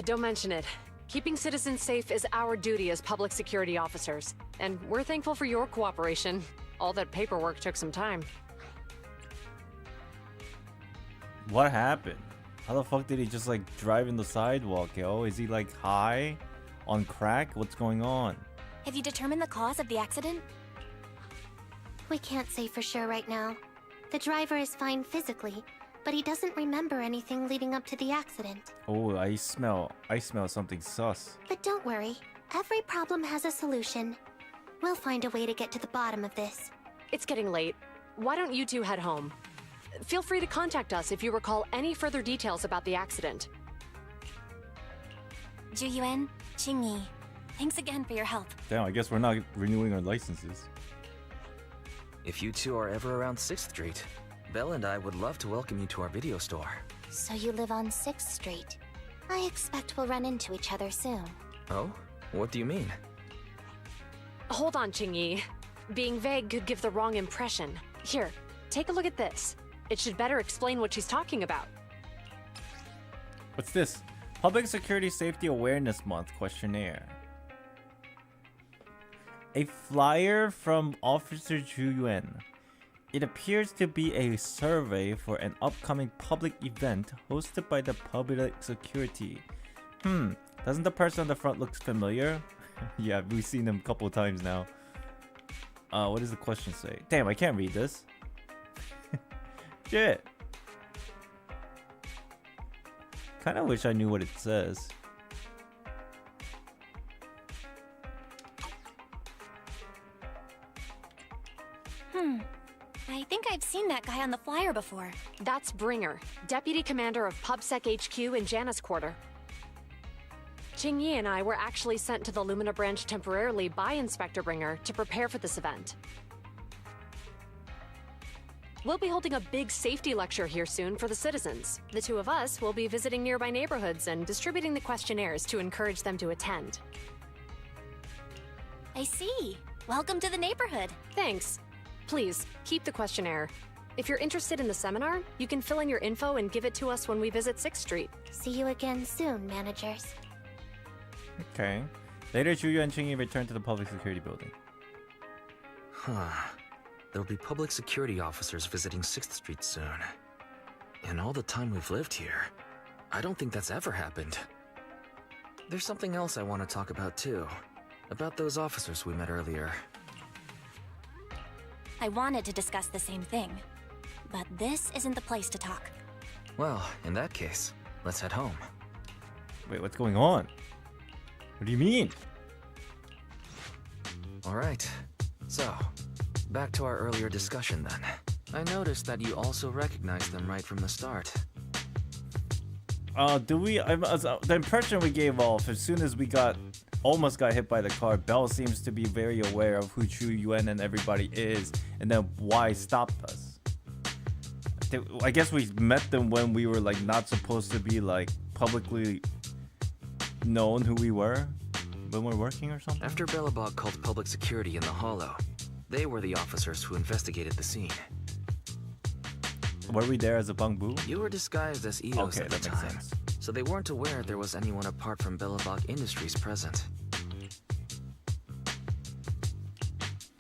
Don't mention it. Keeping citizens safe is our duty as public security officers, and we're thankful for your cooperation. All that paperwork took some time. What happened? How the fuck did he just like drive in the sidewalk, yo? Is he like high? On crack? What's going on? Have you determined the cause of the accident? We can't say for sure right now. The driver is fine physically, but he doesn't remember anything leading up to the accident. Oh, I smell something sus. But don't worry, every problem has a solution. We'll find a way to get to the bottom of this. It's getting late. Why don't you two head home? Feel free to contact us if you recall any further details about the accident. Zhu Yuan, Qingyi, thanks again for your help. Damn, I guess we're not renewing our licenses. If you two are ever around 6th Street, Belle and I would love to welcome you to our video store. So you live on 6th Street. I expect we'll run into each other soon. Oh? What do you mean? Hold on, Qingyi. Being vague could give the wrong impression. Here, take a look at this. It should better explain what she's talking about. What's this? Public Security Safety Awareness Month questionnaire. A flyer from Officer Zhu Yuan. It appears to be a survey for an upcoming public event hosted by the public security. Doesn't the person on the front look familiar? Yeah, we've seen him a couple of times now. What does the question say? Damn, I can't read this. Shit. Kinda wish I knew what it says. I think I've seen that guy on the flyer before. That's Bringer, Deputy Commander of PubSec HQ in Janus Quarter. Qingyi and I were actually sent to the Lumina branch temporarily by Inspector Bringer to prepare for this event. We'll be holding a big safety lecture here soon for the citizens. The two of us will be visiting nearby neighborhoods and distributing the questionnaires to encourage them to attend. I see. Welcome to the neighborhood. Thanks. Please, keep the questionnaire. If you're interested in the seminar, you can fill in your info and give it to us when we visit 6th Street. See you again soon, managers. Okay. Later, Juyu and Qingyi return to the public security building. There'll be public security officers visiting 6th Street soon. In all the time we've lived here, I don't think that's ever happened. There's something else I want to talk about too. About those officers we met earlier. I wanted to discuss the same thing, but this isn't the place to talk. Well, in that case, let's head home. Wait, what's going on? What do you mean? Alright, so, back to our earlier discussion then. I noticed that you also recognized them right from the start. Do we? The impression we gave off as soon as we almost got hit by the car, Bell seems to be very aware of who Chu Yuan and everybody is, and then why stopped us. I guess we met them when we were like not supposed to be like publicly known who we were when we're working or something. After Belobog called public security in the Hollow, they were the officers who investigated the scene. Were we there as a Bangbu? You were disguised as Eos at the time, so they weren't aware there was anyone apart from Belobog Industries present.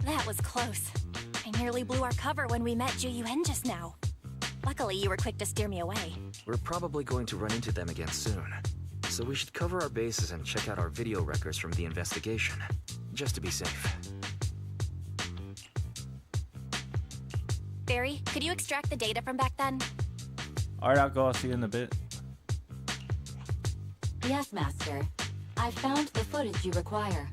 That was close. I nearly blew our cover when we met Ju Yuan just now. Luckily, you were quick to steer me away. We're probably going to run into them again soon, so we should cover our bases and check out our video records from the investigation, just to be safe. Barry, could you extract the data from back then? Alright, I'll see you in a bit. Yes, Master. I found the footage you require.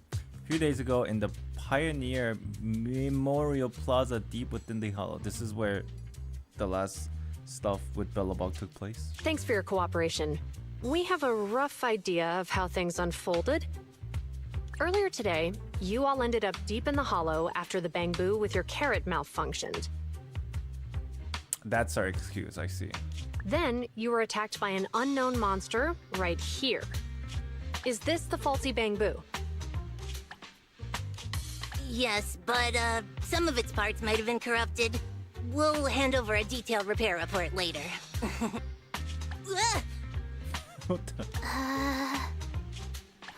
A few days ago in the Pioneer Memorial Plaza deep within the Hollow. This is where the last stuff with Belobog took place. Thanks for your cooperation. We have a rough idea of how things unfolded. Earlier today, you all ended up deep in the Hollow after the Bangbu with your carrot malfunctioned. That's our excuse, I see. Then, you were attacked by an unknown monster right here. Is this the faulty Bangbu? Yes, but some of its parts might have been corrupted. We'll hand over a detailed repair report later.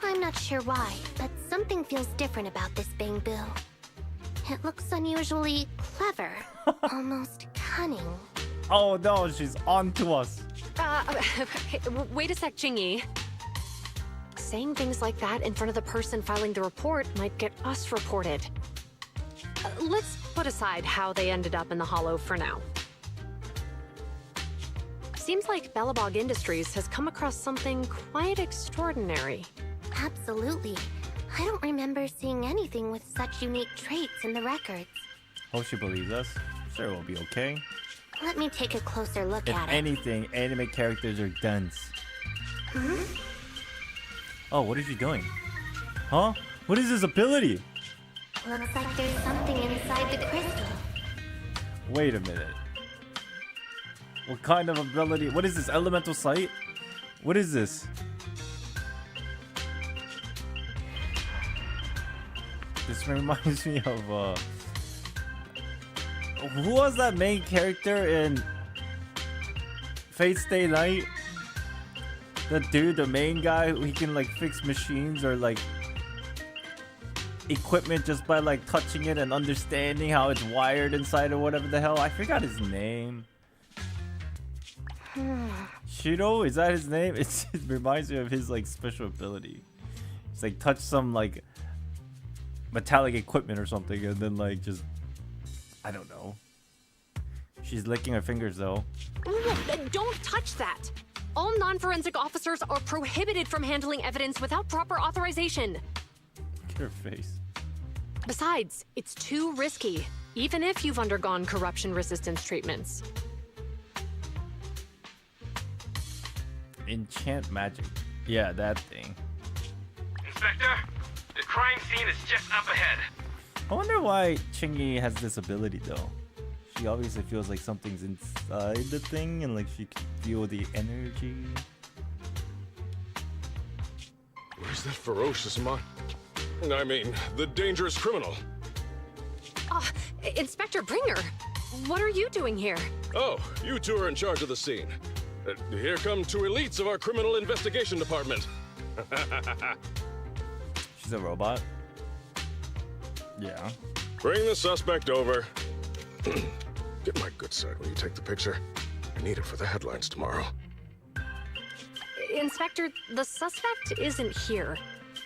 I'm not sure why, but something feels different about this Bangbu. It looks unusually clever, almost cunning. Oh no, she's on to us. Wait a sec, Qingyi. Saying things like that in front of the person filing the report might get us reported. Let's put aside how they ended up in the Hollow for now. Seems like Belobog Industries has come across something quite extraordinary. Absolutely. I don't remember seeing anything with such unique traits in the records. Hope she believes us. Sure, we'll be okay. Let me take a closer look If at it. anything, anime characters are dunce. Oh, what is she doing? Huh? What is this ability? Looks like there's something inside the crystal. Wait a minute. What kind of ability? What is this? Elemental sight? What is this? This reminds me of who was that main character in Fate Stay Night? The dude, the main guy, he can like fix machines or like equipment just by like touching it and understanding how it's wired inside or whatever the hell. I forgot his name. Shiro, is that his name? It reminds me of his like special ability. It's like touch some like metallic equipment or something and then like just, I don't know. She's licking her fingers though. Don't touch that! All non-forensic officers are prohibited from handling evidence without proper authorization. Look at her face. Besides, it's too risky, even if you've undergone corruption resistance treatments. Enchant magic. Yeah, that thing. Inspector, the crime scene is just up ahead. I wonder why Chingy has this ability though. She obviously feels like something's inside the thing and like she can feel the energy. Where's that ferocious I mean, the dangerous criminal. Inspector Bringer, what are you doing here? Oh, you two are in charge of the scene. Here come two elites of our criminal investigation department. She's a robot? Yeah. Bring the suspect over. Get my good side when you take the picture. I need it for the headlines tomorrow. Inspector, the suspect isn't here.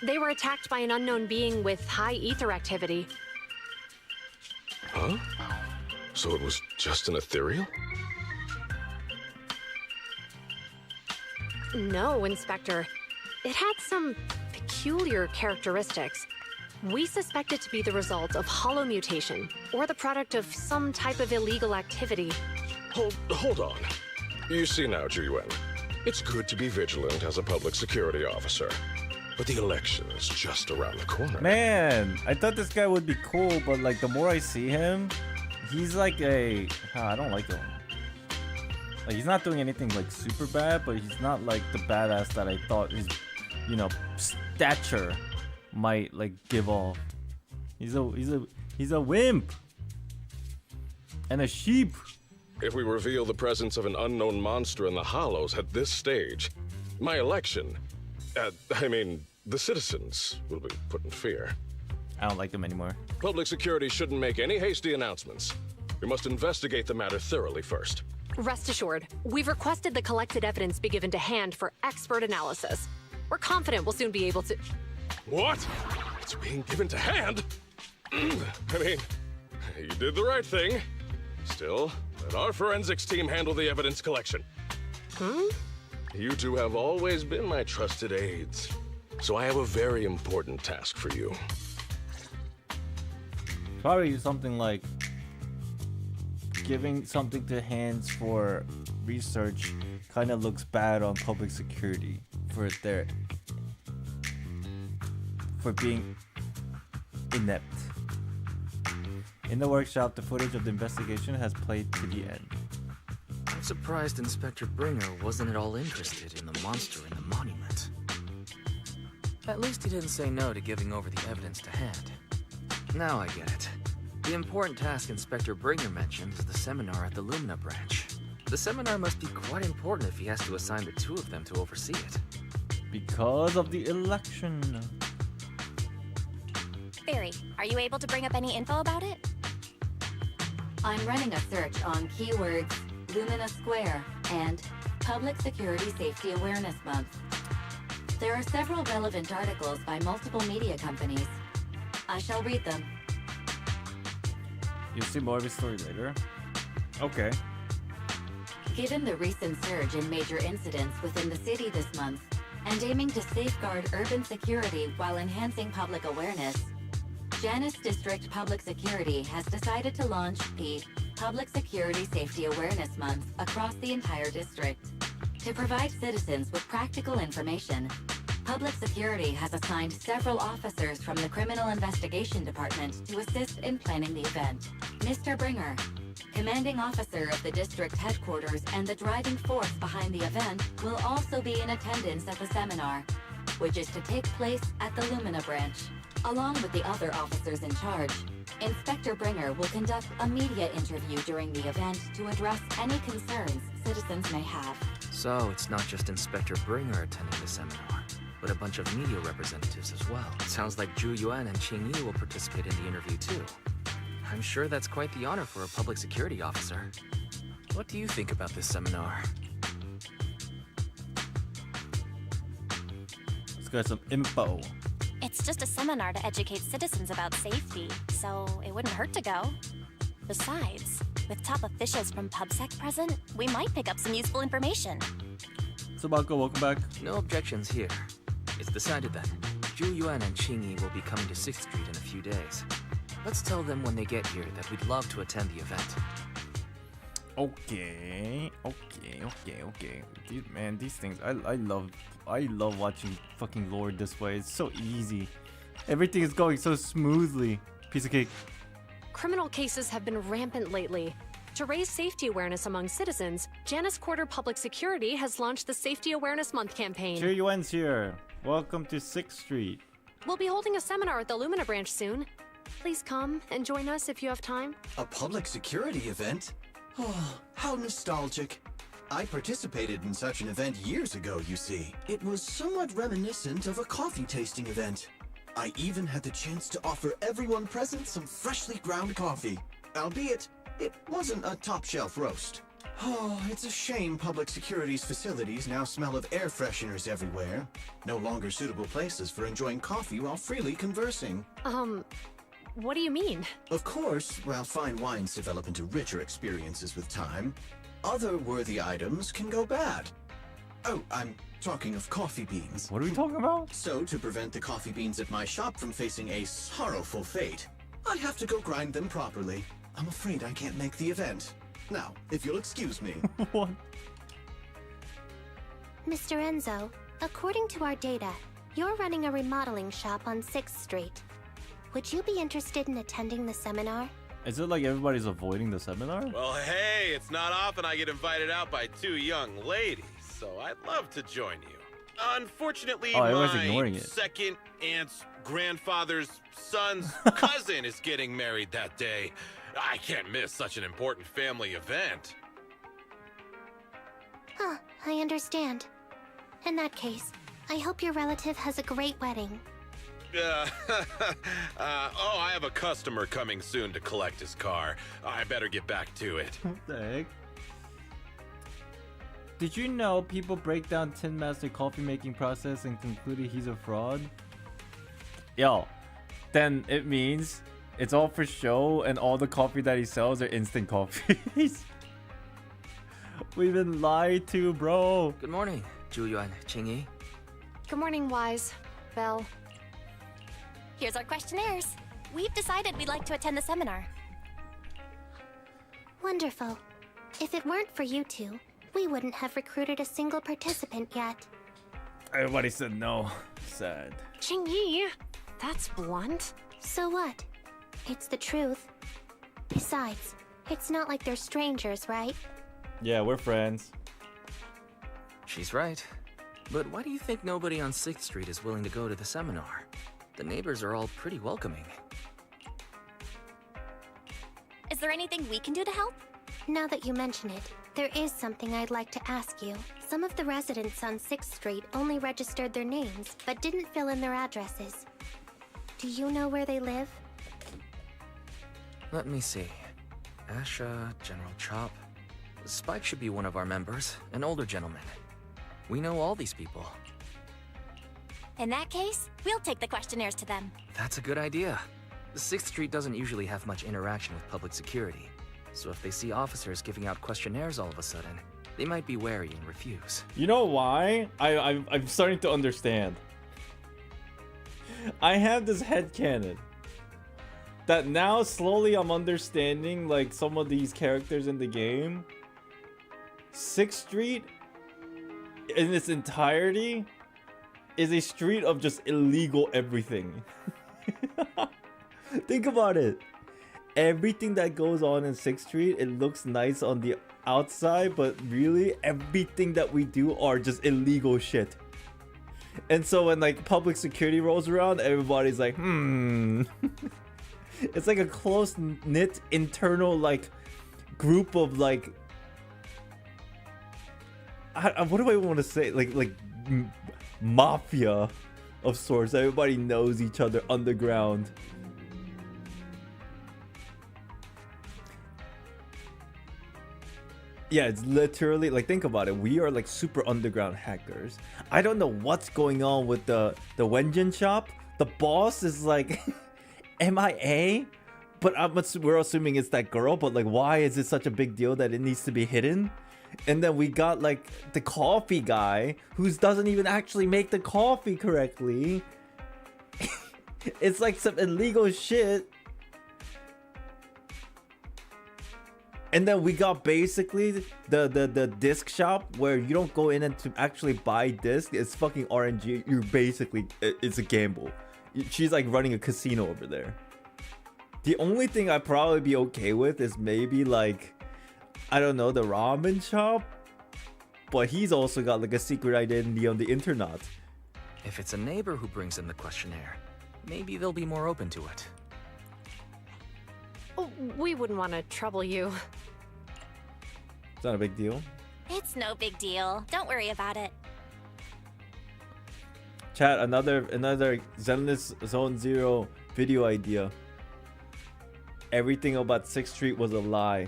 They were attacked by an unknown being with high ether activity. Huh? So it was just an ethereal? No, Inspector. It had some peculiar characteristics. We suspect it to be the result of hollow mutation, or the product of some type of illegal activity. Hold on. You see now, Ji-Wen, it's good to be vigilant as a public security officer, but the election is just around the corner. Man, I thought this guy would be cool, but like the more I see him, he's like a... I don't like him. Like he's not doing anything like super bad, but he's not like the badass that I thought his, you know, stature might like give off. He's a wimp and a sheep. If we reveal the presence of an unknown monster in the Hollows at this stage, my election, I mean, the citizens will be put in fear. I don't like them anymore. Public security shouldn't make any hasty announcements. We must investigate the matter thoroughly first. Rest assured, we've requested the collected evidence be given to hand for expert analysis. We're confident we'll soon be able to... What? It's being given to hand? I mean, you did the right thing. Still, let our forensics team handle the evidence collection. You two have always been my trusted aides, so I have a very important task for you. Probably something like giving something to hands for research kind of looks bad on public security for being inept. In the workshop, the footage of the investigation has played to the end. I'm surprised Inspector Bringer wasn't at all interested in the monster in the monument. At least he didn't say no to giving over the evidence to hand. Now I get it. The important task Inspector Bringer mentioned is the seminar at the Lumina branch. The seminar must be quite important if he has to assign the two of them to oversee it. Because of the election. Barry, are you able to bring up any info about it? I'm running a search on keywords Lumina Square and Public Security Safety Awareness Month. There are several relevant articles by multiple media companies. I shall read them. You'll see more of his story later. Okay. Given the recent surge in major incidents within the city this month, and aiming to safeguard urban security while enhancing public awareness, Janus District Public Security has decided to launch the Public Security Safety Awareness Month across the entire district. To provide citizens with practical information, Public Security has assigned several officers from the Criminal Investigation Department to assist in planning the event. Mr. Bringer, commanding officer of the district headquarters and the driving force behind the event, will also be in attendance at the seminar, which is to take place at the Lumina branch. Along with the other officers in charge, Inspector Bringer will conduct a media interview during the event to address any concerns citizens may have. So it's not just Inspector Bringer attending the seminar. but a bunch of media representatives as well. Sounds like Zhu Yuan and Qing Yi will participate in the interview too. I'm sure that's quite the honor for a public security officer. What do you think about this seminar? Let's get some info. It's just a seminar to educate citizens about safety, so it wouldn't hurt to go. Besides, with top officials from PubSec present, we might pick up some useful information. Subathon, welcome back. No objections here. It's decided then. Zhu Yuan and Qing Yi will be coming to 6th Street in a few days. Let's tell them when they get here that we'd love to attend the event. Okay. These things, I love watching fucking lore this way. It's so easy. Everything is going so smoothly. Piece of cake. Criminal cases have been rampant lately. To raise safety awareness among citizens, Janus Quarter Public Security has launched the Safety Awareness Month campaign. Zhu Yuan's here. Welcome to 6th Street. We'll be holding a seminar at the Lumina branch soon. Please come and join us if you have time. A public security event? Oh, how nostalgic. I participated in such an event years ago, you see. It was somewhat reminiscent of a coffee tasting event. I even had the chance to offer everyone present some freshly ground coffee, albeit it wasn't a top-shelf roast. Oh, it's a shame public security's facilities now smell of air fresheners everywhere. No longer suitable places for enjoying coffee while freely conversing. What do you mean? Of course, while fine wines develop into richer experiences with time, other worthy items can go bad. Oh, I'm talking of coffee beans. What are we talking about? So, to prevent the coffee beans at my shop from facing a sorrowful fate, I have to go grind them properly. I'm afraid I can't make the event. Now, if you'll excuse me. What? Mr. Enzo, according to our data, you're running a remodeling shop on 6th Street. Would you be interested in attending the seminar? Is it like everybody's avoiding the seminar? Well, hey, it's not often I get invited out by two young ladies, so I'd love to join you. Unfortunately, my second aunt's grandfather's son's cousin is getting married that day. I can't miss such an important family event. Huh, I understand. In that case, I hope your relative has a great wedding. I have a customer coming soon to collect his car. I better get back to it. What the heck? Did you know people break down Tin Master coffee making process and concluded he's a fraud? Yo, then it means it's all for show and all the coffee that he sells are instant coffees. We've been lied to, bro. Good morning, Zhu Yuan, Qing Yi. Good morning, Wise. Belle. Here's our questionnaires. We've decided we'd like to attend the seminar. Wonderful. If it weren't for you two, we wouldn't have recruited a single participant yet. Everybody said no. Sad. Qing Yi, that's blunt. So what? It's the truth. Besides, it's not like they're strangers, right? Yeah, we're friends. She's right. But why do you think nobody on 6th Street is willing to go to the seminar? The neighbors are all pretty welcoming. Is there anything we can do to help? Now that you mention it, there is something I'd like to ask you. Some of the residents on 6th Street only registered their names, but didn't fill in their addresses. Do you know where they live? Let me see. Asha, General Chop. Spike should be one of our members, an older gentleman. We know all these people. In that case, we'll take the questionnaires to them. That's a good idea. 6th Street doesn't usually have much interaction with public security, so if they see officers giving out questionnaires all of a sudden, they might be wary and refuse. You know why? I'm starting to understand. I have this headcanon that now slowly I'm understanding like some of these characters in the game. 6th Street in its entirety is a street of just illegal everything. Think about it. Everything that goes on in 6th Street, it looks nice on the outside, but really everything that we do are just illegal shit. And so when like public security rolls around, everybody's like, It's like a close-knit internal like group of like, what do I want to say? Like mafia of sorts. Everybody knows each other underground. Yeah, it's literally like, think about it. We are like super underground hackers. I don't know what's going on with the Wenjin shop. The boss is like MIA, but we're assuming it's that girl. But like, why is it such a big deal that it needs to be hidden? And then we got like the coffee guy who doesn't even actually make the coffee correctly. It's like some illegal shit. And then we got basically the disc shop where you don't go in and to actually buy disc. It's fucking RNG. You're basically, it's a gamble. She's like running a casino over there. The only thing I'd probably be okay with is maybe like, I don't know, the ramen shop. But he's also got like a secret identity on the internet. If it's a neighbor who brings in the questionnaire, maybe they'll be more open to it. Oh, we wouldn't want to trouble you. It's not a big deal. It's no big deal. Don't worry about it. Chat, another Zenless Zone Zero video idea. Everything about 6th Street was a lie.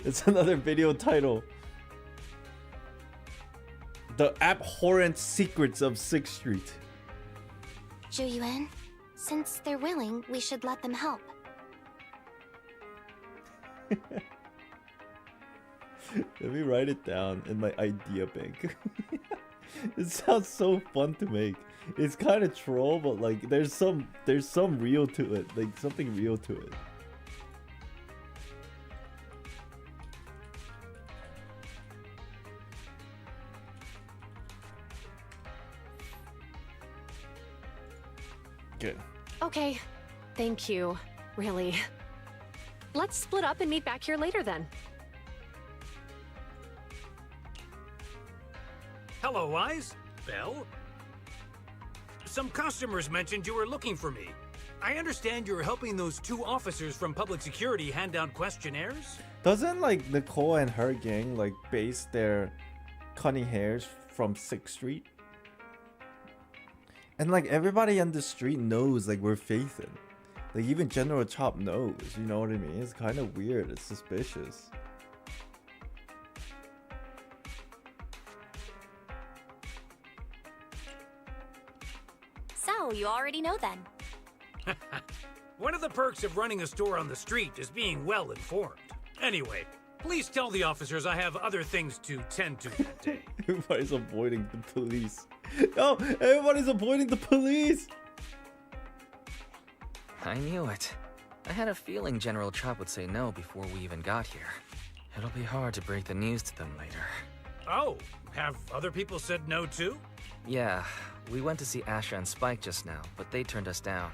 It's another video title. The abhorrent secrets of 6th Street. Zhu Yuan, since they're willing, we should let them help. Let me write it down in my idea bank. It sounds so fun to make. It's kind of troll, but like there's some real to it, like something real to it. Good. Okay, thank you, really. Let's split up and meet back here later then. Hello, Wise. Belle? Some customers mentioned you were looking for me. I understand you're helping those 2 officers from public security hand out questionnaires? Doesn't like Nicole and her gang like base their cutting hairs from 6th Street? And like everybody on the street knows like we're faithing. Like even General Chop knows, you know what I mean? It's kind of weird, it's suspicious. So, you already know then. One of the perks of running a store on the street is being well informed. Anyway, please tell the officers I have other things to tend to that day. Everybody's avoiding the police. Oh, everybody's avoiding the police! I knew it. I had a feeling General Chop would say no before we even got here. It'll be hard to break the news to them later. Oh, have other people said no too? Yeah, we went to see Asha and Spike just now, but they turned us down.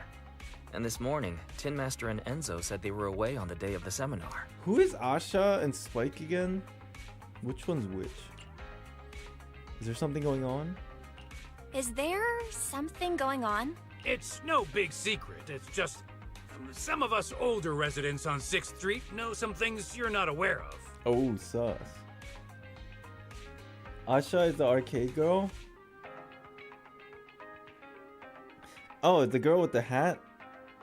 And this morning, Tin Master and Enzo said they were away on the day of the seminar. Who is Asha and Spike again? Which one's which? Is there something going on? Is there something going on? It's no big secret. It's just some of us older residents on 6th Street know some things you're not aware of. Oh, sus. Asha is the arcade girl? Oh, the girl with the hat?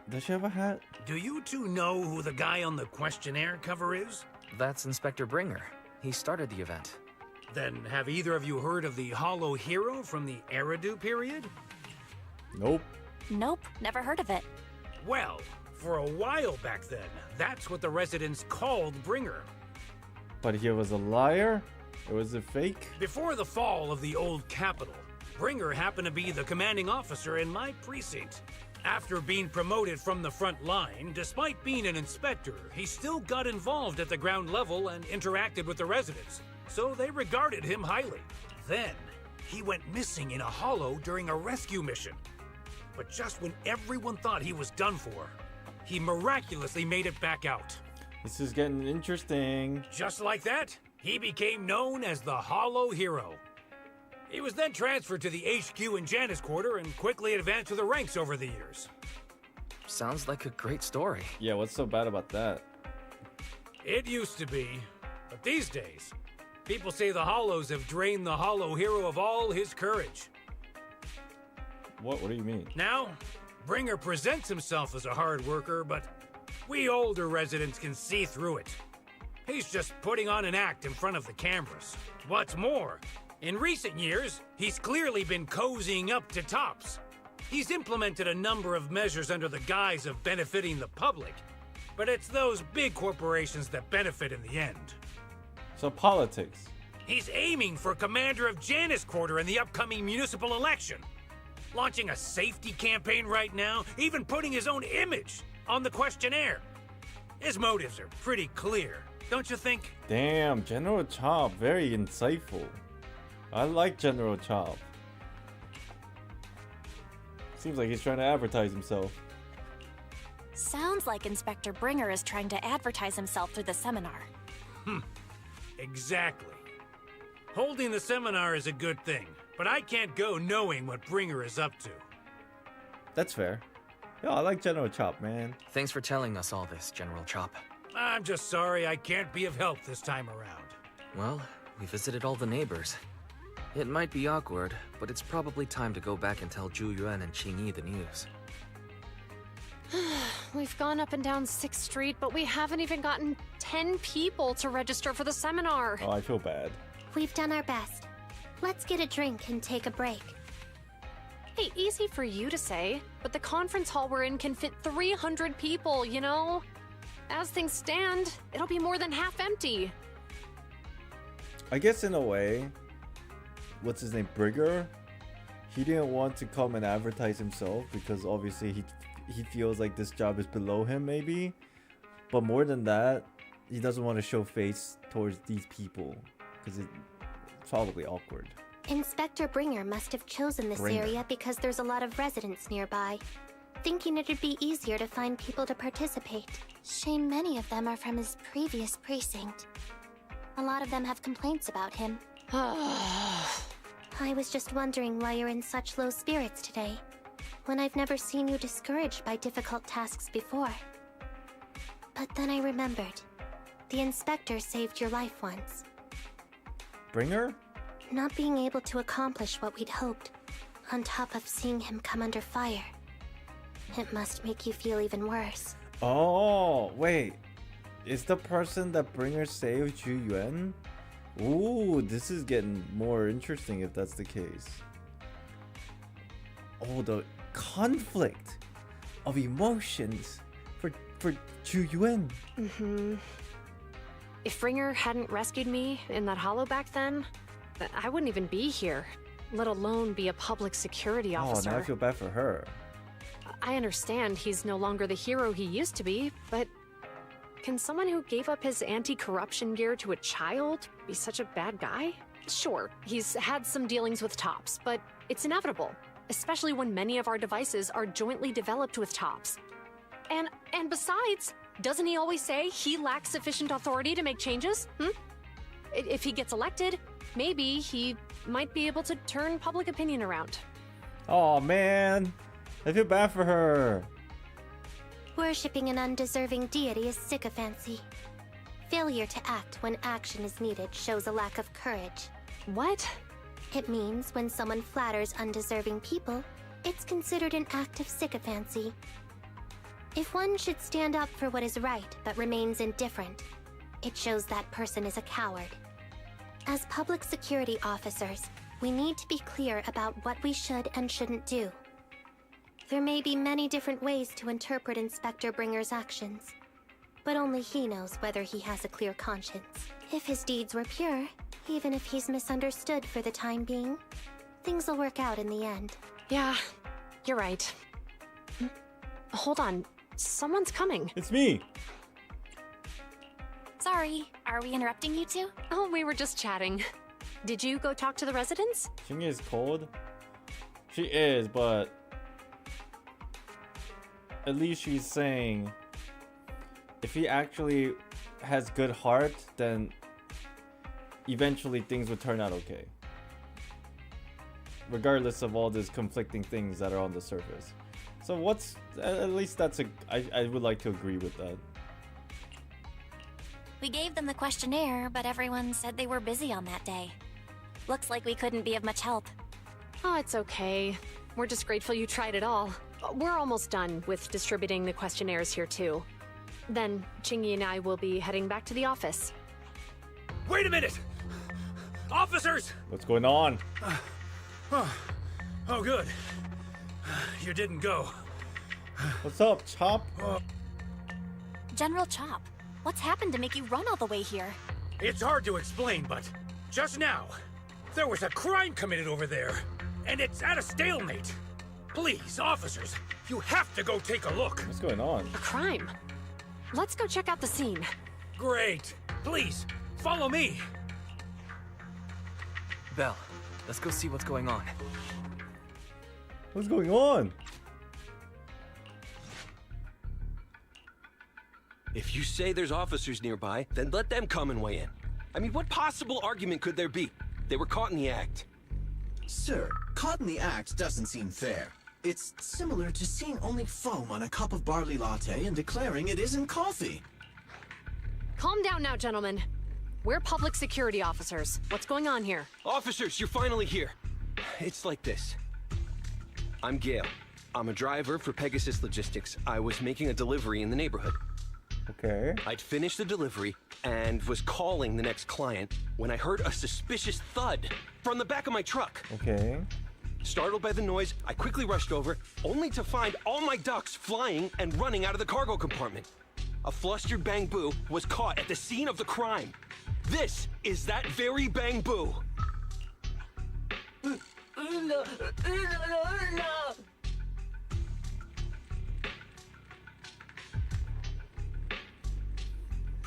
Does she have a hat? Do you 2 know who the guy on the questionnaire cover is? That's Inspector Bringer. He started the event. Then have either of you heard of the Hollow Hero from the Eridu period? Nope. Nope, never heard of it. Well, for a while back then, that's what the residents called Bringer. But he was a liar? Or was it fake? Before the fall of the old capital, Bringer happened to be the commanding officer in my precinct. After being promoted from the front line, despite being an inspector, he still got involved at the ground level and interacted with the residents, so they regarded him highly. Then, he went missing in a hollow during a rescue mission. But just when everyone thought he was done for, he miraculously made it back out. This is getting interesting. Just like that, he became known as the Hollow Hero. He was then transferred to the HQ in Janus Quarter and quickly advanced to the ranks over the years. Sounds like a great story. Yeah, what's so bad about that? It used to be, but these days, People say the Hollows have drained the Hollow hero of all his courage. What do you mean? Now, Bringer presents himself as a hard worker, but we older residents can see through it. He's just putting on an act in front of the cameras. What's more, in recent years, he's clearly been cozying up to Tops. He's implemented a number of measures under the guise of benefiting the public, but it's those big corporations that benefit in the end. So politics. He's aiming for commander of Janus Quarter in the upcoming municipal election. Launching a safety campaign right now, even putting his own image on the questionnaire. His motives are pretty clear, don't you think? Damn, General Chop, very insightful. I like General Chop. Seems like he's trying to advertise himself. Sounds like Inspector Bringer is trying to advertise himself through the seminar. Exactly. Holding the seminar is a good thing, but I can't go knowing what Bringer is up to. That's fair. Yo, I like General Chop, man. Thanks for telling us all this, General Chop. I'm just sorry I can't be of help this time around. Well, we visited all the neighbors. It might be awkward, but it's probably time to go back and tell Zhu Yuan and Qingyi the news. We've gone up and down 6th Street, but we haven't even gotten 10 people to register for the seminar. Oh, I feel bad. We've done our best. Let's get a drink and take a break. Hey, easy for you to say, but the conference hall we're in can fit 300 people, you know? As things stand, it'll be more than half empty. I guess in a way, what's his name, Bringer? He didn't want to come and advertise himself because obviously he feels like this job is below him, maybe. But more than that, he doesn't want to show face towards these people because it's probably awkward. Inspector Bringer must have chosen this area because there's a lot of residents nearby, thinking it'd be easier to find people to participate. Shame many of them are from his previous precinct. A lot of them have complaints about him. I was just wondering why you're in such low spirits today, when I've never seen you discouraged by difficult tasks before. But then I remembered. The inspector saved your life once. Bringer? Not being able to accomplish what we'd hoped, on top of seeing him come under fire. It must make you feel even worse. Oh, wait. Is the person that Bringer saved Zhu Yuan? Ooh, this is getting more interesting if that's the case. Oh, the conflict of emotions for Zhu Yuan. If Bringer hadn't rescued me in that hollow back then, I wouldn't even be here, let alone be a public security officer. Oh, now I feel bad for her. I understand he's no longer the hero he used to be, but can someone who gave up his anti-corruption gear to a child be such a bad guy? Sure, he's had some dealings with Tops, but it's inevitable, especially when many of our devices are jointly developed with Tops. And besides, doesn't he always say he lacks sufficient authority to make changes? If he gets elected, maybe he might be able to turn public opinion around. Oh man, I feel bad for her. Worshipping an undeserving deity is sycophancy. Failure to act when action is needed shows a lack of courage. What? It means when someone flatters undeserving people, it's considered an act of sycophancy. If one should stand up for what is right but remains indifferent, it shows that person is a coward. As public security officers, we need to be clear about what we should and shouldn't do. There may be many different ways to interpret Inspector Bringer's actions, but only he knows whether he has a clear conscience. If his deeds were pure, even if he's misunderstood for the time being, things will work out in the end. Yeah, you're right. Hold on, someone's coming. It's me. Sorry, are we interrupting you two? Oh, we were just chatting. Did you go talk to the residents? Qingyi is cold. She is, but at least she's saying if he actually has good heart, then eventually things would turn out okay. Regardless of all these conflicting things that are on the surface. So what's, at least that's I would like to agree with that. We gave them the questionnaire, but everyone said they were busy on that day. Looks like we couldn't be of much help. Oh, it's okay. We're just grateful you tried it all. We're almost done with distributing the questionnaires here, too. Then, Chingy and I will be heading back to the office. Wait a minute! Officers! What's going on? Oh, good. You didn't go. What's up, Chop? General Chop, what's happened to make you run all the way here? It's hard to explain, but just now, there was a crime committed over there, and it's at a stalemate. Please, officers, you have to go take a look. What's going on? A crime? Let's go check out the scene. Great. Please, follow me. Belle, let's go see what's going on. What's going on? If you say there's officers nearby, then let them come and weigh in. I mean, what possible argument could there be? They were caught in the act. Sir, caught in the act doesn't seem fair. It's similar to seeing only foam on a cup of barley latte and declaring it isn't coffee. Calm down now, gentlemen. We're public security officers. What's going on here? Officers, you're finally here. It's like this. I'm Gale. I'm a driver for Pegasus Logistics. I was making a delivery in the neighborhood. Okay. I'd finished the delivery and was calling the next client when I heard a suspicious thud from the back of my truck. Okay. Startled by the noise, I quickly rushed over, only to find all my ducks flying and running out of the cargo compartment. A flustered Bang Boo was caught at the scene of the crime. This is that very Bang Boo.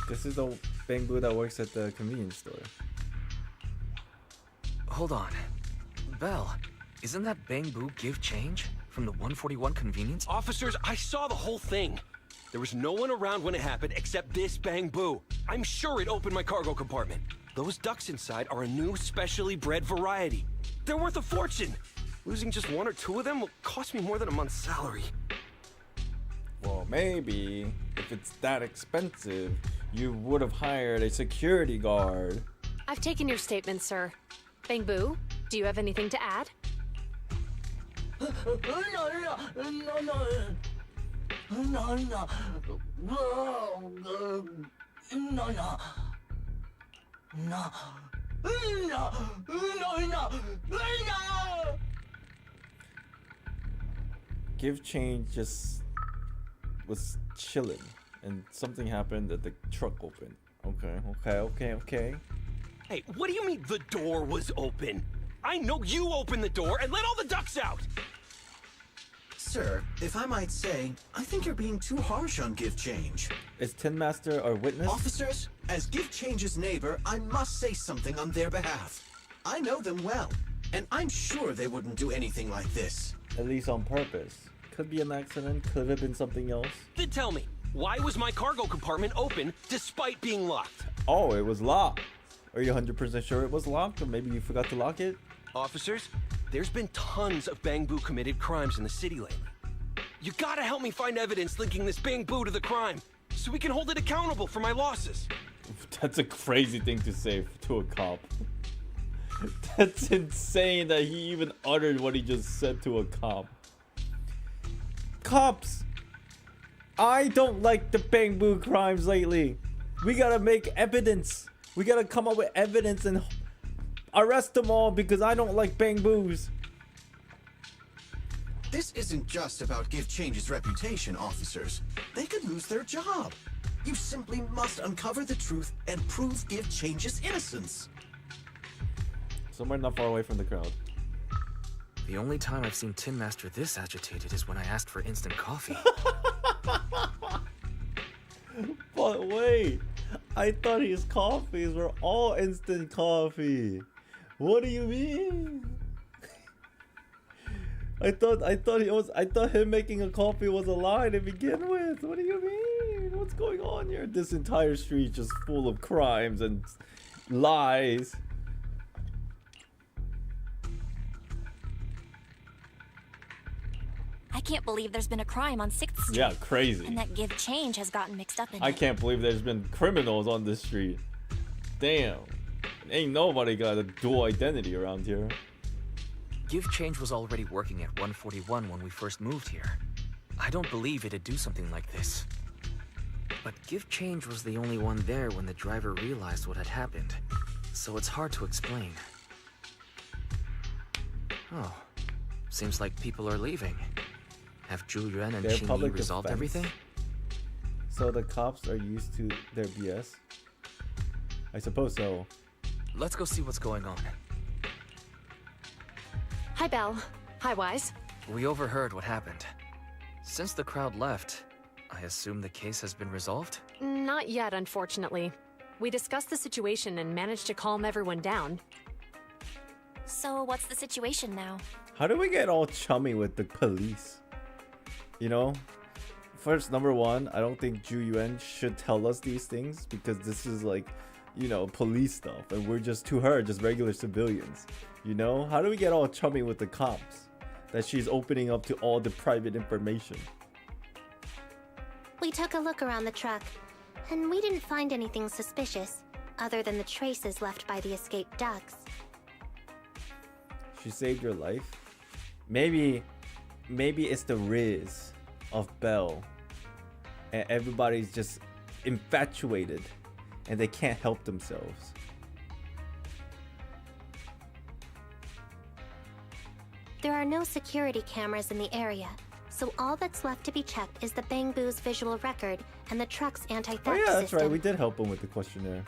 This is the Bang Boo that works at the convenience store. Hold on. Belle, isn't that Bang Boo give change from the 141 convenience? Officers, I saw the whole thing. There was no one around when it happened except this Bang Boo. I'm sure it opened my cargo compartment. Those ducks inside are a new specially bred variety. They're worth a fortune. Losing just one or two of them will cost me more than a month's salary. Well, maybe if it's that expensive, you would have hired a security guard. I've taken your statement, sir. Bang Boo, do you have anything to add? Give change just was chilling and something happened that the truck opened. Okay. Hey, what do you mean the door was open? I know you opened the door and let all the ducks out! Sir, if I might say, I think you're being too harsh on Give Change. Is Tin Master our witness? Officers, as Give Change's neighbor, I must say something on their behalf. I know them well, and I'm sure they wouldn't do anything like this. At least on purpose. Could be an accident, could have been something else. Then tell me, why was my cargo compartment open despite being locked? Oh, it was locked. Are you 100% sure it was locked, or maybe you forgot to lock it? Officers, there's been tons of Bang Boo committed crimes in the city lately. You gotta help me find evidence linking this Bang Boo to the crime, so we can hold it accountable for my losses. That's a crazy thing to say to a cop. That's insane that he even uttered what he just said to a cop. Cops! I don't like the Bang Boo crimes lately. We gotta make evidence. We gotta come up with evidence and arrest them all because I don't like Bang Boos. This isn't just about Give Change's reputation, officers. They could lose their job. You simply must uncover the truth and prove Give Change's innocence. Somewhere not far away from the crowd. The only time I've seen Tin Master this agitated is when I asked for instant coffee. But wait, I thought his coffees were all instant coffee. What do you mean? I thought him making a coffee was a lie to begin with. What do you mean? What's going on here? This entire street just full of crimes and lies. I can't believe there's been a crime on 6th Street. Yeah, crazy. And that Give Change has gotten mixed up in I it. can't believe there's been criminals on this street. Damn. Ain't nobody got a dual identity around here. Give Change was already working at 141 when we first moved here. I don't believe it'd do something like this. But Give Change was the only one there when the driver realized what had happened. So it's hard to explain. Oh. Seems like people are leaving. Have Zhu Yuan and Qing Yi resolved everything? So the cops are used to their BS? I suppose so. Let's go see what's going on. Hi, Belle. Hi, Wise. We overheard what happened. Since the crowd left, I assume the case has been resolved? Not yet, unfortunately. We discussed the situation and managed to calm everyone down. So what's the situation now? How do we get all chummy with the police? You know? First, number one, I don't think Zhu Yuan should tell us these things because this is like, you know, police stuff and we're just, to her, just regular civilians. You know? How do we get all chummy with the cops? That she's opening up to all the private information. We took a look around the truck, and we didn't find anything suspicious, other than the traces left by the escaped ducks. She saved your life? Maybe it's the Riz of Belle. And everybody's just infatuated, and they can't help themselves. There are no security cameras in the area, so all that's left to be checked is the Bangbu's visual record and the truck's anti-theft system. Oh yeah, that's right. We did help him with the questionnaire.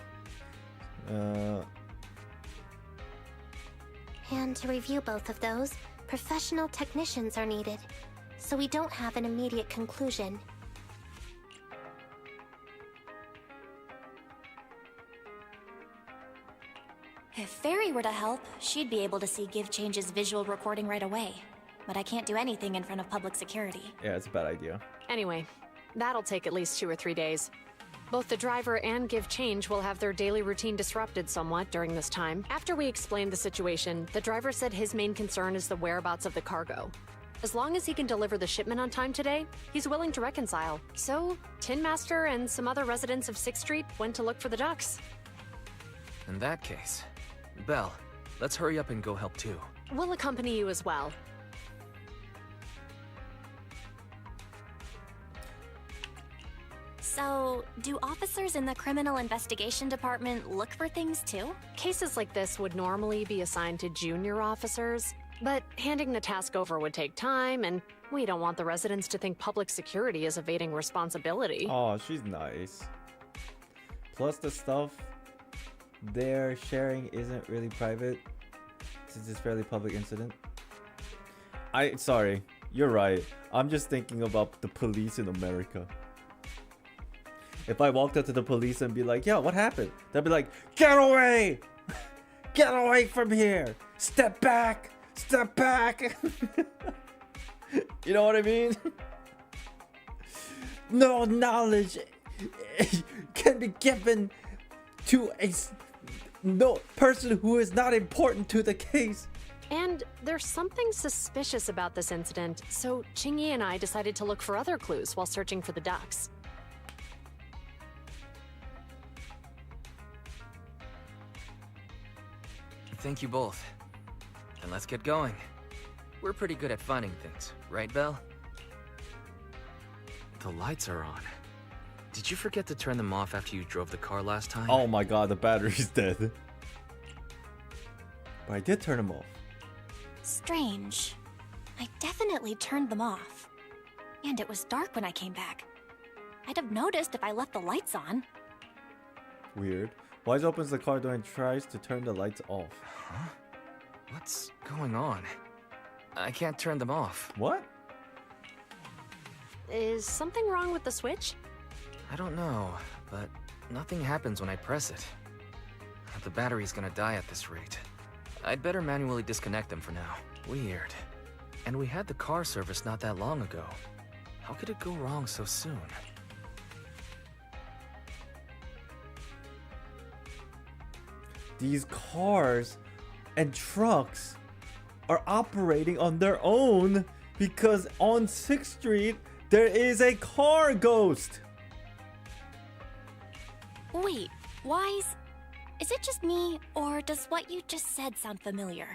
And to review both of those, professional technicians are needed, so we don't have an immediate conclusion. If Fairy were to help, she'd be able to see Give Change's visual recording right away. But I can't do anything in front of public security. Yeah, it's a bad idea. Anyway, that'll take at least 2 or 3 days. Both the driver and Give Change will have their daily routine disrupted somewhat during this time. After we explained the situation, the driver said his main concern is the whereabouts of the cargo. As long as he can deliver the shipment on time today, he's willing to reconcile. So, Tin Master and some other residents of 6th Street went to look for the ducks. In that case, Belle, let's hurry up and go help too. We'll accompany you as well. So, do officers in the Criminal Investigation Department look for things too? Cases like this would normally be assigned to junior officers, but handing the task over would take time, and we don't want the residents to think public security is evading responsibility. Oh, she's nice. Plus the stuff they're sharing isn't really private, since it's fairly public incident. Sorry, you're right. I'm just thinking about the police in America. If I walked up to the police and be like, yo, what happened? They'll be like, get away! Get away from here! Step back! Step back! You know what I mean? No knowledge can be given to a no person who is not important to the case. And there's something suspicious about this incident, so Qingyi and I decided to look for other clues while searching for the ducks. Thank you both. Then let's get going. We're pretty good at finding things, right, Belle? The lights are on. Did you forget to turn them off after you drove the car last time? Oh my god, the battery's dead. But I did turn them off. Strange. I definitely turned them off. And it was dark when I came back. I'd have noticed if I left the lights on. Weird. Wise opens the car door and tries to turn the lights off. Huh? What's going on? I can't turn them off. What? Is something wrong with the switch? I don't know, but nothing happens when I press it. The battery's gonna die at this rate. I'd better manually disconnect them for now. Weird. And we had the car serviced not that long ago. How could it go wrong so soon? These cars and trucks are operating on their own Because on 6th Street, there is a car ghost. Wait, Wise, is it just me, or does what you just said sound familiar?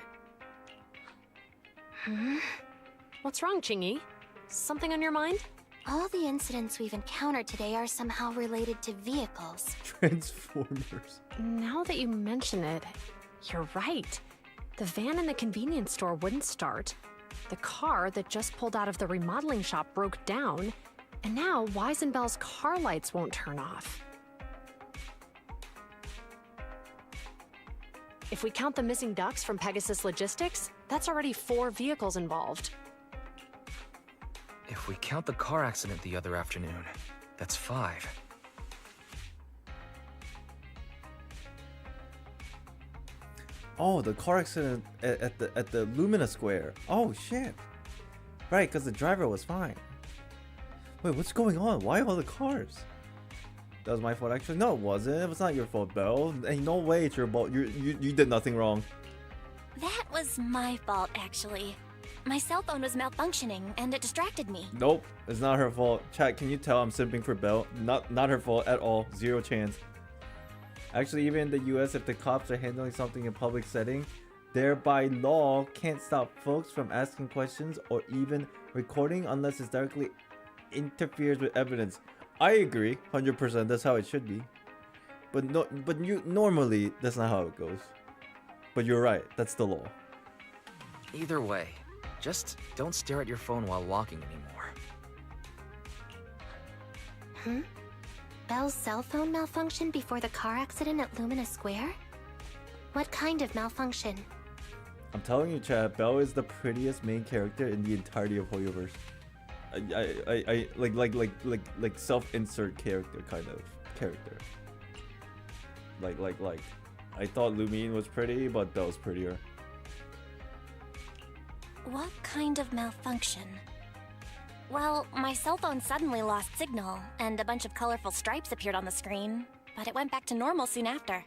What's wrong, Chingy? Something on your mind? All the incidents we've encountered today are somehow related to vehicles. Transformers. Now that you mention it, you're right. The van in the convenience store wouldn't start. The car that just pulled out of the remodeling shop broke down. And now Wise and Bell's car lights won't turn off. If we count the missing ducks from Pegasus Logistics, that's already 4 vehicles involved. If we count the car accident the other afternoon, that's 5. Oh, the car accident at the Lumina Square. Oh shit. Right, because the driver was fine. Wait, what's going on? Why all the cars? That was my fault actually. No, it wasn't. It was not your fault, Belle. Ain't no way it's your fault. You did nothing wrong. That was my fault, actually. My cell phone was malfunctioning, and it distracted me. Nope, it's not her fault. Chat, can you tell I'm simping for Belle? Not her fault at all. 0 chance. Actually, even in the US, if the cops are handling something in public setting, they by law can't stop folks from asking questions or even recording unless it directly interferes with evidence. I agree, 100%. That's how it should be. But normally that's not how it goes. But you're right. That's the law. Either way, just don't stare at your phone while walking anymore. Belle's cell phone malfunctioned before the car accident at Lumina Square? What kind of malfunction? I'm telling you, Chad, Belle is the prettiest main character in the entirety of Hoyoverse. I like self-insert character kind of character. Like I thought Lumine was pretty, but Belle's prettier. What kind of malfunction? Well, my cell phone suddenly lost signal, and a bunch of colorful stripes appeared on the screen, but it went back to normal soon after.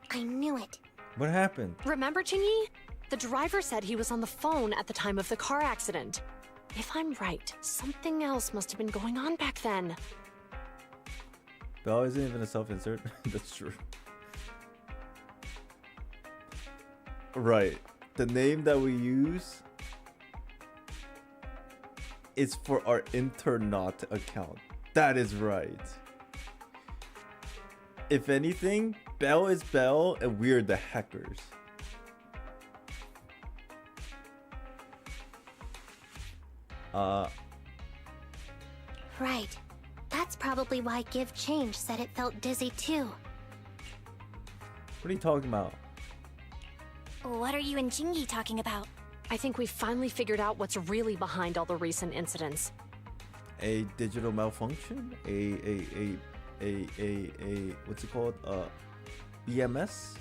I knew it. What happened? Remember, Chingy? The driver said he was on the phone at the time of the car accident. If I'm right, something else must have been going on back then. Belle isn't even a self-insert. That's true. Right. The name that we use is for our Internaut account. That is right. If anything, Belle is Belle and we're the hackers. Right. That's probably why Give Change said it felt dizzy too. What are you talking about? What are you and Chingy talking about? I think we finally figured out what's really behind all the recent incidents. A digital malfunction? A what's it called? EMS?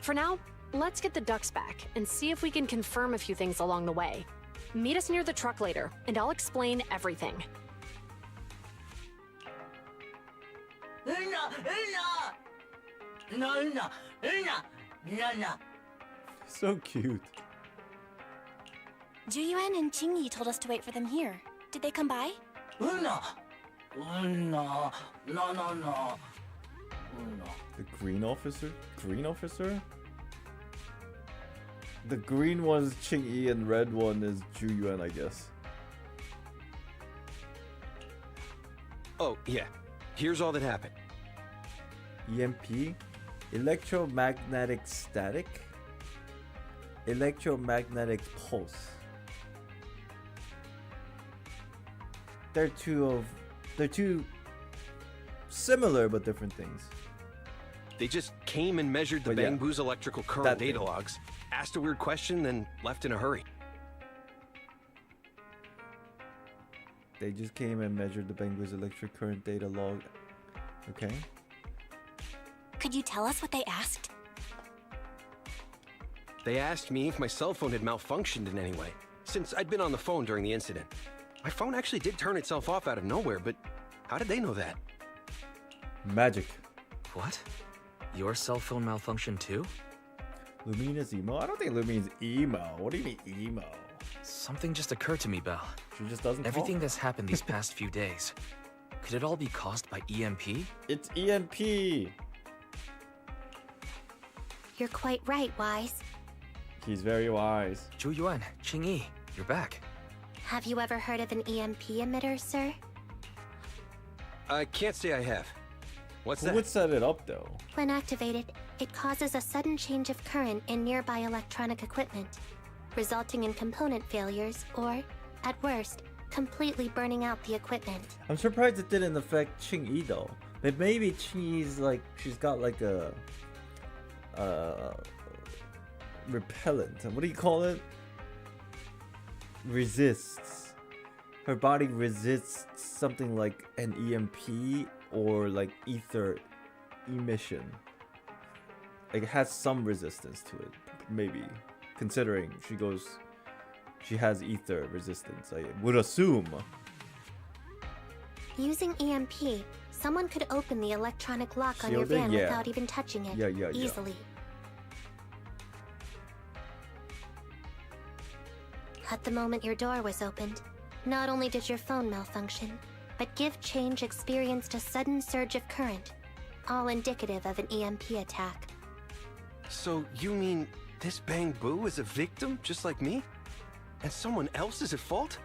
For now, let's get the ducks back and see if we can confirm a few things along the way. Meet us near the truck later, and I'll explain everything. So cute. Juyuan and Chingy told us to wait for them here. Did they come by? The green officer? Green officer? The green one is Ching-Yi and red one is Ju-Yuan, I guess. Oh, yeah. Here's all that happened. EMP? Electromagnetic static? Electromagnetic pulse. They're two similar but different things. They just came and measured the Bang Boo's electrical current data logs, asked a weird question, then left in a hurry. They just came and measured the Bang Boo's electric current data log. Okay. Could you tell us what they asked? They asked me if my cell phone had malfunctioned in any way, since I'd been on the phone during the incident. My phone actually did turn itself off out of nowhere, but how did they know that? Magic. What? Your cell phone malfunctioned too? Lumina's emo? I don't think Lumina's emo. What do you mean emo? Something just occurred to me, Belle. She just doesn't Everything talk? that's happened these past few days, could it all be caused by EMP? It's EMP. You're quite right, Wise. He's very wise. Zhu Yuan, Qingyi, you're back. Have you ever heard of an EMP emitter, sir? I can't say I have. What's Who that? would set it up though? When activated, it causes a sudden change of current in nearby electronic equipment, resulting in component failures or, at worst, completely burning out the equipment. I'm surprised it didn't affect Qingyi though. But maybe Qingyi's like, she's got like a repellent. What do you call it? Resists. Her body resists something like an EMP or like ether emission. Like it has some resistance to it, maybe. Considering she has ether resistance, I would assume. Using EMP, someone could open the electronic lock on your Shielding? van Yeah. without even touching it. Yeah. Easily. At the moment your door was opened, not only did your phone malfunction, but Give Change experienced a sudden surge of current, all indicative of an EMP attack. So you mean this Bang Boo is a victim just like me? And someone else is at fault?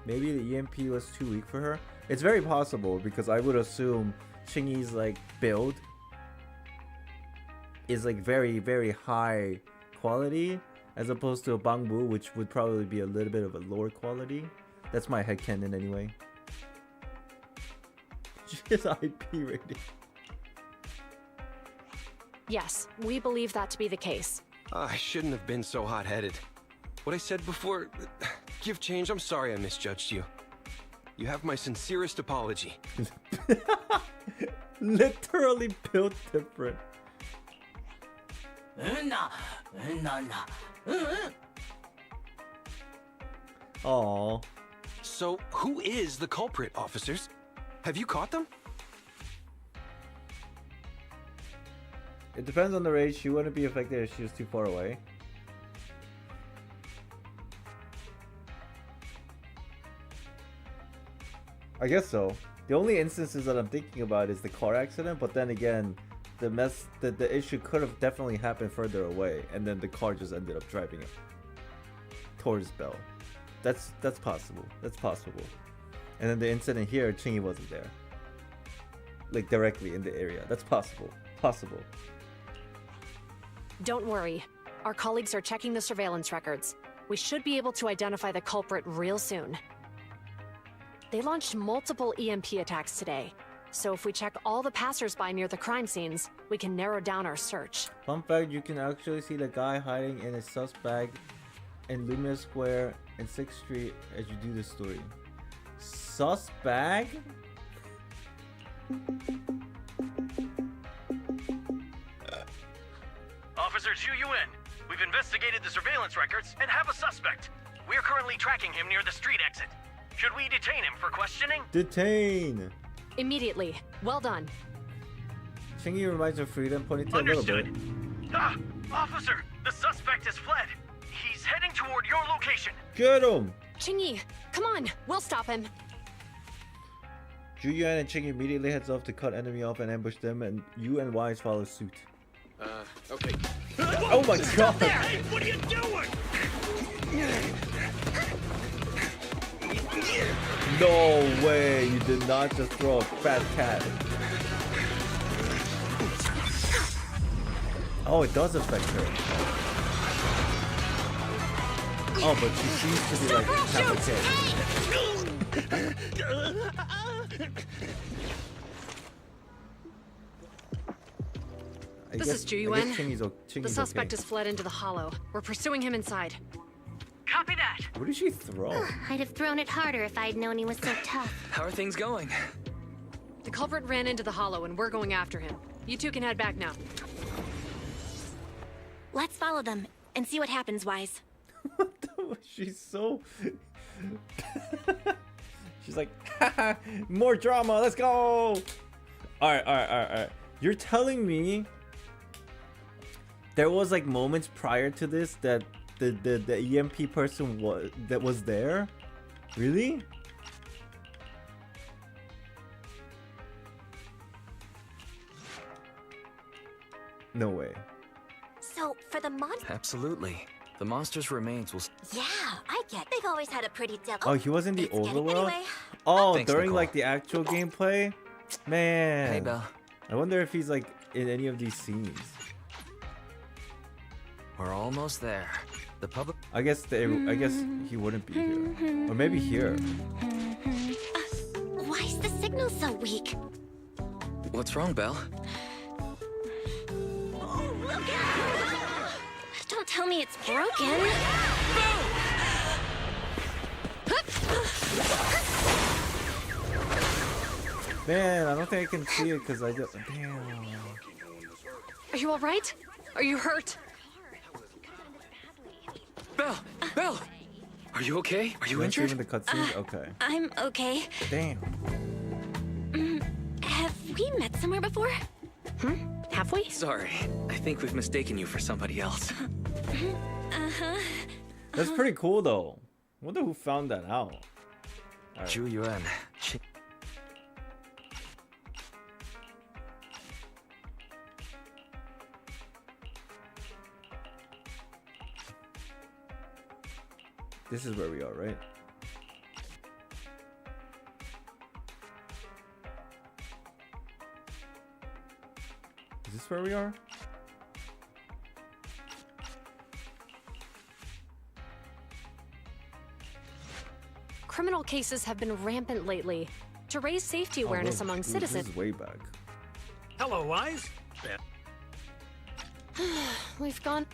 Maybe the EMP was too weak for her. It's very possible because I would assume Qingyi's like build is like very, very high quality as opposed to a Bangbu, which would probably be a little bit of a lower quality. That's my headcanon anyway. Just IP rating. Yes, we believe that to be the case. I shouldn't have been so hot-headed. What I said before, Give Change, I'm sorry I misjudged you. You have my sincerest apology. Literally built different. Aww. So, who is the culprit, officers? Have you caught them? It depends on the raid. She wouldn't be affected if she was too far away. I guess so. The only instances that I'm thinking about is the car accident, but then again, the issue could have definitely happened further away, and then the car just ended up driving it towards Belle. That's possible. That's possible. And then the incident here, Qingyi wasn't there, like directly in the area. That's possible. Possible. Don't worry. Our colleagues are checking the surveillance records. We should be able to identify the culprit real soon. They launched multiple EMP attacks today, so if we check all the passers-by near the crime scenes, we can narrow down our search. Fun fact, you can actually see the guy hiding in a sus bag in Lumia Square and 6th Street as you do this story. Sus bag? Officer Zhu Yuan, we've investigated the surveillance records and have a suspect. We're currently tracking him near the street exit. Should we detain him for questioning? Detain! Immediately. Well done. Qingyi reminds of Freedom Ponytail a little bit. Ah! Officer, the suspect has fled. He's heading toward your location. Get him! Qingyi, come on. We'll stop him. Zhu Yuan and Qingyi immediately heads off to cut enemy off and ambush them, and you and Wise follow suit. Okay. Oh my god! Hey, what are you doing? No way! You did not just throw a fat cat. Oh, it does affect her. Oh, but she seems to be like half a kid. This is Zhu Yuan. The suspect has fled into the hollow. We're pursuing him inside. Copy that. What did she throw? I'd have thrown it harder if I'd known he was so tough. How are things going? The culprit ran into the hollow and we're going after him. You two can head back now. Let's follow them and see what happens, Wise. She's so... She's like, haha, more drama, let's go! Alright. You're telling me There was like moments prior to this that the EMP person was there. Really? No way. So, for the monster... Absolutely. The monster's remains will... Yeah, I get. They've always had a pretty Oh, he was in the overworld? Anyway. Oh, Thanks, during Nicole. like the actual gameplay? Man. Hey, Belle. I wonder if he's like in any of these scenes. We're almost there. The public... I guess he wouldn't be here. Or maybe here. Why is the signal so weak? What's wrong, Belle? Don't tell me it's broken. Man, I don't think I can see it because I just... Damn. Are you alright? Are you hurt? Belle! Belle! Are you okay? Are you Even injured? the cutscenes? Okay. I'm okay. Damn. Have we met somewhere before? Have we? Sorry. I think we've mistaken you for somebody else. Uh-huh. That's pretty cool though. Wonder who found that out. Right. Zhu Yuan. This is where we are, right? Is this where we are? Criminal cases have been rampant lately. To raise safety awareness among citizens. This is way back. Hello, Wise. We've gone.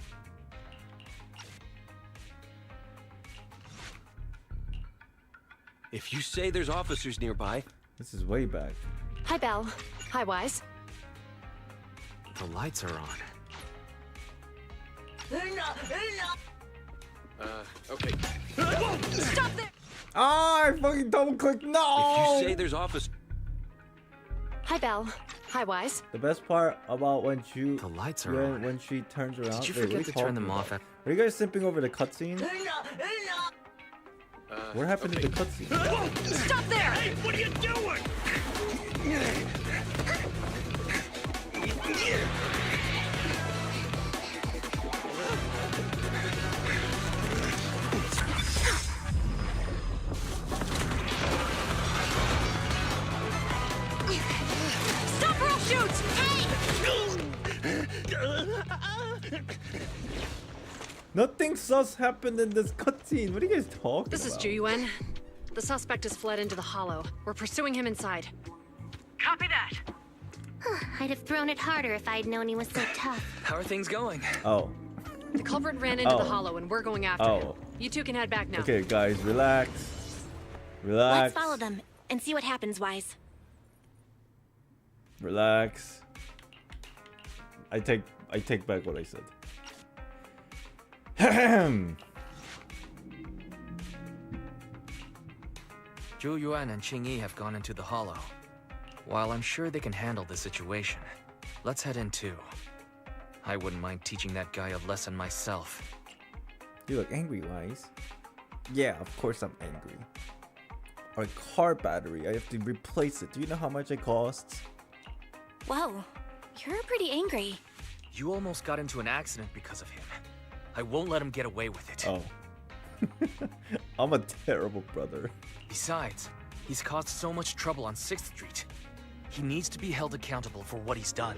If you say there's officers nearby... This is way back. Hi, Belle. Hi, Wise. The lights are on. Okay. Stop there! Ah, I fucking double clicked. No! If you say there's officers... Hi, Belle. Hi, Wise. The best part about when she The lights are on. when she turns around. Did you Wait, what are forget to turn them talking off? about? Are you guys simping over the cutscene? What happened to the cutscene? Stop there! Hey, what are you doing? Stop or I'll shoot! Nothing sus happened in this cutscene. What are you guys talking This is about? Zhu Yuan. The suspect has fled into the hollow. We're pursuing him inside. Copy that. I'd have thrown it harder if I'd known he was so tough. How are things going? Oh. The culprit ran into the Oh. hollow and we're going after him. You two can head back now. Okay, guys, relax. Relax. Let's follow them and see what happens, Wise. Relax. I take back what I said. Ahem. Zhu Yuan and Qing Yi have gone into the hollow. While I'm sure they can handle the situation, let's head in too. I wouldn't mind teaching that guy a lesson myself. You look angry, Wise. Yeah, of course I'm angry. Our car battery, I have to replace it. Do you know how much it costs? Whoa, you're pretty angry. You almost got into an accident because of him. I won't let him get away with it. Oh. I'm a terrible brother. Besides, he's caused so much trouble on 6th Street. He needs to be held accountable for what he's done.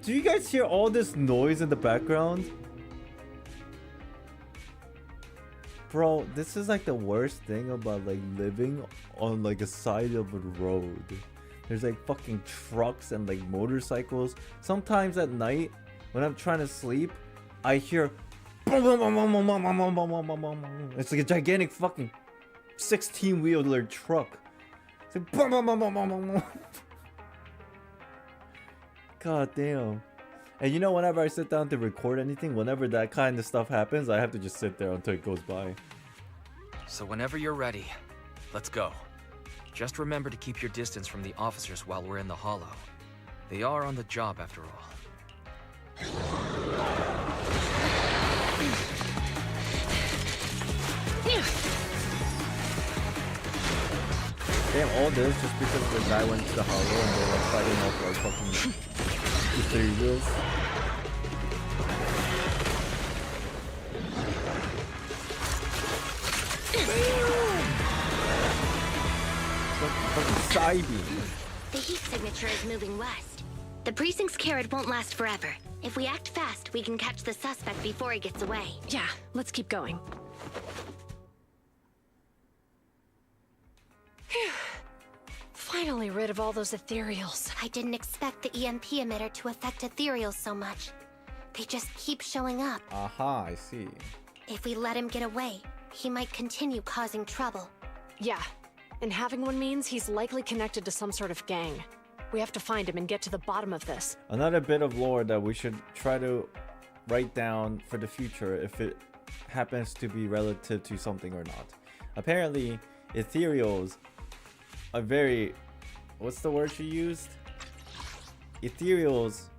Do you guys hear all this noise in the background? Bro, this is like the worst thing about like living on like a side of a road. There's like fucking trucks and like motorcycles. Sometimes at night when I'm trying to sleep, I hear it's like a gigantic fucking 16-wheeler truck. It's like God damn. And you know, whenever I sit down to record anything, whenever that kind of stuff happens, I have to just sit there until it goes by. So whenever you're ready, let's go. Just remember to keep your distance from the officers while we're in the hollow. They are on the job after all. Damn, all this just because the guy went to the hollow and they were fighting off like fucking ethereals. Fucking side beam. The heat signature is moving west. The precinct's carrot won't last forever. If we act fast, we can catch the suspect before he gets away. Yeah, let's keep going. Phew. Finally rid of all those ethereals. I didn't expect the EMP emitter to affect ethereals so much. They just keep showing up. Aha, I see. If we let him get away, he might continue causing trouble. Yeah, and having one means he's likely connected to some sort of gang. We have to find him and get to the bottom of this. Another bit of lore that we should try to write down for the future if it happens to be relative to something or not. Apparently, ethereals are very... What's the word she used? Ethereals...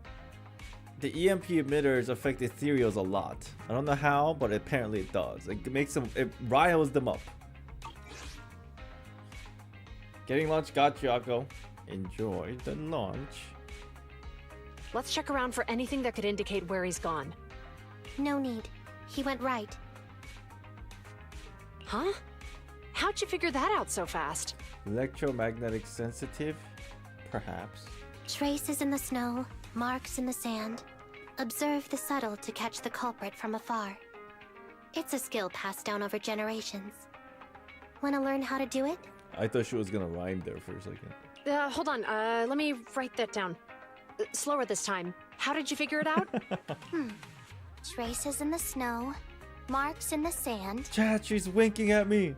The EMP emitters affect ethereals a lot. I don't know how, but apparently it does. It makes them... It riles them up. Getting lunch got you, Akko. Enjoy the lunch. Let's check around for anything that could indicate where he's gone. No need. He went right. Huh? How'd you figure that out so fast? Electromagnetic sensitive? Perhaps. Traces in the snow, marks in the sand. Observe the subtle to catch the culprit from afar. It's a skill passed down over generations. Want to learn how to do it? I thought she was gonna rhyme there for a second. Hold on, let me write that down. Slower this time. How did you figure it out? Traces in the snow, marks in the sand. Chat, she's winking at me.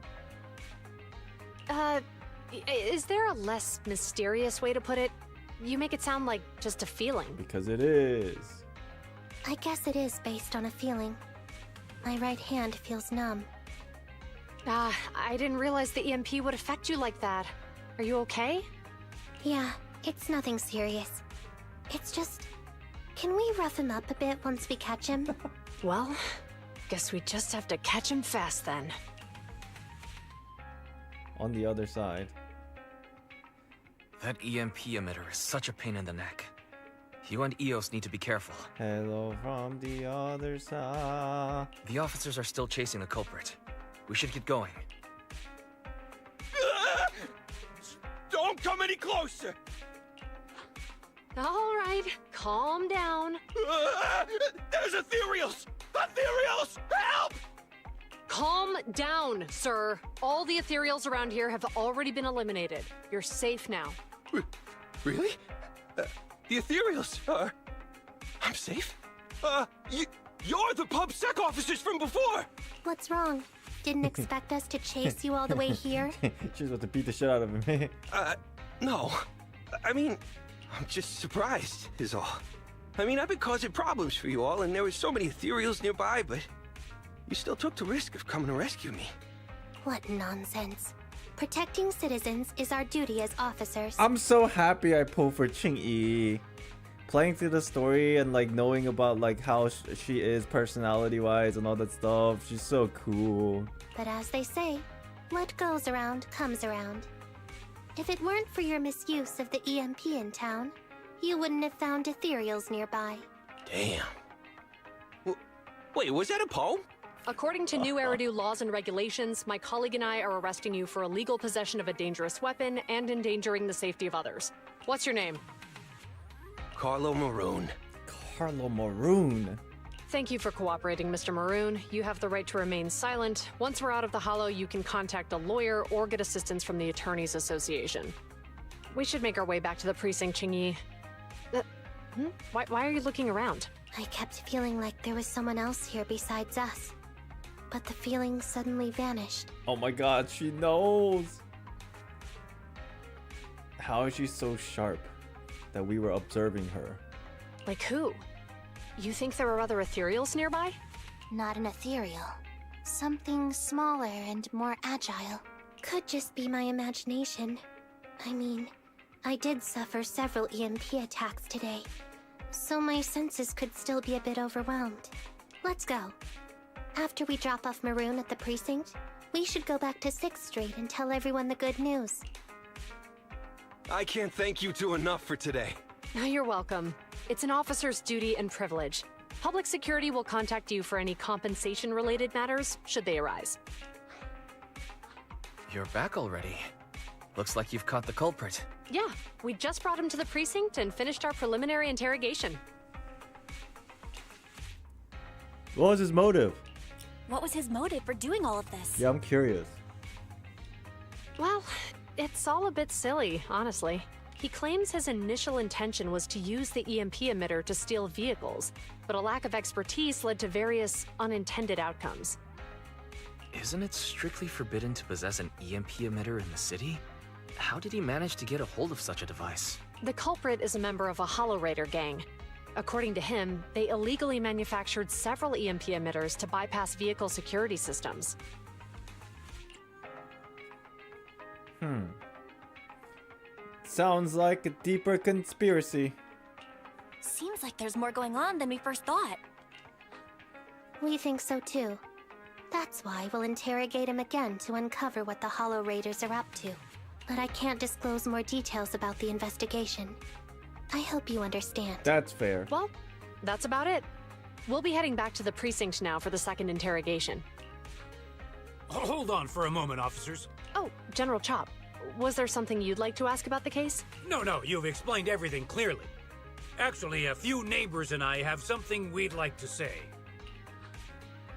Is there a less mysterious way to put it? You make it sound like just a feeling. Because it is. I guess it is based on a feeling. My right hand feels numb. I didn't realize the EMP would affect you like that. Are you okay? Yeah, it's nothing serious. It's just... Can we rough him up a bit once we catch him? Well, guess we just have to catch him fast then. On the other side. That EMP emitter is such a pain in the neck. You and EOS need to be careful. Hello from the other side. The officers are still chasing the culprit. We should get going. Don't come any closer! All right, calm down. There's ethereals! Ethereals! Help! Calm down, sir. All the ethereals around here have already been eliminated. You're safe now. Really? The ethereals are... I'm safe? You're the PubSec officers from before! What's wrong? Didn't expect us to chase you all the way here? She's about to beat the shit out of him. No. I mean, I'm just surprised, is all. I mean, I've been causing problems for you all, and there were so many ethereals nearby, but you still took the risk of coming to rescue me. What nonsense. Protecting citizens is our duty as officers. I'm so happy I pulled for Ching-Yi. Playing through the story and like knowing about like how she is personality wise and all that stuff, she's so cool. But as they say, what goes around comes around. If it weren't for your misuse of the EMP in town, you wouldn't have found ethereals nearby. Damn. Wait, was that a poem? According to new Eridu laws and regulations, my colleague and I are arresting you for illegal possession of a dangerous weapon and endangering the safety of others. What's your name? Carlo Maroon. Carlo Maroon. Thank you for cooperating, Mr. Maroon. You have the right to remain silent. Once we're out of the hollow, you can contact a lawyer or get assistance from the Attorneys Association. We should make our way back to the precinct, Ching-Yi. Why are you looking around? I kept feeling like there was someone else here besides us. But the feeling suddenly vanished. Oh my god, she knows! How is she so sharp that we were observing her? Like who? You think there are other ethereals nearby? Not an ethereal. Something smaller and more agile. Could just be my imagination. I mean, I did suffer several EMP attacks today, so my senses could still be a bit overwhelmed. Let's go. After we drop off Maroon at the precinct, we should go back to 6th Street and tell everyone the good news. I can't thank you two enough for today. You're welcome. It's an officer's duty and privilege. Public security will contact you for any compensation-related matters, should they arise. You're back already. Looks like you've caught the culprit. Yeah, we just brought him to the precinct and finished our preliminary interrogation. What was his motive? What was his motive for doing all of this? Yeah, I'm curious. Well, it's all a bit silly, honestly. He claims his initial intention was to use the EMP emitter to steal vehicles, but a lack of expertise led to various unintended outcomes. Isn't it strictly forbidden to possess an EMP emitter in the city? How did he manage to get a hold of such a device? The culprit is a member of a Hollow Raider gang. According to him, they illegally manufactured several EMP emitters to bypass vehicle security systems. Sounds like a deeper conspiracy. Seems like there's more going on than we first thought. We think so too. That's why we'll interrogate him again to uncover what the Hollow Raiders are up to. But I can't disclose more details about the investigation. I hope you understand. That's fair. Well, that's about it. We'll be heading back to the precinct now for the second interrogation. Hold on for a moment, officers. Oh, General Chop, was there something you'd like to ask about the case? No, you've explained everything clearly. Actually, a few neighbors and I have something we'd like to say.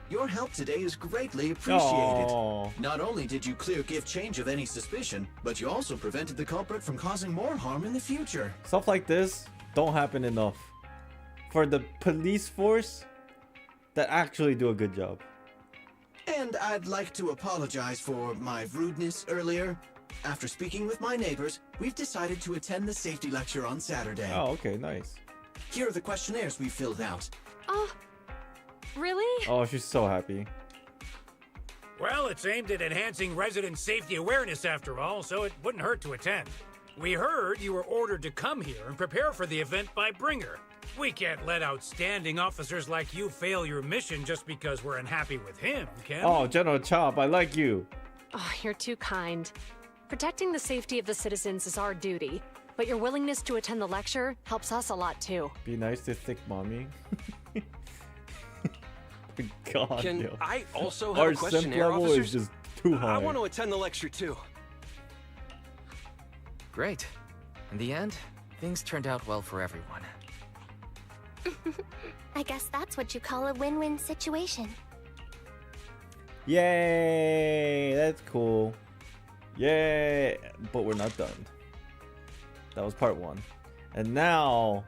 Your help today is greatly appreciated. Aww. Not only did you clear Gift Change of any suspicion, but you also prevented the culprit from causing more harm in the future. Stuff like this don't happen enough. For the police force that actually do a good job. And I'd like to apologize for my rudeness earlier. After speaking with my neighbors, we've decided to attend the safety lecture on Saturday. Oh, okay, nice. Here are the questionnaires we filled out. Really? Oh, she's so happy. Well, it's aimed at enhancing resident safety awareness after all, so it wouldn't hurt to attend. We heard you were ordered to come here and prepare for the event by Bringer. We can't let outstanding officers like you fail your mission just because we're unhappy with him, can we? Oh, General Chop, I like you. Oh, you're too kind. Protecting the safety of the citizens is our duty, but your willingness to attend the lecture helps us a lot too. Be nice to thick mommy. God, Can yo. I also have Our a questionnaire, simp level officers? is just too high. I want to attend the lecture too. Great. In the end, things turned out well for everyone. I guess that's what you call a win-win situation. Yay! That's cool. Yay! But we're not done. That was part one. And now,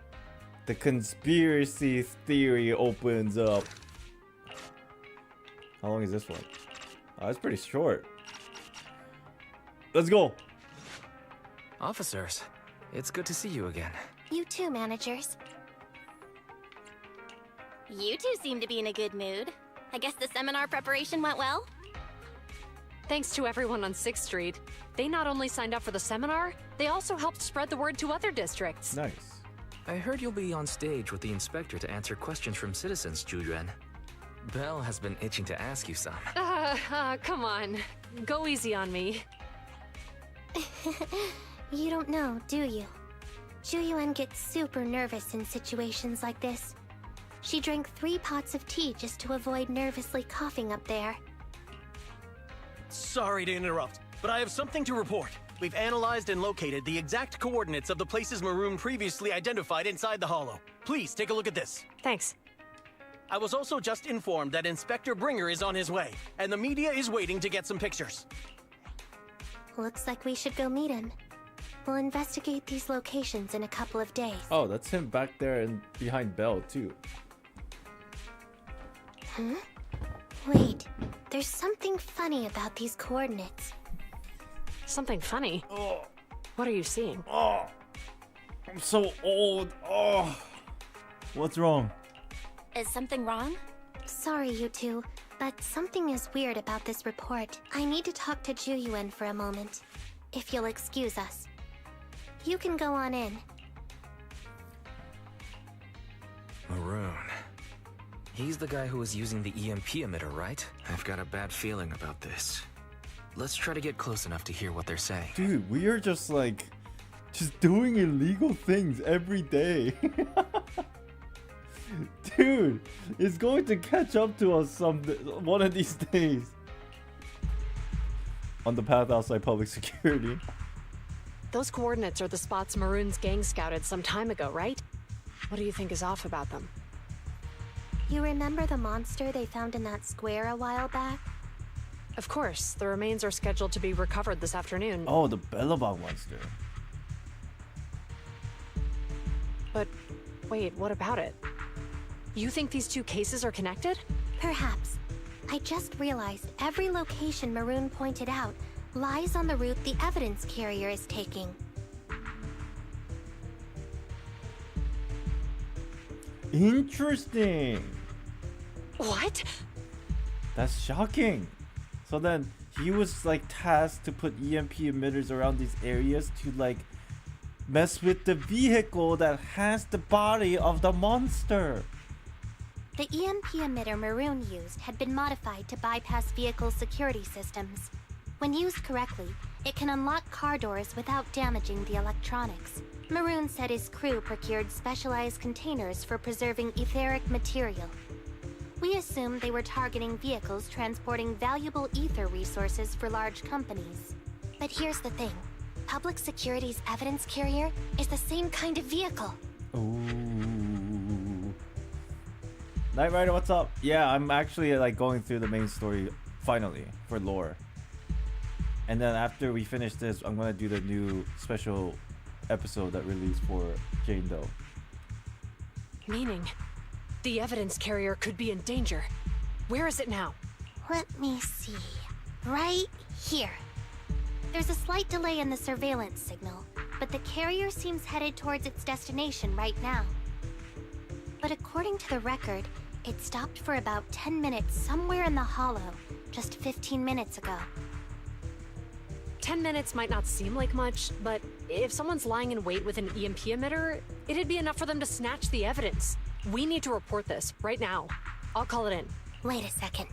the conspiracy theory opens up. How long is this one? Oh, it's pretty short. Let's go! Officers, it's good to see you again. You too, managers. You two seem to be in a good mood. I guess the seminar preparation went well? Thanks to everyone on 6th Street. They not only signed up for the seminar, they also helped spread the word to other districts. Nice. I heard you'll be on stage with the inspector to answer questions from citizens, Jujuan. Belle has been itching to ask you some. Come on. Go easy on me. You don't know, do you? Juyuan gets super nervous in situations like this. She drank 3 pots of tea just to avoid nervously coughing up there. Sorry to interrupt, but I have something to report. We've analyzed and located the exact coordinates of the places Maroon previously identified inside the Hollow. Please take a look at this. Thanks. I was also just informed that Inspector Bringer is on his way, and the media is waiting to get some pictures. Looks like we should go meet him. We'll investigate these locations in a couple of days. Oh, that's him back there and behind Belle, too. Huh? Wait, there's something funny about these coordinates. Something funny? Oh. What are you seeing? Oh, I'm so old. Oh, what's wrong? Is something wrong? Sorry, you two, but something is weird about this report. I need to talk to Juyuan for a moment, if you'll excuse us. You can go on in. Maroon. He's the guy who was using the EMP emitter, right? I've got a bad feeling about this. Let's try to get close enough to hear what they're saying. Dude, we are just like Just doing illegal things every day. Dude, it's going to catch up to us one of these days. On the path outside public security. Those coordinates are the spots Maroon's gang scouted some time ago, right? What do you think is off about them? You remember the monster they found in that square a while back? Of course, the remains are scheduled to be recovered this afternoon. Oh, the Bellabong monster. But wait, what about it? You think these two cases are connected? Perhaps. I just realized every location Maroon pointed out lies on the route the evidence carrier is taking. Interesting. What? That's shocking. So then he was like tasked to put EMP emitters around these areas to like mess with the vehicle that has the body of the monster. The EMP emitter Maroon used had been modified to bypass vehicle security systems. When used correctly, it can unlock car doors without damaging the electronics. Maroon said his crew procured specialized containers for preserving etheric material. We assumed they were targeting vehicles transporting valuable ether resources for large companies. But here's the thing. Public Security's evidence carrier is the same kind of vehicle. Ooh. Knight Rider, what's up? Yeah, I'm actually like going through the main story finally for lore. And then after we finish this, I'm gonna do the new special episode that released for Jane Doe. Meaning, the evidence carrier could be in danger. Where is it now? Let me see. Right here. There's a slight delay in the surveillance signal, but the carrier seems headed towards its destination right now. But according to the record, it stopped for about 10 minutes somewhere in the hollow, just 15 minutes ago. 10 minutes might not seem like much, but if someone's lying in wait with an EMP emitter, it'd be enough for them to snatch the evidence. We need to report this, right now. I'll call it in. Wait a second.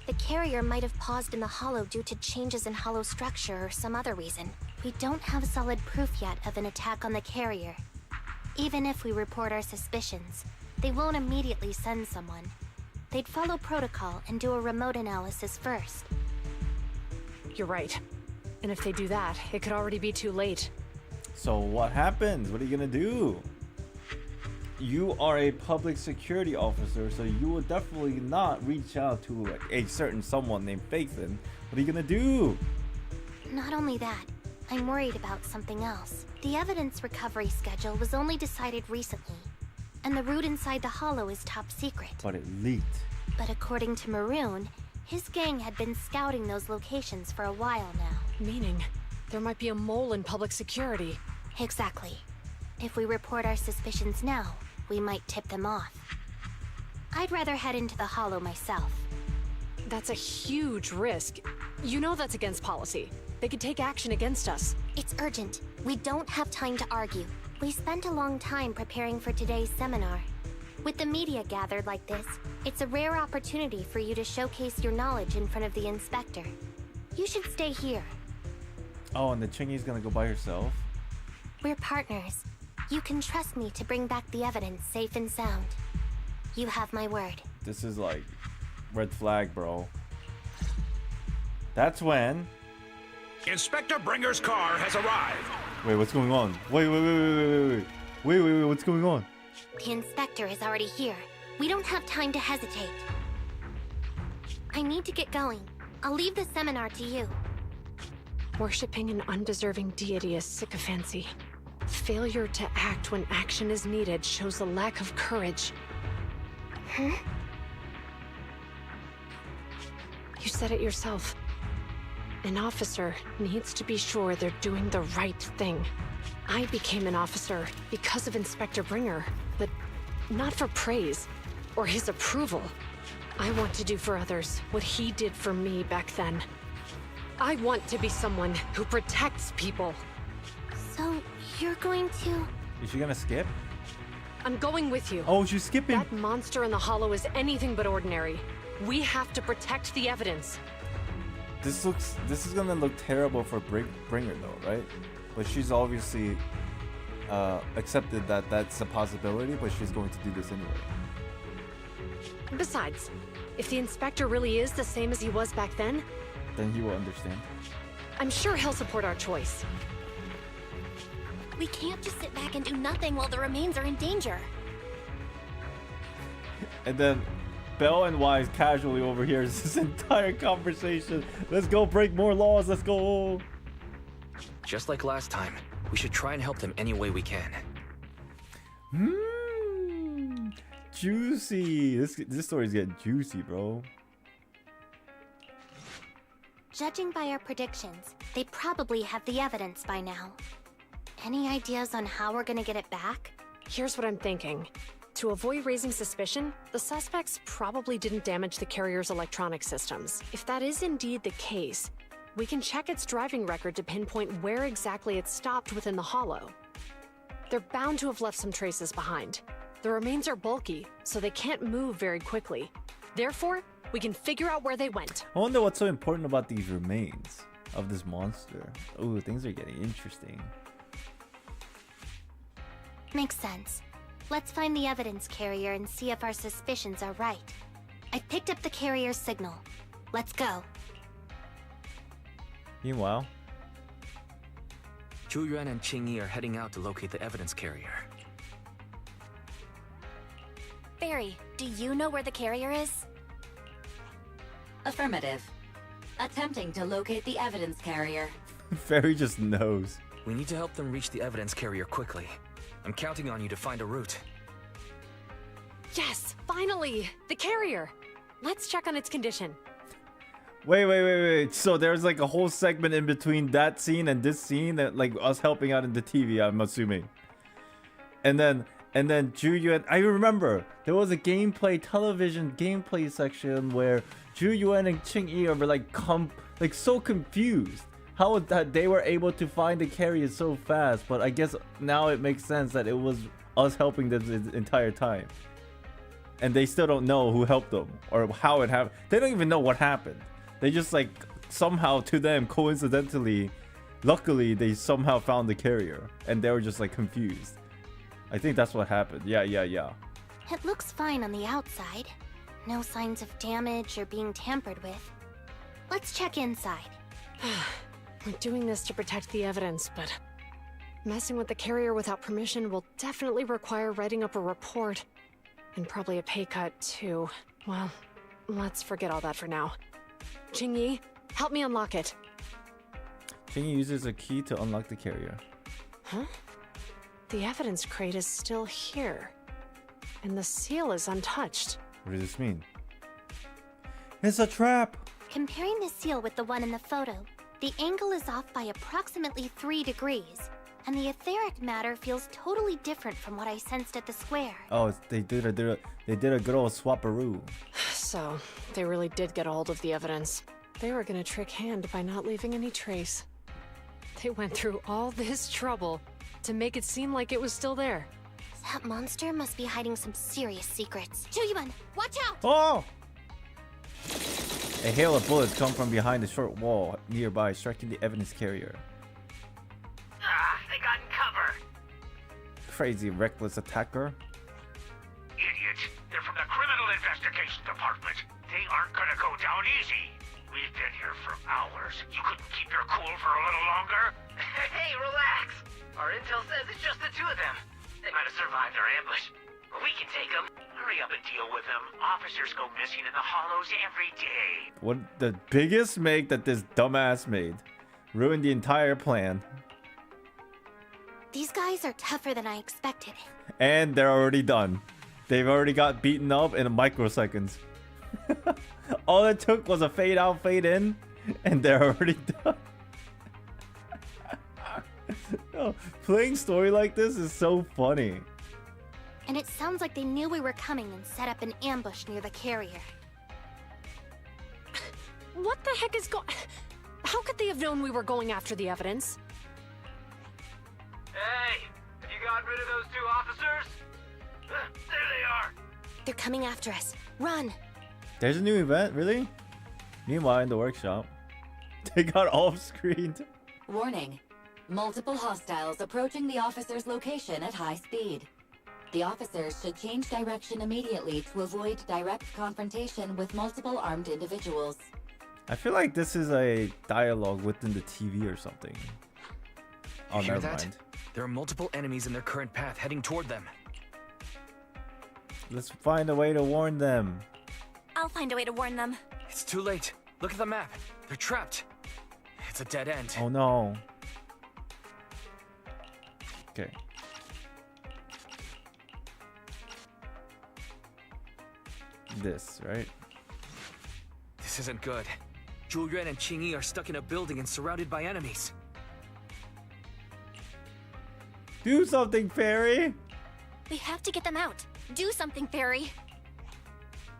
The carrier might have paused in the hollow due to changes in hollow structure or some other reason. We don't have solid proof yet of an attack on the carrier. Even if we report our suspicions, they won't immediately send someone. They'd follow protocol and do a remote analysis first. You're right. And if they do that, it could already be too late. So what happens? What are you gonna do? You are a public security officer, so you will definitely not reach out to a certain someone named Faithin. What are you gonna do? Not only that, I'm worried about something else. The evidence recovery schedule was only decided recently, and the route inside the hollow is top secret. But it leaked. But according to Maroon, his gang had been scouting those locations for a while now. Meaning, there might be a mole in public security. Exactly. If we report our suspicions now, we might tip them off. I'd rather head into the hollow myself. That's a huge risk. You know that's against policy. They could take action against us. It's urgent. We don't have time to argue. We spent a long time preparing for today's seminar. With the media gathered like this, it's a rare opportunity for you to showcase your knowledge in front of the inspector. You should stay here. Oh, and the Chingy's gonna go by herself? We're partners. You can trust me to bring back the evidence safe and sound. You have my word. This is like red flag, bro. That's when Inspector Bringer's car has arrived. Wait, what's going on? Wait, what's going on? The inspector is already here. We don't have time to hesitate. I need to get going. I'll leave the seminar to you. Worshipping an undeserving deity is sycophancy. Failure to act when action is needed shows a lack of courage. Huh? You said it yourself. An officer needs to be sure they're doing the right thing. I became an officer because of Inspector Bringer, but not for praise or his approval. I want to do for others what he did for me back then. I want to be someone who protects people. So, you're going to... Is she gonna skip? I'm going with you. Oh, she's skipping. That monster in the hollow is anything but ordinary. We have to protect the evidence. This is gonna look terrible for Bringer though, right? but she's obviously accepted that that's a possibility, but she's going to do this anyway. Besides, if the inspector really is the same as he was back then he will understand. I'm sure he'll support our choice. We can't just sit back and do nothing while the remains are in danger. And then Belle and Wise casually overhears this entire conversation. Let's go break more laws. Let's go. Just like last time, we should try and help them any way we can. Juicy. This story's getting juicy, bro. Judging by our predictions, they probably have the evidence by now. Any ideas on how we're gonna get it back? Here's what I'm thinking. To avoid raising suspicion, the suspects probably didn't damage the carrier's electronic systems. If that is indeed the case, we can check its driving record to pinpoint where exactly it stopped within the hollow. They're bound to have left some traces behind. The remains are bulky, so they can't move very quickly. Therefore, we can figure out where they went. I wonder what's so important about these remains of this monster. Ooh, things are getting interesting. Makes sense. Let's find the evidence carrier and see if our suspicions are right. I picked up the carrier's signal. Let's go. Meanwhile, Zhu Yuan and Qing Yi are heading out to locate the evidence carrier. Barry, do you know where the carrier is? Affirmative. Attempting to locate the evidence carrier. Fairy just knows. We need to help them reach the evidence carrier quickly. I'm counting on you to find a route. Yes, finally! The carrier! Let's check on its condition. Wait. So there's like a whole segment in between that scene and this scene, that like us helping out in the TV, I'm assuming. And then Zhu Yuan, I remember there was a television gameplay section where Zhu Yuan and Qing Yi were like so confused how that they were able to find the carrier so fast. But I guess now it makes sense that it was us helping them the entire time, and they still don't know who helped them or how it happened. They don't even know what happened. They just like somehow, to them, coincidentally, luckily they somehow found the carrier, and they were just like confused. I think that's what happened. Yeah. It looks fine on the outside. No signs of damage or being tampered with. Let's check inside. We're doing this to protect the evidence, but messing with the carrier without permission will definitely require writing up a report. And probably a pay cut, too. Well, let's forget all that for now. Qing Yi, help me unlock it. Qing Yi uses a key to unlock the carrier. Huh? The evidence crate is still here. And the seal is untouched. What does this mean? It's a trap! Comparing the seal with the one in the photo, the angle is off by approximately 3 degrees, and the etheric matter feels totally different from what I sensed at the square. Oh, they did a good old swapperoo. So, they really did get a hold of the evidence. They were gonna trick Hand by not leaving any trace. They went through all this trouble to make it seem like it was still there. That monster must be hiding some serious secrets. Zhu Yuan, watch out! Oh! A hail of bullets come from behind a short wall nearby, striking the evidence carrier. They got in cover. Crazy, reckless attacker. Idiots. They're from the Criminal Investigation Department. They aren't gonna go down easy. We've been here for hours. You couldn't keep your cool for a little longer? Hey, relax. Our intel says it's just the two of them. They might have survived our ambush. But we can take them. Hurry up and deal with them. Officers go missing in the hollows every day. What the biggest mistake that this dumbass made. Ruined the entire plan. These guys are tougher than I expected. And they're already done. They've already got beaten up in microseconds. All it took was a fade out, fade in, and they're already done. Oh, playing story like this is so funny. And it sounds like they knew we were coming and set up an ambush near the carrier. What the heck is going... How could they have known we were going after the evidence? Hey, have you gotten rid of those two officers? There they are. They're coming after us. Run! There's a new event, really? Meanwhile, in the workshop, they got off-screened. Warning. Multiple hostiles approaching the officer's location at high speed. The officers should change direction immediately to avoid direct confrontation with multiple armed individuals. I feel like this is a dialogue within the TV or something. Oh, You hear never that? mind. There are multiple enemies in their current path heading toward them. Let's find a way to warn them. I'll find a way to warn them. It's too late. Look at the map. They're trapped. It's a dead end. Oh no. Okay. This, right? This isn't good. Zhu Yuan and Qing Yi are stuck in a building and surrounded by enemies. Do something, Fairy! We have to get them out. Do something, Fairy.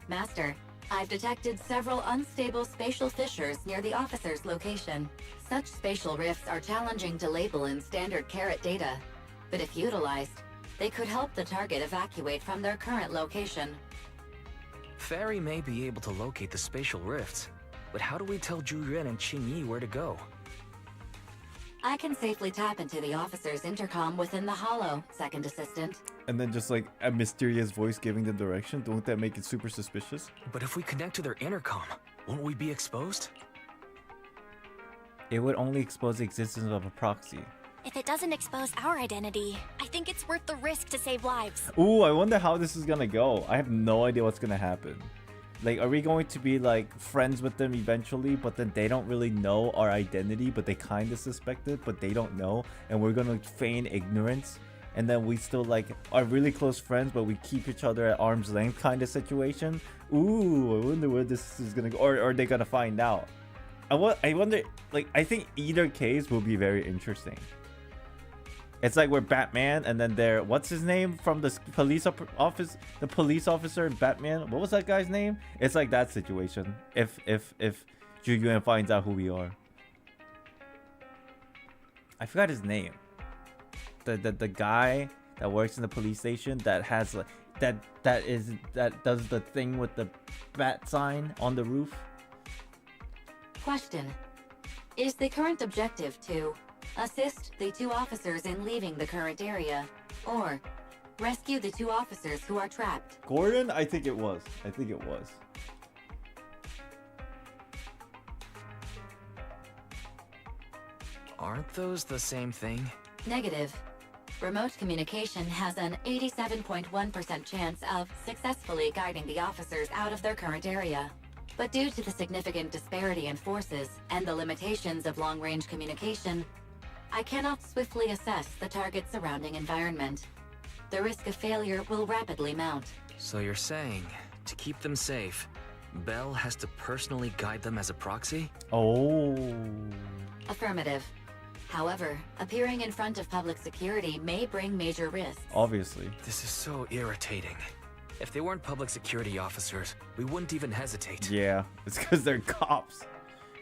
Master, I've detected several unstable spatial fissures near the officer's location. Such spatial rifts are challenging to label in standard carat data, but if utilized, they could help the target evacuate from their current location. Fairy may be able to locate the spatial rifts, but how do we tell Zhu Yuan and Qing Yi where to go? I can safely tap into the officer's intercom within the hollow, second assistant. And then just like a mysterious voice giving the direction. Don't that make it super suspicious? But if we connect to their intercom, won't we be exposed? It would only expose the existence of a proxy. If it doesn't expose our identity, I think it's worth the risk to save lives. Ooh, I wonder how this is gonna go. I have no idea what's gonna happen. Like, are we going to be like friends with them eventually, but then they don't really know our identity, but they kind of suspect it, but they don't know, and we're gonna feign ignorance, and then we still like are really close friends, but we keep each other at arm's length kind of situation? Ooh, I wonder where this is gonna go, or are they gonna find out? I wonder, like, I think either case will be very interesting. It's like we're Batman, and then they're, what's his name from the police office? The police officer in Batman. What was that guy's name? It's like that situation. If Zhu Yuan finds out who we are. I forgot his name. The guy that works in the police station that has like that does the thing with the bat sign on the roof. Question: is the current objective to assist the two officers in leaving the current area, or rescue the two officers who are trapped? Gordon? I think it was. Aren't those the same thing? Negative. Remote communication has an 87.1% chance of successfully guiding the officers out of their current area. But due to the significant disparity in forces and the limitations of long-range communication, I cannot swiftly assess the target's surrounding environment. The risk of failure will rapidly mount. So you're saying, to keep them safe, Bell has to personally guide them as a proxy? Oh. Affirmative. However, appearing in front of public security may bring major risks. Obviously. This is so irritating. If they weren't public security officers, we wouldn't even hesitate. Yeah, it's because they're cops.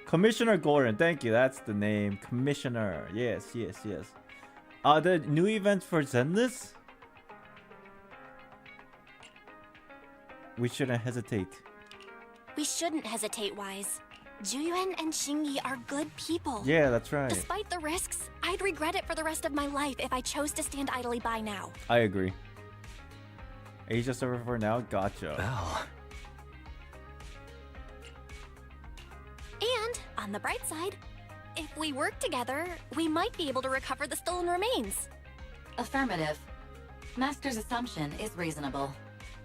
Commissioner Gordon, thank you. That's the name. Commissioner. Yes. The new event for Zenless? We shouldn't hesitate. We shouldn't hesitate, Wise. Zhuyuan and Xingyi are good people. Yeah, that's right. Despite the risks, I'd regret it for the rest of my life if I chose to stand idly by now. I agree. Asia server for now? Gotcha. Bell. And, on the bright side, if we work together, we might be able to recover the stolen remains. Affirmative. Master's assumption is reasonable.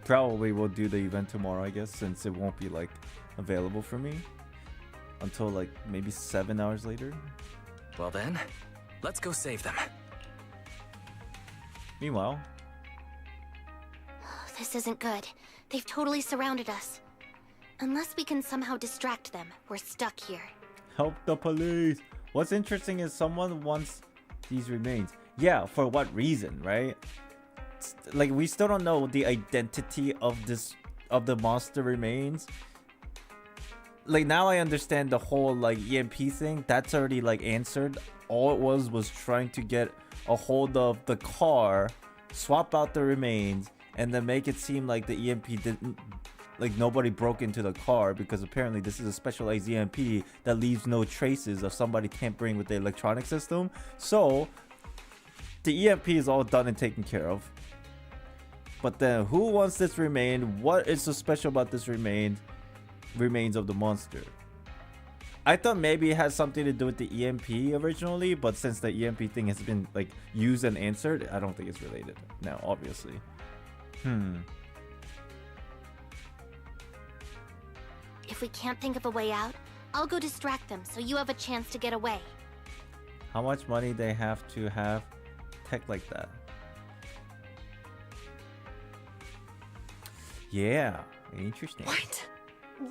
Probably we'll do the event tomorrow, I guess, since it won't be like available for me until like maybe 7 hours later. Well then, let's go save them. Meanwhile, this isn't good. They've totally surrounded us. Unless we can somehow distract them, we're stuck here. help the police. What's interesting is someone wants these remains. Yeah, for what reason, right? Like, we still don't know the identity of the monster remains. Like, now I understand the whole like EMP thing. That's already like answered. All it was trying to get a hold of the car, swap out the remains, and then make it seem like the EMP like nobody broke into the car, because apparently this is a specialized EMP that leaves no traces of somebody tampering with the electronic system. So the EMP is all done and taken care of. But then who wants this remain? What is so special about this remains of the monster? I thought maybe it has something to do with the EMP originally, but since the EMP thing has been like used and answered, I don't think it's related now, obviously. If we can't think of a way out, I'll go distract them so you have a chance to get away. How much money they have to have tech like that? Yeah, interesting. What?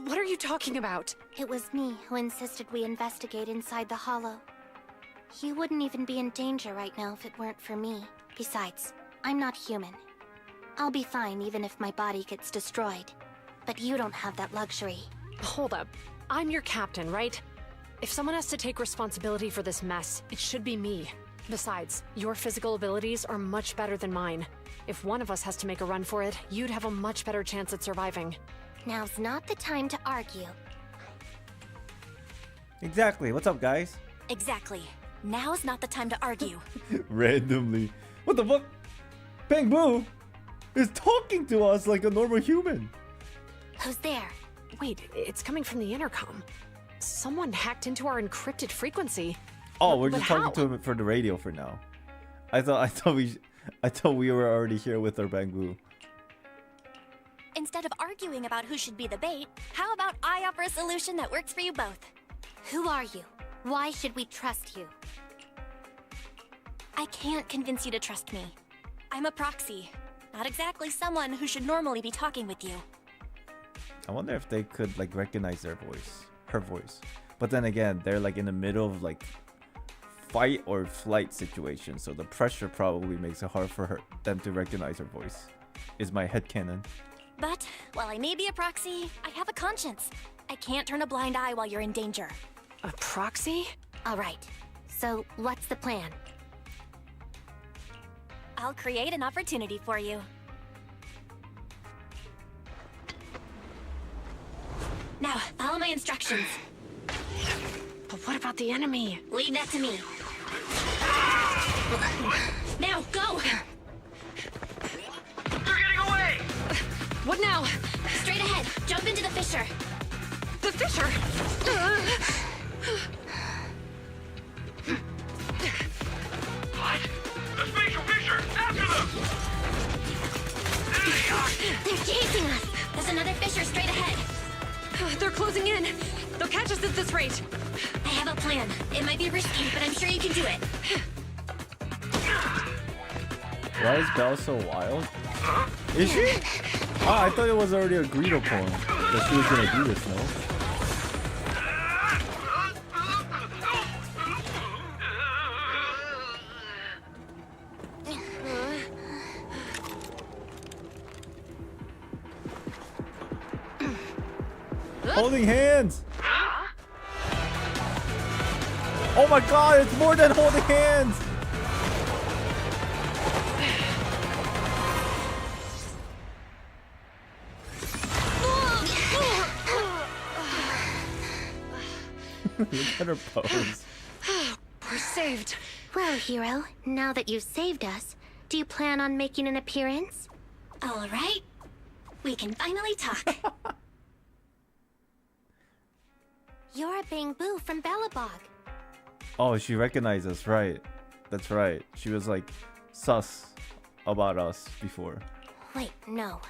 What are you talking about? It was me who insisted we investigate inside the hollow. You wouldn't even be in danger right now if it weren't for me. Besides, I'm not human. I'll be fine even if my body gets destroyed. But you don't have that luxury. Hold up. I'm your captain, right? If someone has to take responsibility for this mess, it should be me. Besides, your physical abilities are much better than mine. If one of us has to make a run for it, you'd have a much better chance at surviving. Now's not the time to argue. Exactly. What's up, guys? Exactly. Now's not the time to argue. Randomly. What the fuck? Bang Boo is talking to us like a normal human. Who's there? Wait, it's coming from the intercom. Someone hacked into our encrypted frequency. Oh, we're just talking to him for the radio for now. I thought we were already here with our Bang Boo. Instead of arguing about who should be the bait, how about I offer a solution that works for you both? Who are you? Why should we trust you? I can't convince you to trust me. I'm a proxy. Not exactly someone who should normally be talking with you. I wonder if they could like recognize her voice. But then again, they're like in the middle of like fight or flight situation, so the pressure probably makes it hard for them to recognize her voice. Is my headcanon. But while I may be a proxy, I have a conscience. I can't turn a blind eye while you're in danger. A proxy? All right. So what's the plan? I'll create an opportunity for you. Now, follow my instructions. But what about the enemy? Leave that to me. Now, go! They're getting away! What now? Straight ahead. Jump into the fissure. The fissure? What? The spatial fissure! After them! There they are! They're chasing us! There's another fissure straight ahead. They're closing in. They'll catch us at this rate. I have a plan. It might be risky, but I'm sure you can do it. Why is Belle so wild? Is she? Ah, I thought it was already agreed upon that she was gonna do this, no? Holding hands! Oh my god, it's more than holding hands! Look at her pose. We're saved. Well, hero, now that you've saved us, do you plan on making an appearance? All right. We can finally talk. You're a Bang Boo from Belobog. Oh, she recognized us, right? That's right. She was like sus about us before. Wait, no.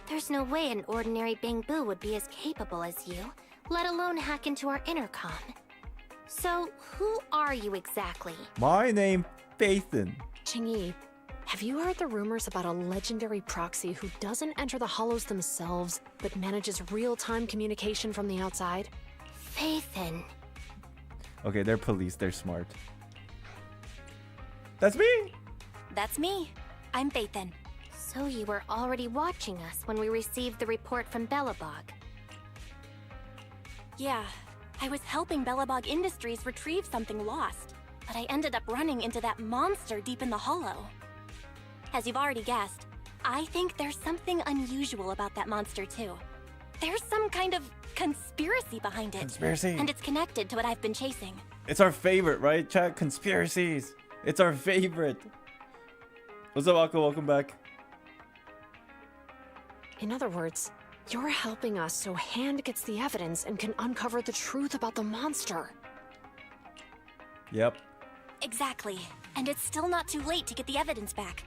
There's no way an ordinary Bang Boo would be as capable as you, let alone hack into our intercom. So, who are you exactly? My name, Phaethon. Ching-Yi, have you heard the rumors about a legendary proxy who doesn't enter the hollows themselves, but manages real-time communication from the outside? Phaethon. Okay, they're police. They're smart. That's me! That's me. I'm Phaethon. So you were already watching us when we received the report from Belobog. Yeah, I was helping Belobog Industries retrieve something lost, but I ended up running into that monster deep in the hollow. As you've already guessed, I think there's something unusual about that monster too. There's some kind of conspiracy behind it. Conspiracy. And it's connected to what I've been chasing. It's our favorite, right, chat? Conspiracies. It's our favorite. What's up, Akko? Welcome back. In other words, you're helping us so Hand gets the evidence and can uncover the truth about the monster. Yep. Exactly. And it's still not too late to get the evidence back.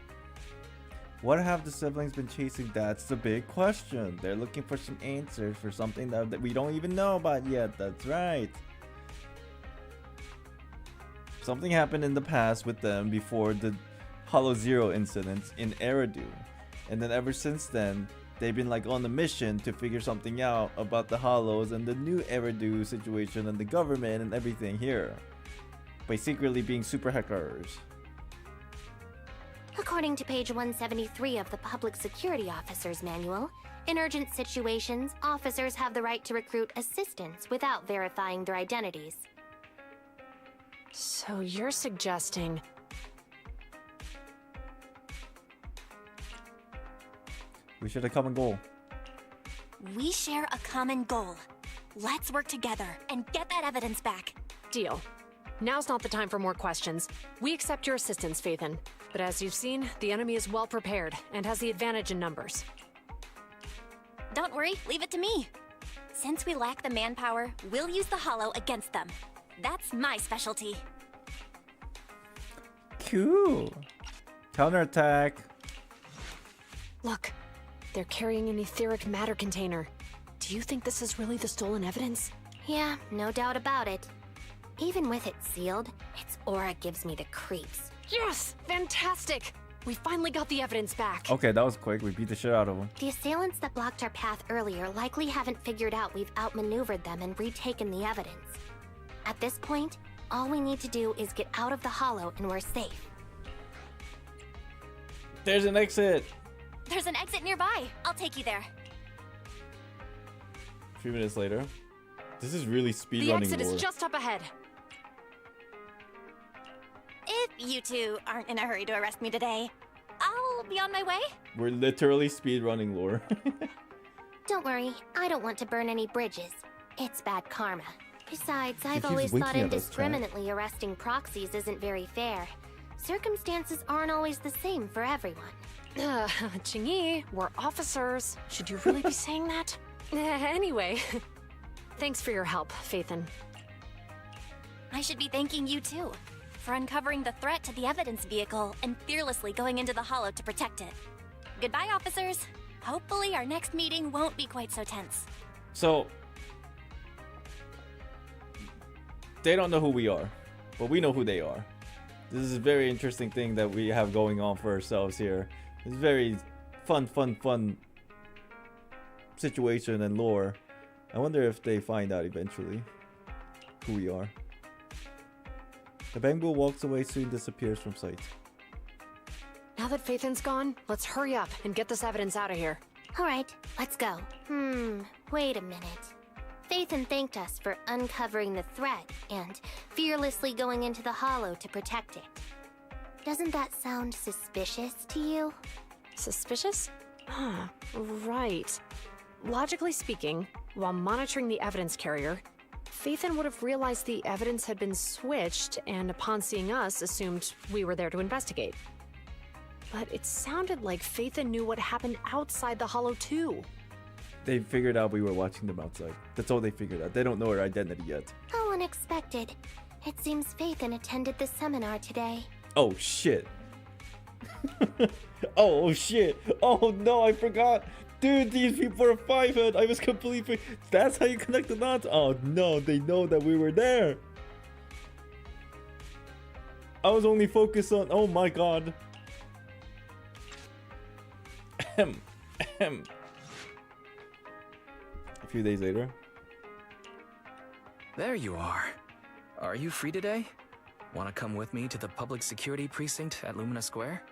What have the siblings been chasing? That's the big question. They're looking for some answers for something that we don't even know about yet. That's right. Something happened in the past with them before the Hollow Zero incidents in Eridu. And then ever since then, they've been like on the mission to figure something out about the Hollows and the new Eridu situation and the government and everything here. By secretly being super hackers. According to page 173 of the Public Security Officer's Manual, in urgent situations, officers have the right to recruit assistants without verifying their identities. So you're suggesting... We share a common goal. We share a common goal. Let's work together and get that evidence back. Deal. Now's not the time for more questions. We accept your assistance, Phaethon. But as you've seen, the enemy is well prepared and has the advantage in numbers. Don't worry, leave it to me. Since we lack the manpower, we'll use the Hollow against them. That's my specialty. Cool. Counterattack. Look, they're carrying an etheric matter container. Do you think this is really the stolen evidence? Yeah, no doubt about it. Even with it sealed, its aura gives me the creeps. Yes! Fantastic! We finally got the evidence back. Okay, that was quick. We beat the shit out of them. The assailants that blocked our path earlier likely haven't figured out we've outmaneuvered them and retaken the evidence. At this point, all we need to do is get out of the Hollow and we're safe. There's an exit. There's an exit nearby. I'll take you there. 3 minutes later. This is really speedrunning. The exit is just up ahead. If you two aren't in a hurry to arrest me today, I'll be on my way. We're literally speedrunning lore. Don't worry, I don't want to burn any bridges. It's bad karma. Besides, I've always thought indiscriminately arresting proxies isn't very fair. Circumstances aren't always the same for everyone. Chingyi, we're officers. Should you really be saying that? Anyway, thanks for your help, Phaethon. I should be thanking you too, for uncovering the threat to the evidence vehicle and fearlessly going into the Hollow to protect it. Goodbye, officers. Hopefully our next meeting won't be quite so tense. So, they don't know who we are, but we know who they are. This is a very interesting thing that we have going on for ourselves here. It's very fun situation and lore. I wonder if they find out eventually who we are. The Bangbu walks away, soon disappears from sight. Now that Phaethon's gone, let's hurry up and get this evidence out of here. Alright, let's go. Wait a minute. Phaethon thanked us for uncovering the threat and fearlessly going into the Hollow to protect it. Doesn't that sound suspicious to you? Suspicious? Right. Logically speaking, while monitoring the evidence carrier, Phaethon would have realized the evidence had been switched and upon seeing us assumed we were there to investigate. But it sounded like Phaethon knew what happened outside the Hollow too. They figured out we were watching them outside. That's all they figured out. They don't know our identity yet. How unexpected. It seems Phaethon attended the seminar today. Oh shit. Oh shit. Oh no, I forgot. Dude, these people are 5-head. I was completely... That's how you connect the dots? Oh no, they know that we were there. I was only focused on... Oh my god. Ahem. Ahem. A few days later. There you are. Are you free today? Want to come with me to the public security precinct at Lumina Square?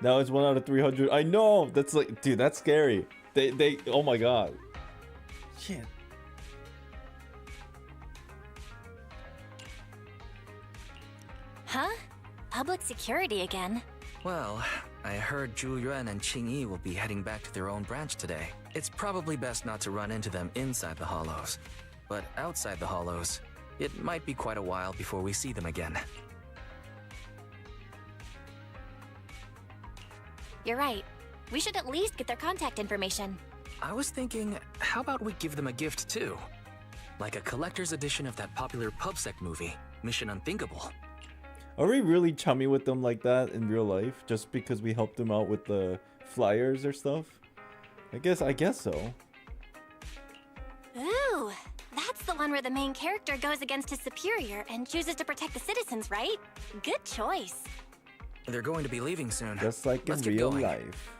Now it's 1 out of 300. I know. That's like, dude, that's scary. They. Oh my god. Shit. Huh? Public security again? Well, I heard Zhu Yuan and Qing Yi will be heading back to their own branch today. It's probably best not to run into them inside the Hollows. But outside the Hollows, it might be quite a while before we see them again. You're right. We should at least get their contact information. I was thinking, how about we give them a gift too? Like a collector's edition of that popular PubSec movie, Mission Unthinkable. Are we really chummy with them like that in real life? Just because we helped them out with the flyers or stuff? I guess so. Ooh, that's the one where the main character goes against his superior and chooses to protect the citizens, right? Good choice. They're going to be leaving soon. Just like in real life.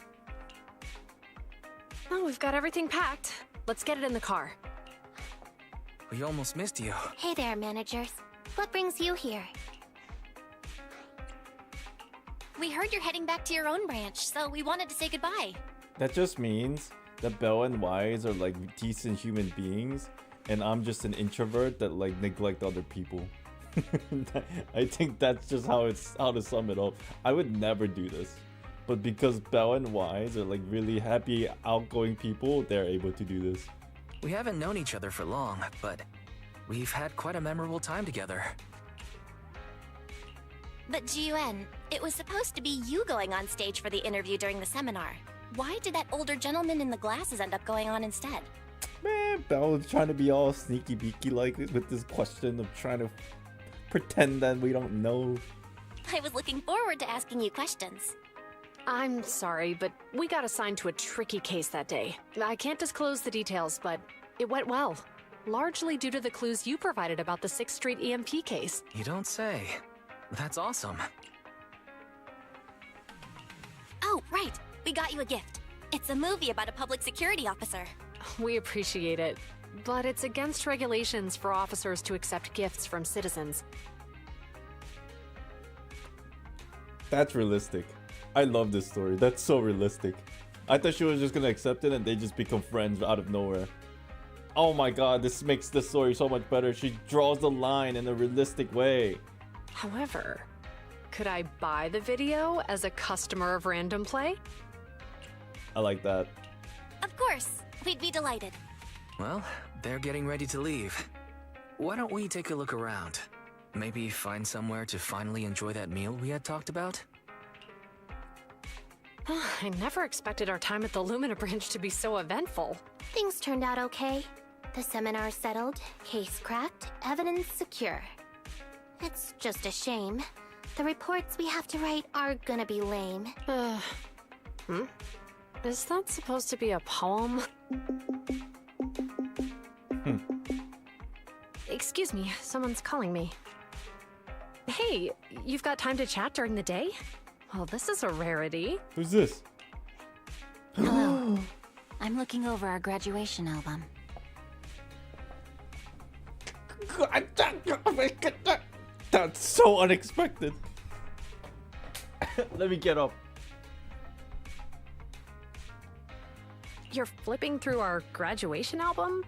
Well, we've got everything packed. Let's get it in the car. We almost missed you. Hey there, managers. What brings you here? We heard you're heading back to your own branch, so we wanted to say goodbye. That just means that Belle and Wise are like decent human beings, and I'm just an introvert that like neglect other people. I think that's just how to sum it up. I would never do this, but because Belle and Wise are like really happy, outgoing people, they're able to do this. We haven't known each other for long, but we've had quite a memorable time together. But Ji-Yuan, it was supposed to be you going on stage for the interview during the seminar. Why did that older gentleman in the glasses end up going on instead? Man, Belle was trying to be all sneaky beaky like with this question of trying to pretend that we don't know. I was looking forward to asking you questions. I'm sorry, but we got assigned to a tricky case that day. I can't disclose the details, but it went well. Largely due to the clues you provided about the 6th Street EMP case. You don't say. That's awesome. Oh, right. We got you a gift. It's a movie about a public security officer. We appreciate it, but it's against regulations for officers to accept gifts from citizens. That's realistic. I love this story. That's so realistic. I thought she was just gonna accept it and they just become friends out of nowhere. Oh my god, this makes the story so much better. She draws the line in a realistic way. However, could I buy the video as a customer of Random Play? I like that. Of course. We'd be delighted. Well, they're getting ready to leave. Why don't we take a look around? Maybe find somewhere to finally enjoy that meal we had talked about? I never expected our time at the Lumina branch to be so eventful. Things turned out okay. The seminar settled, case cracked, evidence secure. It's just a shame. The reports we have to write are gonna be lame. Is that supposed to be a poem? Excuse me, someone's calling me. Hey, you've got time to chat during the day? Well, this is a rarity. Who's this? Hello. I'm looking over our graduation album. That's so unexpected. Let me get up. You're flipping through our graduation album?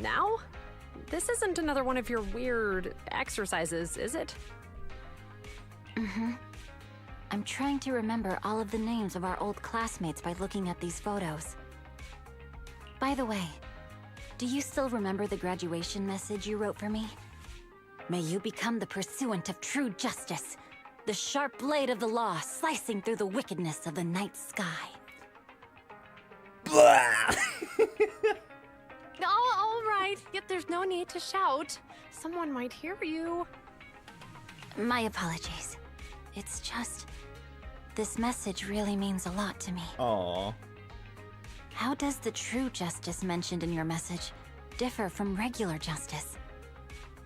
Now? This isn't another one of your weird exercises, is it? Mm-hmm. I'm trying to remember all of the names of our old classmates by looking at these photos. By the way, do you still remember the graduation message you wrote for me? May you become the pursuant of true justice, the sharp blade of the law slicing through the wickedness of the night sky. Oh, all right. Yet there's no need to shout. Someone might hear you. My apologies. It's just... this message really means a lot to me. Aww. How does the true justice mentioned in your message differ from regular justice?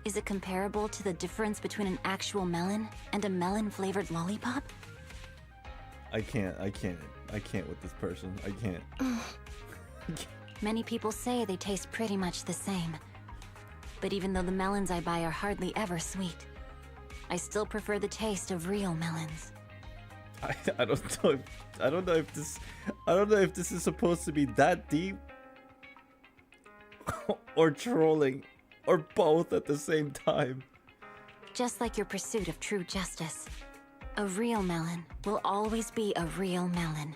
Is it comparable to the difference between an actual melon and a melon-flavored lollipop? I can't with this person. I can't. Many people say they taste pretty much the same. But even though the melons I buy are hardly ever sweet, I still prefer the taste of real melons. I don't know if this is supposed to be that deep or trolling or both at the same time. Just like your pursuit of true justice. A real melon will always be a real melon.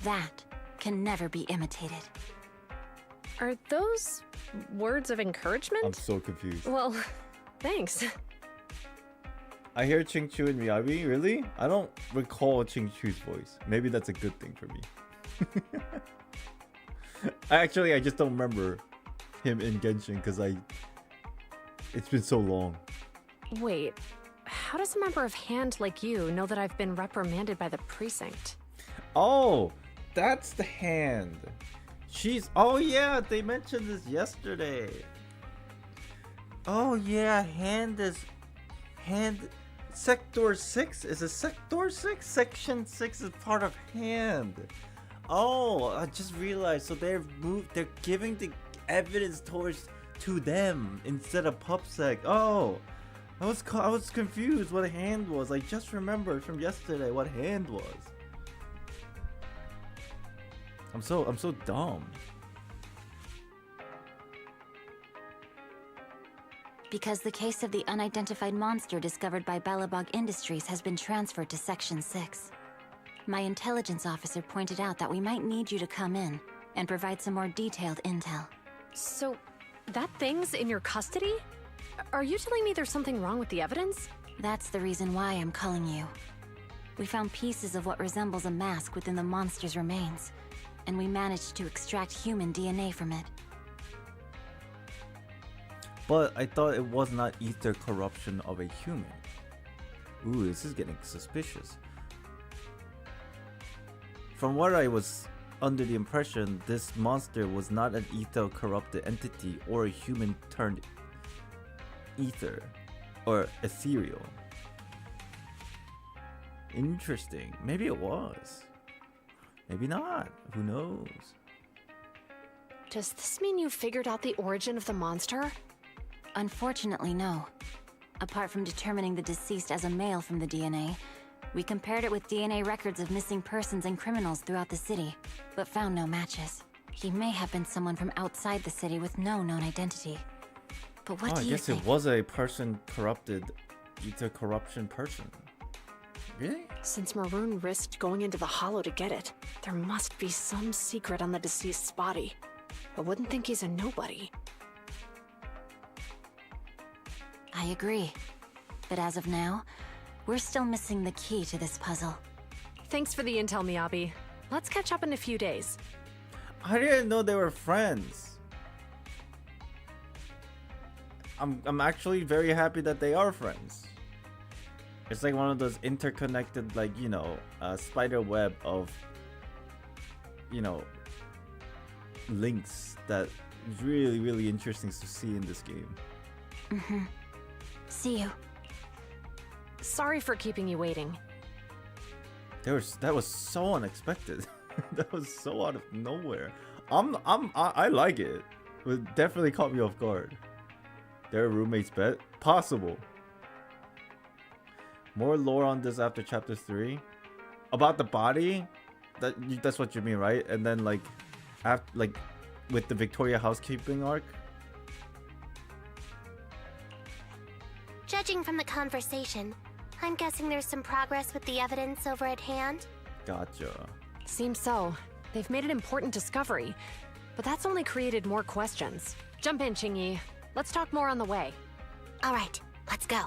That can never be imitated. Are those words of encouragement? I'm so confused. Well, thanks. I hear Ching Chu and Miyabi, really? I don't recall Ching Chu's voice. Maybe that's a good thing for me. I just don't remember him in Genshin because it's been so long. Wait, how does a member of Hand like you know that I've been reprimanded by the precinct? Oh, that's the Hand. Oh yeah, they mentioned this yesterday. Oh yeah, Hand. Sector 6? Is it Sector 6? Section 6 is part of Hand. Oh, I just realized. So they're giving the evidence to them instead of PubSec. Oh, I was confused what Hand was. I just remembered from yesterday what Hand was. I'm so dumb. Because the case of the unidentified monster discovered by Balabog Industries has been transferred to Section 6. My intelligence officer pointed out that we might need you to come in and provide some more detailed intel. So, that thing's in your custody? Are you telling me there's something wrong with the evidence? That's the reason why I'm calling you. We found pieces of what resembles a mask within the monster's remains, and we managed to extract human DNA from it. But I thought it was not ether corruption of a human. Ooh, this is getting suspicious. From what I was under the impression, this monster was not an ether corrupted entity or a human turned ether or ethereal. Interesting. Maybe it was. Maybe not. Who knows? Does this mean you figured out the origin of the monster? Unfortunately, no. Apart from determining the deceased as a male from the DNA, we compared it with DNA records of missing persons and criminals throughout the city, but found no matches. He may have been someone from outside the city with no known identity. But what do you think? I guess it was a person corrupted, ether corruption person. Really? Since Maroon risked going into the Hollow to get it, there must be some secret on the deceased's body. I wouldn't think he's a nobody. I agree. But as of now, we're still missing the key to this puzzle. Thanks for the intel, Miyabi. Let's catch up in a few days. I didn't know they were friends. I'm actually very happy that they are friends. It's like one of those interconnected, like, you know, spider web of, you know, links that is really, really interesting to see in this game. Mm-hmm. See you. Sorry for keeping you waiting. That was so unexpected. That was so out of nowhere. I like it. It definitely caught me off guard. Their roommates bet possible. More lore on this after chapter 3 about the body. That's what you mean, right? And then like after, like with the Victoria housekeeping arc. Judging from the conversation, I'm guessing there's some progress with the evidence over at Hand. Gotcha. Seems so. They've made an important discovery, but that's only created more questions. Jump in, Qingyi. Let's talk more on the way. All right, let's go.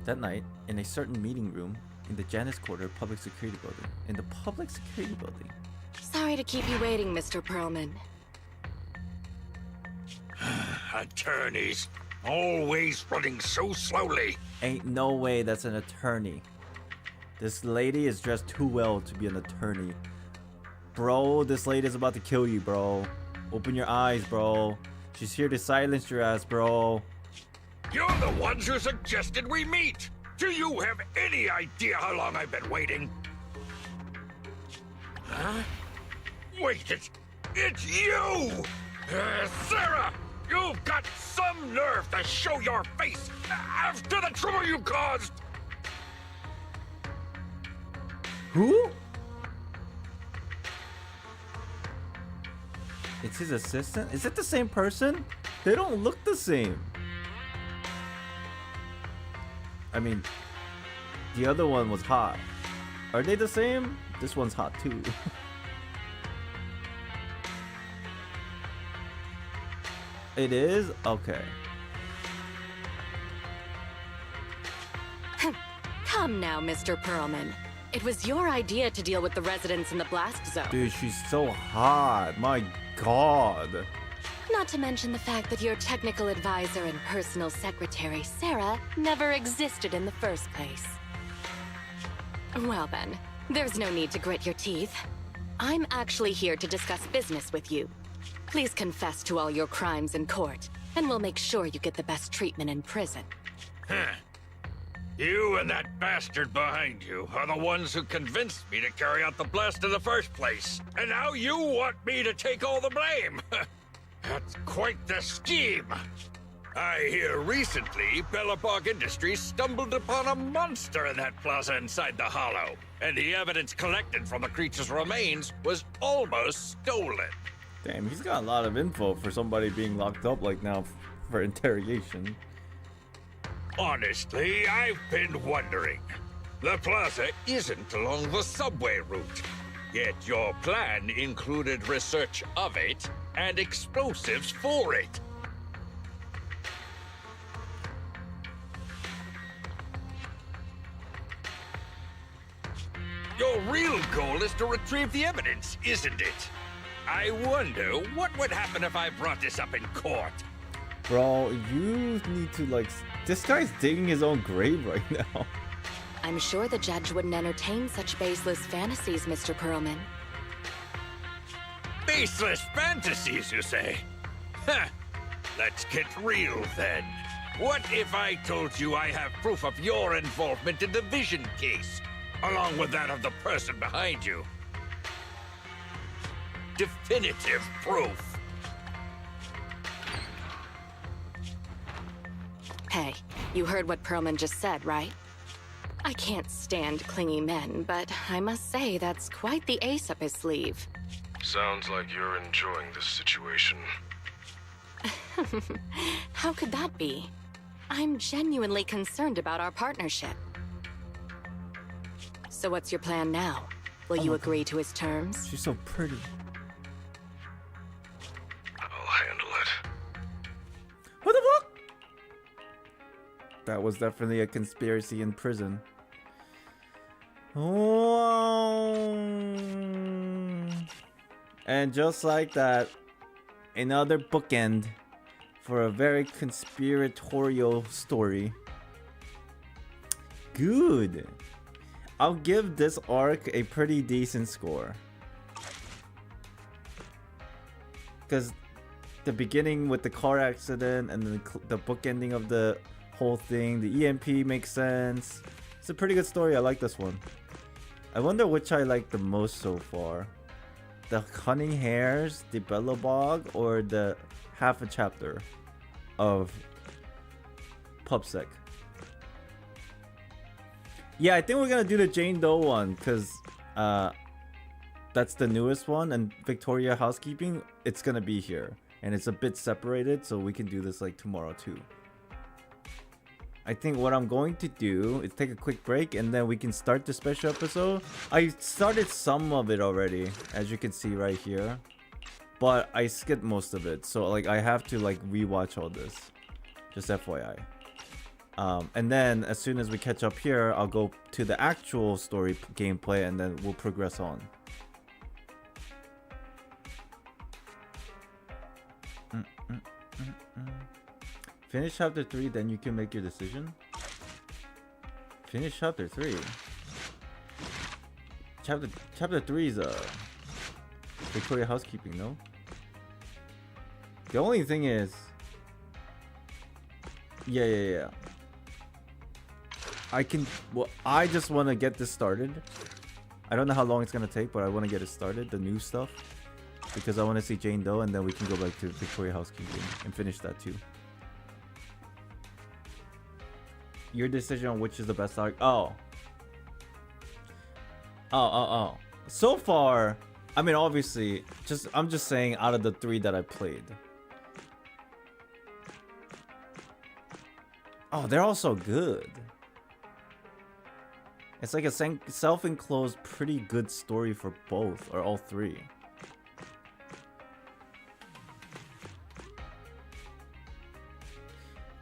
That night, in a certain meeting room in the Janus Quarter Public Security Building. Sorry to keep you waiting, Mr. Perlman. Attorneys, always running so slowly. Ain't no way that's an attorney. This lady is dressed too well to be an attorney. Bro, this lady is about to kill you, bro. Open your eyes, bro. She's here to silence your ass, bro. You're the ones who suggested we meet. Do you have any idea how long I've been waiting? Huh? Wait, it's you! Sarah! You've got some nerve to show your face after the trouble you caused! Who? It's his assistant? Is it the same person? They don't look the same. I mean, The other one was hot. Are they the same? This one's hot too. It is? Okay. Come now, Mr. Perlman. It was your idea to deal with the residents in the blast zone. Dude, she's so hot. My god. Not to mention the fact that your technical advisor and personal secretary, Sarah, never existed in the first place. Well then, there's no need to grit your teeth. I'm actually here to discuss business with you. Please confess to all your crimes in court, and we'll make sure you get the best treatment in prison. Huh. You and that bastard behind you are the ones who convinced me to carry out the blast in the first place. And now you want me to take all the blame. That's quite the scheme. I hear recently, Bellabog Industries stumbled upon a monster in that plaza inside the Hollow. And the evidence collected from the creature's remains was almost stolen. Damn, he's got a lot of info for somebody being locked up like now for interrogation. Honestly, I've been wondering. The plaza isn't along the subway route. Yet your plan included research of it and explosives for it. Your real goal is to retrieve the evidence, isn't it? I wonder what would happen if I brought this up in court. Bro, you need to like... This guy's digging his own grave right now. I'm sure the judge wouldn't entertain such baseless fantasies, Mr. Perlman. Baseless fantasies, you say? Huh. Let's get real then. What if I told you I have proof of your involvement in the Vision case, along with that of the person behind you? Definitive proof. Hey, you heard what Perlman just said, right? I can't stand clingy men, but I must say that's quite the ace up his sleeve. Sounds like you're enjoying this situation. How could that be? I'm genuinely concerned about our partnership. So what's your plan now? Will you agree to his terms? She's so pretty. I'll handle it. What the fuck? That was definitely a conspiracy in prison. Oh. And just like that, another bookend for a very conspiratorial story. Good. I'll give this arc a pretty decent score. Because the beginning with the car accident and then the bookending of the whole thing, the EMP makes sense. It's a pretty good story. I like this one. I wonder which I like the most so far. The Cunning Hares, the Bellabog, or the half a chapter of PubSec. Yeah, I think we're gonna do the Jane Doe one because that's the newest one, and Victoria Housekeeping, it's gonna be here, and it's a bit separated, so we can do this like tomorrow too. I think what I'm going to do is take a quick break and then we can start the special episode. I started some of it already, as you can see right here, but I skipped most of it, so like I have to like rewatch all this, just FYI. And then as soon as we catch up here, I'll go to the actual story gameplay and then we'll progress on. Finish chapter 3, then you can make your decision. Finish chapter 3. Chapter 3 is Victoria Housekeeping, no? The only thing is, yeah. I just want to get this started. I don't know how long it's gonna take, but I want to get it started, the new stuff, because I want to see Jane Doe, and then we can go back to Victoria Housekeeping and finish that too. Your decision on which is the best arc. Oh. So far, I mean, obviously, I'm just saying out of the 3 that I played. Oh, they're all so good. It's like a self-enclosed, pretty good story for both, or all three.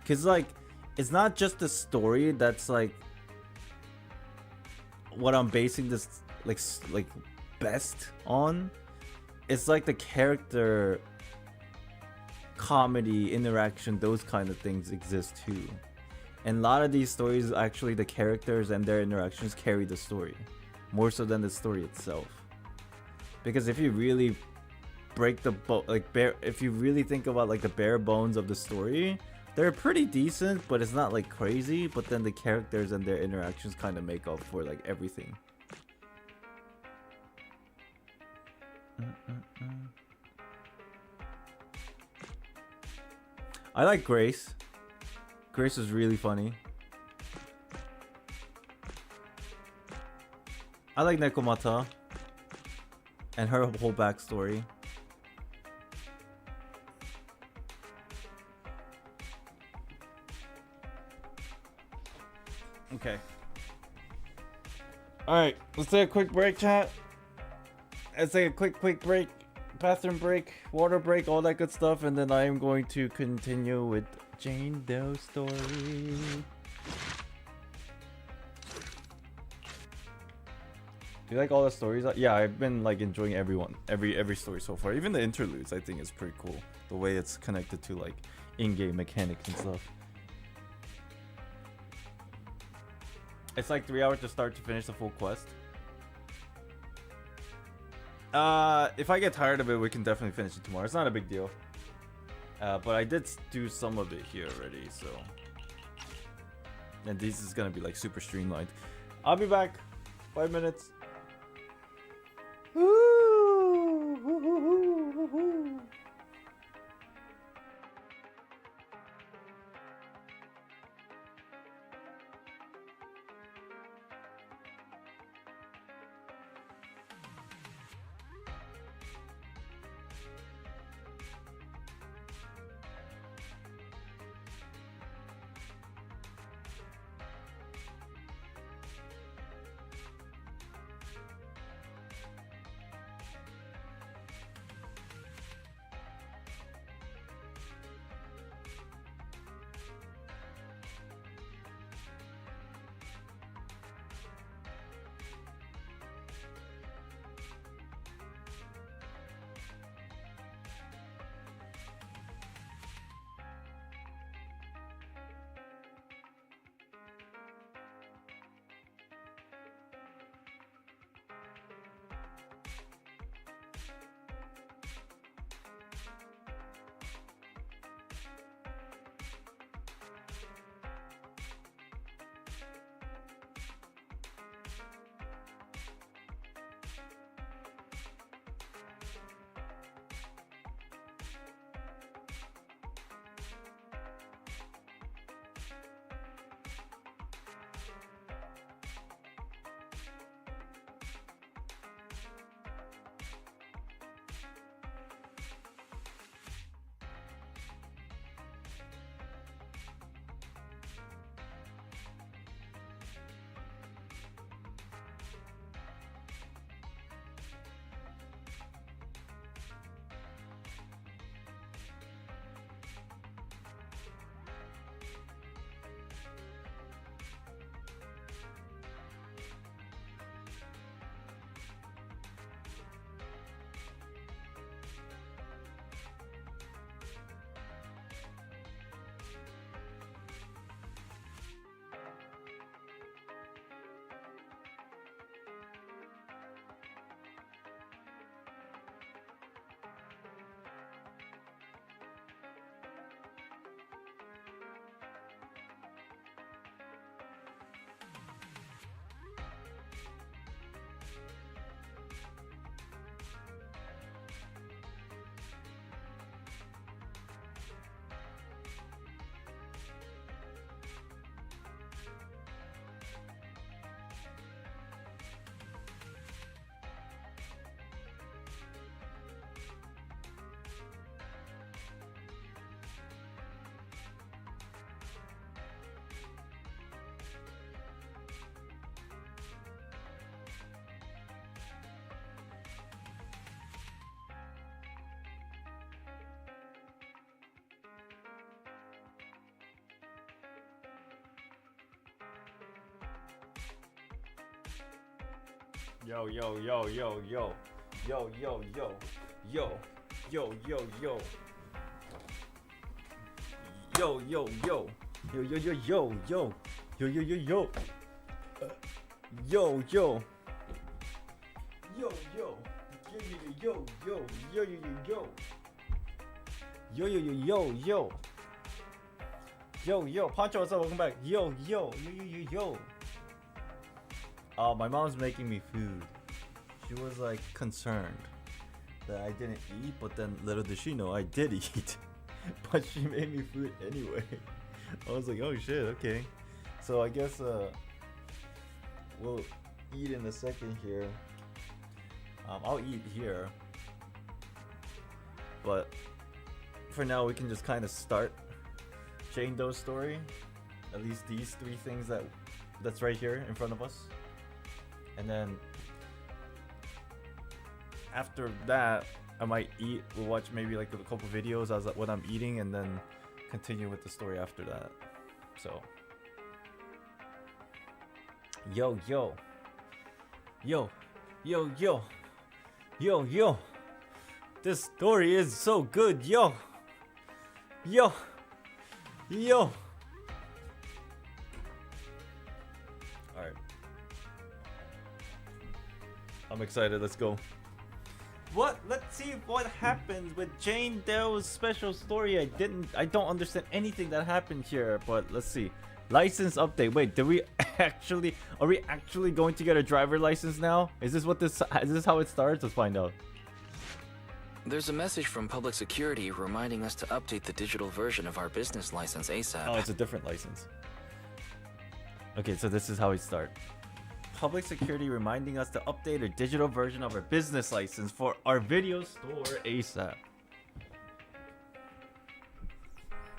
Cause like, it's not just the story that's like what I'm basing this like best on. It's like the character, comedy, interaction, those kind of things exist too. And a lot of these stories, actually, the characters and their interactions carry the story more so than the story itself. Because if you really break the if you really think about like the bare bones of the story, they're pretty decent, but it's not like crazy. But then the characters and their interactions kind of make up for like everything. I like Grace. Grace is really funny. I like Nekomata and her whole backstory. Okay. Alright, let's take a quick break, chat. Let's take a quick break. Bathroom break, water break, all that good stuff, and then I am going to continue with Jane Doe story. Do you like all the stories? Yeah, I've been like enjoying every story so far. Even the interludes, I think is pretty cool. The way it's connected to like in-game mechanics and stuff. It's like 3 hours to start to finish the full quest. If I get tired of it, we can definitely finish it tomorrow. It's not a big deal. But I did do some of it here already, so. And this is gonna be like super streamlined. I'll be back. 5 minutes. Yo, yo, yo, yo, yo. Yo, yo, yo. Yo. Yo, yo, yo. Yo, yo, yo. Yo, yo, yo, yo, yo. Yo, yo, yo, yo. Yo, yo. Yo, yo. Yo, yo, yo, yo, yo, yo, yo. Yo, yo, yo, yo, yo. Yo, yo. Pancho, what's up? Welcome back. Yo, yo, yo, yo, yo, yo. My mom's making me food. She was like concerned that I didn't eat, but then little did she know I did eat. But she made me food anyway. I was like, oh shit, okay. So I guess we'll eat in a second here. I'll eat here. But for now we can just kind of start Jane Doe's story. At least these three things that's right here in front of us. And then after that, I might eat. We'll watch maybe like a couple videos as what I'm eating, and then continue with the story after that. So, yo, yo, yo, yo, yo, yo, yo. This story is so good, yo, yo, yo. All right. I'm excited. Let's go. What? Let's see what happens with Jane Doe's special story. I don't understand anything that happened here, but let's see. License update. Wait, are we actually going to get a driver license now? Is this how it starts? Let's find out. There's a message from public security reminding us to update the digital version of our business license ASAP. Oh, it's a different license. Okay, so this is how it starts. Public security reminding us to update a digital version of our business license for our video store ASAP.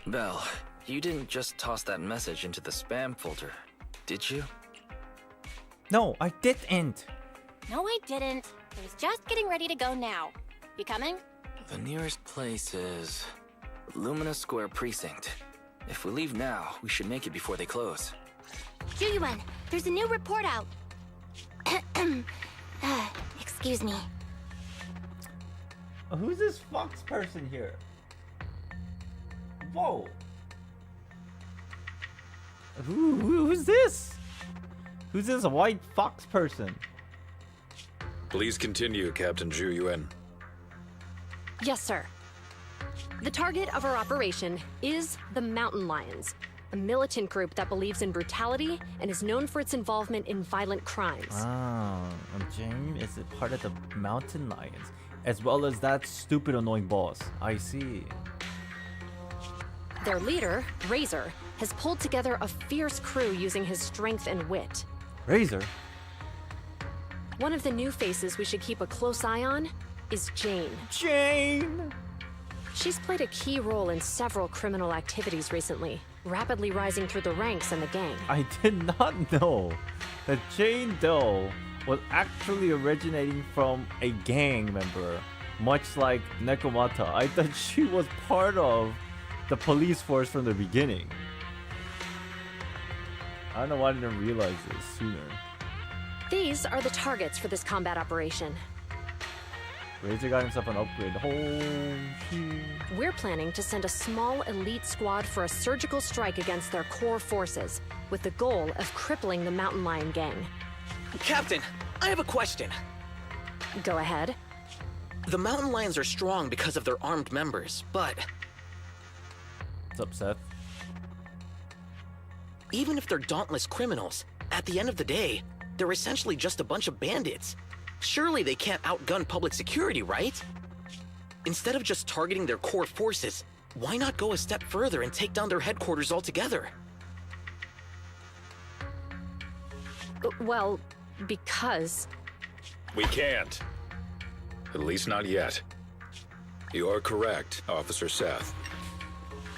Belle, you didn't just toss that message into the spam folder, did you? No, I didn't. No, I didn't. I was just getting ready to go now. You coming? The nearest place is Lumina Square Precinct. If we leave now, we should make it before they close. Juyuan, there's a new report out. Excuse me. Who's this fox person here? Whoa. Who's this? Who's this white fox person? Please continue, Captain Zhu Yuan. Yes, sir. The target of our operation is the Mountain Lions, a militant group that believes in brutality and is known for its involvement in violent crimes. Ah, Jane is a part of the Mountain Lions, as well as that stupid annoying boss. I see. Their leader, Razor, has pulled together a fierce crew using his strength and wit. Razor? One of the new faces we should keep a close eye on is Jane. Jane! She's played a key role in several criminal activities recently, rapidly rising through the ranks in the gang. I did not know that Jane Doe was actually originating from a gang member, much like Nekomata. I thought she was part of the police force from the beginning. I don't know why I didn't realize this sooner. These are the targets for this combat operation. Razor got himself an upgrade. Oh, shit. We're planning to send a small elite squad for a surgical strike against their core forces, with the goal of crippling the Mountain Lion gang. Captain, I have a question. Go ahead. The Mountain Lions are strong because of their armed members, but... What's up, Seth? Even if they're dauntless criminals, at the end of the day, they're essentially just a bunch of bandits. Surely they can't outgun public security, right? Instead of just targeting their core forces, why not go a step further and take down their headquarters altogether? Well, because... We can't. At least not yet. You are correct, Officer Seth.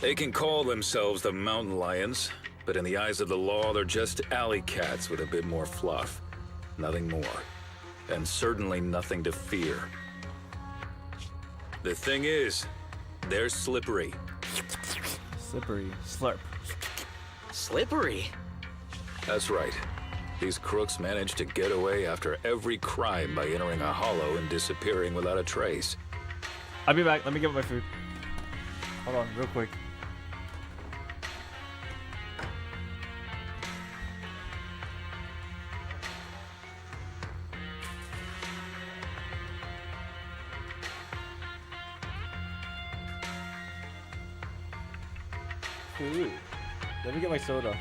They can call themselves the Mountain Lions, but in the eyes of the law, they're just alley cats with a bit more fluff. Nothing more. And certainly nothing to fear. The thing is, they're slippery. Slippery. Slurp. Slippery? That's right. These crooks manage to get away after every crime by entering a hollow and disappearing without a trace. I'll be back. Let me get my food. Hold on, real quick. Food. Let me get my soda.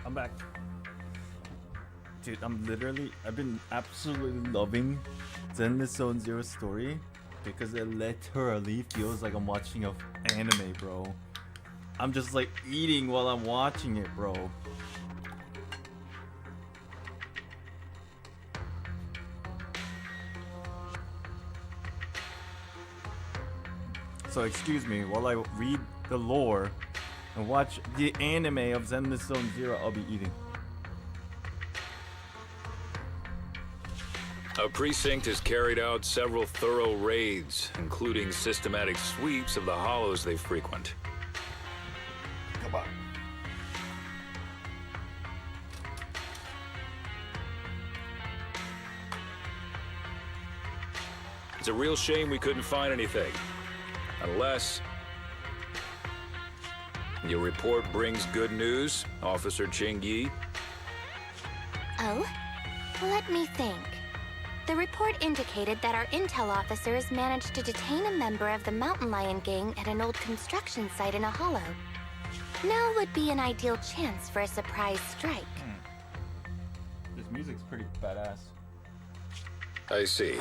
I'm back. Dude, I've been absolutely loving Zenless Zone Zero story because it literally feels like I'm watching an anime, bro. I'm just like eating while I'm watching it, bro. So excuse me while I read the lore and watch the anime of Zenless Zone Zero. I'll be eating. A precinct has carried out several thorough raids, including systematic sweeps of the hollows they frequent. Come on. It's a real shame we couldn't find anything. Unless your report brings good news, Officer Ching-Yi. Oh? Let me think. The report indicated that our intel officers managed to detain a member of the Mountain Lion gang at an old construction site in a hollow. Now would be an ideal chance for a surprise strike. This music's pretty badass. I see.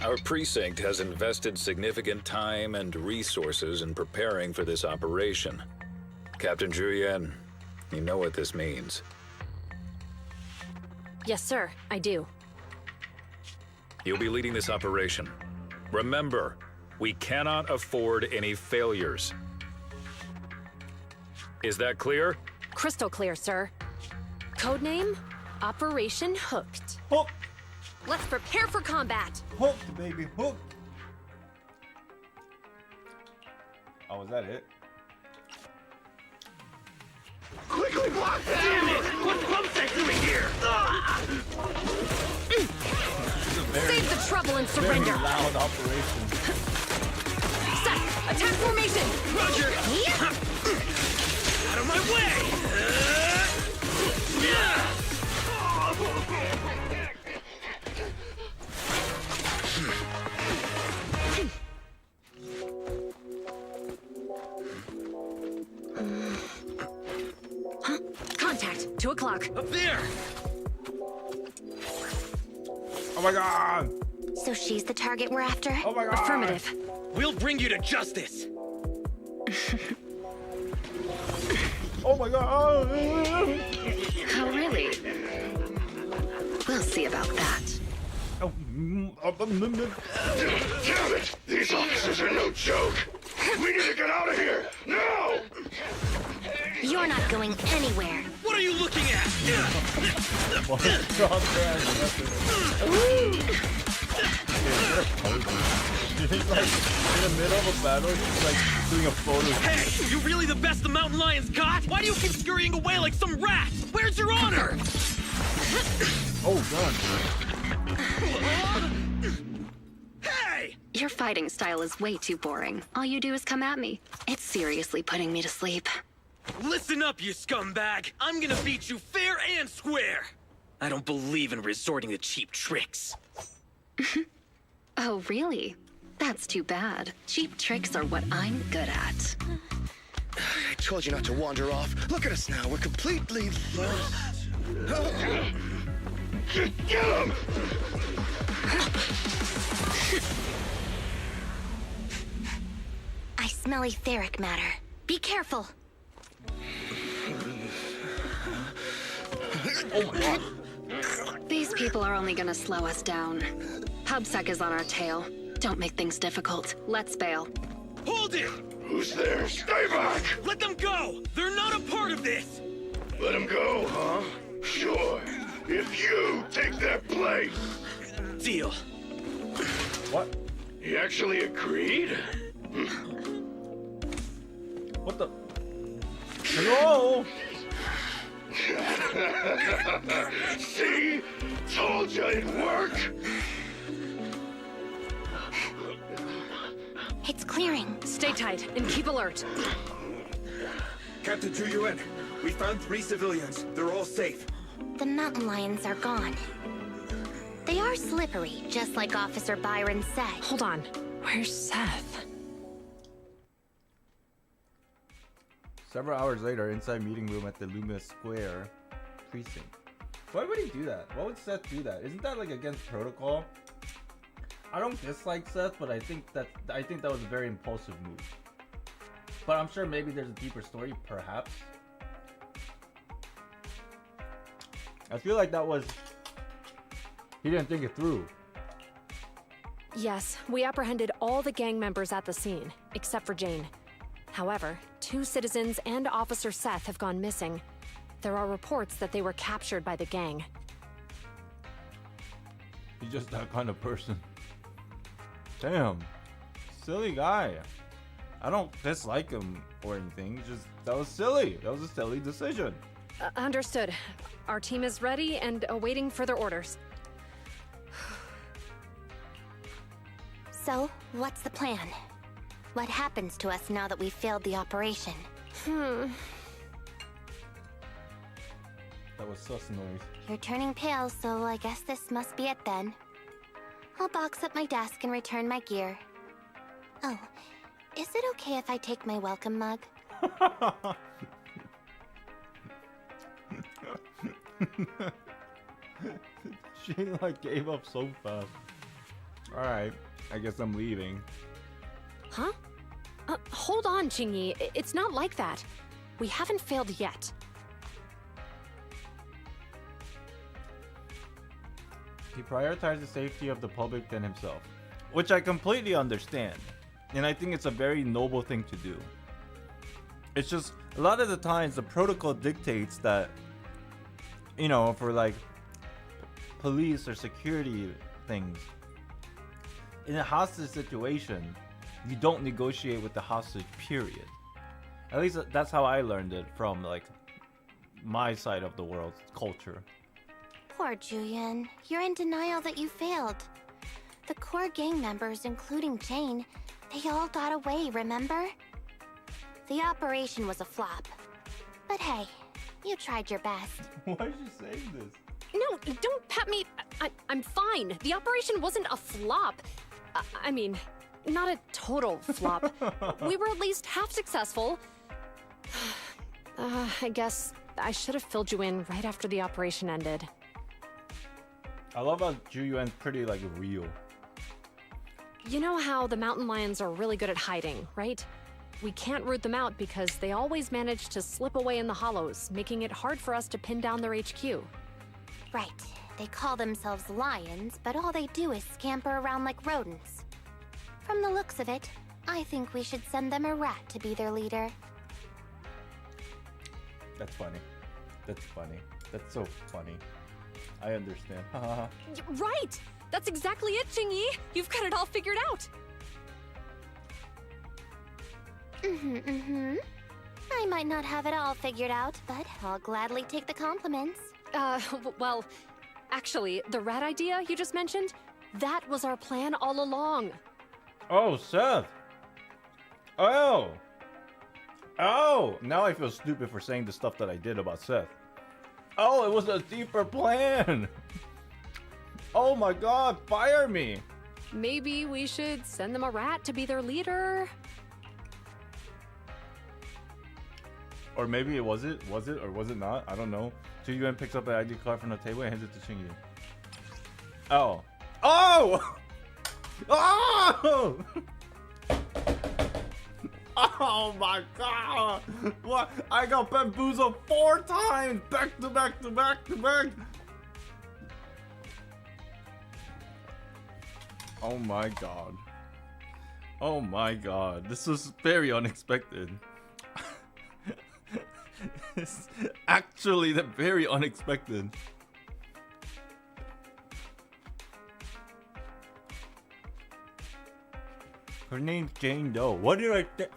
Our precinct has invested significant time and resources in preparing for this operation. Captain Julian, you know what this means. Yes, sir, I do. You'll be leading this operation. Remember, we cannot afford any failures. Is that clear? Crystal clear, sir. Codename, Operation Hooked. Hooked! Let's prepare for combat! Hooked, baby, hooked! Oh, is that it? Quickly block that! Damn it! What pump that doing here? Save the trouble and surrender! Very loud operation. Set! Attack formation! Roger! Out of my way! Contact, 2 o'clock. Up there! Oh my god! So she's the target we're after? Oh my god! Affirmative. We'll bring you to justice! Oh my god! Oh, really? We'll see about that. Oh, Damn it! These officers are no joke! We need to get out of here! Now! You're not going anywhere. What are you looking at? He's like in the middle of a battle, he's like doing a photo. Hey, you really the best the Mountain Lions got? Why do you keep scurrying away like some rat? Where's your honor? Oh god. Hey! Your fighting style is way too boring. All you do is come at me. It's seriously putting me to sleep. Listen up, you scumbag! I'm gonna beat you fair and square! I don't believe in resorting to cheap tricks. Oh, really? That's too bad. Cheap tricks are what I'm good at. I told you not to wander off. Look at us now. We're completely lost. Get him! I smell etheric matter. Be careful. Oh my god. These people are only gonna slow us down. PubSec is on our tail. Don't make things difficult. Let's bail. Hold it! Who's there? Stay back! Let them go! They're not a part of this! Let him go, huh? Sure. If you take their place. Deal. What? He actually agreed? What the? Hello? See? Told you it'd work. It's clearing. Stay tight and keep alert. Captain Zhu Yuan, we found 3 civilians. They're all safe. The mountain lions are gone. They are slippery, just like Officer Byron said. Hold on. Where's Seth? Several hours later, inside meeting room at the Loomis Square precinct. Why would he do that? Why would Seth do that? Isn't that like against protocol? I don't dislike Seth, but I think that was a very impulsive move. But I'm sure maybe there's a deeper story, perhaps. I feel like that was... He didn't think it through. Yes, we apprehended all the gang members at the scene, except for Jane. However, 2 citizens and Officer Seth have gone missing. There are reports that they were captured by the gang. He's just that kind of person. Damn. Silly guy. I don't dislike him or anything. Just, that was silly. That was a silly decision. Understood. Our team is ready and awaiting further orders. So, what's the plan? What happens to us now that we've failed the operation? That was sus noise. You're turning pale, so I guess this must be it then. I'll box up my desk and return my gear. Oh, is it okay if I take my welcome mug? She like gave up so fast. Alright, I guess I'm leaving. Huh? Hold on, Qingyi. It's not like that. We haven't failed yet. He prioritized the safety of the public than himself, which I completely understand, and I think it's a very noble thing to do. It's just a lot of the times the protocol dictates that, you know, for like police or security things, in a hostage situation, you don't negotiate with the hostage, period. At least that's how I learned it from like my side of the world culture. Poor Julian. You're in denial that you failed. The core gang members, including Jane, they all got away, remember? The operation was a flop. But hey, you tried your best. Why is she saying this? No, don't pat me. I'm fine. The operation wasn't a flop. I mean, not a total flop. We were at least half successful. I guess I should have filled you in right after the operation ended. I love how Zhu Yuan's pretty like real. You know how the mountain lions are really good at hiding, right? We can't root them out because they always manage to slip away in the hollows, making it hard for us to pin down their HQ. Right. They call themselves lions, but all they do is scamper around like rodents. From the looks of it, I think we should send them a rat to be their leader. That's funny. That's funny. That's so funny. I understand. Right! That's exactly it, Qingyi! You've got it all figured out! I might not have it all figured out, but I'll gladly take the compliments. Well, actually, the rat idea you just mentioned, that was our plan all along. Oh, Seth! Oh! Oh! Now I feel stupid for saying the stuff that I did about Seth. Oh, it was a deeper plan! Oh my god, fire me! Maybe we should send them a rat to be their leader? Or maybe was it or was it not? I don't know. Zhu Yuan picks up an ID card from the table and hands it to Qingyi. Oh. Oh! Oh! Oh my god! What? I got bamboozled 4 times! Back to back to back to back! Oh my god. Oh my god. This was very unexpected. It's actually very unexpected. Her name's Jane Doe. What did I think?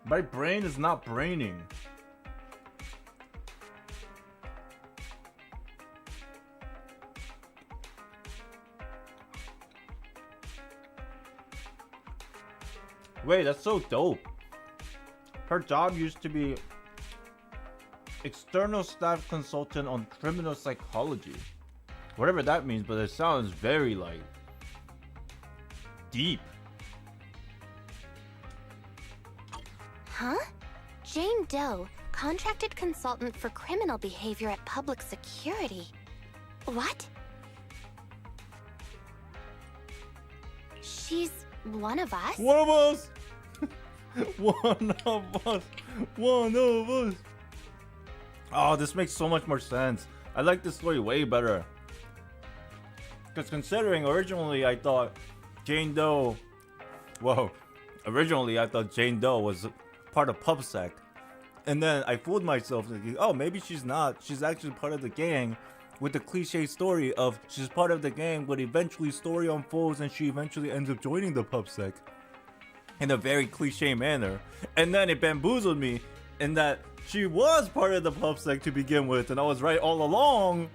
My brain is not braining. Wait, that's so dope. Her job used to be external staff consultant on criminal psychology. Whatever that means, but it sounds very like deep. Huh? Jane Doe, contracted consultant for criminal behavior at public security. What? She's one of us? One of us! One of us! One of us! Oh, this makes so much more sense. I like this story way better. Because considering originally I thought Jane Doe... Whoa. Originally I thought Jane Doe was part of PubSec. And then I fooled myself thinking, oh, maybe she's not. She's actually part of the gang. With the cliche story of she's part of the gang, but eventually story unfolds and she eventually ends up joining the PubSec. In a very cliche manner. And then it bamboozled me in that she was part of the PubSec to begin with, and I was right all along.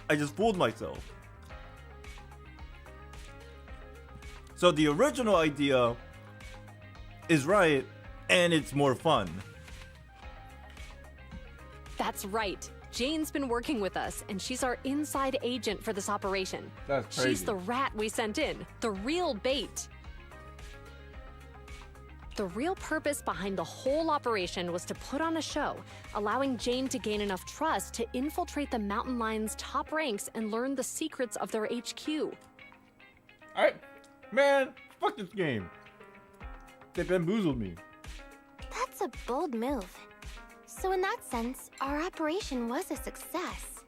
I just fooled myself. So the original idea is right, and it's more fun. That's right. Jane's been working with us, and she's our inside agent for this operation. That's crazy. She's the rat we sent in, the real bait. The real purpose behind the whole operation was to put on a show, allowing Jane to gain enough trust to infiltrate the Mountain Lion's top ranks and learn the secrets of their HQ. Man, fuck this game. They bamboozled me. That's a bold move. So in that sense, our operation was a success.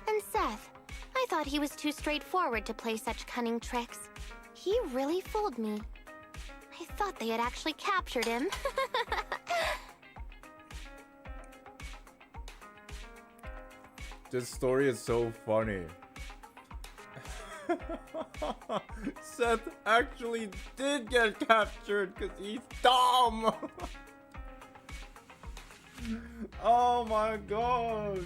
And Seth, I thought he was too straightforward to play such cunning tricks. He really fooled me. I thought they had actually captured him. This story is so funny. Seth actually did get captured because he's dumb. Oh my god.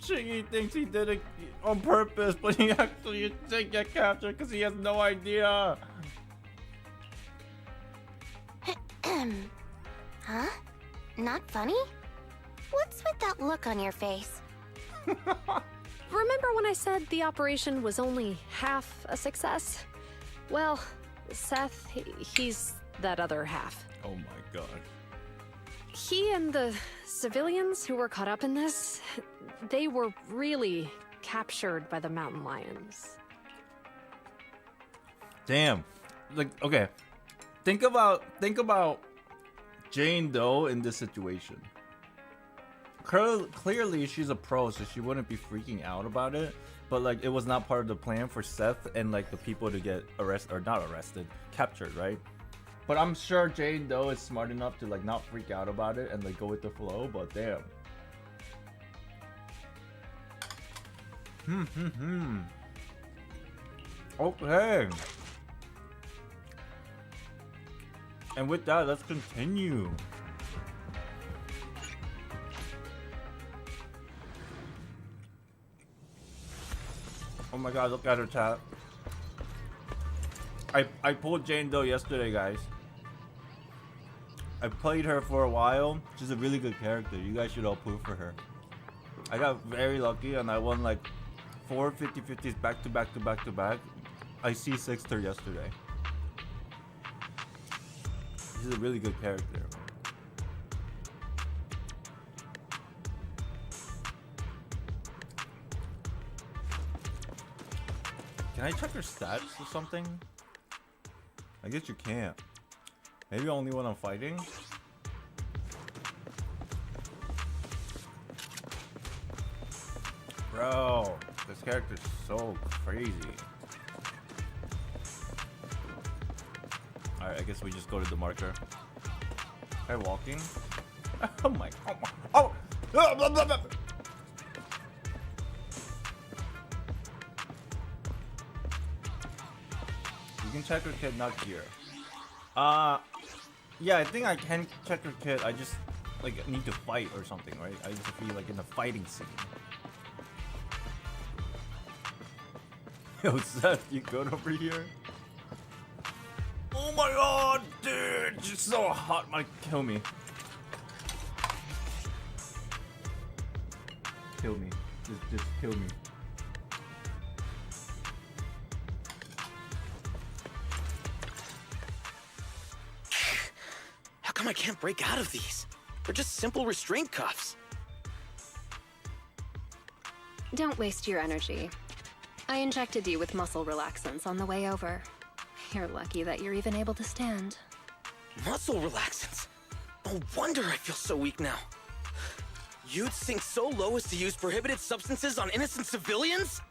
Chingy thinks he did it on purpose, but he actually did get captured because he has no idea. Huh? Not funny? What's with that look on your face? Remember when I said the operation was only half a success? Well, Seth, he's that other half. Oh my god. He and the civilians who were caught up in this, they were really captured by the Mountain Lions. Damn. Like, okay. Think about Jane Doe in this situation. Clearly she's a pro, so she wouldn't be freaking out about it. But like, it was not part of the plan for Seth and like the people to get captured, right? But I'm sure Jane Doe is smart enough to like not freak out about it and like go with the flow. But damn. Okay. And with that, let's continue. Oh my god, look at her chat. I pulled Jane Doe yesterday, guys. I played her for a while. She's a really good character. You guys should all pull for her. I got very lucky and I won like 4 50-50s back to back to back to back. I C6'd her yesterday. She's a really good character. Can I check her stats or something? I guess you can't. Maybe only when I'm fighting? Bro, this character's so crazy. Alright, I guess we just go to the marker. Am I walking? Oh my, oh! Blah, blah, blah. You can check her kit, not here. Yeah, I think I can check her kit. I just like need to fight or something, right? I just feel like in a fighting scene. Yo, Seth, you good over here? Oh my god, dude! You're so hot, might kill me. Kill me. Just kill me. How come I can't break out of these? They're just simple restraint cuffs. Don't waste your energy. I injected you with muscle relaxants on the way over. You're lucky that you're even able to stand. Muscle relaxants? No wonder I feel so weak now. You'd sink so low as to use prohibited substances on innocent civilians?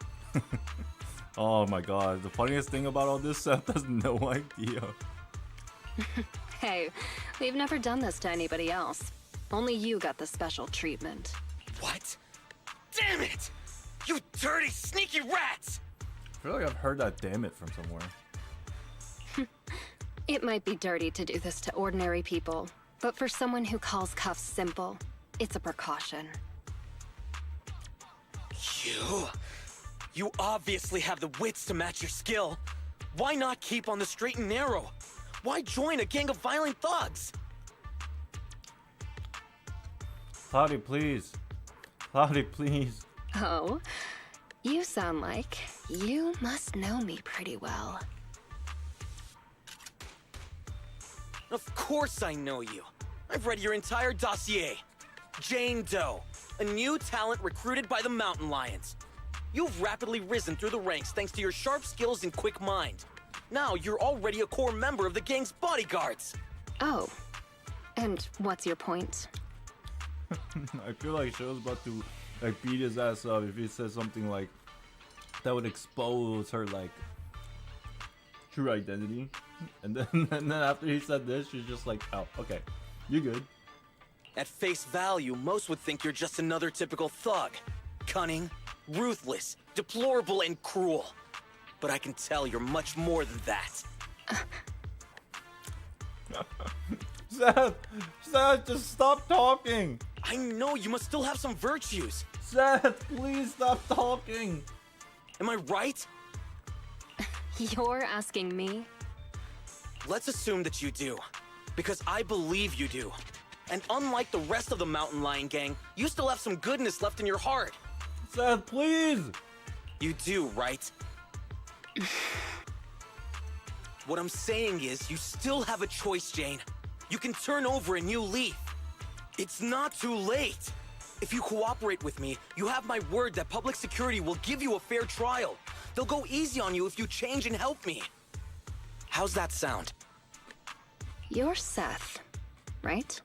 Oh my god, the funniest thing about all this, Seth has no idea. Hey, we've never done this to anybody else. Only you got the special treatment. What? Damn it! You dirty, sneaky rats! I feel like I've heard that damn it from somewhere. It might be dirty to do this to ordinary people, but for someone who calls cuffs simple, it's a precaution. You obviously have the wits to match your skill. Why not keep on the straight and narrow? Why join a gang of violent thugs? Cloudy, please. Cloudy, please. Oh, you sound like you must know me pretty well. Of course I know you. I've read your entire dossier. Jane Doe, a new talent recruited by the Mountain Lions. You've rapidly risen through the ranks thanks to your sharp skills and quick mind. Now you're already a core member of the gang's bodyguards. Oh, and what's your point? I feel like Show's about to like beat his ass up if he says something like that would expose her like true identity. And then after he said this, she's just like, oh, okay, you good. At face value, most would think you're just another typical thug. Cunning, ruthless, deplorable, and cruel. But I can tell you're much more than that. Seth, just stop talking. I know you must still have some virtues. Seth, please stop talking. Am I right? You're asking me? Let's assume that you do, because I believe you do. And unlike the rest of the Mountain Lion gang, you still have some goodness left in your heart. Seth, please! You do, right? What I'm saying is, you still have a choice, Jane. You can turn over a new leaf. It's not too late. If you cooperate with me, you have my word that public security will give you a fair trial. They'll go easy on you if you change and help me. How's that sound? You're Seth, right?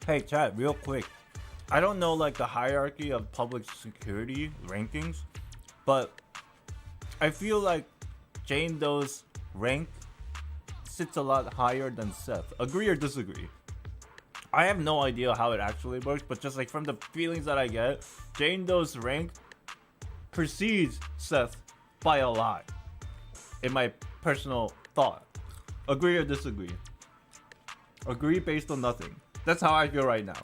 Hey, chat, real quick. I don't know like the hierarchy of public security rankings, but I feel like Jane Doe's rank sits a lot higher than Seth. Agree or disagree? I have no idea how it actually works, but just like from the feelings that I get, Jane Doe's rank precedes Seth by a lot. In my personal thought. Agree or disagree? Agree based on nothing. That's how I feel right now.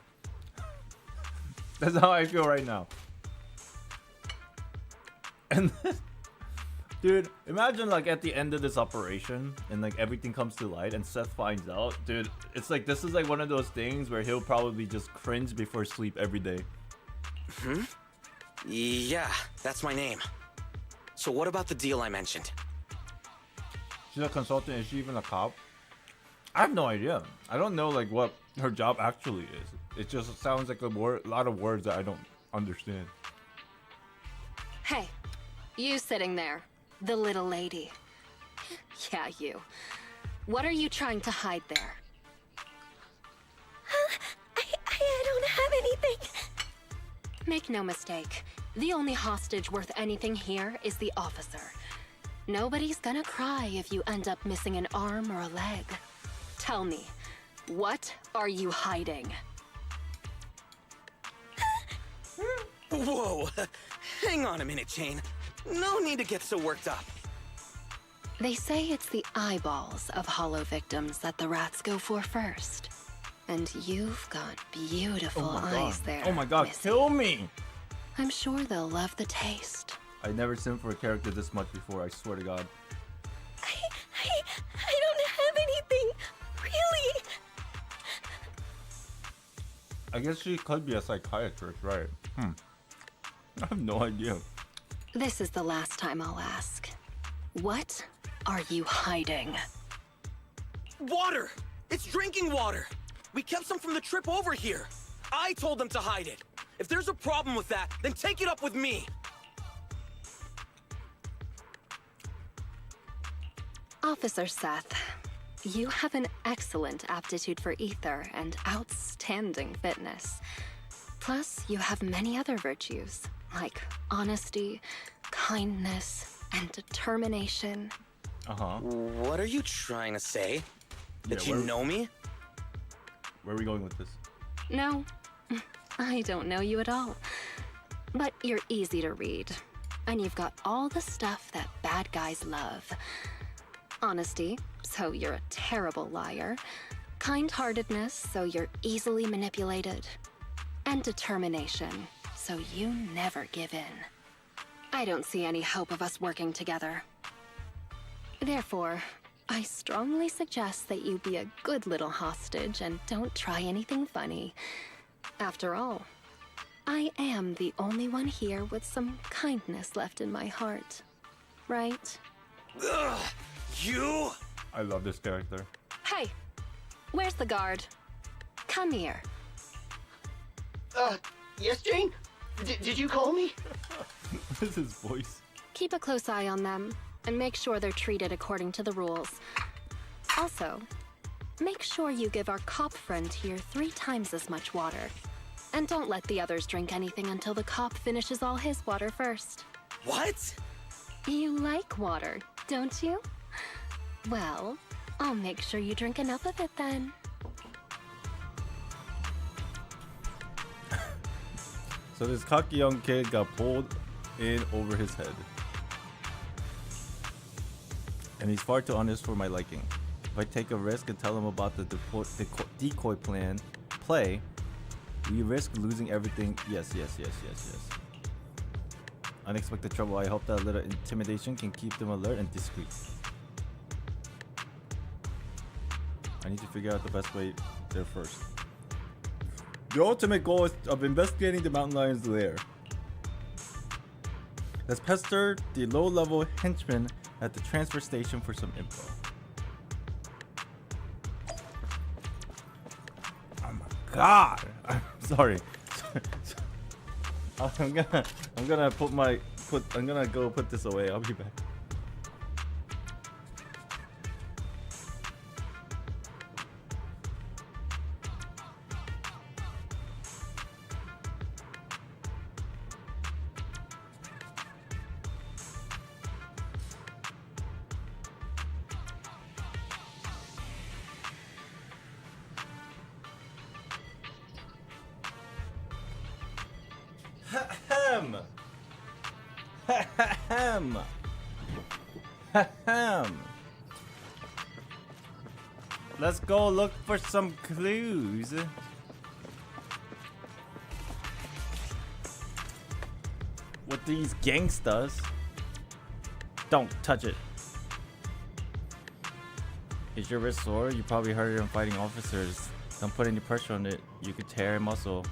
That's how I feel right now. And dude, imagine like at the end of this operation and like everything comes to light and Seth finds out. Dude, it's like this is like one of those things where he'll probably just cringe before sleep every day. Hmm? Yeah, that's my name. So what about the deal I mentioned? She's a consultant. Is she even a cop? I have no idea. I don't know like what her job actually is. It just sounds like a lot of words that I don't understand. Hey, You sitting there, the little lady. Yeah, you. What are you trying to hide there? I don't have anything. Make no mistake, the only hostage worth anything here is the officer. Nobody's gonna cry if you end up missing an arm or a leg. Tell me, what are you hiding? Whoa! Hang on a minute, Jane. No need to get so worked up. They say it's the eyeballs of hollow victims that the rats go for first. And you've got beautiful eyes there. Oh my god, Missy. kill me! I'm sure they'll love the taste. I never simmed for a character this much before, I swear to god. I don't have anything. Really? I guess she could be a psychiatrist, right? I have no idea. This is the last time I'll ask. What are you hiding? Water! It's drinking water! We kept some from the trip over here. I told them to hide it. If there's a problem with that, then take it up with me. Officer Seth, you have an excellent aptitude for ether and outstanding fitness. Plus, you have many other virtues, like honesty, kindness, and determination. What are you trying to say? That you know me? Where are we going with this? No, I don't know you at all. But you're easy to read. And you've got all the stuff that bad guys love. Honesty, so you're a terrible liar. Kind-heartedness, so you're easily manipulated. And determination, so you never give in. I don't see any hope of us working together. Therefore, I strongly suggest that you be a good little hostage and don't try anything funny. After all, I am the only one here with some kindness left in my heart. Right? Ugh, you? I love this character. Hey, where's the guard? Come here. Yes, Jane? Did you call me? What is his voice? Keep a close eye on them and make sure they're treated according to the rules. Also, make sure you give our cop friend here 3 times as much water. And don't let the others drink anything until the cop finishes all his water first. What? You like water, don't you? Well, I'll make sure you drink enough of it then. So this cocky young kid got pulled in over his head. And he's far too honest for my liking. If I take a risk and tell him about the decoy play, we risk losing everything. Yes. Unexpected trouble. I hope that little intimidation can keep them alert and discreet. I need to figure out the best way there first. The ultimate goal of investigating the mountain lion's lair. Let's pester the low-level henchman at the transfer station for some info. Oh my god! I'm sorry. I'm gonna go put this away. I'll be back. Let's go look for some clues. With these gangstas. Don't touch it. Is your wrist sore? You probably hurt it in fighting officers. Don't put any pressure on it. You could tear a muscle.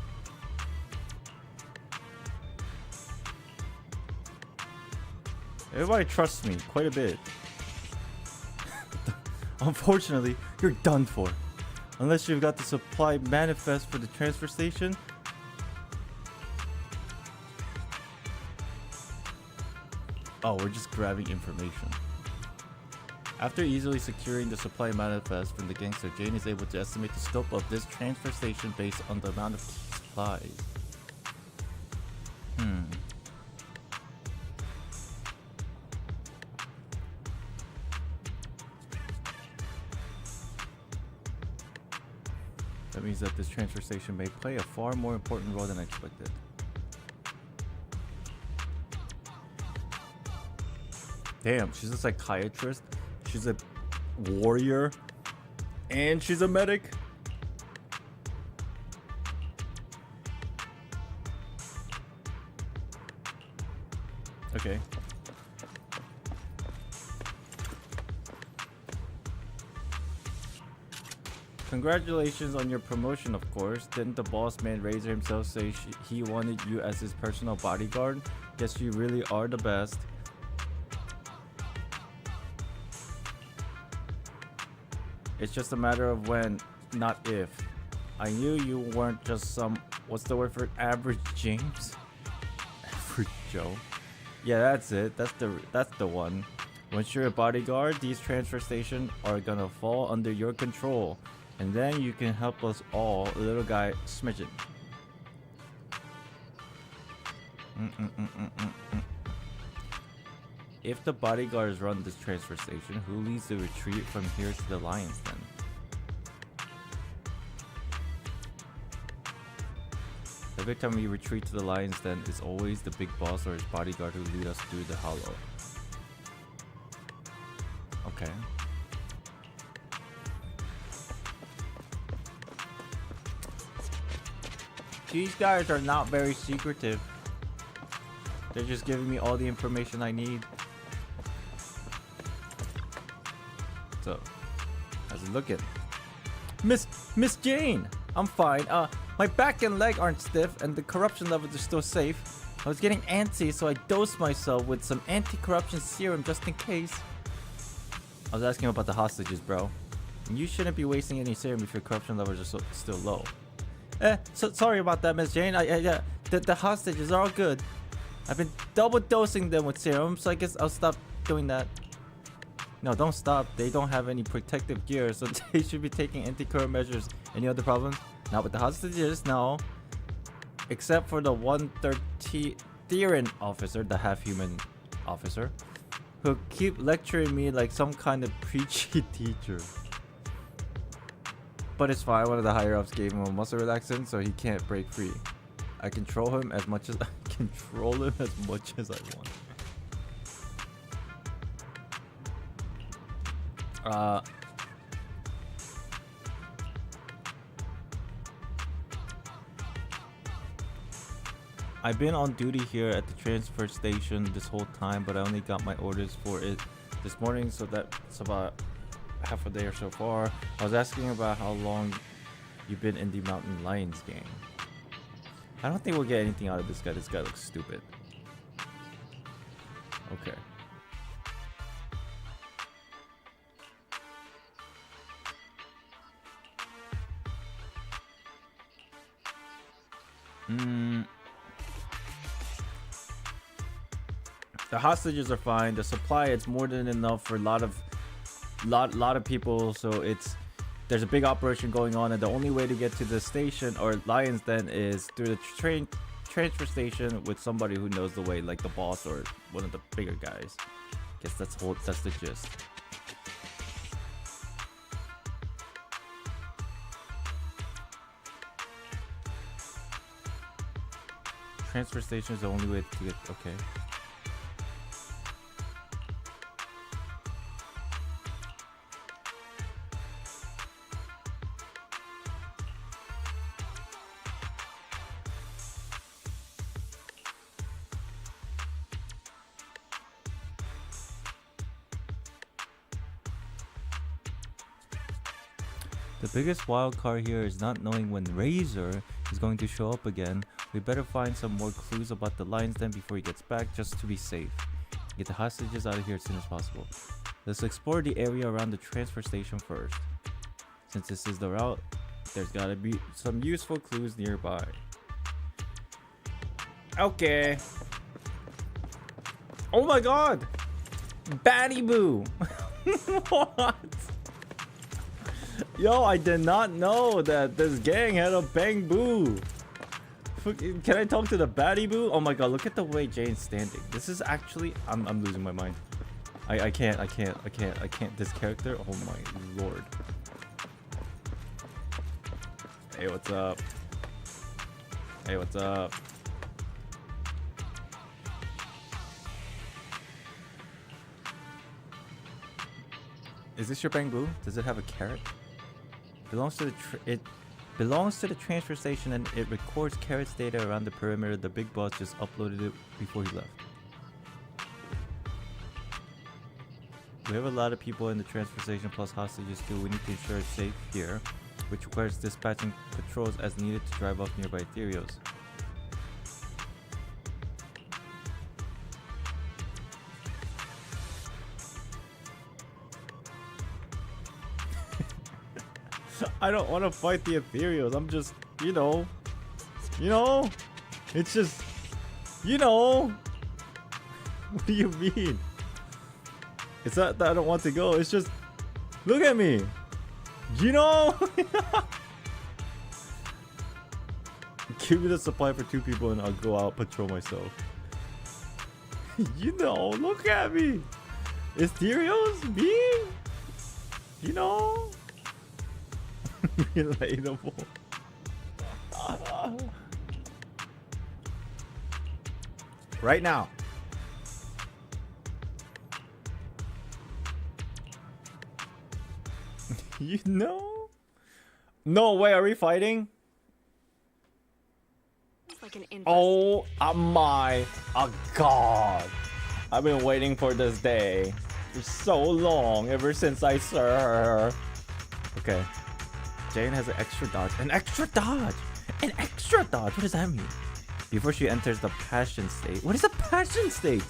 Everybody trusts me quite a bit. Unfortunately, you're done for. Unless you've got the supply manifest for the transfer station. Oh, we're just grabbing information. After easily securing the supply manifest from the gangster, Jane is able to estimate the scope of this transfer station based on the amount of key supplies. That means that this transfer station may play a far more important role than I expected. Damn, she's a psychiatrist, she's a warrior, and she's a medic. Okay. Congratulations on your promotion, of course. Didn't the boss man Razor himself say he wanted you as his personal bodyguard? Guess you really are the best. It's just a matter of when, not if. I knew you weren't just some, what's the word for it? Average James? Average Joe? Yeah, that's it. That's the one. Once you're a bodyguard, these transfer stations are gonna fall under your control. And then you can help us all, little guy Smidgen. If the bodyguards run this transfer station, who leads the retreat from here to the Lion's Den? Every time we retreat to the Lion's Den, it's always the big boss or his bodyguard who lead us through the hollow. Okay. These guys are not very secretive. They're just giving me all the information I need. So, how's it looking? Miss Jane! I'm fine. My back and leg aren't stiff and the corruption levels are still safe. I was getting antsy, so I dosed myself with some anti-corruption serum just in case. I was asking about the hostages, bro. And you shouldn't be wasting any serum if your corruption levels are still low. So sorry about that, Miss Jane. The hostages are all good. I've been double dosing them with serum, so I guess I'll stop doing that. No, don't stop. They don't have any protective gear, so they should be taking anti-corruption measures. Any other problems? Not with the hostages, no. Except for the 113 officer, the half-human officer, who keep lecturing me like some kind of preachy teacher. But it's fine. One of the higher-ups gave him a muscle relaxant, so he can't break free. I control him as much as I want. I've been on duty here at the transfer station this whole time, but I only got my orders for it this morning, so that's about half a day or so far. I was asking about how long you've been in the Mountain Lions gang. I don't think we'll get anything out of this guy. This guy looks stupid. Okay. The hostages are fine. The supply, it's more than enough for a lot of people. So there's a big operation going on, and the only way to get to the station or Lion's Den is through the transfer station with somebody who knows the way, like the boss or one of the bigger guys. Guess that's the gist. Transfer station is the only way to get. Okay. The biggest wild card here is not knowing when Razor is going to show up again. We better find some more clues about the Lion's Den before he gets back, just to be safe. Get the hostages out of here as soon as possible. Let's explore the area around the transfer station first. Since this is the route, there's gotta be some useful clues nearby. Okay. Oh my god! Batty Boo! What? Yo, I did not know that this gang had a Bang Boo. Can I talk to the Batty Boo? Oh my god, look at the way Jane's standing. This is actually... I'm losing my mind. I can't. This character, oh my lord. Hey, what's up? Hey, what's up? Is this your Bang Boo? Does it have a carrot? Belongs to it belongs to the transfer station and it records carrots data around the perimeter. The big boss just uploaded it before he left. We have a lot of people in the transfer station plus hostages too. We need to ensure it's safe here, which requires dispatching patrols as needed to drive off nearby ethereals. I don't want to fight the ethereals. I'm just, you know, it's just, what do you mean? It's not that I don't want to go. It's just, look at me, Give me the supply for 2 people and I'll go out patrol myself. Look at me. Ethereals being, relatable. Right now. No way, are we fighting? Like an oh my god. I've been waiting for this day for so long, ever since I saw her. Okay. Jane has an extra dodge. An extra dodge! An extra dodge! What does that mean? Before she enters the passion state. What is a passion state?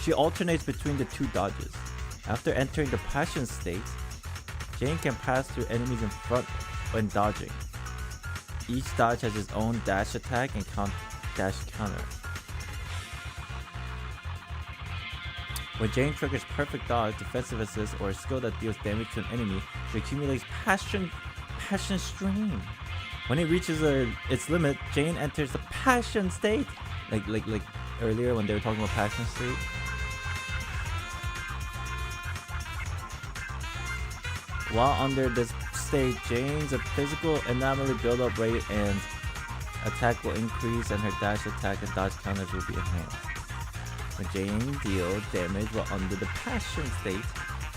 She alternates between the 2 dodges. After entering the passion state, Jane can pass through enemies in front when dodging. Each dodge has its own dash attack and dash counter. When Jane triggers perfect dodge, defensive assist, or a skill that deals damage to an enemy, she accumulates passion stream. When it reaches its limit, Jane enters the passion state. Like earlier when they were talking about passion state. While under this state, Jane's physical anomaly build-up rate and attack will increase, and her dash attack and dodge counters will be enhanced. When Jane deals damage while under the passion state,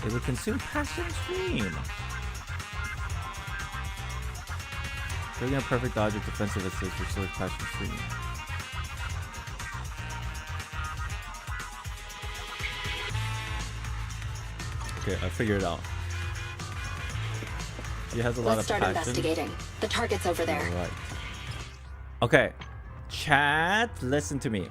it will consume passion stream. Triggering a perfect dodge or defensive assist restores passion stream. Okay, I figured it out. She has a lot of passion. Let's start investigating. The target's over there. Alright. Okay. Chat, listen to me.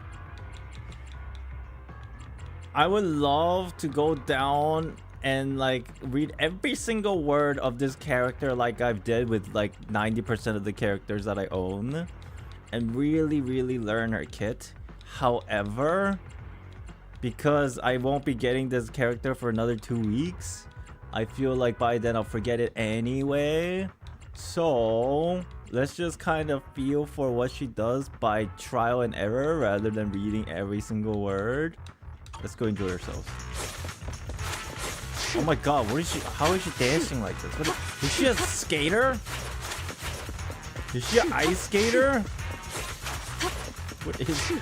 I would love to go down and read every single word of this character like I've did with 90% of the characters that I own and really learn her kit. However, because I won't be getting this character for another 2 weeks, I feel like by then I'll forget it anyway. So let's just kind of feel for what she does by trial and error rather than reading every single word. Let's go enjoy ourselves. Oh my god, what is she? How is she dancing like this? Is she a skater? Is she an ice skater? What is she?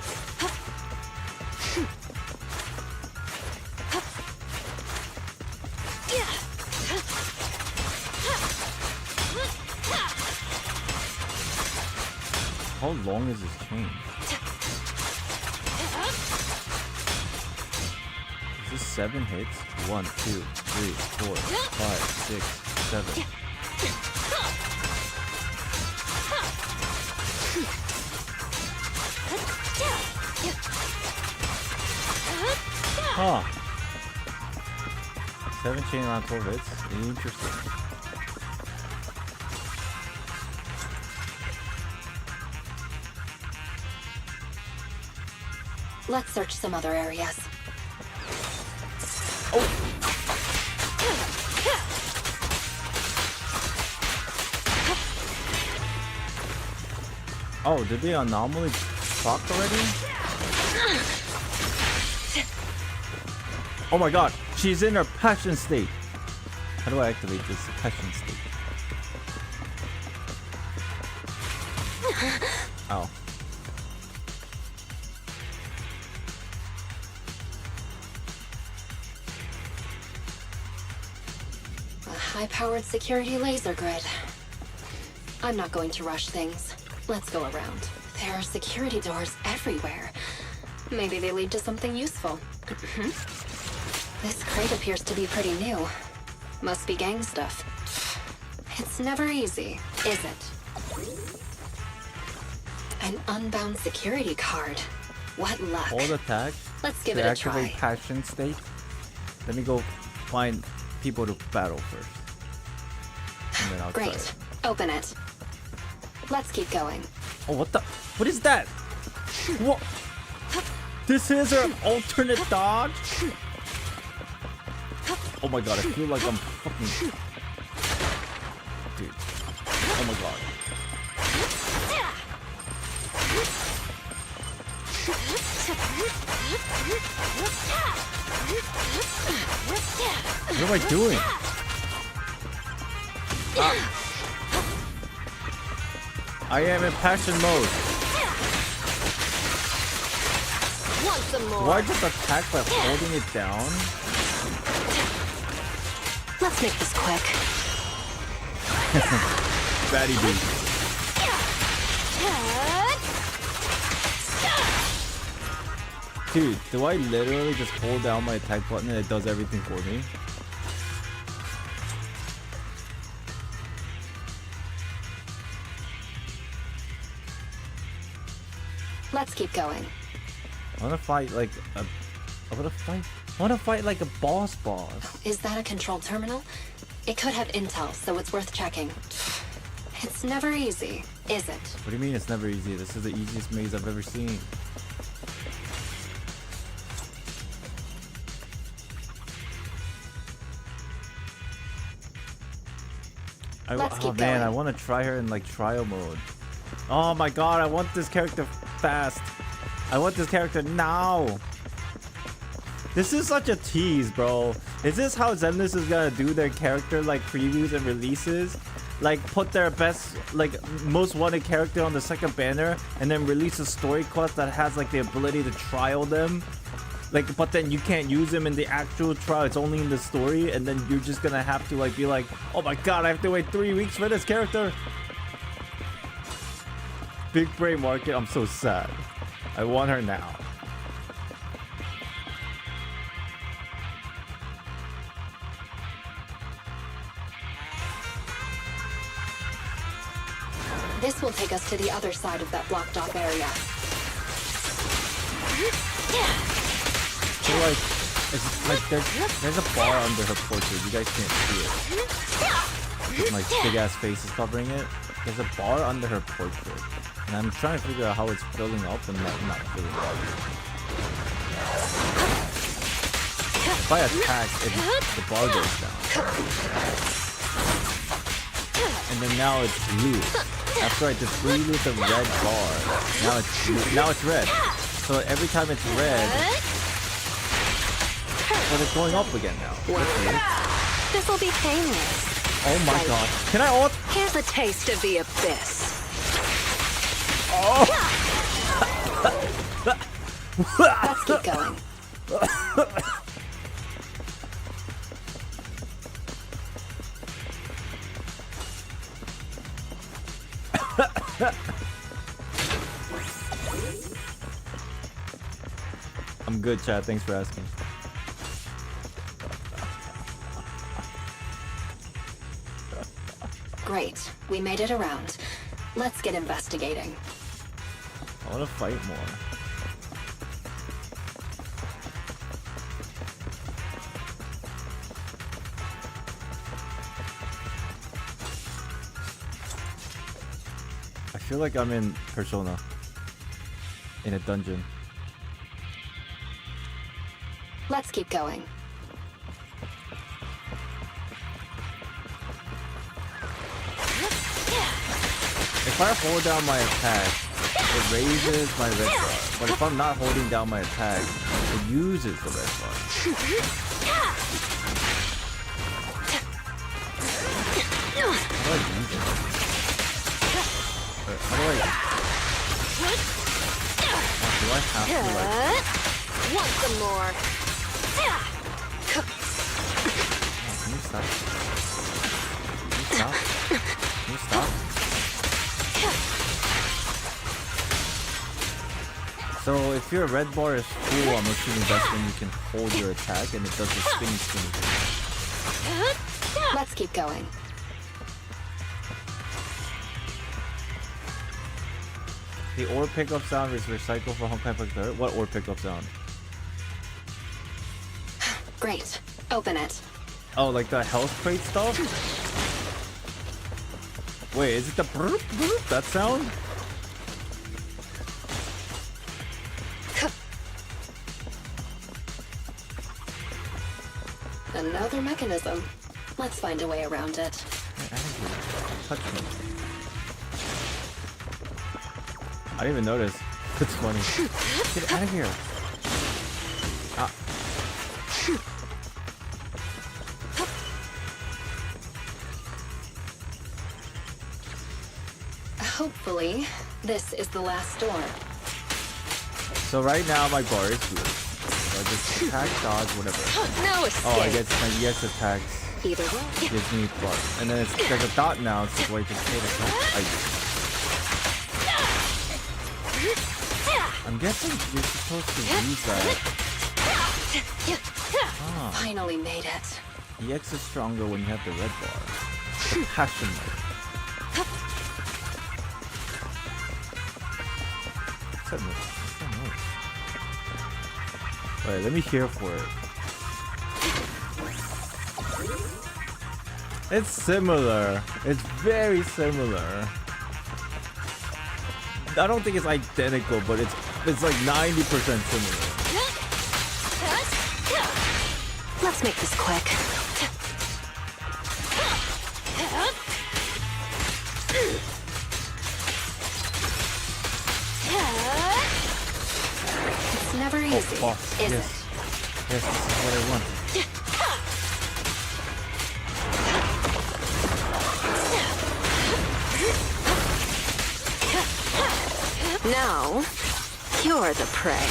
How long is this chain? Is this 7 hits? 1, 2, 3, 4, 5, 6, 7. Huh. 7 chain around 12 hits? Interesting. Let's search some other areas. Oh, did the anomaly proc already? Oh my god, she's in her passion state. How do I activate this passion state? Oh. A high-powered security laser grid. I'm not going to rush things. Let's go around. There are security doors everywhere. Maybe they lead to something useful. This crate appears to be pretty new. Must be gang stuff. It's never easy, is it? An unbound security card. What luck. Hold attack. Let's give to it a activate try. passion state. Let me go find people to battle first. And then I'll try Great. it. Open it. Let's keep going. Oh, what the? What is that? What? This is her alternate dodge? Oh my god, I feel like I'm fucking... Dude. Oh my god. What am I doing? Ah. I am in passion mode. Want some more? Do I just attack by holding it down? Let's make this quick. Fatty beat. Dude, do I literally just hold down my attack button and it does everything for me? Let's keep going. I wanna fight like a... I wanna fight like a boss. Is that a control terminal? It could have intel, so it's worth checking. It's never easy, is it? What do you mean it's never easy? This is the easiest maze I've ever seen. Let's keep man, going. I want to try her in like trial mode. Oh my god, I want this character fast. I want this character now. This is such a tease, bro. Is this how Zenless is gonna do their character like previews and releases? Like put their best, like most wanted character on the second banner and then release a story quest that has like the ability to trial them? Like, but then you can't use them in the actual trial, it's only in the story, and then you're just gonna have to like be like, oh my god, I have to wait 3 weeks for this character. Big brain market, I'm so sad. I want her now. This will take us to the other side of that blocked off area. So like, it's like there's a bar under her portrait. You guys can't see it. With my big ass face is covering it. There's a bar under her portrait, and I'm trying to figure out how it's filling up and not filling up. If I attack, the bar goes down, and then now it's blue. After I defeated the red bar, now it's red. So every time it's red, but it's going up again now. This will be painless. Oh my god. Can I ult? Here's a taste of the abyss. Oh! Let's keep going. I'm good, chat. Thanks for asking. Great. We made it around. Let's get investigating. I want to fight more. I feel like I'm in Persona. In a dungeon. Let's keep going. If I hold down my attack, it raises my red bar. But if I'm not holding down my attack, it uses the red bar. How do I do this? How do I... Do I have to like... Want some more? Can you stop? Can you stop? Can you stop? So if your red bar is full, I'm assuming that's when you can hold your attack and it does the spinny thing. Let's keep going. The ore pickup sound is recycled for Honkai Impact 3. What ore pickup sound? Great. Open it. Oh, like the health crate stuff? Wait, is it the burp, burp, that sound? Another mechanism. Let's find a way around it. Touch me. I didn't even notice. It's funny. Get out of here. Ah. Hopefully, this is the last door. So right now my bar is good. So I just attack, dodge, whatever. No escape. Oh, I get my EX attacks. Either way. Gives me plus. And then it's like a dot now, it's like where I just hit it. I'm guessing you're supposed to use that. Ah. Finally made it. EX is stronger when you have the red bar. The passion mode. What's that noise? Wait, let me hear for it. It's similar. It's very similar. I don't think it's identical, but it's like 90% similar. Let's make this quick. It's never easy, is yes. it? Yes, this is what I want. Now, you're the prey.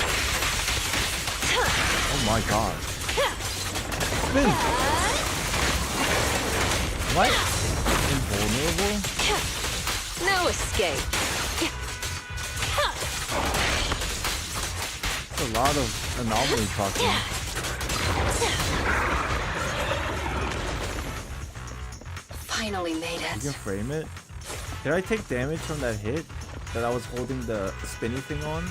Oh my god. Spin! What? Invulnerable? No escape. That's a lot of anomaly talking. Finally made You it. can frame it? Did I take damage from that hit? That I was holding the spinny thing on?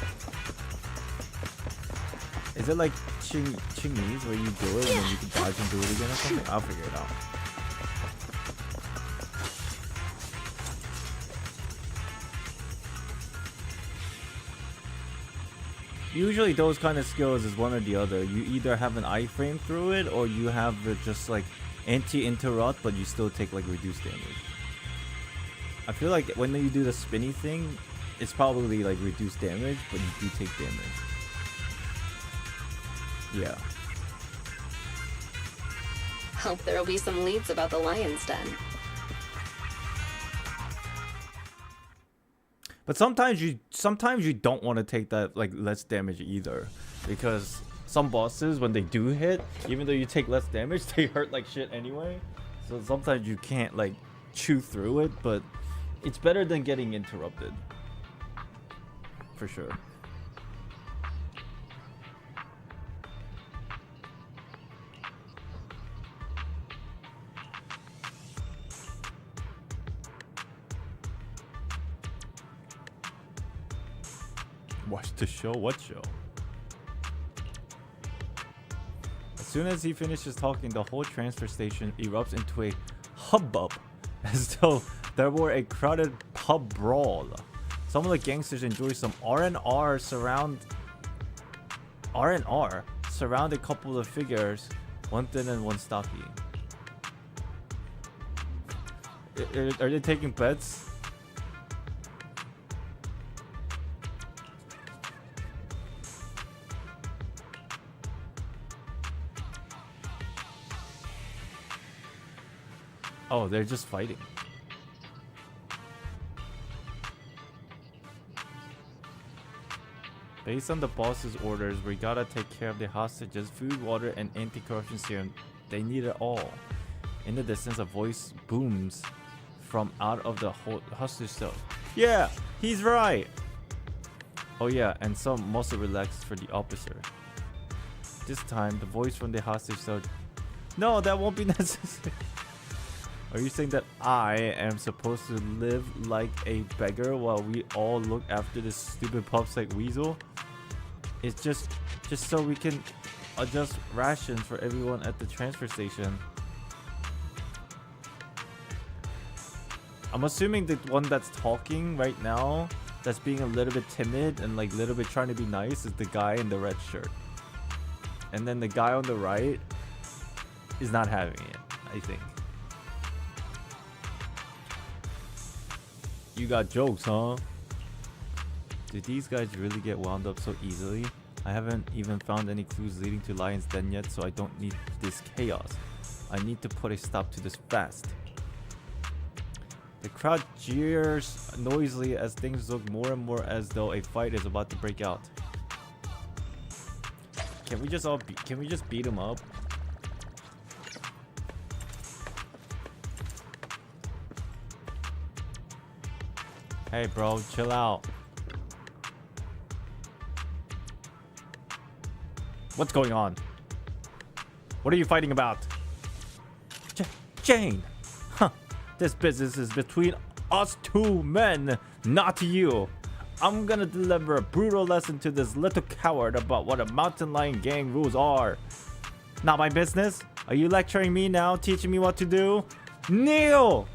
Is it like Chinese where you do it and then you can dodge and do it again or something? I'll figure it out. Usually those kind of skills is one or the other. You either have an iframe through it or you have the just like anti-interrupt but you still take like reduced damage. I feel like when you do the spinny thing, it's probably like reduced damage, but you do take damage. Yeah. Hope there'll be some leads about the Lion's Den. But sometimes you don't want to take that like less damage either, because some bosses when they do hit, even though you take less damage, they hurt like shit anyway. So sometimes you can't like chew through it, but it's better than getting interrupted. For sure. Watch the show? What show? As soon as he finishes talking, the whole transfer station erupts into a hubbub, as though there were a crowded pub brawl. Some of the gangsters enjoy some R&R surround a couple of figures, one thin and one stocky. Are they taking bets? Oh, they're just fighting. Based on the boss's orders, we gotta take care of the hostages, food, water, and anti-corruption serum. They need it all. In the distance, a voice booms from out of the hostage cell. Yeah, he's right. Oh yeah, and some muscle relaxed for the officer. This time, the voice from the hostage cell. No, that won't be necessary. Are you saying that I am supposed to live like a beggar while we all look after this stupid pups like Weasel? It's just so we can adjust rations for everyone at the transfer station. I'm assuming the one that's talking right now, that's being a little bit timid and like a little bit trying to be nice, is the guy in the red shirt. And then the guy on the right is not having it, I think. You got jokes, huh? Do these guys really get wound up so easily? I haven't even found any clues leading to Lion's Den yet, so I don't need this chaos. I need to put a stop to this fast. The crowd jeers noisily as things look more and more as though a fight is about to break out. Can we just beat him up? Hey bro, chill out. What's going on? What are you fighting about? Jane! Huh. This business is between us two men, not you. I'm gonna deliver a brutal lesson to this little coward about what a mountain lion gang rules are. Not my business? Are you lecturing me now, teaching me what to do? Kneel!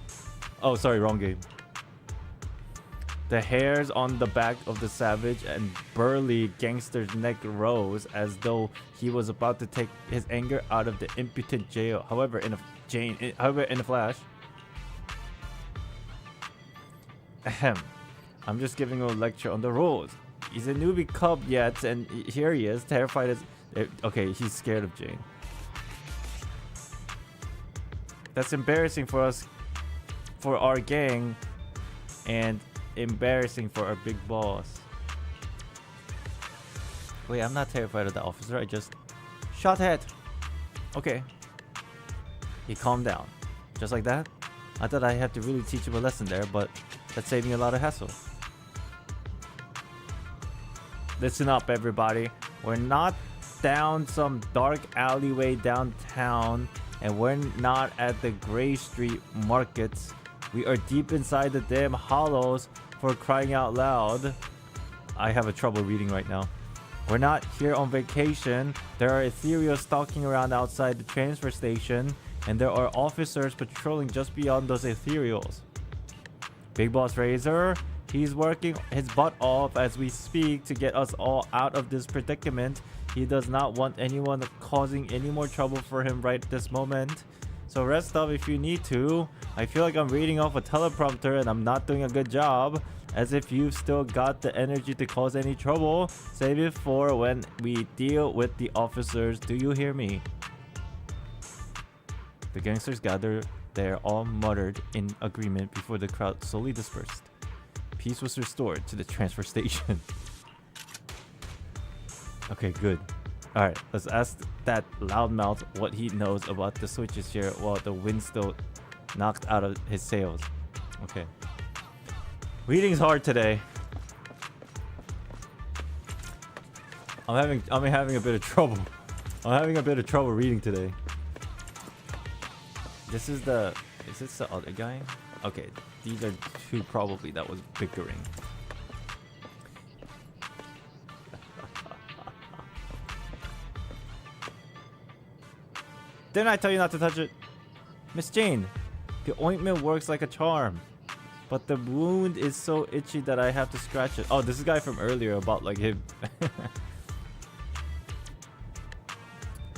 Oh, sorry, wrong game. The hairs on the back of the savage and burly gangster's neck rose as though he was about to take his anger out of the impotent jail. However, in a flash. Ahem. I'm just giving a lecture on the rules. He's a newbie cub yet, and here he is, terrified as... Okay, he's scared of Jane. That's embarrassing for us, for our gang, and embarrassing for our big boss. Wait, I'm not terrified of the officer, I just shot head. Okay. He calmed down. Just like that? I thought I had to really teach him a lesson there, but that's saving a lot of hassle. Listen up, everybody. We're not down some dark alleyway downtown, and we're not at the Gray Street markets. We are deep inside the damn hollows, for crying out loud. I have a trouble reading right now. We're not here on vacation. There are ethereals stalking around outside the transfer station, and there are officers patrolling just beyond those ethereals. Big Boss Razor, he's working his butt off as we speak to get us all out of this predicament. He does not want anyone causing any more trouble for him right this moment. So rest up if you need to. I feel like I'm reading off a teleprompter and I'm not doing a good job. As if you've still got the energy to cause any trouble. Save it for when we deal with the officers. Do you hear me? The gangsters gathered there, all muttered in agreement before the crowd slowly dispersed. Peace was restored to the transfer station. Okay, good. Alright, let's ask that loudmouth what he knows about the switches here while the wind still knocked out of his sails. Okay. Reading's hard today. I'm having a bit of trouble. I'm having a bit of trouble reading today. Is this the other guy? Okay, these are two probably that was bickering. Didn't I tell you not to touch it? Miss Jane, the ointment works like a charm. But the wound is so itchy that I have to scratch it. Oh, this is the guy from earlier about like him.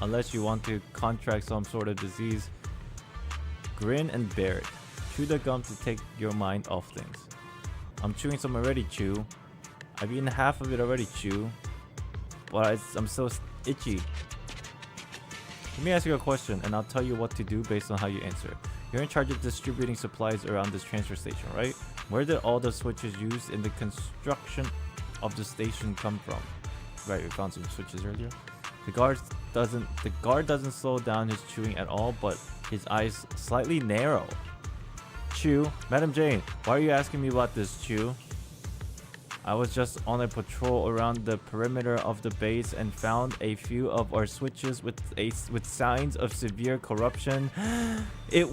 unless you want to contract some sort of disease. Grin and bear it. Chew the gum to take your mind off things. I'm chewing some already, Chew. I've eaten half of it already, Chew. But I'm so itchy. Let me ask you a question, and I'll tell you what to do based on how you answer. You're in charge of distributing supplies around this transfer station, right? Where did all the switches used in the construction of the station come from? Right, we found some switches earlier. The guard doesn't slow down his chewing at all, but his eyes slightly narrow. Chew, Madam Jane, why are you asking me about this, Chew? I was just on a patrol around the perimeter of the base and found a few of our switches with signs of severe corruption. It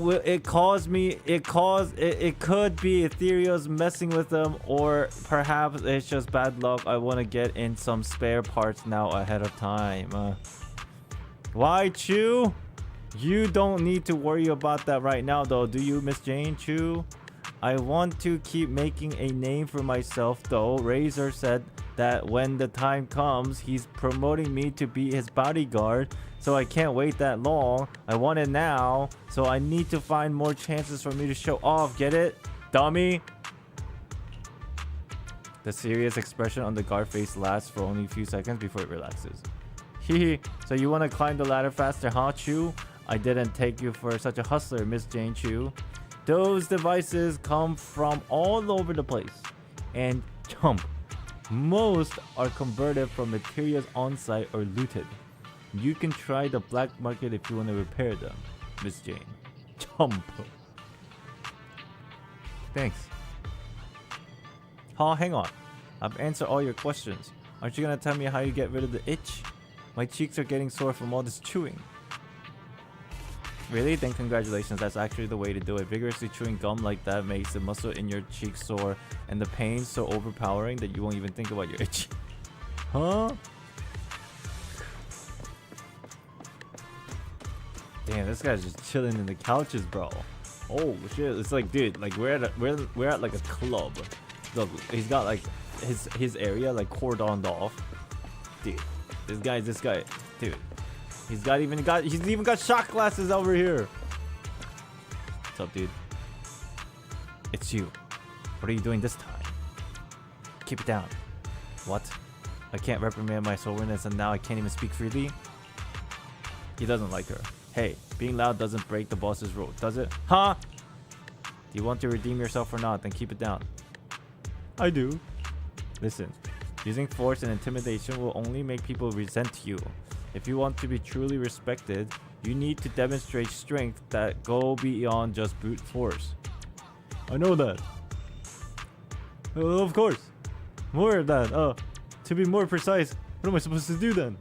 could be Ethereal's messing with them, or perhaps it's just bad luck. I want to get in some spare parts now ahead of time. Why, Chew? You don't need to worry about that right now, though, do you, Miss Jane? Chew? I want to keep making a name for myself, though. Razor said that when the time comes, he's promoting me to be his bodyguard, so I can't wait that long. I want it now, so I need to find more chances for me to show off. Get it, dummy? The serious expression on the guard face lasts for only a few seconds before it relaxes. Hehe, so you want to climb the ladder faster, huh, Chew? I didn't take you for such a hustler, Miss Jane Chew. Those devices come from all over the place and jump. Most are converted from materials on site or looted. You can try the black market if you want to repair them, Miss Jane. Jump. Thanks. Oh, hang on. I've answered all your questions. Aren't you gonna tell me how you get rid of the itch? My cheeks are getting sore from all this chewing. Really? Then congratulations, that's actually the way to do it. Vigorously chewing gum like that makes the muscle in your cheek sore and the pain so overpowering that you won't even think about your itch. Huh? Damn, this guy's just chilling in the couches, bro. Oh shit, it's like, dude, like we're at like a club. Look, he's got like his area like cordoned off. Dude, this guy, dude. He's even got shot glasses over here. What's up, dude? It's you. What are you doing this time? Keep it down. What? I can't reprimand my soberness and now I can't even speak freely? He doesn't like her. Hey, being loud doesn't break the boss's rule, does it? Huh? Do you want to redeem yourself or not? Then keep it down. I do. Listen, using force and intimidation will only make people resent you. If you want to be truly respected, you need to demonstrate strength that go beyond just brute force. I know that. Of course. More of that. To be more precise, what am I supposed to do then?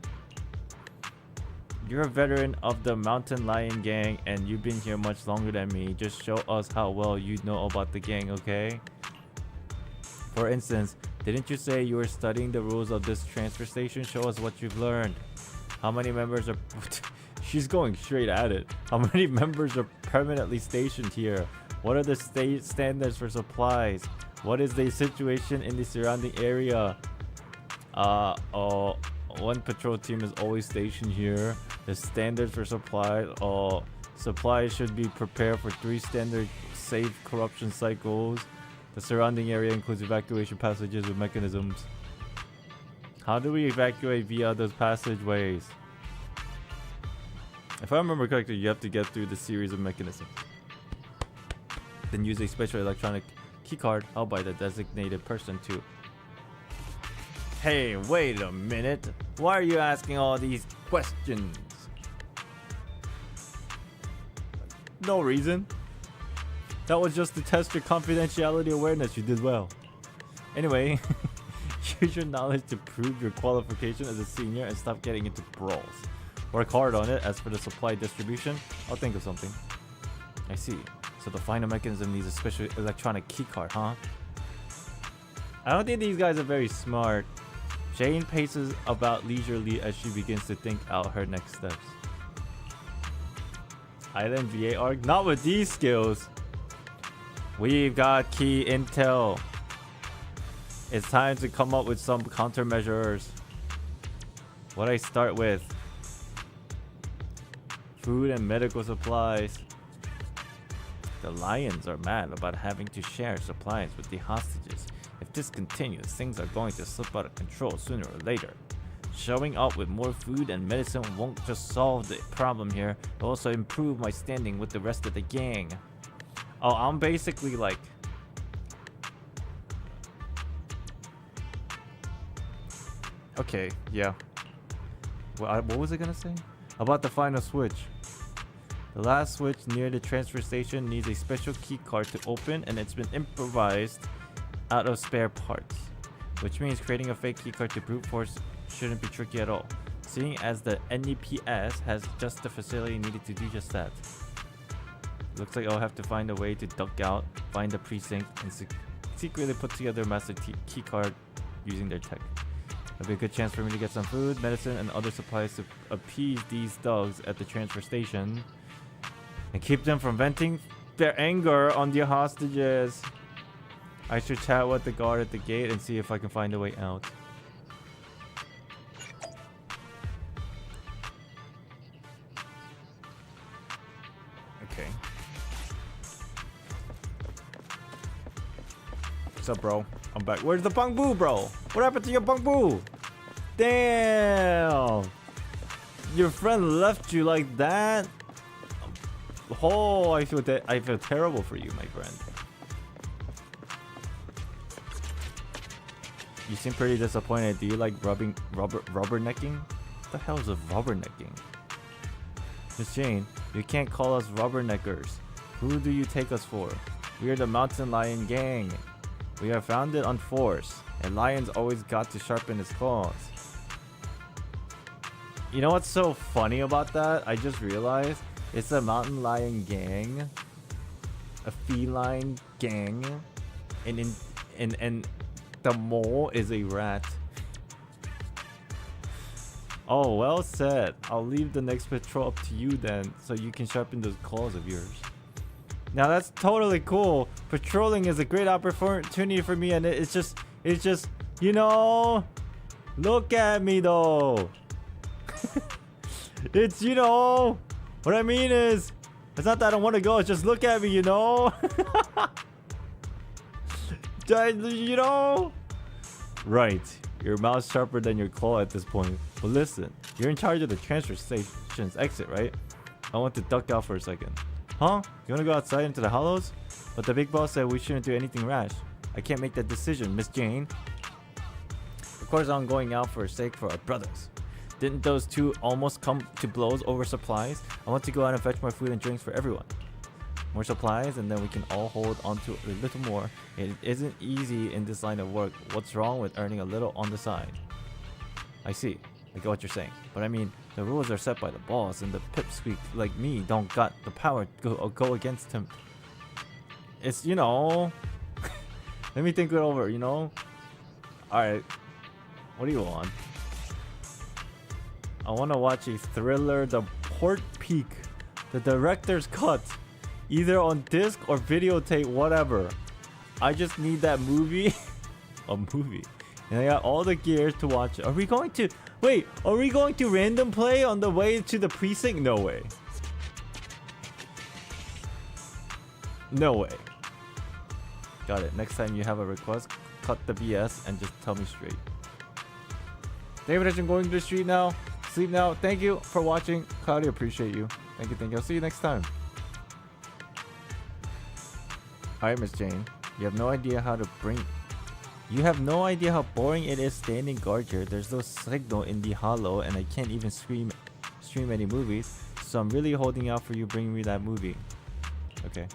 You're a veteran of the Mountain Lion Gang and you've been here much longer than me. Just show us how well you know about the gang, okay? For instance, didn't you say you were studying the rules of this transfer station? Show us what you've learned. How many members are... She's going straight at it. How many members are permanently stationed here? What are the state standards for supplies? What is the situation in the surrounding area? One patrol team is always stationed here. The standards for supplies. Supplies should be prepared for 3 standard safe corruption cycles. The surrounding area includes evacuation passages with mechanisms. How do we evacuate via those passageways? If I remember correctly, you have to get through the series of mechanisms. Then use a special electronic keycard held by the designated person to... Hey, wait a minute. Why are you asking all these questions? No reason. That was just to test your confidentiality awareness. You did well. Anyway... Use your knowledge to prove your qualification as a senior and stop getting into brawls. Work hard on it. As for the supply distribution, I'll think of something. I see. So the final mechanism needs a special electronic keycard, huh? I don't think these guys are very smart. Jane paces about leisurely as she begins to think out her next steps. Island VA arc? Not with these skills. We've got key intel. It's time to come up with some countermeasures. What I start with? Food and medical supplies. The Lions are mad about having to share supplies with the hostages. If this continues, things are going to slip out of control sooner or later. Showing up with more food and medicine won't just solve the problem here, it'll also improve my standing with the rest of the gang. Oh, I'm basically like... Okay, yeah. What was I gonna say? About the final switch. The last switch near the transfer station needs a special key card to open, and it's been improvised out of spare parts. Which means creating a fake key card to brute force shouldn't be tricky at all, seeing as the NEPS has just the facility needed to do just that. Looks like I'll have to find a way to duck out, find the precinct, and secretly put together a master key card using their tech. There'll be a good chance for me to get some food, medicine, and other supplies to appease these thugs at the transfer station and keep them from venting their anger on the hostages. I should chat with the guard at the gate and see if I can find a way out. Okay. What's up, bro? I'm back. Where's the bamboo, bro? What happened to your bamboo? Damn! Your friend left you like that? Oh, I feel terrible for you, my friend. You seem pretty disappointed. Do you like rubbernecking? What the hell is a rubbernecking? Miss Jane, you can't call us rubberneckers. Who do you take us for? We are the Mountain Lion Gang. We are founded on force, and lions always got to sharpen his claws. You know what's so funny about that? I just realized it's a Mountain Lion Gang, a feline gang, and the mole is a rat. Oh, well said. I'll leave the next patrol up to you then, so you can sharpen those claws of yours. Now that's totally cool. Patrolling is a great opportunity for me, and it's just, you know, look at me though. It's, you know, what I mean is, it's not that I don't want to go, it's just look at me, you know. You know? Right. Your mouth's sharper than your claw at this point. But listen, you're in charge of the transfer station's exit, right? I want to duck out for a second. Huh? You want to go outside into the hollows? But the big boss said we shouldn't do anything rash. I can't make that decision, Miss Jane. Of course I'm going out for a sake for our brothers. Didn't those two almost come to blows over supplies? I want to go out and fetch more food and drinks for everyone. More supplies, and then we can all hold on to a little more. It isn't easy in this line of work. What's wrong with earning a little on the side? I see. I get what you're saying. But I mean, the rules are set by the boss, and the pipsqueak like me don't got the power to go against him. It's, you know... Let me think it over, you know? Alright. What do you want? I want to watch a thriller, The Port Peak. The director's cut. Either on disc or videotape, whatever. I just need that movie. A movie. And I got all the gear to watch it. Are we going to... Wait, are we going to random play on the way to the precinct? No way. No way. Got it. Next time you have a request, cut the BS and just tell me straight. David, I'm going to the street now. Sleep now. Thank you for watching. Claudia, appreciate you. Thank you, thank you. I'll see you next time. Alright, Miss Jane. You have no idea how boring it is standing guard here. There's no signal in the hollow, and I can't even stream any movies. So I'm really holding out for you bringing me that movie. Okay.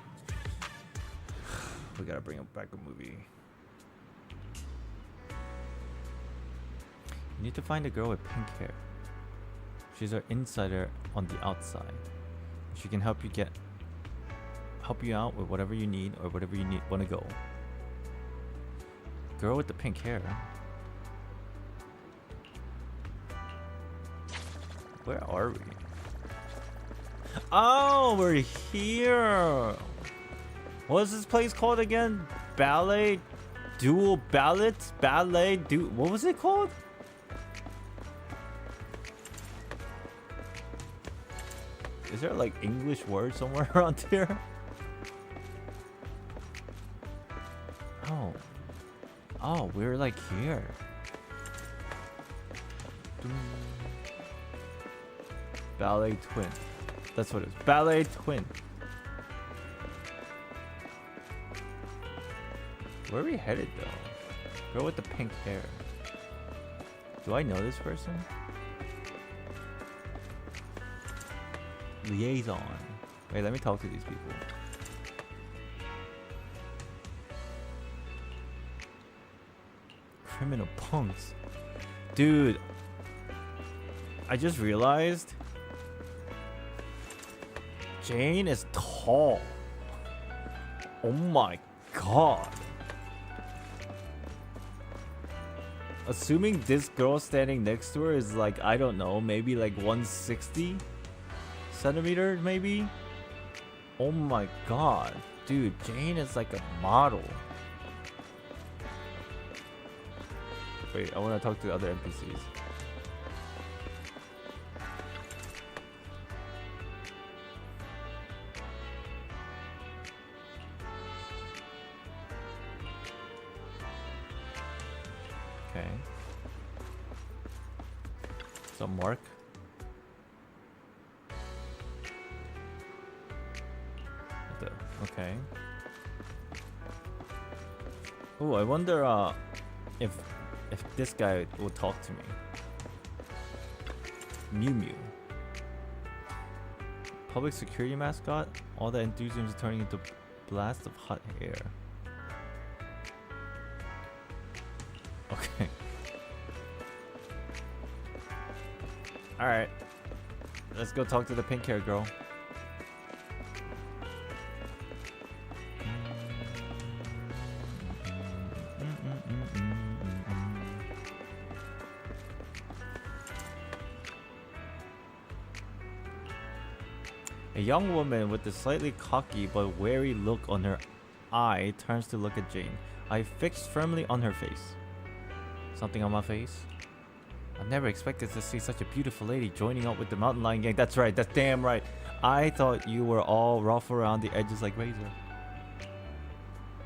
We gotta bring back a movie. You need to find a girl with pink hair. She's our insider on the outside. She can help you out with whatever you need or whatever you want to go. Girl with the pink hair. Where are we? Oh, we're here. What is this place called again? Ballet Dual Ballet? What was it called? Is there like English word somewhere around here? Oh. Oh, we're like here. Ballet twin. That's what it is. Ballet twin. Where are we headed though? Girl with the pink hair. Do I know this person? Liaison. Wait, let me talk to these people. Criminal punks. Dude, I just realized Jane is tall. Oh my god. Assuming this girl standing next to her is like, I don't know, maybe like 160 centimeters, maybe? Oh my god. Dude, Jane is like a model. Wait, I want to talk to the other NPCs. Okay. So Mark. Okay. Oh, I wonder if this guy will talk to me. Mew Mew. Public security mascot? All that enthusiasm is turning into blast of hot air. Okay. Alright. Let's go talk to the pink hair girl. A young woman with a slightly cocky but wary look on her eye turns to look at Jane. I fixed firmly on her face. Something on my face? I never expected to see such a beautiful lady joining up with the mountain lion gang. That's right, that's damn right. I thought you were all rough around the edges like Razor.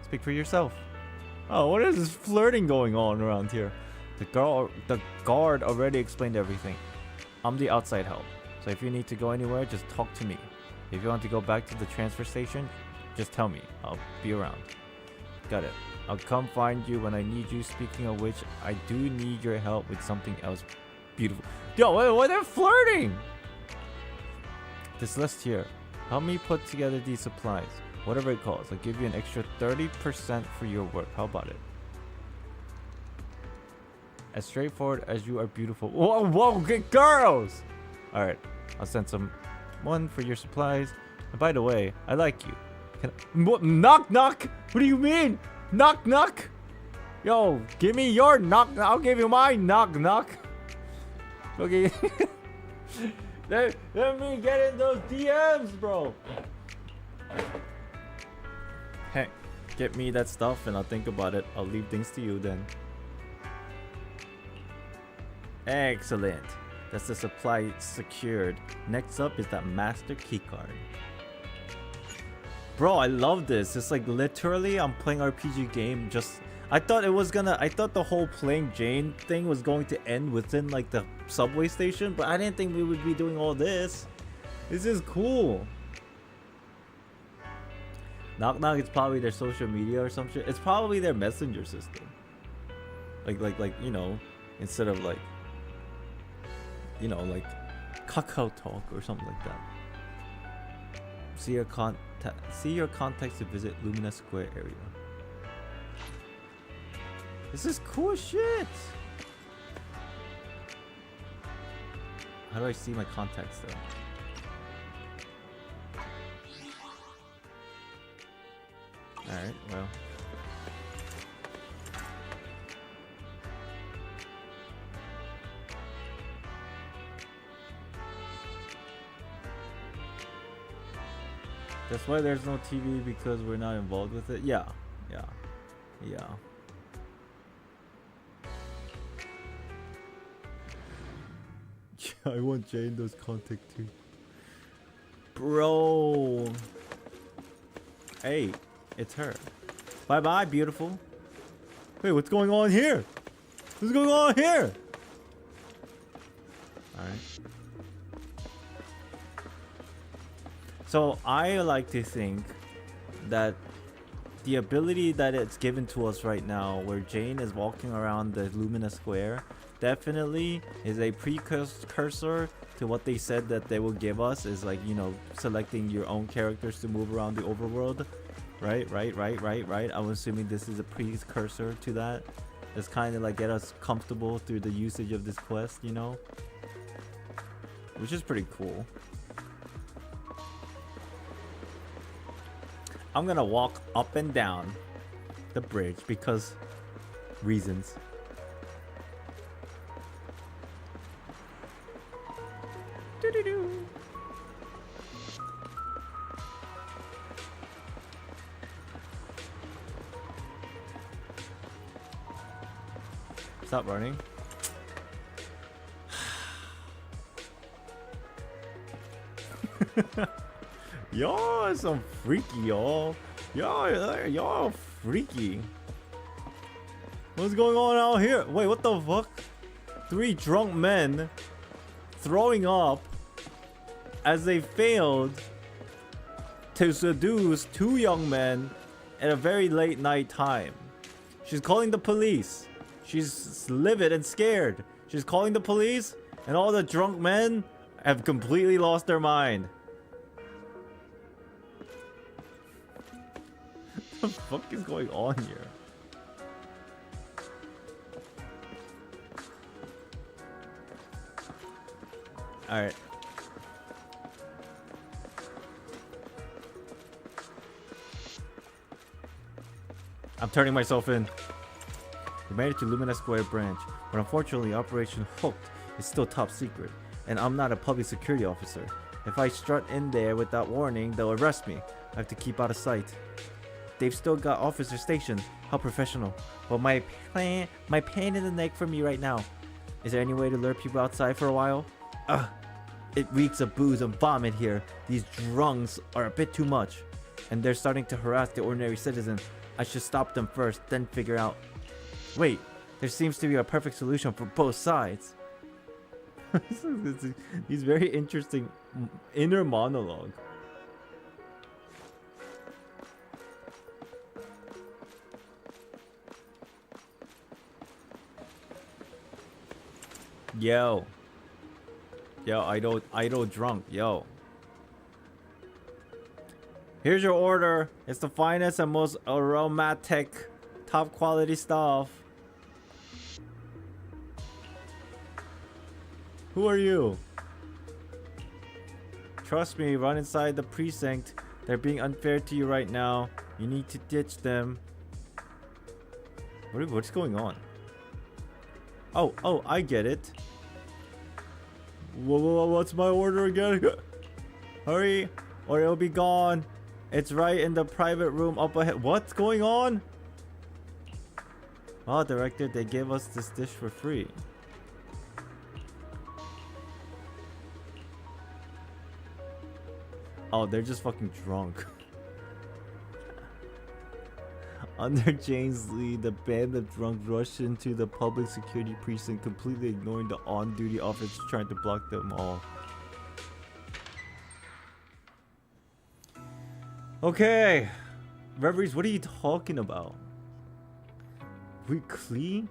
Speak for yourself. Oh, what is this flirting going on around here? The guard already explained everything. I'm the outside help. So if you need to go anywhere, just talk to me. If you want to go back to the transfer station, just tell me. I'll be around. Got it. I'll come find you when I need you. Speaking of which, I do need your help with something else beautiful. Yo, why they're flirting? This list here. Help me put together these supplies. Whatever it costs. I'll give you an extra 30% for your work. How about it? As straightforward as you are beautiful. Whoa, good girls! Alright. I'll send some one for your supplies. And by the way, I like you. What? Knock knock? What do you mean? Knock knock? Yo, give me your knock. I'll give you my knock knock. Okay. let me get in those DMs, bro. Hey, get me that stuff and I'll think about it. I'll leave things to you then. Excellent. That's the supply secured. Next up is that master keycard. Bro, I love this. It's like literally I'm playing RPG game. Just I thought the whole playing Jane thing was going to end within like the subway station, but I didn't think we would be doing all this. This is cool. Knock knock is probably their social media or some shit. It's probably their messenger system. Like you know, instead of like, you know, like Kakao Talk or something like that. See your contacts to visit Lumina Square area. This is cool shit. How do I see my contacts though? Alright, well. That's why there's no TV, because we're not involved with it. Yeah. I want Jane those contact too. Bro. Hey, it's her. Bye bye, beautiful. Wait, what's going on here? What's going on here? Alright. So I like to think that the ability that it's given to us right now, where Jane is walking around the Lumina Square, definitely is a precursor to what they said that they will give us, is like, you know, selecting your own characters to move around the overworld. Right. I'm assuming this is a precursor to that. It's kind of like get us comfortable through the usage of this quest, you know? Which is pretty cool. I'm gonna walk up and down the bridge because reasons. Doo-doo-doo. Stop running. Y'all are some freaky, y'all. Y'all freaky. What's going on out here? Wait, what the fuck? 3 drunk men throwing up as they failed to seduce 2 young men at a very late night time. She's calling the police. She's livid and scared. She's calling the police, and all the drunk men have completely lost their mind. What the fuck is going on here? Alright. I'm turning myself in. We made it to Lumina Square branch, but unfortunately Operation Hooked is still top secret, and I'm not a public security officer. If I strut in there without warning, they'll arrest me. I have to keep out of sight. They've still got officers stationed. How professional. But my pain in the neck for me right now. Is there any way to lure people outside for a while? Ugh. It reeks of booze and vomit here. These drunks are a bit too much, and they're starting to harass the ordinary citizen. I should stop them first, then figure out. Wait, there seems to be a perfect solution for both sides. He's very interesting inner monologue. Yo, idle drunk. Yo, here's your order. It's the finest and most aromatic, top quality stuff. Who are you? Trust me, run inside the precinct. They're being unfair to you right now. You need to ditch them. What's going on? Oh, I get it. Whoa, what's my order again? Hurry, or it'll be gone. It's right in the private room up ahead. What's going on? Oh, director, they gave us this dish for free. Oh, they're just fucking drunk. Under Jane's lead, the band of drunks rushed into the public security precinct, completely ignoring the on-duty officers trying to block them all. Okay, Reveries, what are you talking about? Weekly?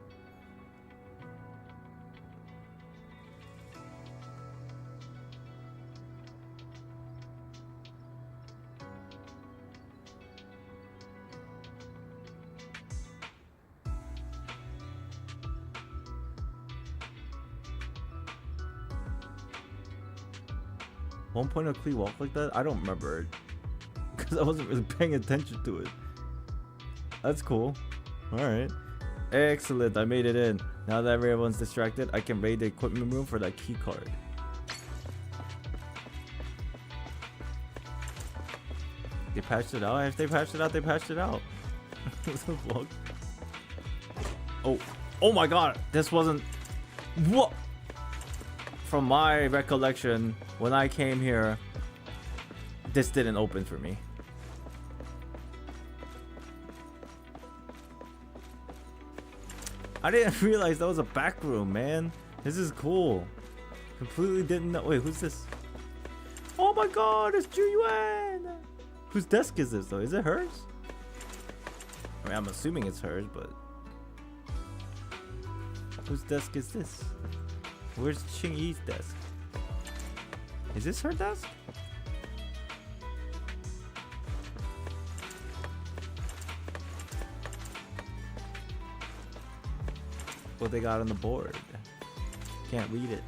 One point of Clee walk like that? I don't remember it. Because I wasn't really paying attention to it. That's cool. Alright. Excellent, I made it in. Now that everyone's distracted, I can raid the equipment room for that key card. They patched it out? If they patched it out, they patched it out. What the fuck? Oh my god! This wasn't... What? From my recollection, when I came here, this didn't open for me. I didn't realize that was a back room, man. This is cool. Completely didn't know. Wait, who's this? Oh my god, it's Ju Yuan! Whose desk is this though? Is it hers? I mean, I'm assuming it's hers, but whose desk is this? Where's Ching Yi's desk? Is this her desk? What they got on the board? Can't read it.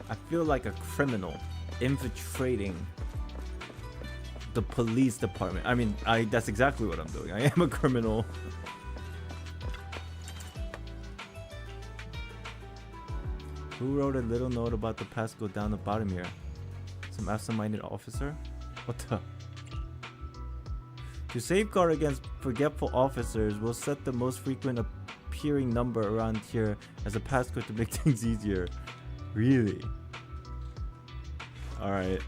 I feel like a criminal infiltrating the police department. I mean, that's exactly what I'm doing. I am a criminal. Who wrote a little note about the passcode down the bottom here? Some absent-minded officer? What the? To safeguard against forgetful officers, we'll set the most frequent appearing number around here as a passcode to make things easier. Really? Alright.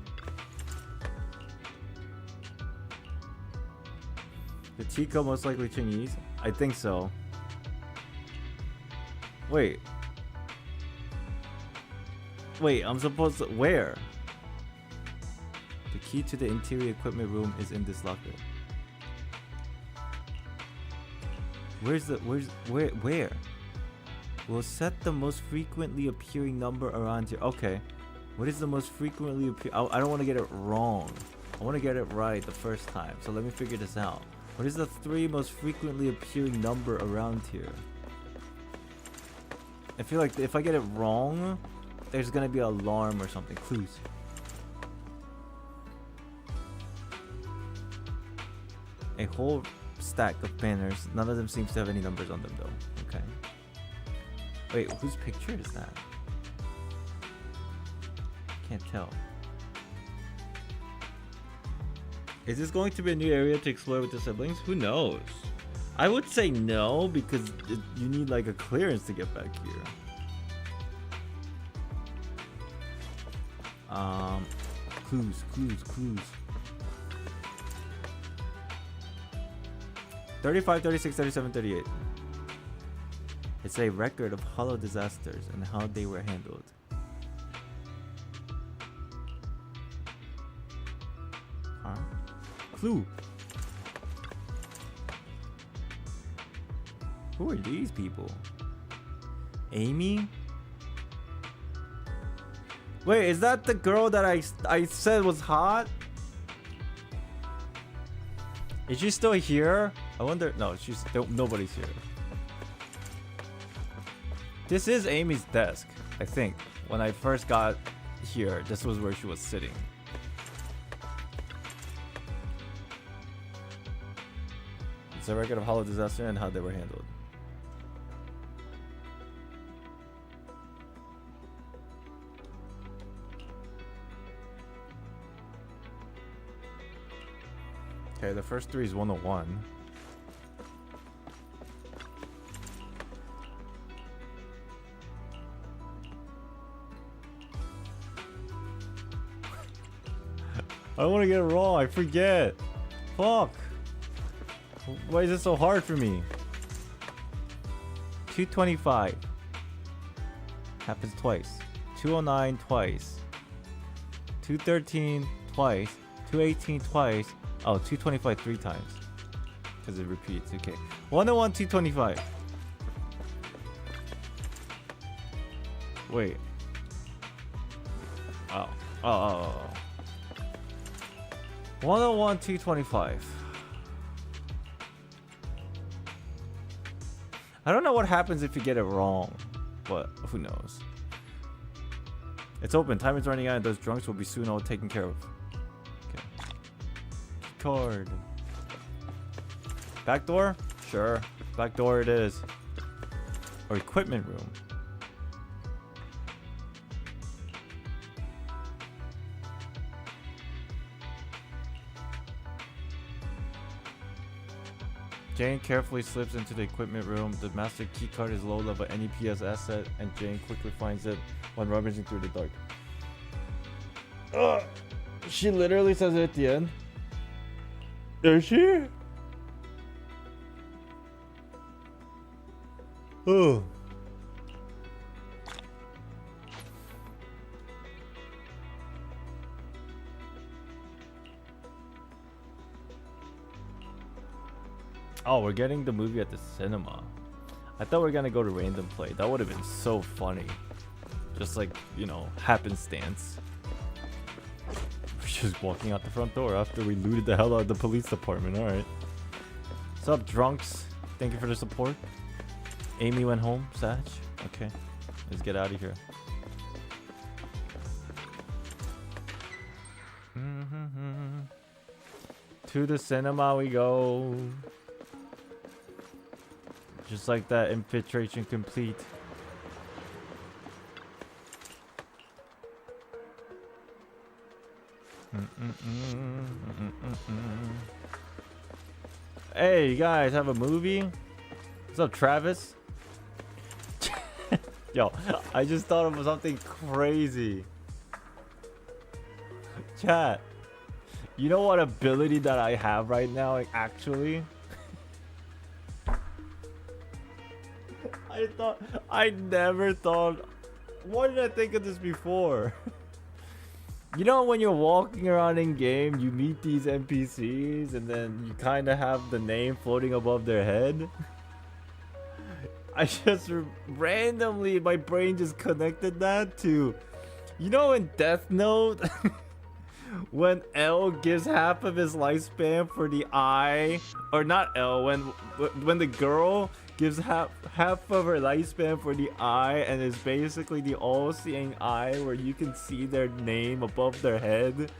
The Chico most likely Ching Yi's? I think so. Wait. Wait, I'm supposed to... Where? The key to the interior equipment room is in this locker. Where? We'll set the most frequently appearing number around here. Okay. What is the most frequently appear? I don't want to get it wrong. I want to get it right the first time. So let me figure this out. What is the 3 most frequently appearing number around here? I feel like if I get it wrong, there's gonna be an alarm or something. Clues. A whole stack of banners. None of them seems to have any numbers on them though. Okay. Wait, whose picture is that? Can't tell. Is this going to be a new area to explore with the siblings? Who knows? I would say no, because you need like a clearance to get back here. Clues. 35, 36, 37, 38. It's a record of hollow disasters and how they were handled. Clue. Who are these people? Amy? Wait, is that the girl that I said was hot? Is she still here? I wonder. No, nobody's here. This is Amy's desk, I think. When I first got here, this was where she was sitting. It's a record of hollow disaster and how they were handled. Okay, the first 3 is 101. I don't want to get it wrong. I forget. Fuck. Why is it so hard for me? 225 happens twice. 209 twice. 213 twice. 218 twice. Oh, 225 3 times. Because it repeats. Okay. 101, 225. Wait. Oh. 101, 225. I don't know what happens if you get it wrong, but who knows. It's open. Time is running out and those drunks will be soon all taken care of. Okay. Card. Back door? Sure. Back door it is. Or equipment room. Jane carefully slips into the equipment room. The master keycard is low-level NEPS asset, and Jane quickly finds it when rummaging through the dark. She literally says it at the end. Is she? Oh. Oh, we're getting the movie at the cinema. I thought we were gonna go to Random Play. That would have been so funny. Just like, you know, happenstance. We're just walking out the front door after we looted the hell out of the police department. Alright. What's up, drunks? Thank you for the support. Amy went home, Sag. Okay. Let's get out of here. To the cinema we go. Just like that, infiltration complete. Hey, you guys have a movie? What's up, Travis? Yo, I just thought of something crazy. Chat. You know what ability that I have right now, like, actually? I never thought. Why did I think of this before? You know, when you're walking around in game, you meet these NPCs and then you kind of have the name floating above their head. I just randomly, my brain just connected that to, you know, in Death Note, when L gives half of his lifespan for the eye, or not L, when the girl gives half of her lifespan for the eye and is basically the all-seeing eye where you can see their name above their head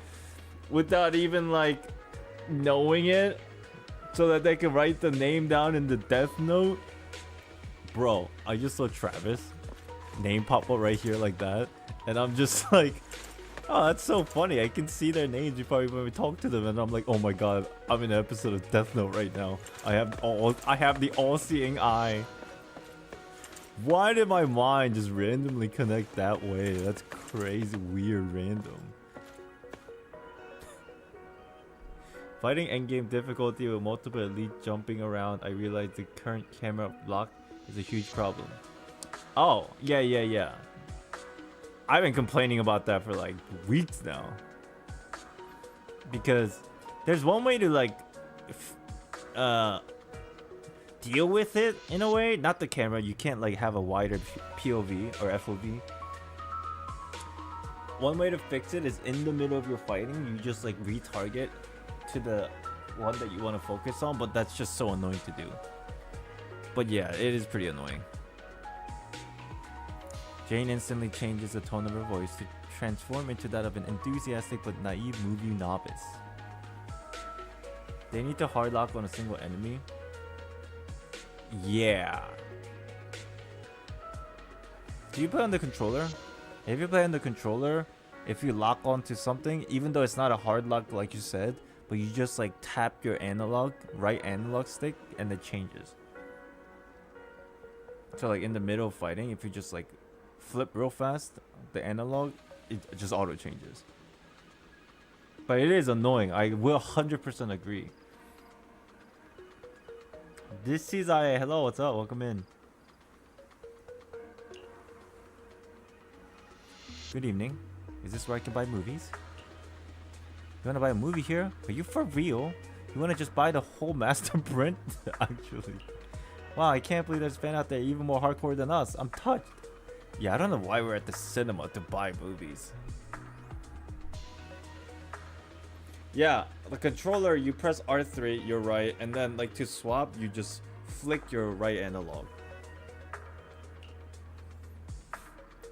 without even like knowing it, so that they can write the name down in the Death Note. Bro, I just saw Travis name pop up right here like that, and I'm just like, oh, that's so funny. I can see their names before when we talk to them, and I'm like, oh my god, I'm in an episode of Death Note right now. I have the all-seeing eye. Why did my mind just randomly connect that way? That's crazy, weird, random. Fighting endgame difficulty with multiple elite jumping around, I realized the current camera block is a huge problem. Oh, yeah. I've been complaining about that for like weeks now. Because there's one way to like deal with it in a way. Not the camera. You can't like have a wider POV or FOV. One way to fix it is in the middle of your fighting, you just like retarget to the one that you want to focus on, but that's just so annoying to do. But yeah, it is pretty annoying. Jane instantly changes the tone of her voice to transform into that of an enthusiastic but naive movie novice. They need to hard lock on a single enemy. Yeah. Do you play on the controller? If you play on the controller, if you lock onto something, even though it's not a hard lock like you said, but you just like tap your right analog stick, and it changes. So like in the middle of fighting, if you just like flip real fast the analog, it just auto changes. But it is annoying. I will 100% agree. This is hello, what's up? Welcome in. Good evening. Is this where I can buy movies? You wanna buy a movie here? Are you for real? You wanna just buy the whole master print? Actually. Wow, I can't believe there's a fan out there even more hardcore than us. I'm touched. Yeah, I don't know why we're at the cinema to buy movies. Yeah, the controller, you press R3, you're right, and then like to swap, you just flick your right analog.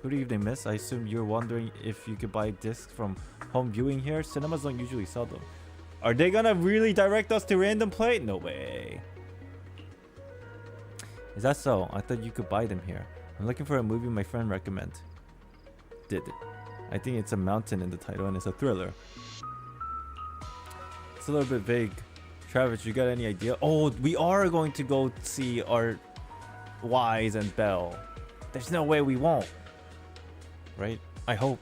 Good evening, miss. I assume you're wondering if you could buy discs from home viewing here. Cinemas don't usually sell them. Are they gonna really direct us to Random Play? No way. Is that so? I thought you could buy them here. I'm looking for a movie my friend recommended. Did it. I think it's a mountain in the title and it's a thriller. It's a little bit vague. Travis, you got any idea? Oh, we are going to go see our Wise and Belle. There's no way we won't. Right? I hope.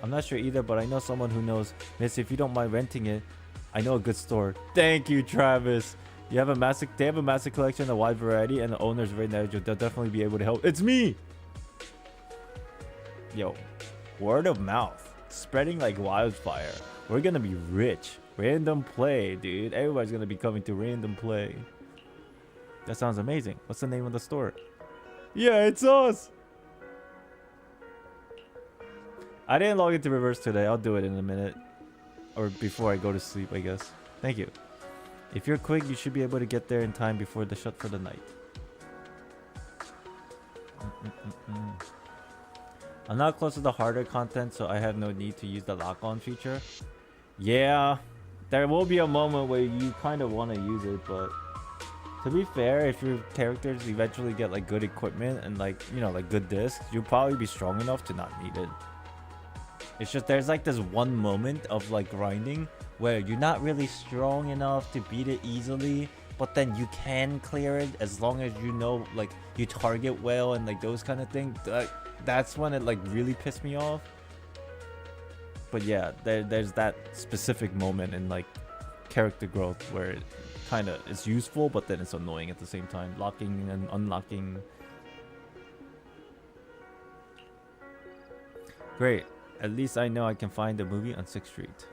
I'm not sure either, but I know someone who knows. Miss, if you don't mind renting it, I know a good store. Thank you, Travis. They have a massive collection, a wide variety, and the owner's very knowledgeable. They'll definitely be able to help. It's me! Yo, word of mouth. Spreading like wildfire. We're gonna be rich. Random play, dude. Everybody's gonna be coming to random play. That sounds amazing. What's the name of the store? Yeah, it's us! I didn't log into Reverse today. I'll do it in a minute. Or before I go to sleep, I guess. Thank you. If you're quick, you should be able to get there in time before the shut for the night. I'm not close to the harder content, so I have no need to use the lock-on feature. Yeah, there will be a moment where you kind of want to use it, but to be fair, if your characters eventually get like good equipment and like, you know, like good discs, you'll probably be strong enough to not need it. It's just there's like this one moment of like grinding where you're not really strong enough to beat it easily, but then you can clear it as long as you know like you target well and like those kind of things. That's when it like really pissed me off. But yeah, there's that specific moment in like character growth where it kind of is useful, but then it's annoying at the same time, locking and unlocking. Great. At least I know I can find the movie on 6th Street.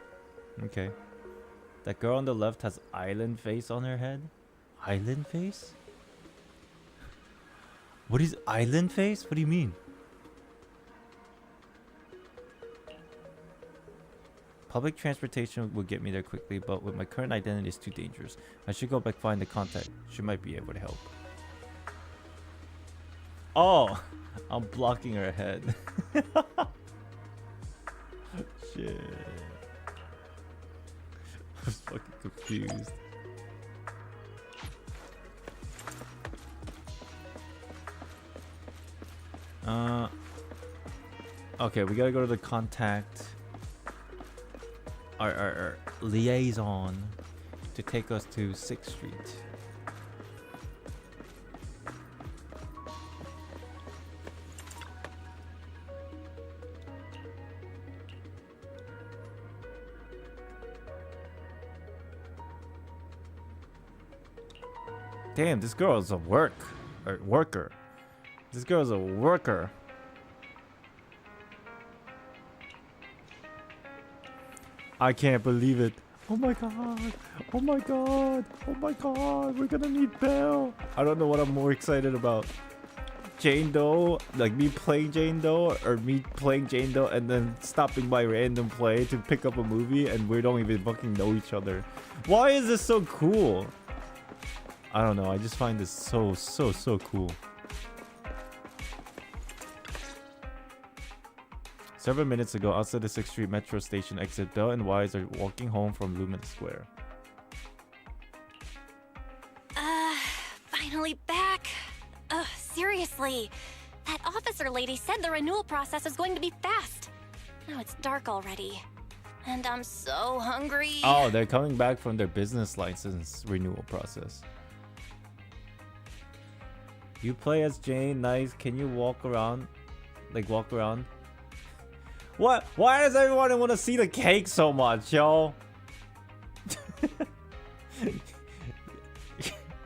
Okay. That girl on the left has island face on her head? Island face? What is island face? What do you mean? Public transportation will get me there quickly, but with my current identity it's too dangerous. I should go back find the contact. She might be able to help. Oh! I'm blocking her head. Shit. I was fucking confused. Okay, we gotta go to the contact. Our liaison to take us to 6th Street. Damn, this girl is a worker. This girl is a worker. I can't believe it. Oh my god. Oh my god. Oh my god. We're gonna meet Belle. I don't know what I'm more excited about. Jane Doe, like me playing Jane Doe, or me playing Jane Doe and then stopping by random play to pick up a movie and we don't even fucking know each other. Why is this so cool? I don't know. I just find this so cool. Several minutes ago, outside the 6th Street Metro Station exit, Belle and Wise are walking home from Lumina Square. Finally back. Seriously. That officer lady said the renewal process is going to be fast. Now it's dark already. And I'm so hungry. Oh, they're coming back from their business license renewal process. You play as Jane, nice. Can you walk around? Like, walk around? What? Why does everyone want to see the cake so much, yo?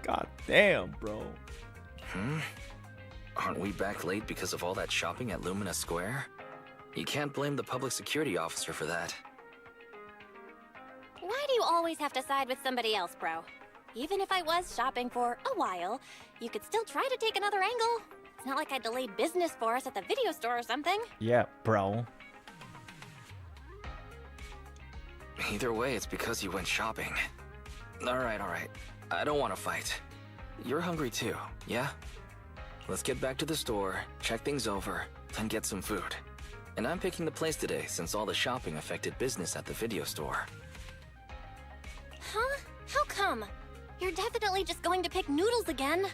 God damn, bro. Aren't we back late because of all that shopping at Lumina Square? You can't blame the public security officer for that. Why do you always have to side with somebody else, bro? Even if I was shopping for a while, you could still try to take another angle. It's not like I delayed business for us at the video store or something. Yeah, bro. Either way, it's because you went shopping. Alright. I don't want to fight. You're hungry too, yeah? Let's get back to the store, check things over, then get some food. And I'm picking the place today since all the shopping affected business at the video store. Huh? How come? You're definitely just going to pick noodles again.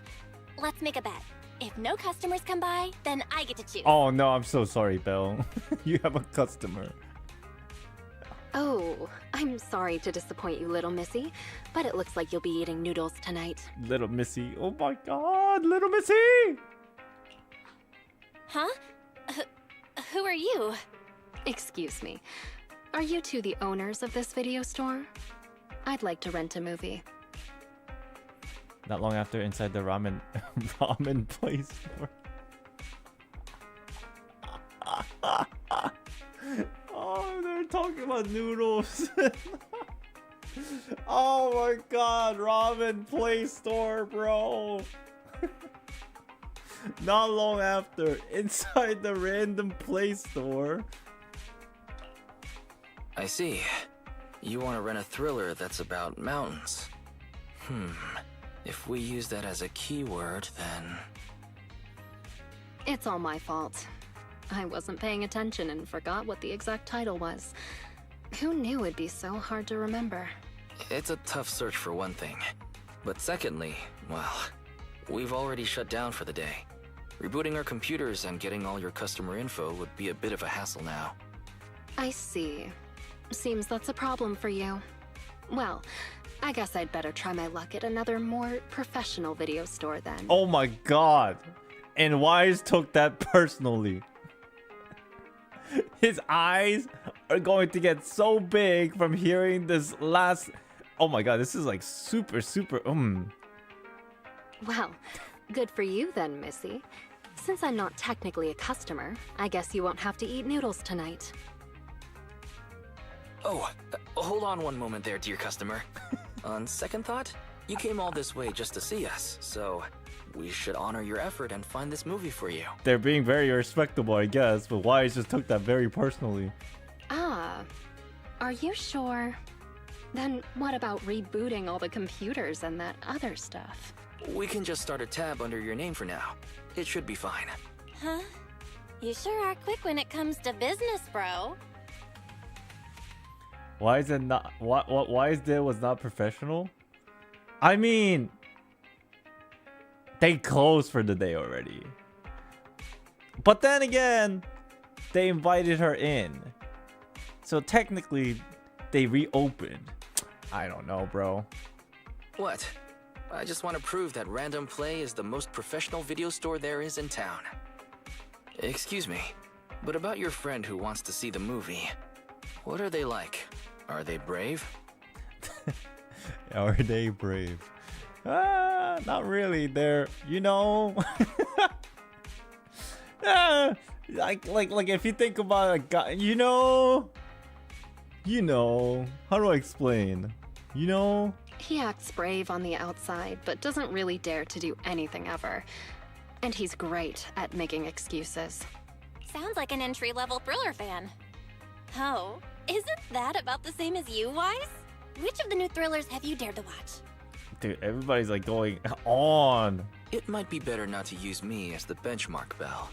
Let's make a bet. If no customers come by, then I get to choose. Oh no, I'm so sorry, Belle. You have a customer. Oh, I'm sorry to disappoint you, little Missy, but it looks like you'll be eating noodles tonight. Little Missy. Oh my god, little Missy! Huh? Who are you? Excuse me. Are you two the owners of this video store? I'd like to rent a movie. Not long after, inside the ramen ramen place store. Oh, they're talking about noodles. Oh my god, ramen place store, bro. Not long after, inside the random place store. I see. You want to rent a thriller that's about mountains. If we use that as a keyword, then... It's all my fault. I wasn't paying attention and forgot what the exact title was. Who knew it'd be so hard to remember? It's a tough search for one thing. But secondly, well, we've already shut down for the day. Rebooting our computers and getting all your customer info would be a bit of a hassle now. I see. Seems that's a problem for you. Well, I guess I'd better try my luck at another more professional video store then. Oh my god. And Wise took that personally. His eyes are going to get so big from hearing this last... Oh my god, this is like super. Well, good for you then, Missy. Since I'm not technically a customer, I guess you won't have to eat noodles tonight. Oh, hold on one moment there, dear customer. On second thought, you came all this way just to see us, so we should honor your effort and find this movie for you. They're being very respectable, I guess, but Wise just took that very personally. Ah, are you sure? Then what about rebooting all the computers and that other stuff? We can just start a tab under your name for now. It should be fine. Huh? You sure are quick when it comes to business, bro. Why is it not... Why is there was not professional? I mean... They closed for the day already. But then again, they invited her in. So technically, they reopened. I don't know, bro. What? I just want to prove that Random Play is the most professional video store there is in town. Excuse me, but about your friend who wants to see the movie, what are they like? Are they brave? Are they brave? Not really. They're, you know, like if you think about a guy, you know, how do I explain? You know, he acts brave on the outside, but doesn't really dare to do anything ever. And he's great at making excuses. Sounds like an entry-level thriller fan. Oh, isn't that about the same as you, Wise? Which of the new thrillers have you dared to watch? Dude, everybody's like going on. It might be better not to use me as the benchmark, Belle.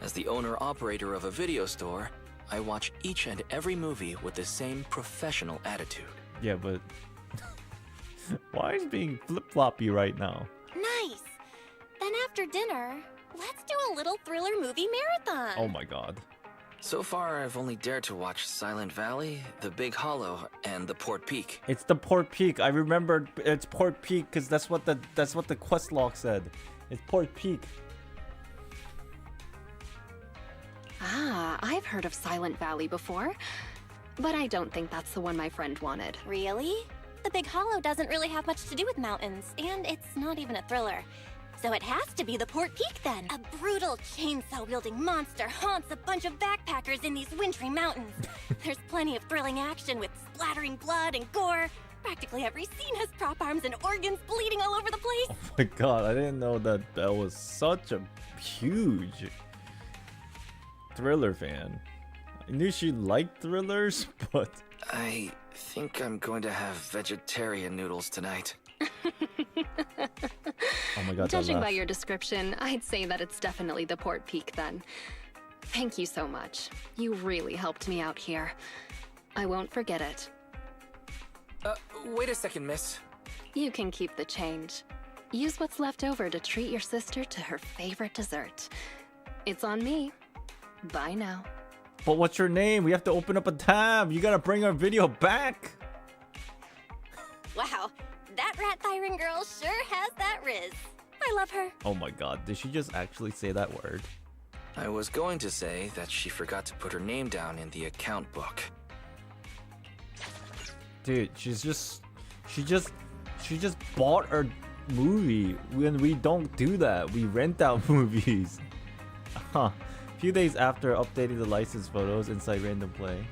As the owner-operator of a video store, I watch each and every movie with the same professional attitude. Yeah, but why is being flip-floppy right now? Nice. Then after dinner, let's do a little thriller movie marathon. Oh my god. So far, I've only dared to watch Silent Valley, The Big Hollow, and The Port Peak. It's the Port Peak. I remember it's Port Peak because that's what the quest log said. It's Port Peak. Ah, I've heard of Silent Valley before, but I don't think that's the one my friend wanted. Really? The Big Hollow doesn't really have much to do with mountains, and it's not even a thriller. So it has to be the Port Peak then. A brutal chainsaw-wielding monster haunts a bunch of backpackers in these wintry mountains. There's plenty of thrilling action with splattering blood and gore. Practically every scene has prop arms and organs bleeding all over the place. Oh my god, I didn't know that Belle was such a huge thriller fan. I knew she liked thrillers, but... I think I'm going to have vegetarian noodles tonight. Oh my god, Judging by your description, I'd say that it's definitely the Port Peak then. Thank you so much. You really helped me out here. I won't forget it. Wait a second, miss. You can keep the change. Use what's left over to treat your sister to her favorite dessert. It's on me. Bye now. But what's your name? We have to open up a tab. You gotta bring our video back. Wow, that rat Thyron girl sure has that riz. I love her. Oh my god, did she just actually say that word? I was going to say that she forgot to put her name down in the account book. Dude, she just bought our movie when we don't do that. We rent out movies. Huh. A few days after updating the license photos inside Random Play.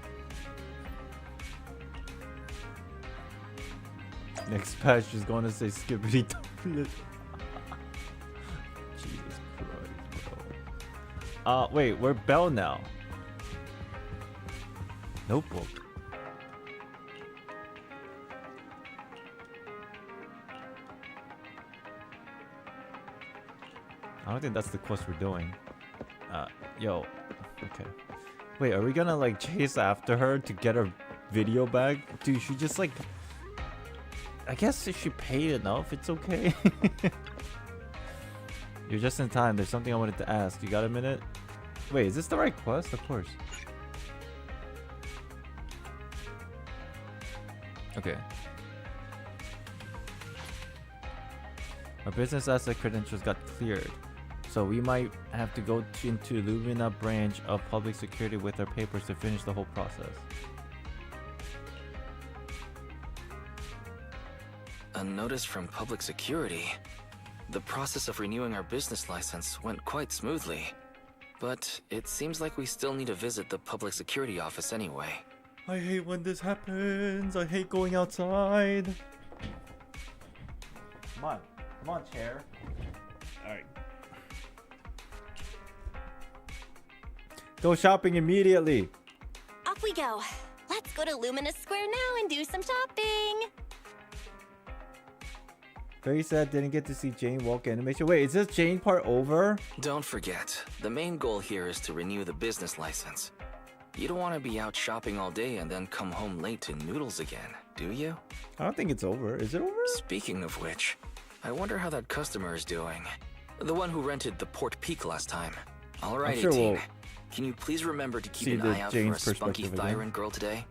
Next patch is going to say skippity toilet. Jesus Christ, bro. Wait, we're Belle now. Notebook. I don't think that's the quest we're doing. Yo. Okay. Wait, are we gonna like chase after her to get her video back? Dude, she just like... I guess if she paid enough, it's okay. You're just in time. There's something I wanted to ask. You got a minute? Wait, is this the right quest? Of course. Okay. Our business asset credentials got cleared, so we might have to go into Lumina branch of public security with our papers to finish the whole process. A notice from public security. The process of renewing our business license went quite smoothly, but it seems like we still need to visit the public security office anyway. I hate when this happens. I hate going outside. Come on, chair. Alright. Go shopping immediately. Off we go. Let's go to Luminous Square now and do some shopping. Very sad didn't get to see Jane walk animation. Wait, is this Jane part over? Don't forget, the main goal here is to renew the business license. You don't want to be out shopping all day and then come home late to noodles again, do you? I don't think it's over. Is it over? Speaking of which, I wonder how that customer is doing. The one who rented the Port Peak last time. Alright, I'm sure 18. we'll Can you please remember to keep see an the eye out Jane's for a spunky perspective again. Thyran girl today?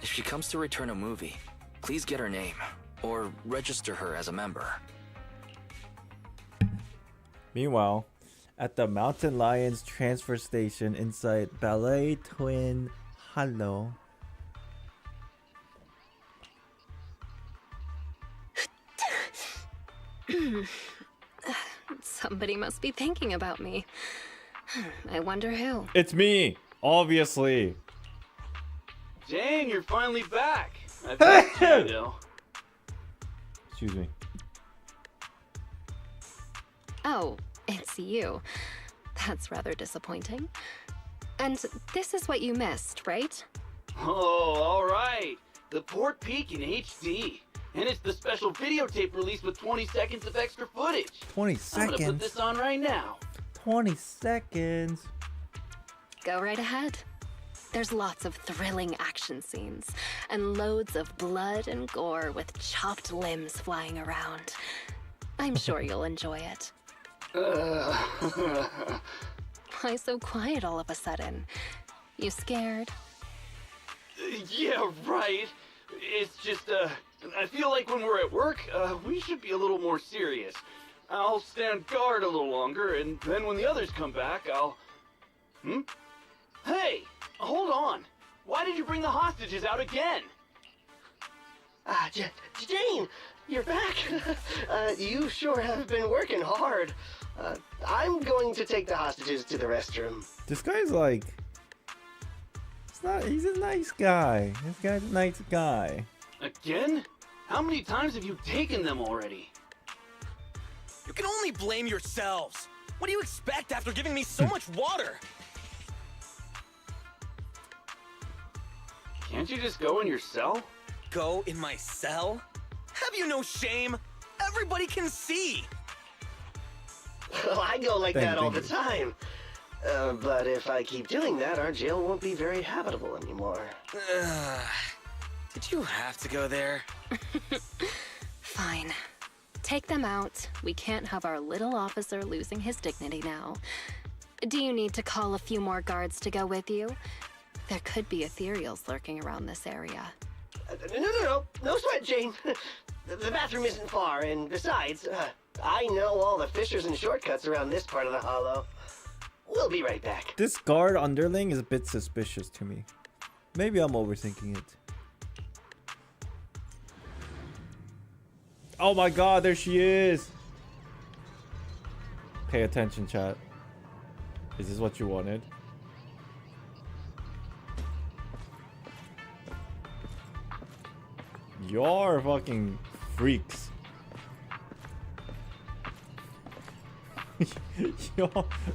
If she comes to return a movie, please get her name, or register her as a member. Meanwhile, at the Mountain Lions transfer station inside Ballet Twin Hollow. Somebody must be thinking about me. I wonder who. It's me, obviously. Jane, you're finally back. I've missed you, though. Excuse me. Oh, it's you. That's rather disappointing. And this is what you missed, right? Oh, all right. The Port Peak in HD. And it's the special videotape release with 20 seconds of extra footage. 20 I'm gonna put seconds? this on right now. 20 seconds. Go right ahead. There's lots of thrilling action scenes, and loads of blood and gore with chopped limbs flying around. I'm sure you'll enjoy it. Why so quiet all of a sudden? You scared? Yeah, right. It's just, I feel like when we're at work, we should be a little more serious. I'll stand guard a little longer, and then when the others come back, I'll... Hey, hold on. Why did you bring the hostages out again? Jane, you're back. You sure have been working hard. I'm going to take the hostages to the restroom. This guy's like... he's a nice guy. This guy's a nice guy. Again? How many times have you taken them already? You can only blame yourselves. What do you expect after giving me so much water? Can't you just go in your cell? Go in my cell? Have you no shame? Everybody can see. Well, I go like that all the you. time. But if I keep doing that, our jail won't be very habitable anymore. Did you have to go there? Fine. Take them out. We can't have our little officer losing his dignity now. Do you need to call a few more guards to go with you? There could be ethereals lurking around this area. No sweat, Jane. The bathroom isn't far, and besides, I know all the fissures and shortcuts around this part of the hollow. We'll be right back. This guard underling is a bit suspicious to me. Maybe I'm overthinking it. Oh my god, there she is! Pay attention, chat. Is this what you wanted? You're fucking freaks.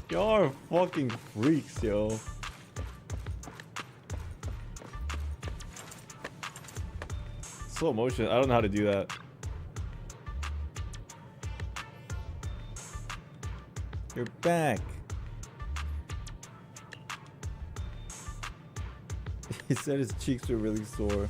Y'all fucking freaks, yo. Slow motion. I don't know how to do that. You're back. He said his cheeks were really sore.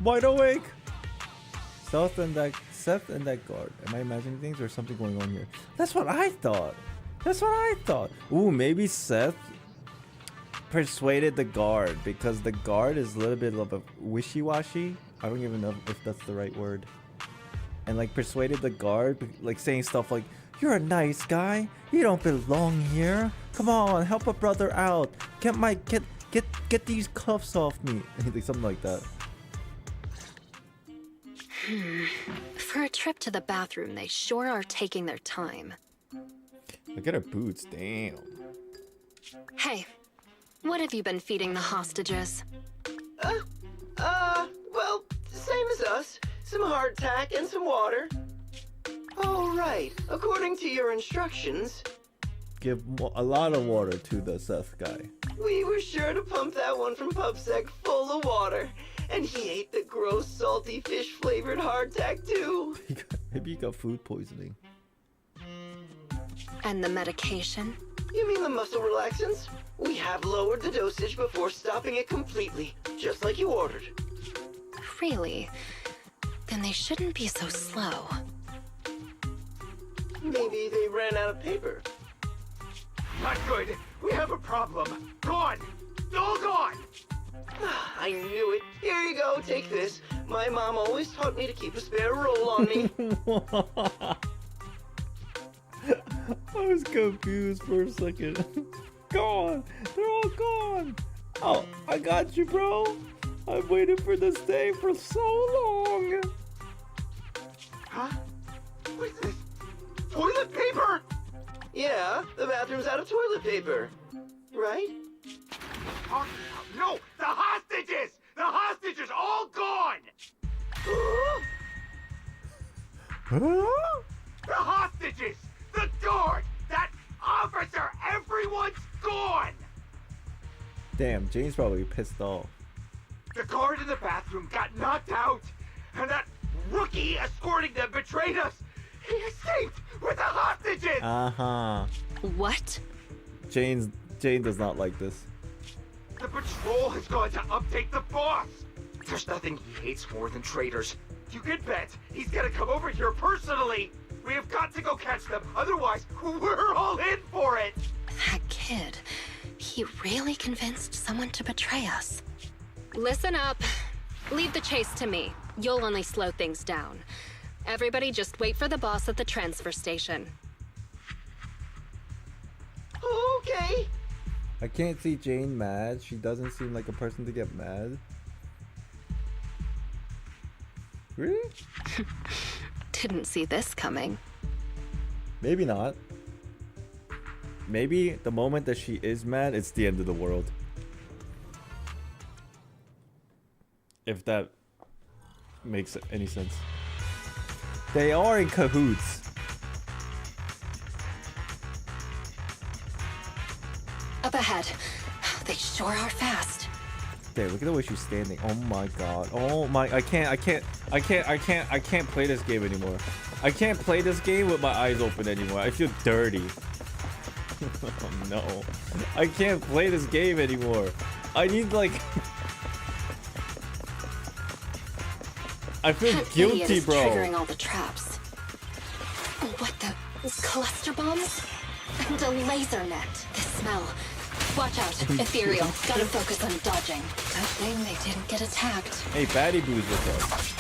Wide awake. Seth and that guard. Am I imagining things or something going on here? That's what I thought. That's what I thought. Ooh, maybe Seth persuaded the guard because the guard is a little bit of a wishy-washy. I don't even know if that's the right word. And like persuaded the guard, like saying stuff like, "You're a nice guy. You don't belong here. Come on, help a brother out. Get these cuffs off me." Like something like that. For a trip to the bathroom, they sure are taking their time. Look at her boots, damn. Hey, what have you been feeding the hostages? Well, same as us. Some hardtack and some water. All right, according to your instructions. Give a lot of water to the Seth guy. We were sure to pump that one from PubSec full of water. And he ate the gross, salty, fish-flavored hardtack, too. Maybe he got food poisoning. And the medication? You mean the muscle relaxants? We have lowered the dosage before stopping it completely, just like you ordered. Really? Then they shouldn't be so slow. Maybe they ran out of paper. Not good. We have a problem. Gone. All gone. I knew it. Here you go, take this. My mom always taught me to keep a spare roll on me. I was confused for a second. Gone! They're all gone! Oh, I got you, bro! I've waited for this day for so long! Huh? What's this? Toilet paper? Yeah, the bathroom's out of toilet paper. Right? No! The hostages! The hostages all gone! The hostages! The guard! That officer! Everyone's gone! Damn, Jane's probably pissed off. The guard in the bathroom got knocked out, and that rookie escorting them betrayed us! He escaped with the hostages! Uh-huh. What? Jane does not like this. The patrol has gone to update the boss! There's nothing he hates more than traitors. You can bet he's gonna come over here personally! We have got to go catch them, otherwise we're all in for it! That kid, he really convinced someone to betray us. Listen up. Leave the chase to me. You'll only slow things down. Everybody just wait for the boss at the transfer station. Okay. I can't see Jane mad. She doesn't seem like a person to get mad. Really? Didn't see this coming. Maybe not. Maybe the moment that she is mad, it's the end of the world. If that makes any sense. They are in cahoots. Up ahead. They sure are fast. Damn, look at the way she's standing. Oh my god. Oh my, I can't play this game anymore. I can't play this game with my eyes open anymore. I feel dirty. Oh no. I can't play this game anymore. I need like I feel That idiot guilty, is bro. triggering all the traps. What the? Cluster bombs? And a laser net. This smell. Watch out. Ethereal. Gotta focus on dodging. Good thing they didn't get attacked. Hey, Batty Boo's with us.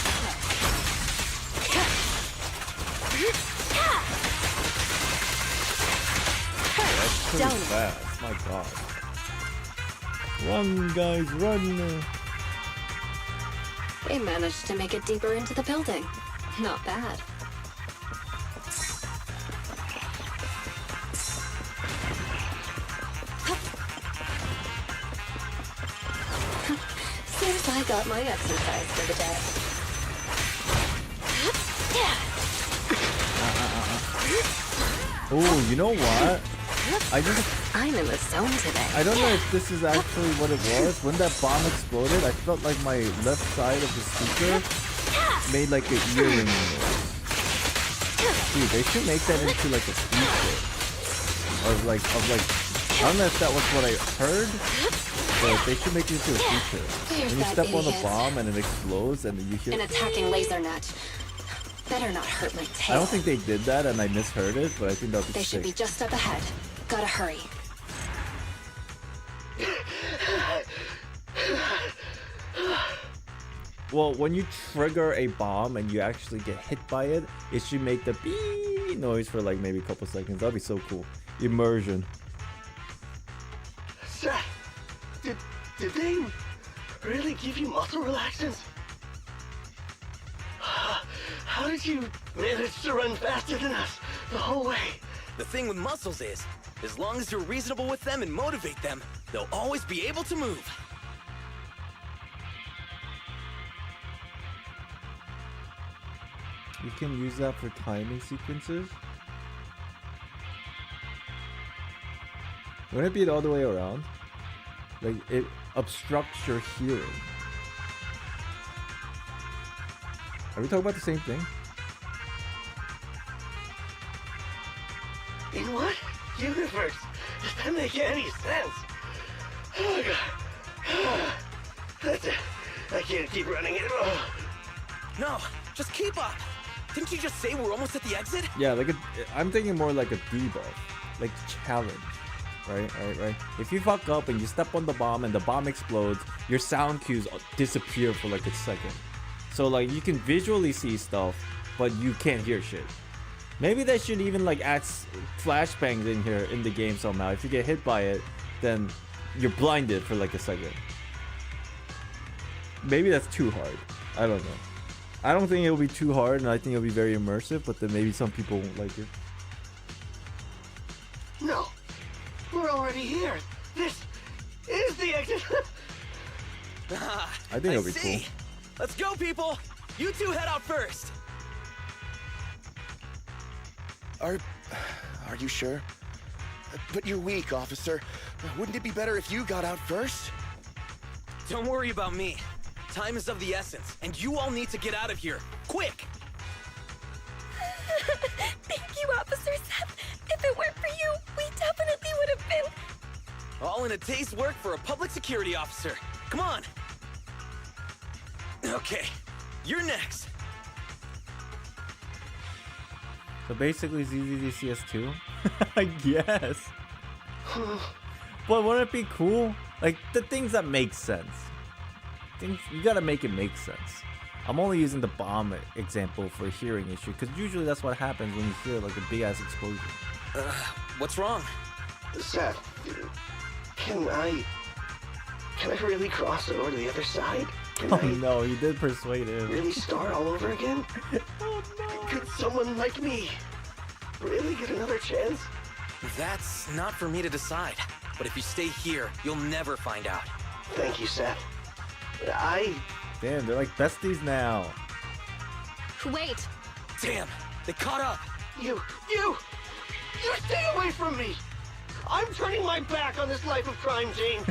That's pretty Done. fast. My god. Run, guys, run. We managed to make it deeper into the building. Not bad. Seems I got my exercise for the day. Oh, you know what? I'm in the zone today. I don't know if this is actually what it was. When that bomb exploded, I felt like my left side of the speaker made like an earring noise. Dude, they should make that into like a feature. Of like, I don't know if that was what I heard, but they should make it into a feature. There's When you that step on the idiot. bomb and it explodes and then you An hear... attacking laser net. Better not hurt my I tail. don't think they did that and I misheard it, but I think that would be They should be sick. just up ahead. Gotta hurry. Well, when you trigger a bomb and you actually get hit by it, it should make the beep noise for like maybe a couple seconds. That'd be so cool. Immersion. Seth, did they really give you muscle relaxants? How did you manage to run faster than us the whole way? The thing with muscles is, as long as you're reasonable with them and motivate them, they'll always be able to move. You can use that for timing sequences. Wouldn't it be the other way around? Like, it obstructs your hearing. Are we talking about the same thing? In what universe does that make any sense? Oh god. That's it. I can't keep running it. Oh. No, just keep up. Didn't you just say we're almost at the exit? Yeah, like I'm thinking more like a debuff, like challenge, right? If you fuck up and you step on the bomb and the bomb explodes, your sound cues disappear for like a second. So like you can visually see stuff, but you can't hear shit. Maybe they should even like add flashbangs in here in the game somehow. If you get hit by it, then you're blinded for like a second. Maybe that's too hard. I don't know. I don't think it'll be too hard, and I think it'll be very immersive, but then maybe some people won't like it. No. We're already here. This is the exit. I think it'll be cool. Let's go, people. You two head out first. Are you sure? But you're weak, officer. Wouldn't it be better if you got out first? Don't worry about me. Time is of the essence, and you all need to get out of here. Quick! Thank you, Officer Seth. If it weren't for you, we definitely would have been... All in a day's work for a public security officer. Come on. Okay, you're next. So basically ZZZ CS2? I guess. But wouldn't it be cool? Like, the things that make sense. You gotta make it make sense. I'm only using the bomb example for a hearing issue, because usually that's what happens when you hear like a big-ass explosion. What's wrong? Seth, can I really cross over to the other side? Can Oh I no, you did persuade him. really start all over again? Oh no! Could someone like me really get another chance? That's not for me to decide. But if you stay here, you'll never find out. Thank you, Seth. Damn, they're like besties now. Wait! Damn, they caught up! You stay away from me! I'm turning my back on this life of crime, Jane.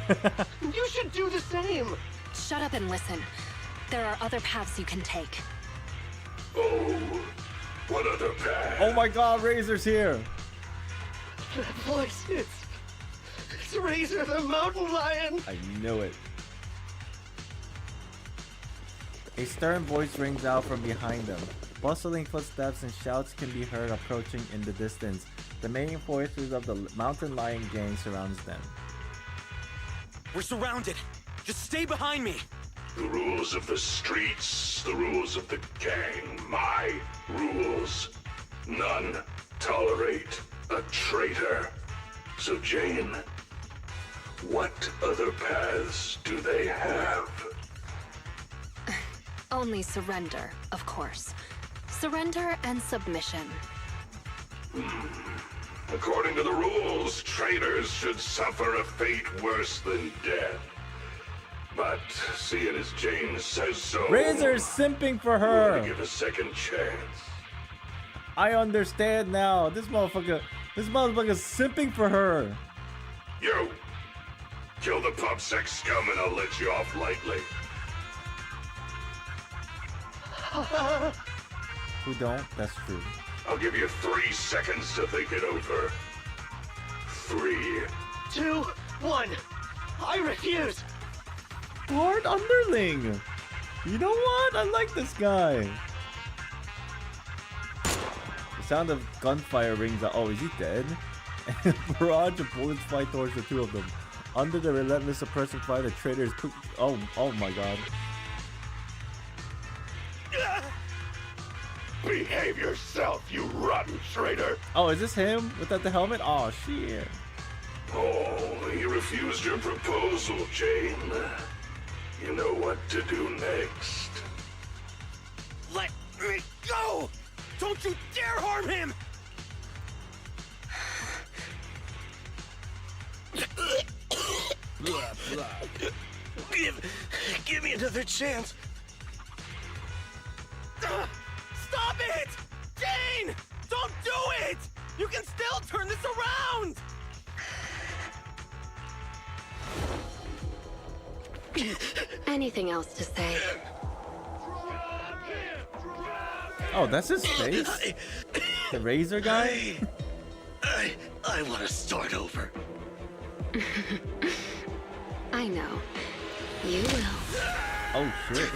You should do the same. Shut up and listen. There are other paths you can take. Oh, what other path? Oh my god, Razor's here! That voice, it's Razor the Mountain Lion. I knew it. A stern voice rings out from behind them. Bustling footsteps and shouts can be heard approaching in the distance. The main forces of the mountain lion gang surrounds them. We're surrounded. Just stay behind me. The rules of the streets, the rules of the gang, my rules. None tolerate a traitor. So Jane, what other paths do they have? Only surrender, of course. Surrender and submission. According to the rules, traitors should suffer a fate worse than death. But seeing as Jane says so, Razor's simping for we're her. gonna give a second chance. I understand now. This motherfucker's simping for her. You kill the pub sex scum and I'll let you off lightly. Who don't? That's true. I'll give you 3 seconds to think it over. 3, 2, 1. I refuse. Hard underling. You know what? I like this guy. The sound of gunfire rings out. Oh, is he dead? And a barrage of bullets fly towards the two of them. Under the relentless suppressive fire, the traitor is quick. Oh my god. behave yourself, you rotten traitor! Oh, is this him without the helmet? Oh, shit. Oh, you refused your proposal, Jane. You know what to do next. Let me go! Don't you dare harm him! Blah, blah. Give me another chance. Stop it! Jane! Don't do it! You can still turn this around! Anything else to say? Oh, that's his face? The razor guy? I want to start over. I know. You will. Oh, shit.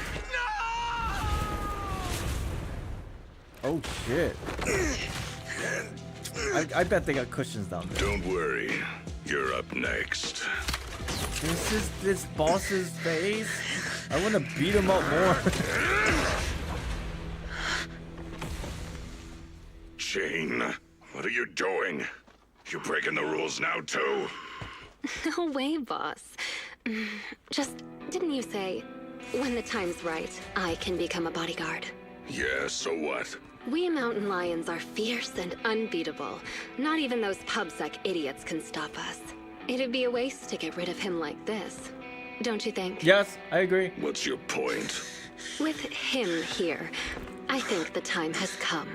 Oh, shit. I bet they got cushions down there. Don't worry. You're up next. This is this boss's face? I want to beat him up more. Jane, what are you doing? You breaking the rules now, too? No way, boss. Just, didn't you say, when the time's right, I can become a bodyguard? Yeah, so what? We mountain lions are fierce and unbeatable. Not even those pubsec idiots can stop us. It'd be a waste to get rid of him like this. Don't you think? Yes, I agree. What's your point? With him here, I think the time has come.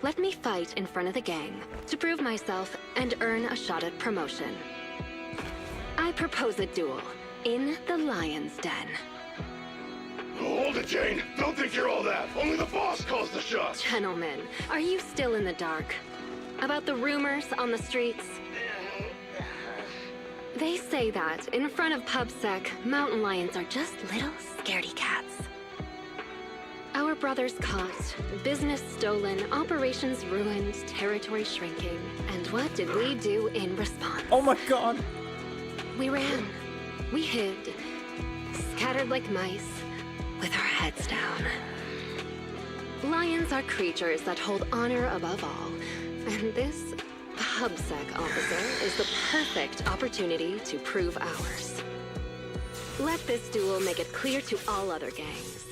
Let me fight in front of the gang to prove myself and earn a shot at promotion. I propose a duel in the Lion's Den. Hold it, Jane. Don't think you're all that. Only the boss calls the shots. Gentlemen, are you still in the dark? About the rumors on the streets? They say that in front of PubSec, mountain lions are just little scaredy cats. Our brothers caught, business stolen, operations ruined, territory shrinking. And what did we do in response? Oh my god! We ran. We hid. Scattered like mice, with our heads down. Lions are creatures that hold honor above all. And this PubSec officer is the perfect opportunity to prove ours. Let this duel make it clear to all other gangs.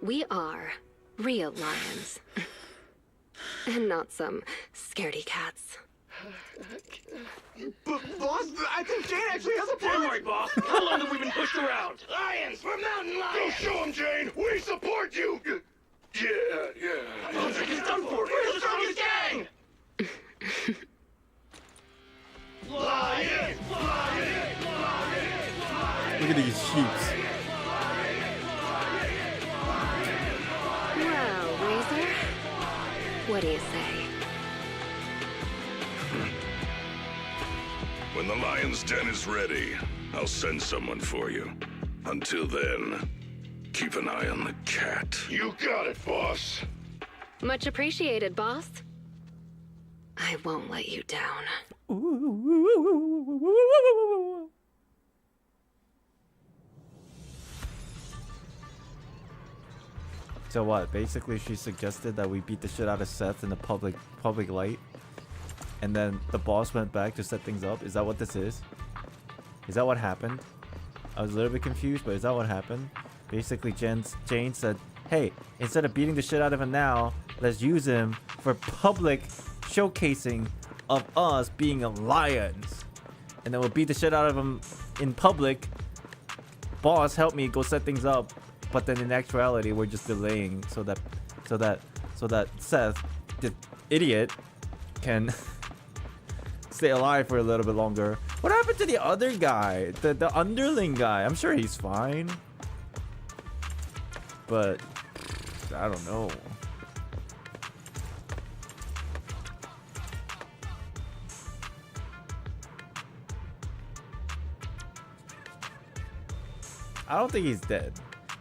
We are real lions. And not some scaredy cats. Boss, I think Jane actually has a point. Damn right, boss. How long have we been pushed around? Lions for mountain lions! Go show him, Jane. We support you. Yeah. PubSec is done for. We're the strongest gang. Lions! Look at these sheeps. Well, Razor, what do you say? When the Lion's Den is ready, I'll send someone for you. Until then, Keep an eye on the cat. You got it, boss. Much appreciated, boss. I won't let you down. So what? Basically, she suggested that we beat the shit out of Seth in the public light, and then the boss went back to set things up. Is that what this is? Is that what happened? I was a little bit confused, but is that what happened? Basically, Jane said, "Hey, instead of beating the shit out of him now, let's use him for public showcasing of us being alliance, and then we'll beat the shit out of him in public. Boss, help me go set things up." But then in actuality, we're just delaying so that Seth, the idiot, can stay alive for a little bit longer. What happened to the other guy, the underling guy? I'm sure he's fine, but I don't know. I don't think he's dead.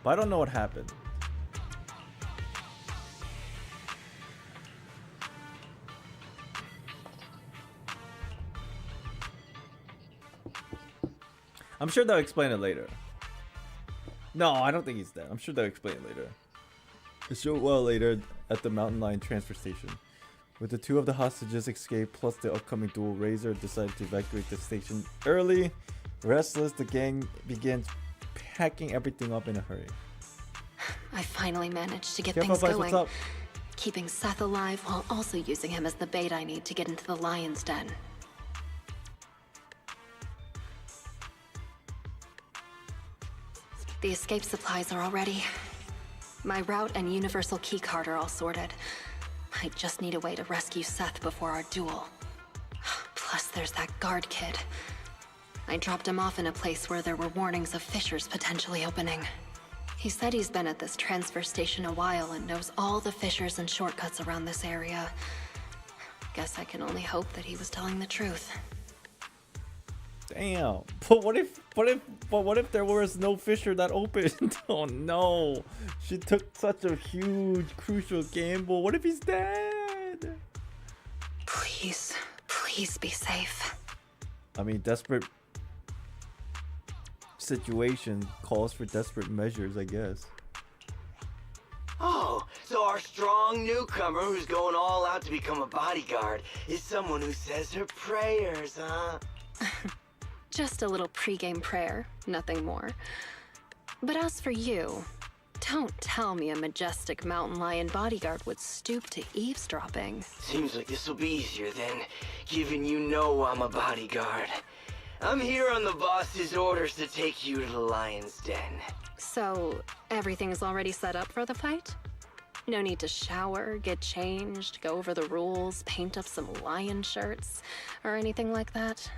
But I don't know what happened. I'm sure they'll explain it later. No, I don't think he's dead. I'm sure they'll explain it later. It's shown well later at the Mountain Lion transfer station. With the two of the hostages escaped plus the upcoming duel, Razor decided to evacuate the station early. Restless, the gang begins packing everything up in a hurry. I finally managed to get Careful, things Vice, going. what's up? Keeping Seth alive while also using him as the bait I need to get into the lion's den. The escape supplies are all ready. My route and universal keycard are all sorted. I just need a way to rescue Seth before our duel. Plus, there's that guard kid. I dropped him off in a place where there were warnings of fissures potentially opening. He said he's been at this transfer station a while and knows all the fissures and shortcuts around this area. Guess I can only hope that he was telling the truth. Damn. But what if there was no fissure that opened? Oh no. She took such a huge, crucial gamble. What if he's dead? Please, please be safe. I mean, desperate situation calls for desperate measures, I guess. Oh, so our strong newcomer who's going all out to become a bodyguard is someone who says her prayers, huh? Just a little pregame prayer, nothing more. But as for you, don't tell me a majestic mountain lion bodyguard would stoop to eavesdropping. Seems like this will be easier then, given you know I'm a bodyguard. I'm here on the boss's orders to take you to the lion's den. So, everything's already set up for the fight? No need to shower, get changed, go over the rules, paint up some lion shirts, or anything like that?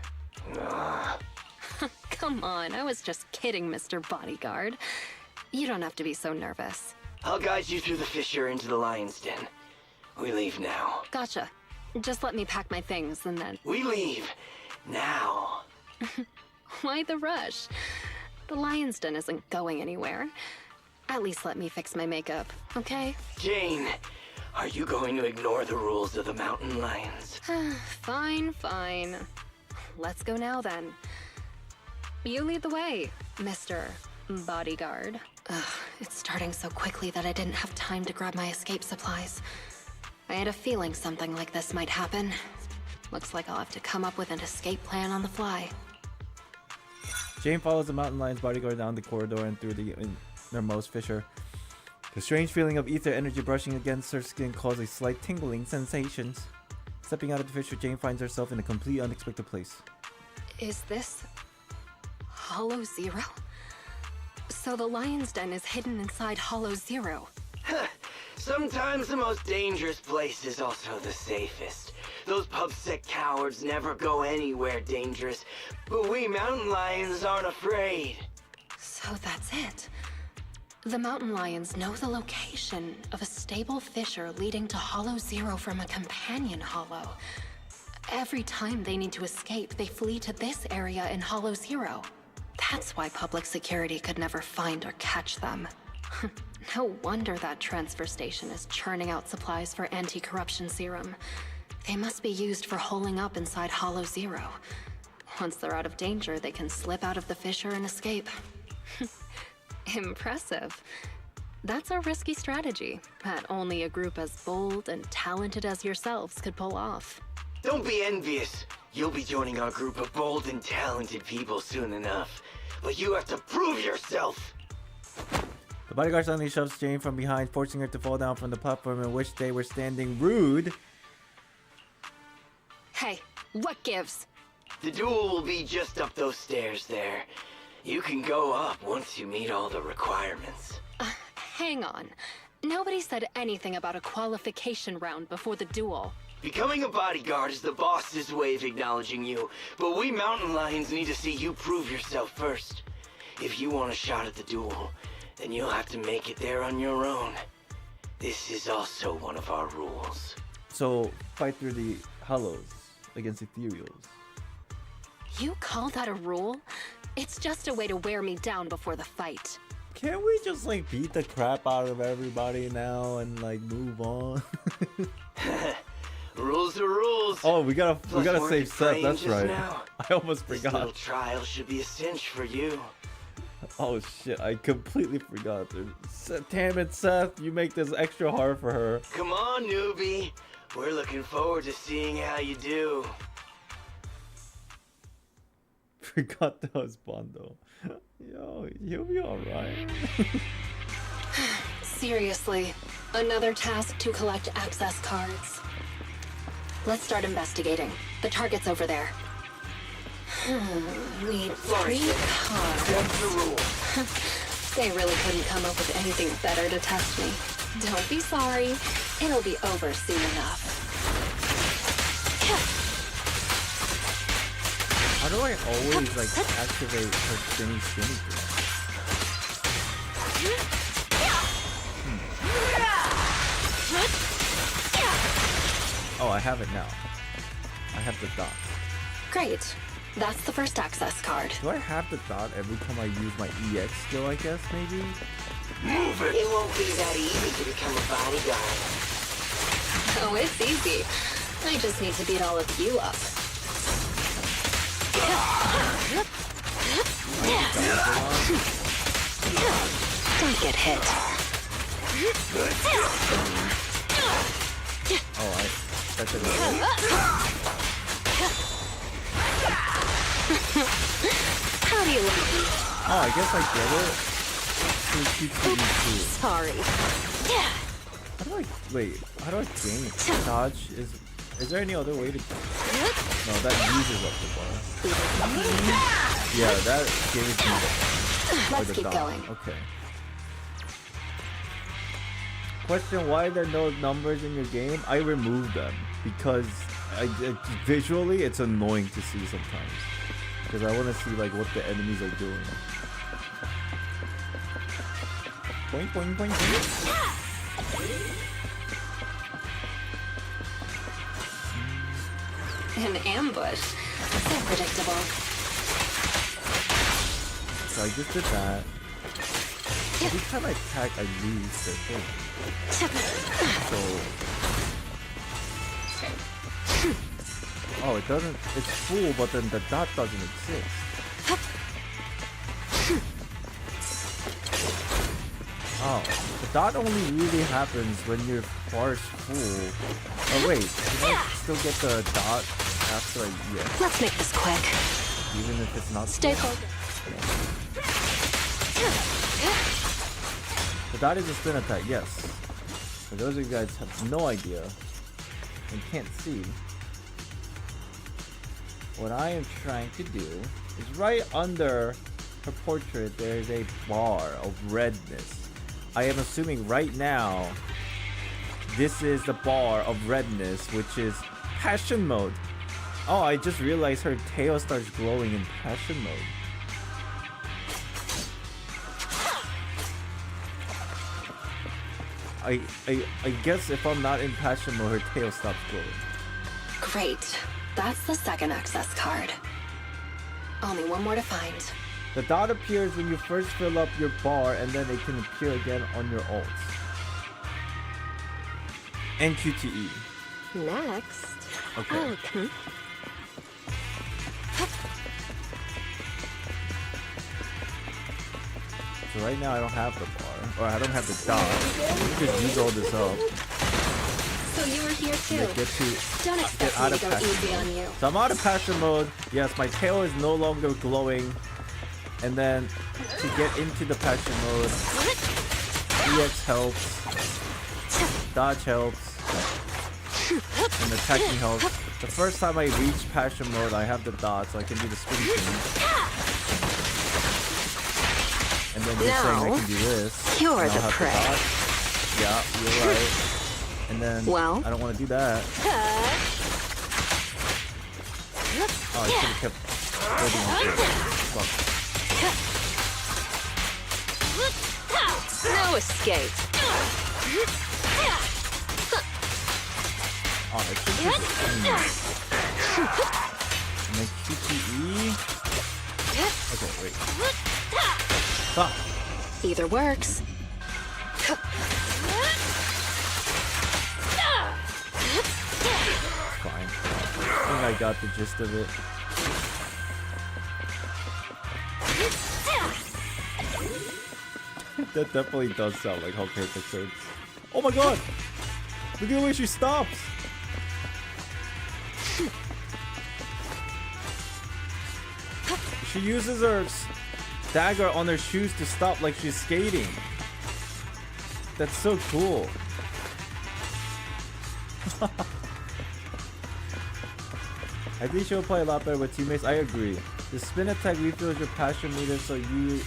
Come on, I was just kidding, Mr. Bodyguard. You don't have to be so nervous. I'll guide you through the fissure into the lion's den. We leave now. Gotcha. Just let me pack my things and then... We leave now. Why the rush? The lion's den isn't going anywhere. At least let me fix my makeup, okay? Jane, are you going to ignore the rules of the mountain lions? Fine, fine. Let's go now then. You lead the way, Mr. Bodyguard. Ugh, it's starting so quickly that I didn't have time to grab my escape supplies. I had a feeling something like this might happen. Looks like I'll have to come up with an escape plan on the fly. Jane follows the mountain lion's bodyguard down the corridor and through the innermost fissure. The strange feeling of ether energy brushing against her skin causes slight tingling sensations. Stepping out of the fissure, Jane finds herself in a complete unexpected place. Is this Hollow Zero? So the lion's den is hidden inside Hollow Zero. Sometimes the most dangerous place is also the safest. Those pub-sick cowards never go anywhere dangerous, but we mountain lions aren't afraid. So that's it. The mountain lions know the location of a stable fissure leading to Hollow Zero from a companion hollow. Every time they need to escape, they flee to this area in Hollow Zero. That's why public security could never find or catch them. No wonder that transfer station is churning out supplies for anti-corruption serum. They must be used for holing up inside Hollow Zero. Once they're out of danger, they can slip out of the fissure and escape. Impressive. That's a risky strategy that only a group as bold and talented as yourselves could pull off. Don't be envious. You'll be joining our group of bold and talented people soon enough. But you have to prove yourself. The bodyguard suddenly shoves Jane from behind, forcing her to fall down from the platform in which they were standing. Rude. Hey, what gives? The duel will be just up those stairs there. You can go up once you meet all the requirements. Hang on. Nobody said anything about a qualification round before the duel. Becoming a bodyguard is the boss's way of acknowledging you, but we mountain lions need to see you prove yourself first. If you want a shot at the duel, then you'll have to make it there on your own. This is also one of our rules. So, fight through the hollows against ethereals. You call that a rule? It's just a way to wear me down before the fight. Can't we just like beat the crap out of everybody now and like move on? Rules are rules. Oh, we gotta save Seth. That's right. Now. I almost This forgot. little trial should be a cinch for you. Oh shit! I completely forgot. Dude. Damn it, Seth! You make this extra hard for her. Come on, newbie. We're looking forward to seeing how you do. Forgot that was Bondo. Yo, you'll be alright. Seriously, another task to collect access cards. Let's start investigating. The target's over there. Need 3 cards. That's the rule. They really couldn't come up with anything better to test me. Don't be sorry. It'll be over soon enough. How do I always like activate her spinny thing? Oh, I have it now. I have the dot. Great. That's the first access card. Do I have the dot every time I use my EX skill, I guess, maybe? Move it! It won't be that easy to become a bodyguard. Oh, it's easy. I just need to beat all of you up. Don't get hit. Oh, that didn't work. How do you like me? Oh, I guess I get it. Sorry. How do I wait? How do I gain dodge? Is there any other way to? No, that uses up the bar. Yeah, that gives me. Let's keep going. Okay. Question: why are there no numbers in your game? I removed them because visually it's annoying to see sometimes. Because I want to see like what the enemies are doing. Boing boing boing boing. An ambush. So predictable. So I just did that. Every time I attack, I lose the thing. So... Oh, it doesn't... It's full, but then the dot doesn't exist. Oh, the dot only really happens when your bar's full. Oh wait, can I still get the dot after I... Yeah. Let's make this quick. Even if it's not... Stay full? focused. The dot is a spin attack, yes. For those of you guys who have no idea and can't see, what I am trying to do is right under her portrait there is a bar of redness. I am assuming right now this is the bar of redness, which is passion mode. Oh, I just realized her tail starts glowing in passion mode. I guess if I'm not in passion mode, her tail stops glowing. Great. That's the second access card. Only one more to find. The dot appears when you first fill up your bar, and then it can appear again on your ults. And QTE. Next. Okay. Oh, So right now I don't have the bar, or I don't have the dot. You could use all this up. So you were here too. Don't expect me to go easy on you. So I'm out of passion mode. Yes, my tail is no longer glowing. And then to get into the passion mode, EX helps, dodge helps, and attacking helps. The first time I reach passion mode, I have the dot, so I can do the spin thing. And then you're saying I can do this. You're the prey. Yeah, you're right. And then well, I don't want to do that. Oh, I should have kept holding on to it. Fuck. No escape. Oh, I should use it. And then QTE. Okay, wait. Stop. Either works. Fine. I think I got the gist of it. That definitely does sound like how Perfect hurts. Oh my god! Look at the way she stops! She uses her dagger on her shoes to stop like she's skating. That's so cool. I think she'll play a lot better with teammates. I agree. The spin attack refills your passion meter, so you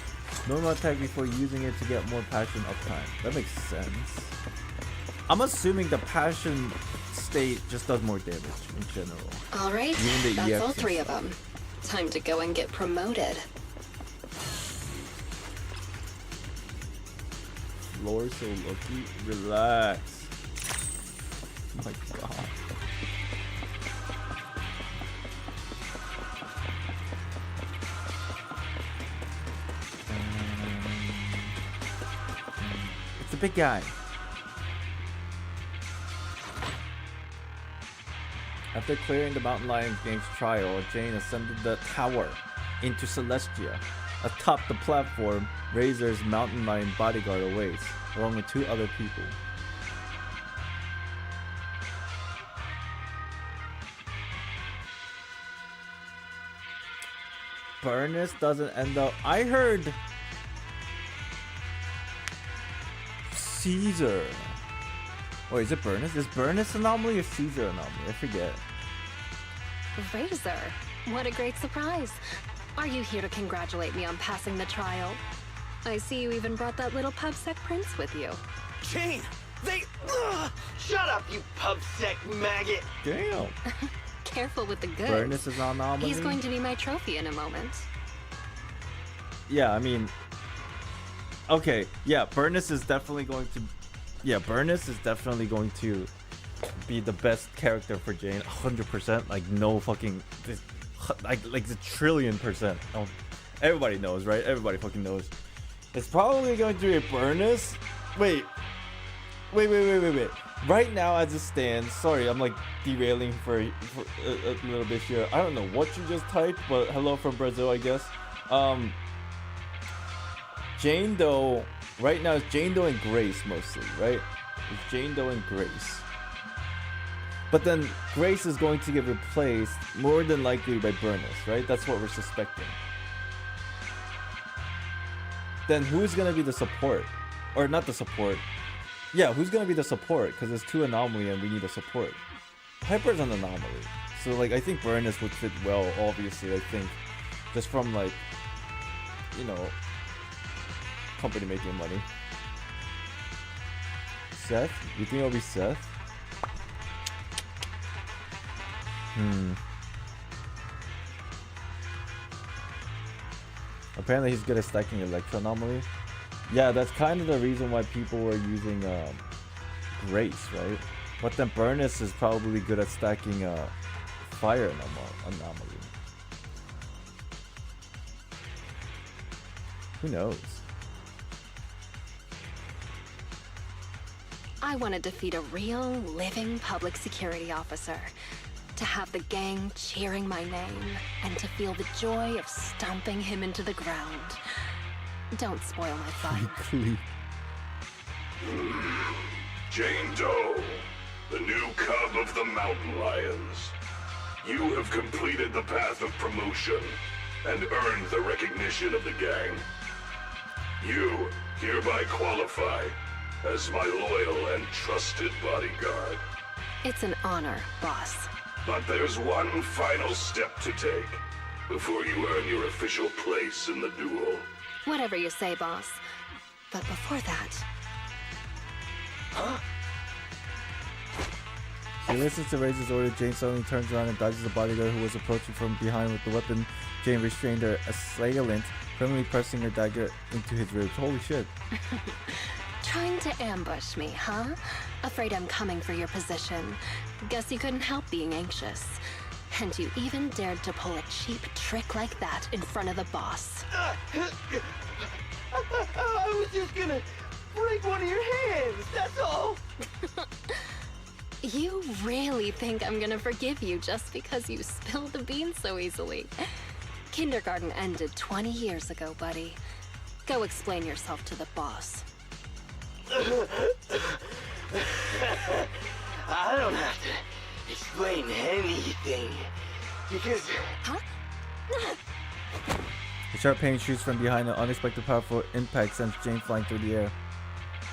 normal attack before using it to get more passion uptime. That makes sense. I'm assuming the passion state just does more damage in general. All right, Even the that's EX all three of them. Time to go and get promoted. Floor so lucky. Relax. Oh my god. It's the big guy. After clearing the Mountain Lion Games trial, Jane ascended the tower into Celestia. Atop the platform, Razor's Mountain Lion bodyguard awaits, along with 2 other people. Burnus doesn't end up. I heard Caesar. Wait, is it Burnus? Is Burnus anomaly or Caesar anomaly? I forget. Razor, what a great surprise. Are you here to congratulate me on passing the trial? I see you even brought that little pubsec prince with you. Jane! They... Shut up, you pubsec maggot! Damn. Careful with the goods. Burnus is anomaly. He's going to be my trophy in a moment. Yeah, I mean... Okay, yeah, Burnus is definitely going to... Yeah, Burnus is definitely going to be the best character for Jane. 100%. Like, no fucking... Like the 1,000,000,000%. Oh, everybody knows, right? Everybody fucking knows. It's probably going to be a Burnus. Wait. Right now, as it stands, sorry, I'm like derailing for a little bit here. I don't know what you just typed, but hello from Brazil, I guess. Jane Doe, right now it's Jane Doe and Grace mostly, right? It's Jane Doe and Grace. But then Grace is going to get replaced more than likely by Burnus, right? That's what we're suspecting. Then who's gonna be the support? Or not the support. Yeah, who's gonna be the support? Because there's 2 anomaly and we need a support. Piper's an anomaly. So like I think Burnus would fit well, obviously, I think. Just from like, you know, company making money. Seth? You think it'll be Seth? Apparently he's good at stacking Electro Anomaly. Yeah, that's kind of the reason why people were using Grace, right? But then Burnus is probably good at stacking Fire Anomaly. Who knows? I want to defeat a real, living public security officer. To have the gang cheering my name, and to feel the joy of stomping him into the ground. Don't spoil my fun. Jane Doe, the new cub of the Mountain Lions. You have completed the path of promotion and earned the recognition of the gang. You hereby qualify as my loyal and trusted bodyguard. It's an honor, boss. But there's one final step to take before you earn your official place in the duel. Whatever you say, boss. But before that... Huh? She listens to Razor's order. Jane suddenly turns around and dodges the bodyguard who was approaching from behind with the weapon. Jane restrained her assailant, firmly pressing her dagger into his ribs. Holy shit. Trying to ambush me, huh? Afraid I'm coming for your position. Guess you couldn't help being anxious. And you even dared to pull a cheap trick like that in front of the boss. I was just gonna break one of your hands, that's all. You really think I'm gonna forgive you just because you spilled the beans so easily? Kindergarten ended 20 years ago, buddy. Go explain yourself to the boss. I don't have to explain anything, because... Huh? The sharp pain shoots from behind. An unexpected powerful impact sends Jane flying through the air.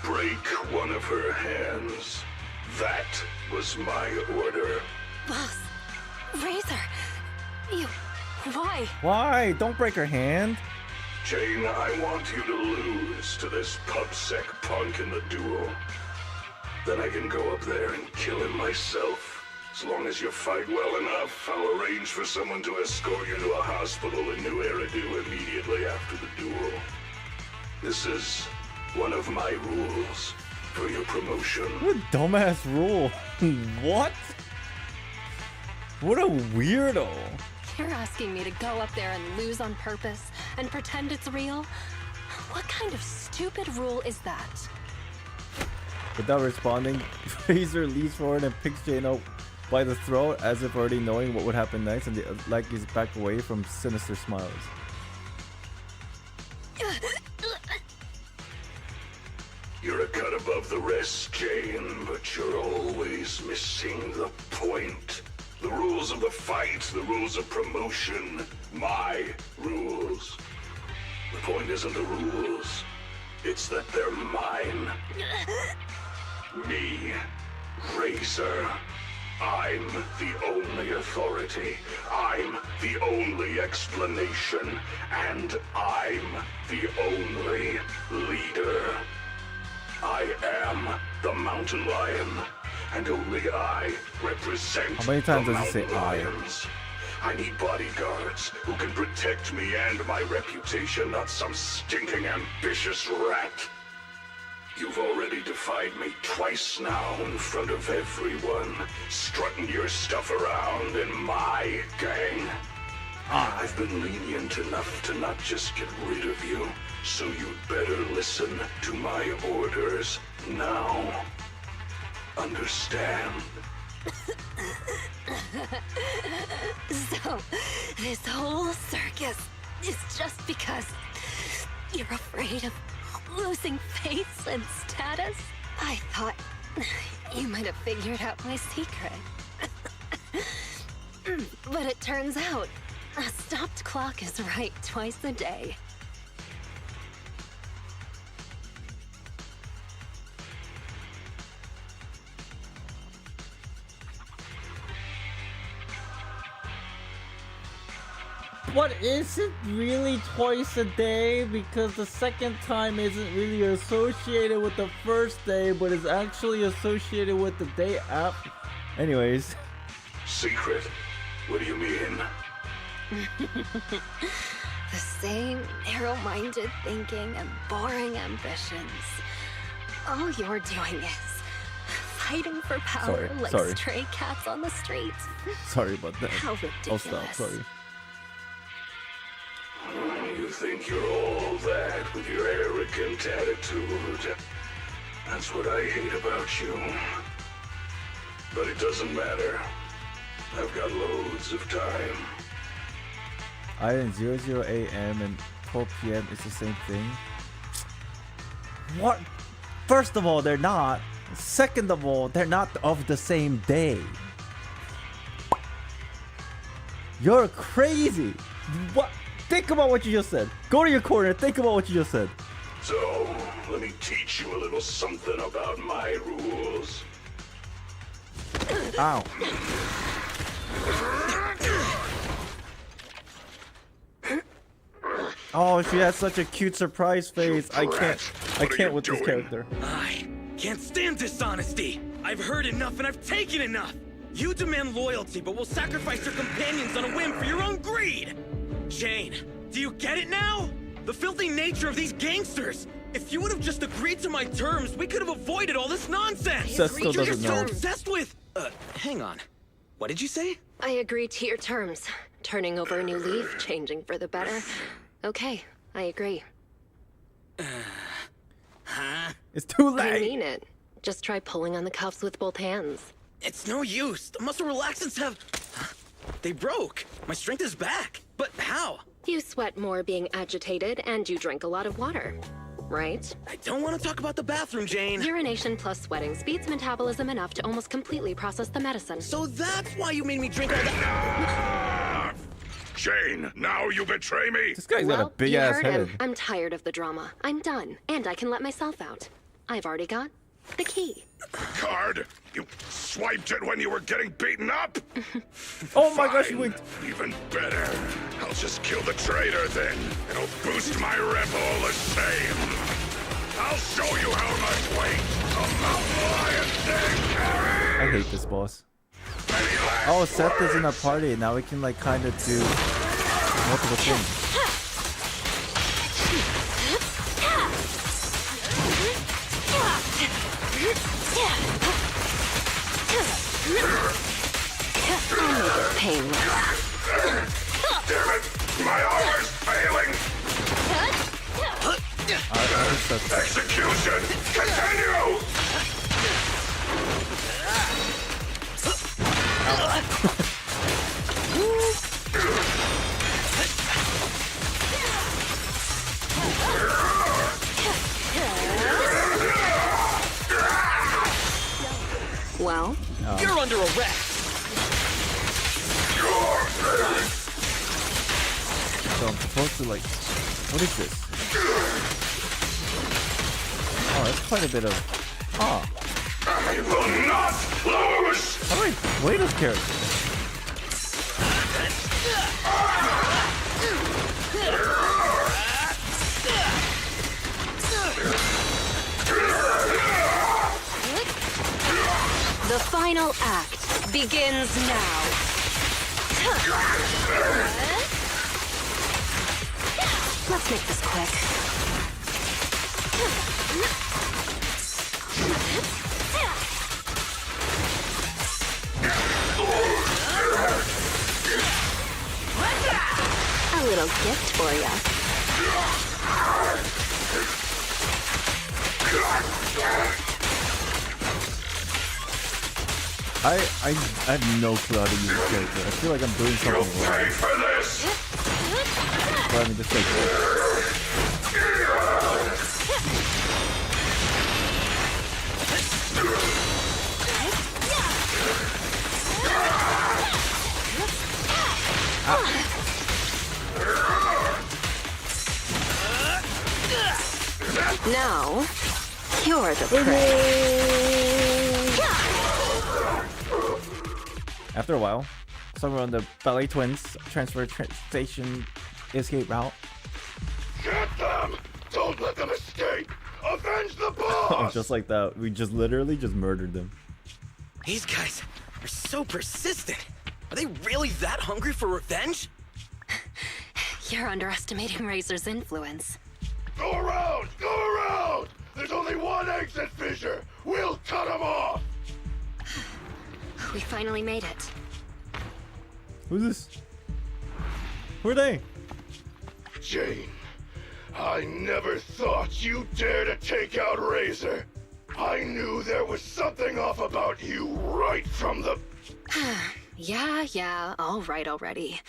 Break one of her hands. That was my order. Boss! Razor! You... Why? Why? Don't break her hand. Jane, I want you to lose to this pubsec punk in the duel. Then I can go up there and kill him myself. As long as you fight well enough, I'll arrange for someone to escort you to a hospital in New Eridu immediately after the duel. This is one of my rules for your promotion. What a dumbass rule. What? What a weirdo. You're asking me to go up there and lose on purpose and pretend it's real? What kind of stupid rule is that? Without responding, Razor leads forward and picks Jane up by the throat as if already knowing what would happen next, and the Lackeys back away from sinister smiles. You're a cut above the rest, Jane, but you're always missing the point. The rules of the fight, the rules of promotion, my rules. The point isn't the rules, it's that they're mine. Me, Razor. I'm the only authority. I'm the only explanation. And I'm the only leader. I am the Mountain Lion, and only I represent How many times the does he say Mountain I? Lions. I need bodyguards who can protect me and my reputation, not some stinking ambitious rat. You've already defied me twice now in front of everyone, strutting your stuff around in my gang. I've been lenient enough to not just get rid of you, so you'd better listen to my orders now. Understand? So, this whole circus is just because you're afraid of losing face and status? I thought you might have figured out my secret. But it turns out, a stopped clock is right twice a day. But is it really twice a day? Because the second time isn't really associated with the first day, but is actually associated with the day after. Anyways. Secret? What do you mean? The same narrow-minded thinking and boring ambitions. All you're doing is fighting for power like stray cats on the streets. Sorry about that. How I'll ridiculous. You stop, sorry. think you're all that with your arrogant attitude. That's what I hate about you. But it doesn't matter. I've got loads of time. Island 00 AM and 12 PM is the same thing. What? First of all, they're not. Second of all, they're not of the same day. You're crazy. What? Think about what you just said. Go to your corner. Think about what you just said. So, let me teach you a little something about my rules. Ow. Oh, she has such a cute surprise face. I can't with this character. I can't stand dishonesty. I've heard enough and I've taken enough. You demand loyalty, but will sacrifice your companions on a whim for your own greed. Jane, do you get it now? The filthy nature of these gangsters. If you would have just agreed to my terms, we could have avoided all this nonsense. Seth still You're doesn't just so know. obsessed with. Hang on. What did you say? I agreed to your terms. Turning over a new leaf, changing for the better. Okay, I agree. It's too I late. mean it. Just try pulling on the cuffs with both hands. It's no use. The muscle relaxants have... They broke. My strength is back. But how? You sweat more being agitated, and you drink a lot of water. Right? I don't want to talk about the bathroom, Jane. Urination plus sweating speeds metabolism enough to almost completely process the medicine. So that's why you made me drink all that... Jane, now you betray me. This guy's got a big you ass heard head. him. I'm tired of the drama. I'm done, and I can let myself out. I've already got the key. Card? You swiped it when you were getting beaten up? Oh my gosh, you winked. Even better. I'll just kill the traitor then. It'll boost my rep all the same. I'll show you how much weight a mountain lion thing carries. I hate this boss. Oh, Seth is in a party. Now we can like kind of do multiple things. Painless. Damn it! My armor's failing! Execution! Continue! Well, you're under arrest. So I'm supposed to like, what is this? Oh, that's quite a bit of. Oh. I will not lose! How do I play this character? the final act begins now. Let's make this quick. A little gift for ya. I have no clue how to use this character. I feel like I'm doing something wrong. But I mean, just Now, you're the prey. After a while, somewhere on the Ballet Twins transfer station escape route. Get them! Don't let them escape! Avenge the boss! Just like that, we just literally just murdered them. These guys are so persistent. Are they really that hungry for revenge? You're underestimating Razor's influence. Go around! Go around! There's only one exit fissure! We'll cut them off! We finally made it. Who's this? Who are they? Jane, I never thought you'd dare to take out Razor. I knew there was something off about you right from the... Yeah, all right already.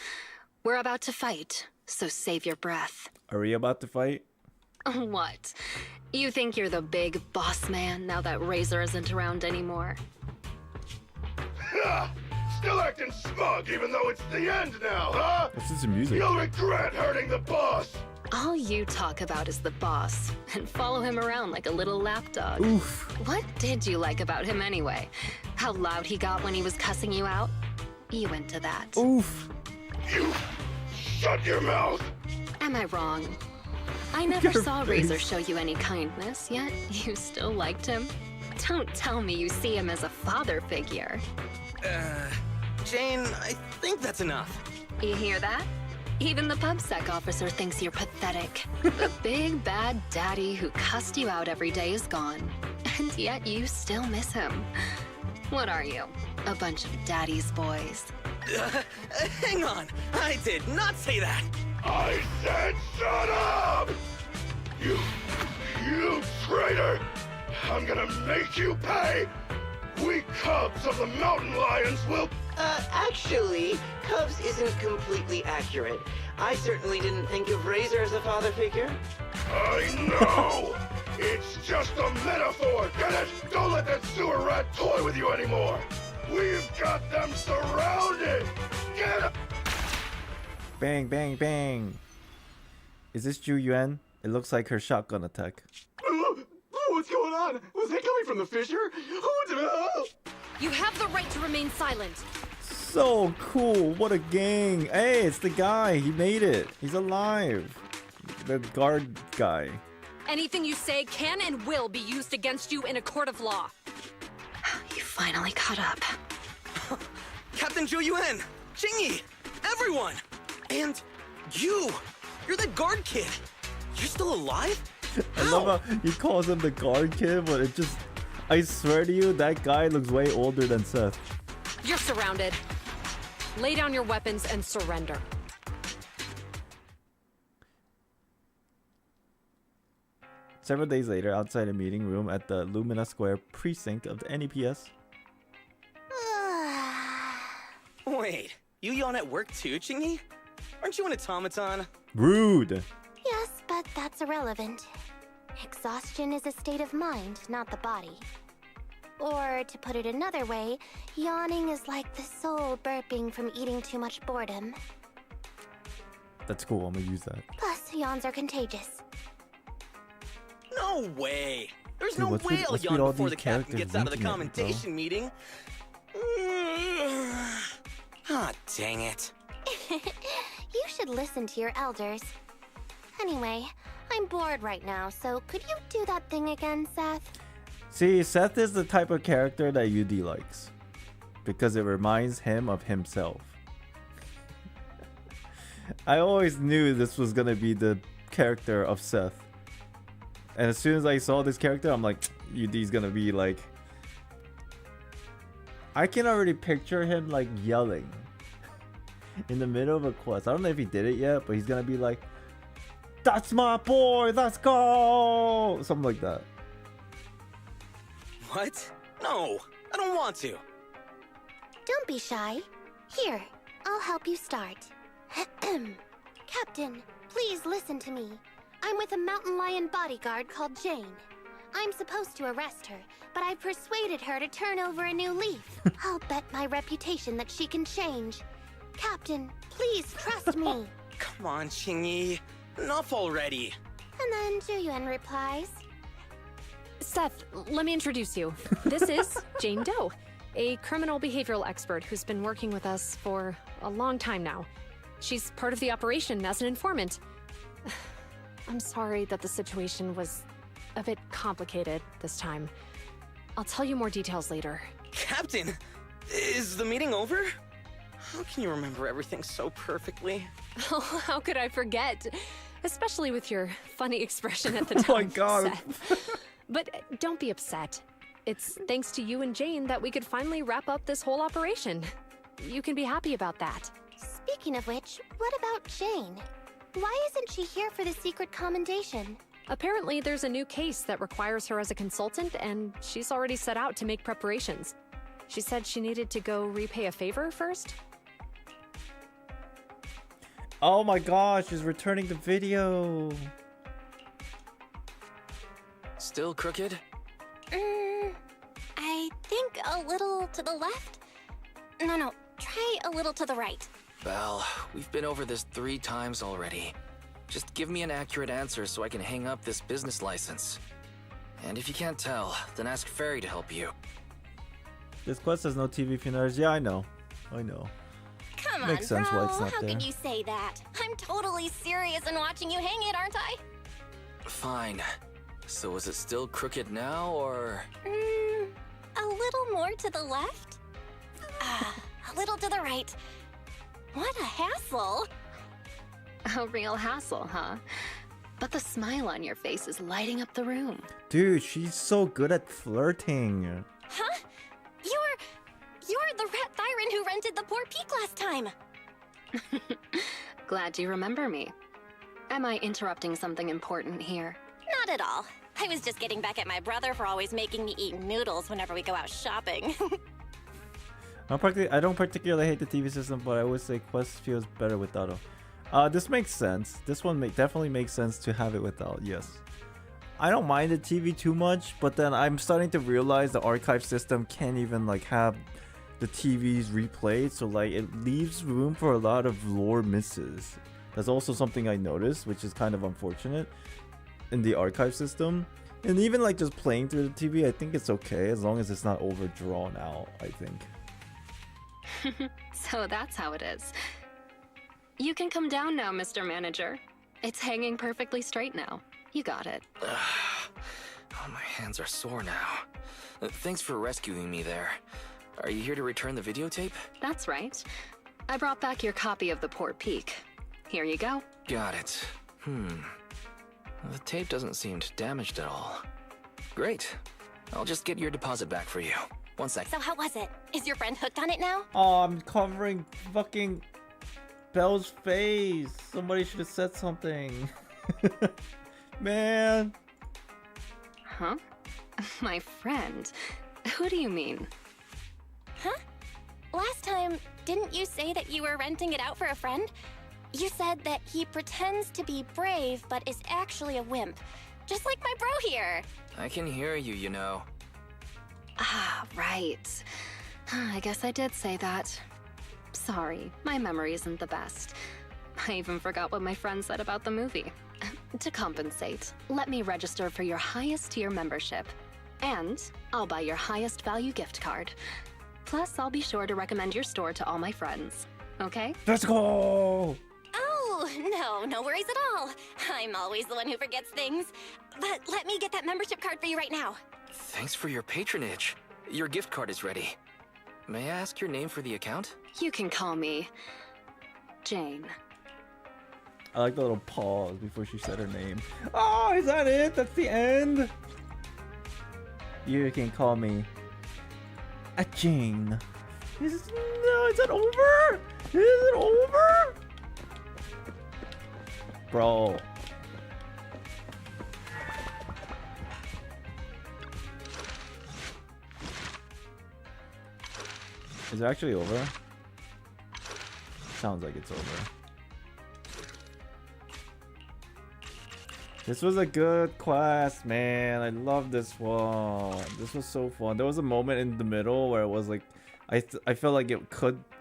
We're about to fight, so save your breath. Are we about to fight? What? You think you're the big boss man now that Razor isn't around anymore? Ha! Still acting smug even though it's the end now, huh? This is some music. You'll regret hurting the boss. All you talk about is the boss, and follow him around like a little lapdog. Oof. What did you like about him anyway? How loud he got when he was cussing you out? You into that. Oof. You shut your mouth. Am I wrong? I never saw Razor show you any kindness, yet you still liked him. Don't tell me you see him as a father figure. Jane, I think that's enough. You hear that? Even the PubSec officer thinks you're pathetic. The big bad daddy who cussed you out every day is gone, and yet you still miss him. What are you? A bunch of daddy's boys. Hang on, I did not say that. I said shut up! You traitor! I'm gonna make you pay! We cubs of the mountain lions will... Actually, Cubs isn't completely accurate. I certainly didn't think of Razor as a father figure. I know! It's just a metaphor, get it? Don't let that sewer rat toy with you anymore! We've got them surrounded! Get up! Bang, bang, bang. Is this Zhu Yuan? It looks like her shotgun attack. What's going on? Was that coming from the fissure? You have the right to remain silent. So cool. What a gang. Hey, it's the guy. He made it. He's alive. The guard guy. Anything you say can and will be used against you in a court of law. You finally caught up. Captain Zhu Yuan, Jingyi, everyone! And you're that guard kid. You're still alive? I love how he calls him the guard kid, but it just... I swear to you, that guy looks way older than Seth. You're surrounded. Lay down your weapons and surrender. Several days later, outside a meeting room at the Lumina Square precinct of the NEPS. Wait, you yawn at work too, Jingyi? Aren't you an automaton? Rude! Yes, but that's irrelevant. Exhaustion is a state of mind, not the body. Or, to put it another way, yawning is like the soul burping from eating too much boredom. That's cool, I'm gonna use that. Plus, yawns are contagious. No way! There's Dude, no way I'll yawn before the captain gets out of the commendation meeting. Ah, dang it. You should listen to your elders. Anyway, I'm bored right now, so could you do that thing again, Seth? See, Seth is the type of character that UD likes. Because it reminds him of himself. I always knew this was gonna be the character of Seth. And as soon as I saw this character, I'm like, UD's gonna be like... I can already picture him like yelling. In the middle of a quest. I don't know if he did it yet, but he's gonna be like... That's my boy! Let's go! Something like that. What? No, I don't want to. Don't be shy. Here, I'll help you start. Captain, please listen to me. I'm with a mountain lion bodyguard called Jane. I'm supposed to arrest her, but I've persuaded her to turn over a new leaf. I'll bet my reputation that she can change. Captain, please trust me. Come on, Jingyi. Enough already. And then Zhu replies, Seth, let me introduce you. This is Jane Doe, a criminal behavioral expert who's been working with us for a long time now. She's part of the operation as an informant. I'm sorry that the situation was a bit complicated this time. I'll tell you more details later. Captain, is the meeting over? How can you remember everything so perfectly? Oh, how could I forget? Especially with your funny expression at the time. Oh my god. But don't be upset. It's thanks to you and Jane that we could finally wrap up this whole operation. You can be happy about that. Speaking of which, what about Jane? Why isn't she here for the secret commendation? Apparently, there's a new case that requires her as a consultant, and she's already set out to make preparations. She said she needed to go repay a favor first. Oh my gosh, she's returning the video. Still crooked? I think a little to the left? No, try a little to the right. Well, we've been over this 3 times already. Just give me an accurate answer so I can hang up this business license. And if you can't tell, then ask Fairy to help you. This quest has no TV features. Yeah, I know. Come Makes on, sense bro. why it's not How there. could you say that? I'm totally serious in watching you hang it, aren't I? Fine. So is it still crooked now, or...? A little more to the left? A little to the right. What a hassle. A real hassle, huh? But the smile on your face is lighting up the room. Dude, she's so good at flirting. Huh? You're the Rat Thyron who rented the Port Peak last time. Glad you remember me. Am I interrupting something important here? Not at all. I was just getting back at my brother for always making me eat noodles whenever we go out shopping. I don't particularly hate the TV system, but I would say Quest feels better without it. This makes sense. This one definitely makes sense to have it without, yes. I don't mind the TV too much, but then I'm starting to realize the archive system can't even like have the TVs replayed, so like it leaves room for a lot of lore misses. That's also something I noticed, which is kind of unfortunate in the archive system. And even like just playing through the TV, I think it's okay as long as it's not overdrawn out, I think. So that's how it is. You can come down now, Mr. Manager. It's hanging perfectly straight now. You got it. Oh, my hands are sore now. Thanks for rescuing me there. Are you here to return the videotape? That's right. I brought back your copy of the Port Peak. Here you go. Got it. The tape doesn't seem damaged at all. Great. I'll just get your deposit back for you. 1 sec. So how was it? Is your friend hooked on it now? Oh, I'm covering fucking Belle's face. Somebody should have said something. Man. Huh? My friend? Who do you mean? Huh? Last time, didn't you say that you were renting it out for a friend? You said that he pretends to be brave, but is actually a wimp. Just like my bro here. I can hear you, you know. Ah, right. I guess I did say that. Sorry, my memory isn't the best. I even forgot what my friend said about the movie. To compensate, let me register for your highest tier membership. And I'll buy your highest value gift card. Plus, I'll be sure to recommend your store to all my friends. Okay? Let's go! Oh, no worries at all. I'm always the one who forgets things. But let me get that membership card for you right now. Thanks for your patronage. Your gift card is ready. May I ask your name for the account? You can call me Jane. I like the little pause before she said her name. Oh, is that it? That's the end? You can call me a Jane. Is it over? Is it over? Bro. Is it actually over? Sounds like it's over. This was a good quest, man. I love this one. This was so fun. There was a moment in the middle where it was like, I felt like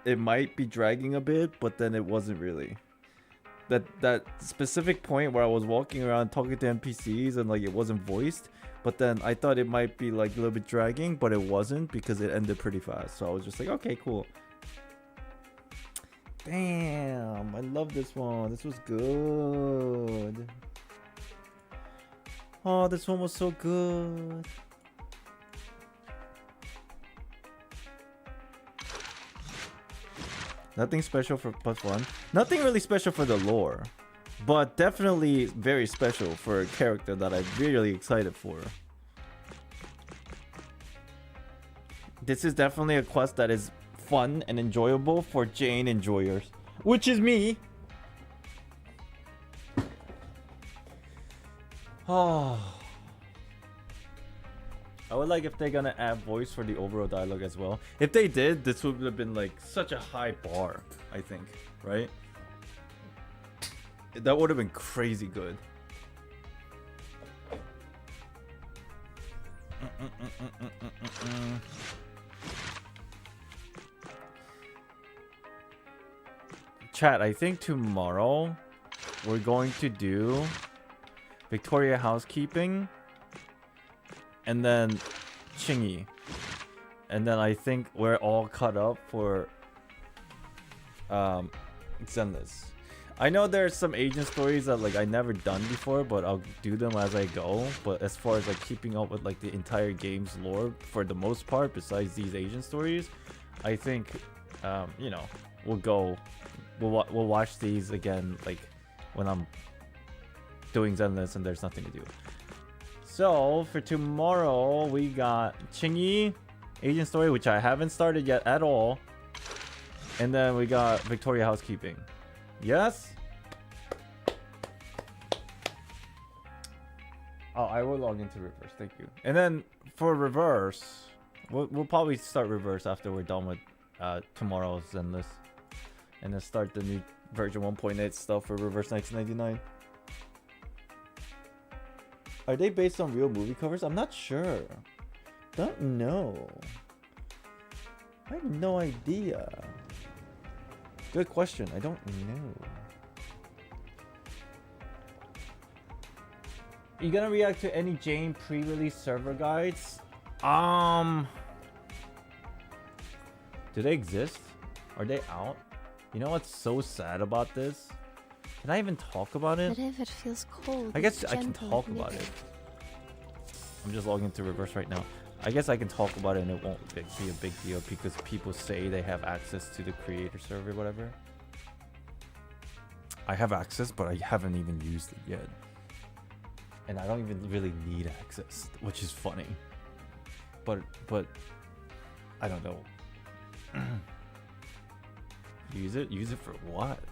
it might be dragging a bit, but then it wasn't really. That specific point where I was walking around talking to NPCs and like it wasn't voiced, but then I thought it might be like a little bit dragging, but it wasn't because it ended pretty fast. So I was just like, okay, cool. Damn, I love this one. This was good. Oh, this one was so good. Nothing special but fun. Nothing really special for the lore, but definitely very special for a character that I'm really excited for. This is definitely a quest that is fun and enjoyable for Jane enjoyers, which is me. Oh. I would like if they're gonna add voice for the overall dialogue as well. If they did, this would have been like such a high bar, I think, right? That would have been crazy good. Chat, I think tomorrow we're going to do Victoria Housekeeping and then Chingy. And then I think we're all caught up for Zenless. I know there's some agent stories that like I never done before, but I'll do them as I go. But as far as like keeping up with like the entire game's lore for the most part, besides these agent stories, I think you know, we'll watch these again like when I'm doing Zenless and there's nothing to do. So for tomorrow we got Chingy agent story, which I haven't started yet at all, and then we got Victoria Housekeeping. Yes. Oh, I will log into reverse. Thank you. And then for reverse, we'll probably start reverse after we're done with tomorrow's Zenless, and then start the new version 1.8 stuff for reverse 1999. Are they based on real movie covers? I'm not sure. Don't know. I have no idea. Good question. I don't know. You gonna react to any Jane pre-release server guides? Do they exist? Are they out? You know what's so sad about this? Can I even talk about it? But if it feels cold, I guess it's I can gentle talk and about knitted. it. I'm just logging into reverse right now. I guess I can talk about it and it won't be a big deal because people say they have access to the creator server, whatever. I have access, but I haven't even used it yet. And I don't even really need access, which is funny. But I don't know. Use it for what?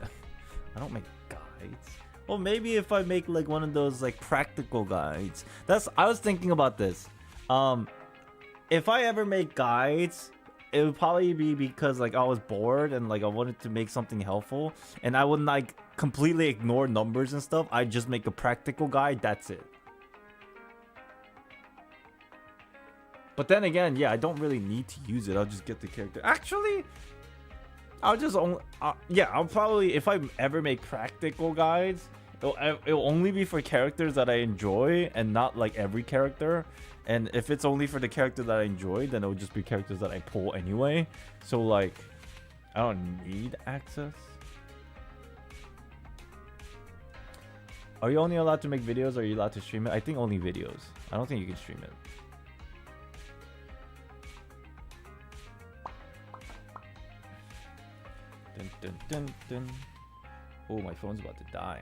I don't make guides. Well, maybe if I make like one of those like practical guides. I was thinking about this. If I ever make guides, it would probably be because like I was bored and like I wanted to make something helpful, and I wouldn't like completely ignore numbers and stuff. I just make a practical guide. That's it. But then again, yeah, I don't really need to use it. I'll just get the character. Actually, I'll just only yeah, I'll probably, if I ever make practical guides, it'll only be for characters that I enjoy and not like every character. And if it's only for the character that I enjoy, then it'll just be characters that I pull anyway. So like, I don't need access. Are you only allowed to make videos, or are you allowed to stream it? I think only videos. I don't think you can stream it. Dun, dun, dun, dun. Oh, my phone's about to die.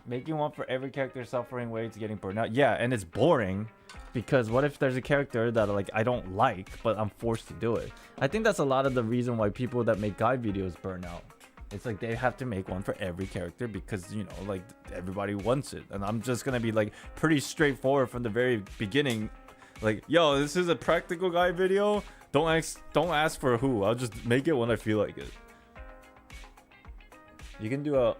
Making one for every character suffering way to getting burned out. Yeah, and it's boring because what if there's a character that like I don't like, but I'm forced to do it? I think that's a lot of the reason why people that make guide videos burn out. It's like they have to make one for every character because, you know, like everybody wants it. And I'm just gonna be like pretty straightforward from the very beginning. Like, yo, this is a practical guide video. Don't ask for who. I'll just make it when I feel like it. You can do a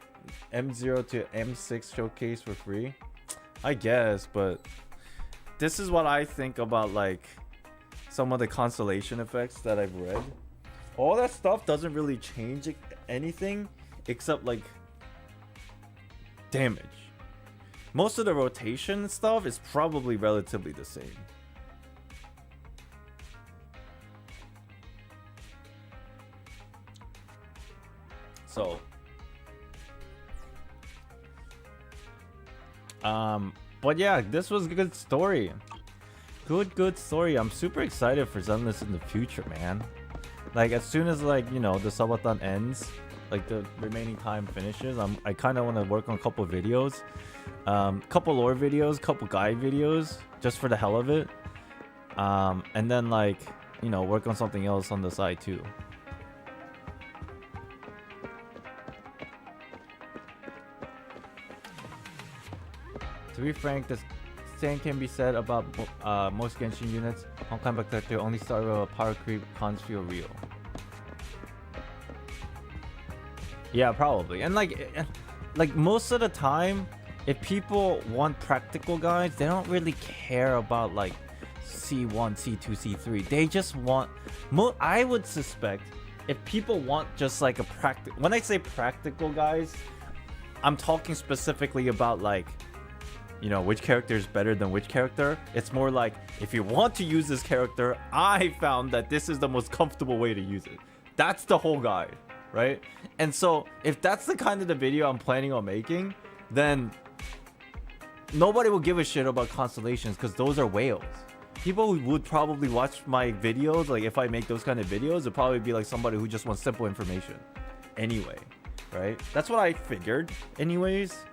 M0 to M6 showcase for free, I guess, but this is what I think about like some of the constellation effects that I've read. All that stuff doesn't really change anything except like damage. Most of the rotation stuff is probably relatively the same. So but yeah, this was a good story. Good story. I'm super excited for Zenless in the future, man. Like as soon as like, you know, the subathon ends, like the remaining time finishes, I kind of want to work on a couple videos, couple lore videos, couple guide videos, just for the hell of it, and then like, you know, work on something else on the side too. To be frank, the same can be said about most Genshin units. Honkai but character only start with a power creep, cons feel real. Yeah, probably. And like most of the time, if people want practical guides, they don't really care about like C1, C2, C3. They just want I would suspect if people want just like a practical, when I say practical guys, I'm talking specifically about like, you know, which character is better than which character. It's more like, if you want to use this character, I found that this is the most comfortable way to use it. That's the whole guide, right? And so if that's the kind of the video I'm planning on making, then nobody will give a shit about constellations because those are whales. People who would probably watch my videos, like if I make those kind of videos, it'd probably be like somebody who just wants simple information anyway, right? That's what I figured anyways.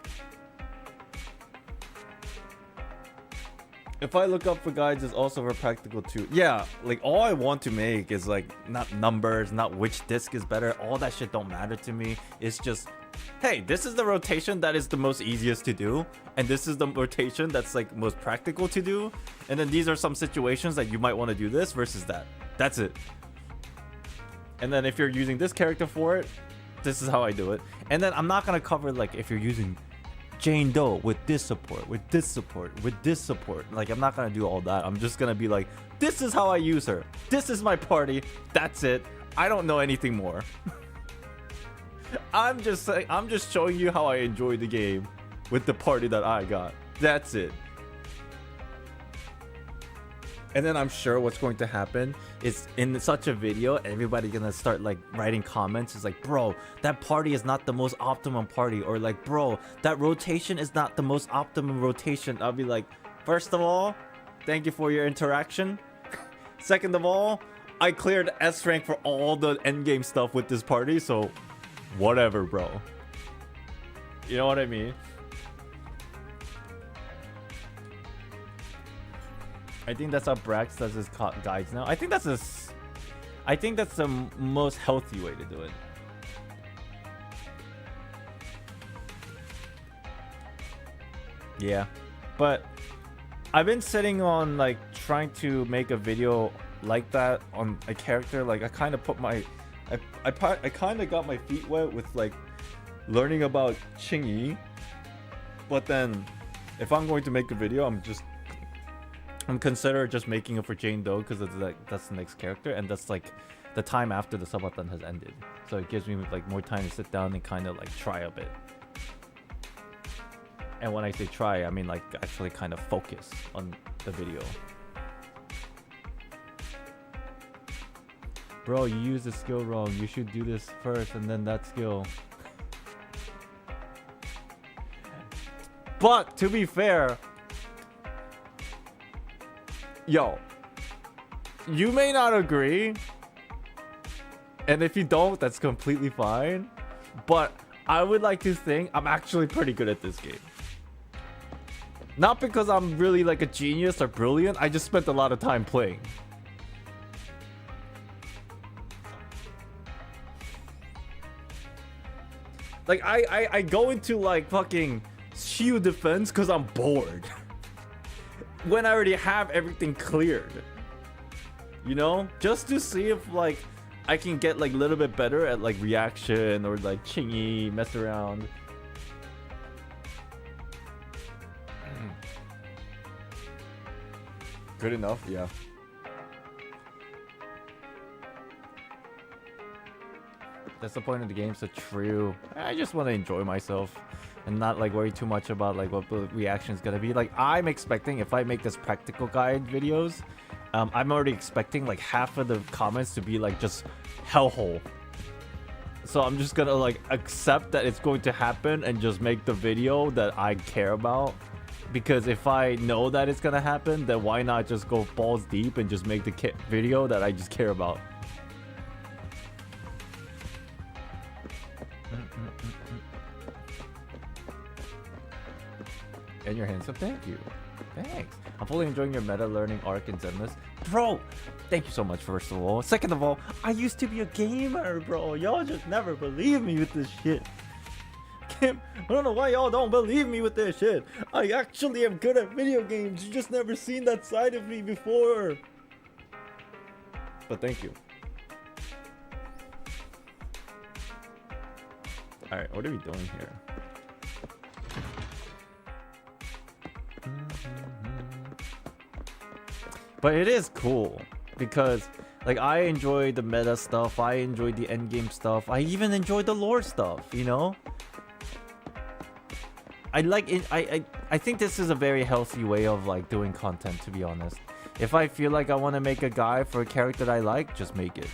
If I look up for guides, it's also for practical too. Yeah, like all I want to make is like not numbers, not which disc is better. All that shit don't matter to me. It's just, hey, this is the rotation that is the most easiest to do, and this is the rotation that's like most practical to do, and then these are some situations that you might want to do this versus that. That's it. And then if you're using this character for it, this is how I do it. And then I'm not gonna cover like if you're using Jane Doe with this support, with this support, with this support. Like I'm not gonna do all that. I'm just gonna be like, this is how I use her. This is my party. That's it. I don't know anything more. I'm just saying, I'm just showing you how I enjoy the game with the party that I got. That's it. And then I'm sure what's going to happen is in such a video, everybody gonna start like writing comments. It's like, bro, that party is not the most optimum party, or like, bro, that rotation is not the most optimum rotation. I'll be like, first of all, thank you for your interaction. Second of all, I cleared S rank for all the endgame stuff with this party, so whatever, bro. You know what I mean? I think that's how Brax does his guides now. I think that's the most healthy way to do it. Yeah, but I've been sitting on like trying to make a video like that on a character. Like I kind of put my, I kind of got my feet wet with like learning about Qingyi. But then, if I'm going to make a video, I'm considering just making it for Jane Doe because it's like that's the next character, and that's like the time after the subathon has ended, so it gives me like more time to sit down and kind of like try a bit. And when I say try, I mean like actually kind of focus on the video. Bro, you use the skill wrong. You should do this first and then that skill. But to be fair, yo, you may not agree, and if you don't, that's completely fine, but I would like to think I'm actually pretty good at this game. Not because I'm really like a genius or brilliant, I just spent a lot of time playing. Like I go into like fucking shield defense because I'm bored. When I already have everything cleared, you know, just to see if like I can get like a little bit better at like reaction or like Qingyi, mess around. Good enough, yeah. That's the point of the game, so true. I just want to enjoy myself and not like worry too much about like what the reaction is gonna be. Like I'm expecting, if I make this practical guide videos, I'm already expecting like half of the comments to be like just hellhole. So I'm just gonna like accept that it's going to happen and just make the video that I care about. Because if I know that it's gonna happen, then why not just go balls deep and just make the video that I just care about. And you're handsome, thank you. Thanks. I'm fully enjoying your meta learning arc in Zenless. Bro, thank you so much, first of all. Second of all, I used to be a gamer, bro. Y'all just never believe me with this shit. I don't know why y'all don't believe me with this shit. I actually am good at video games. You just never seen that side of me before. But thank you. Alright, what are we doing here? But it is cool because like I enjoy the meta stuff, I enjoy the endgame stuff, I even enjoy the lore stuff, you know? I like it. I think this is a very healthy way of like doing content, to be honest. If I feel like I want to make a guide for a character that I like, just make it.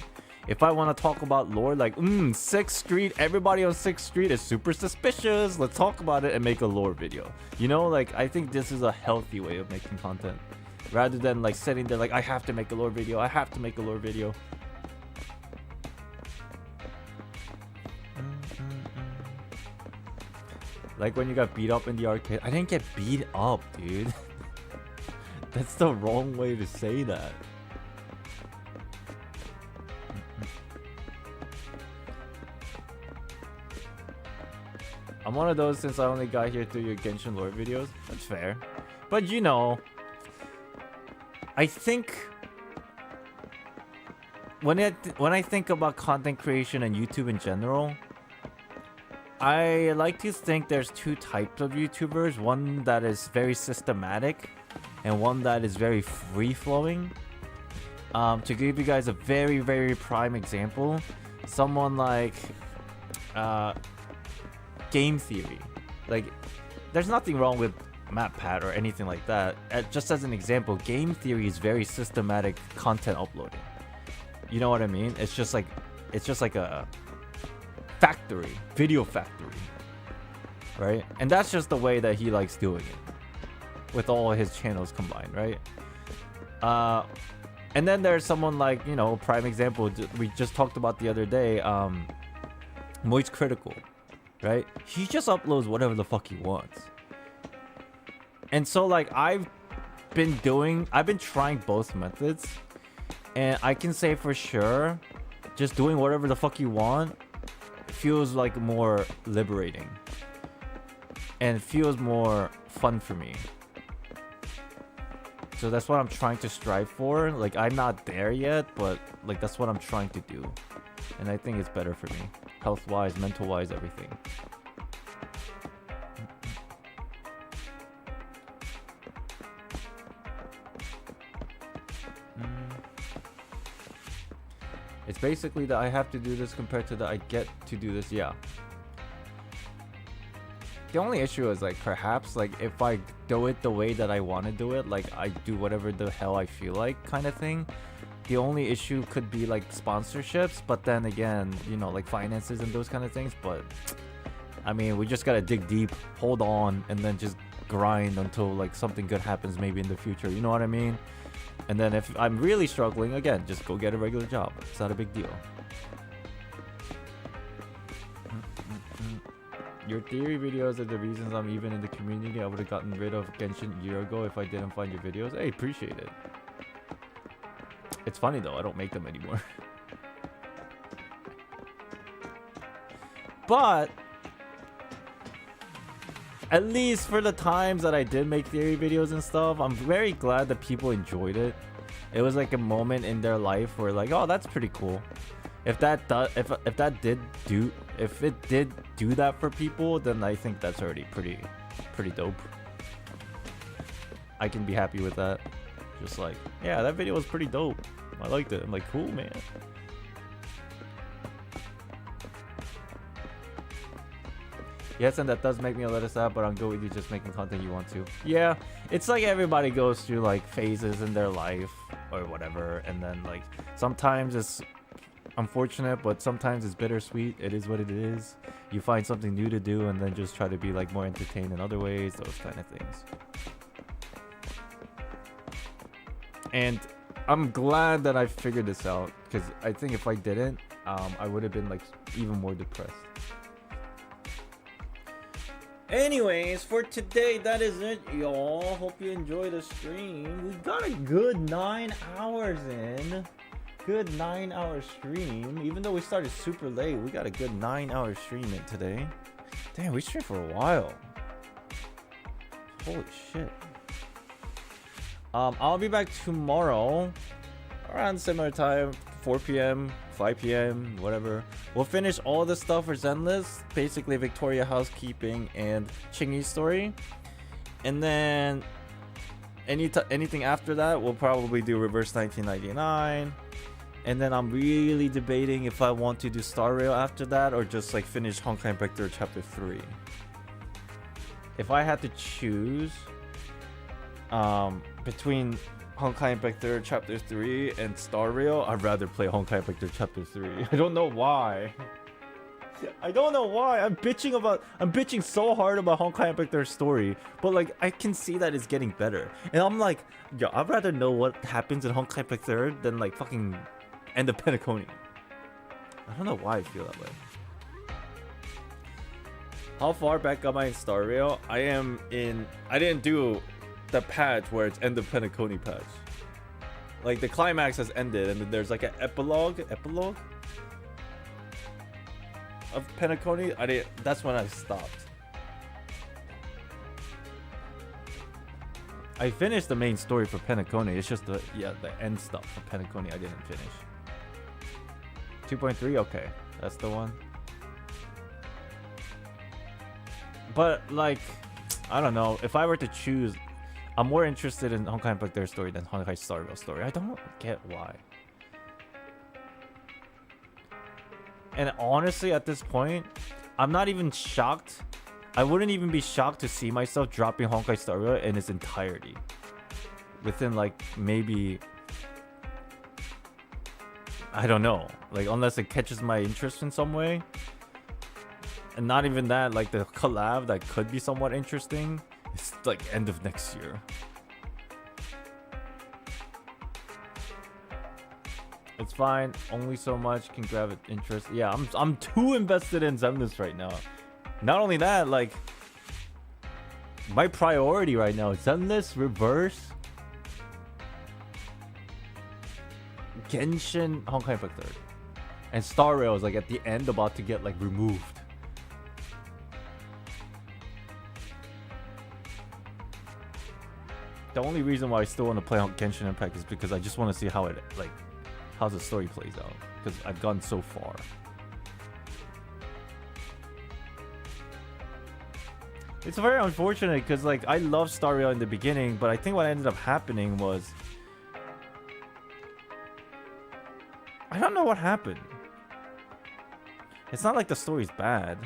If I want to talk about lore, like 6th Street, everybody on 6th Street is super suspicious, let's talk about it and make a lore video. You know, like I think this is a healthy way of making content, rather than like sitting there like I have to make a lore video, I have to make a lore video. Like when you got beat up in the arcade. I didn't get beat up, dude. That's the wrong way to say that. I'm one of those since I only got here through your Genshin lore videos. That's fair. But you know, I think when I think about content creation and YouTube in general, I like to think there's two types of YouTubers. One that is very systematic and one that is very free-flowing. To give you guys a very, very prime example, someone like Game Theory. Like, there's nothing wrong with MatPat or anything like that. Just as an example, Game Theory is very systematic content uploading. You know what I mean? It's just like a factory, video factory, right? And that's just the way that he likes doing it with all his channels combined, right? And then there's someone like, you know, prime example we just talked about the other day, Moist Critical, right? He just uploads whatever the fuck he wants. And so like I've been trying both methods, and I can say for sure just doing whatever the fuck you want feels like more liberating and feels more fun for me. So that's what I'm trying to strive for. Like, I'm not there yet, but like that's what I'm trying to do, and I think it's better for me, health wise, mental wise, everything. It's basically that I have to do this compared to that I get to do this. Yeah. The only issue is like perhaps like if I do it the way that I want to do it, like I do whatever the hell I feel like kind of thing. The only issue could be like sponsorships, but then again, you know, like finances and those kind of things. But I mean, we just gotta dig deep, hold on, and then just grind until like something good happens maybe in the future. You know what I mean? And then if I'm really struggling, again, just go get a regular job. It's not a big deal. Your theory videos are the reasons I'm even in the community. I would have gotten rid of Genshin a year ago if I didn't find your videos. Hey, appreciate it. It's funny though, I don't make them anymore. But at least for the times that I did make theory videos and stuff, I'm very glad that people enjoyed it. It was like a moment in their life where like, oh, that's pretty cool. If it did do that for people, then I think that's already pretty dope. I can be happy with that. Just like, yeah, that video was pretty dope. I liked it. I'm like, cool, man. Yes, and that does make me a little sad, but I'm good with you just making content you want to. Yeah, it's like everybody goes through like phases in their life or whatever, and then like sometimes it's unfortunate, but sometimes it's bittersweet. It is what it is. You find something new to do and then just try to be like more entertained in other ways, those kind of things. And I'm glad that I figured this out, because I think if I didn't, I would have been like even more depressed. Anyways, for today, that is it, y'all. Hope you enjoyed the stream. We got a good 9 hours in. Good 9-hour stream. Even though we started super late, we got a good 9-hour stream in today. Damn, we streamed for a while. Holy shit. I'll be back tomorrow around similar time, 4 p.m., 5 p.m., whatever. We'll finish all the stuff for Zenless, basically Victoria Housekeeping and Chingy's story. And then anything after that, we'll probably do Reverse 1999. And then I'm really debating if I want to do Star Rail after that or just like finish Honkai Impact 3 Chapter 3. If I had to choose between Honkai Impact 3 Chapter 3 and Star Rail, I'd rather play Honkai Impact 3 Chapter 3. I don't know why. I don't know why. I'm bitching so hard about Honkai Impact 3 story, but like I can see that it's getting better. And I'm like, yo, I'd rather know what happens in Honkai Impact 3 than like fucking End of Penacony. I don't know why I feel that way. How far back am I in Star Rail? I didn't do the patch where it's End of Penacony patch. Like the climax has ended and then there's like an epilogue of Penacony. That's when I stopped. I finished the main story for Penacony. It's just the end stuff for Penacony I didn't finish. 2.3, okay, that's the one. But like, I don't know. If I were to choose, I'm more interested in Honkai Impact 3 story than Honkai Star Rail story. I don't get why. And honestly, at this point, I'm not even shocked. I wouldn't even be shocked to see myself dropping Honkai Star Rail in its entirety. Within like maybe, I don't know. Like unless it catches my interest in some way. And not even that, like the collab that could be somewhat interesting. It's like end of next year. It's fine. Only so much can grab interest. Yeah, I'm too invested in Zenless right now. Not only that, like my priority right now is Zenless, Reverse, Genshin, Honkai Impact 3, and Star Rail is like at the end about to get like removed. The only reason why I still want to play on Genshin Impact is because I just want to see how the story plays out, because I've gone so far. It's very unfortunate because like I love Star Rail in the beginning, but I think what ended up happening was I don't know what happened. It's not like the story's bad.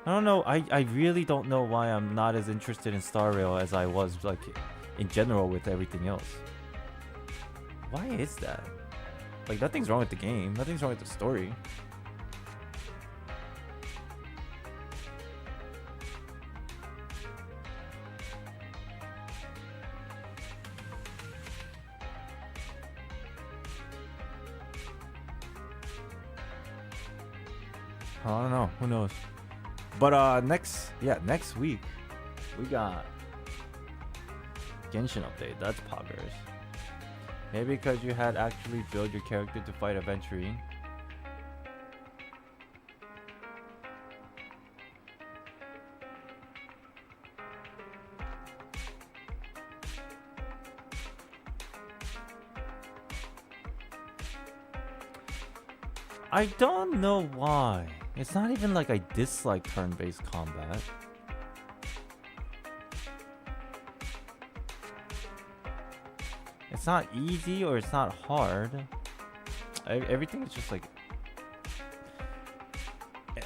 I don't know. I really don't know why I'm not as interested in Star Rail as I was like in general with everything else. Why is that? Like nothing's wrong with the game. Nothing's wrong with the story. I don't know. Who knows? But next week we got Genshin update. That's poggers. Maybe because you had actually built your character to fight Aventurine. I don't know why. It's not even like I dislike turn-based combat. It's not easy or it's not hard. Everything is just like...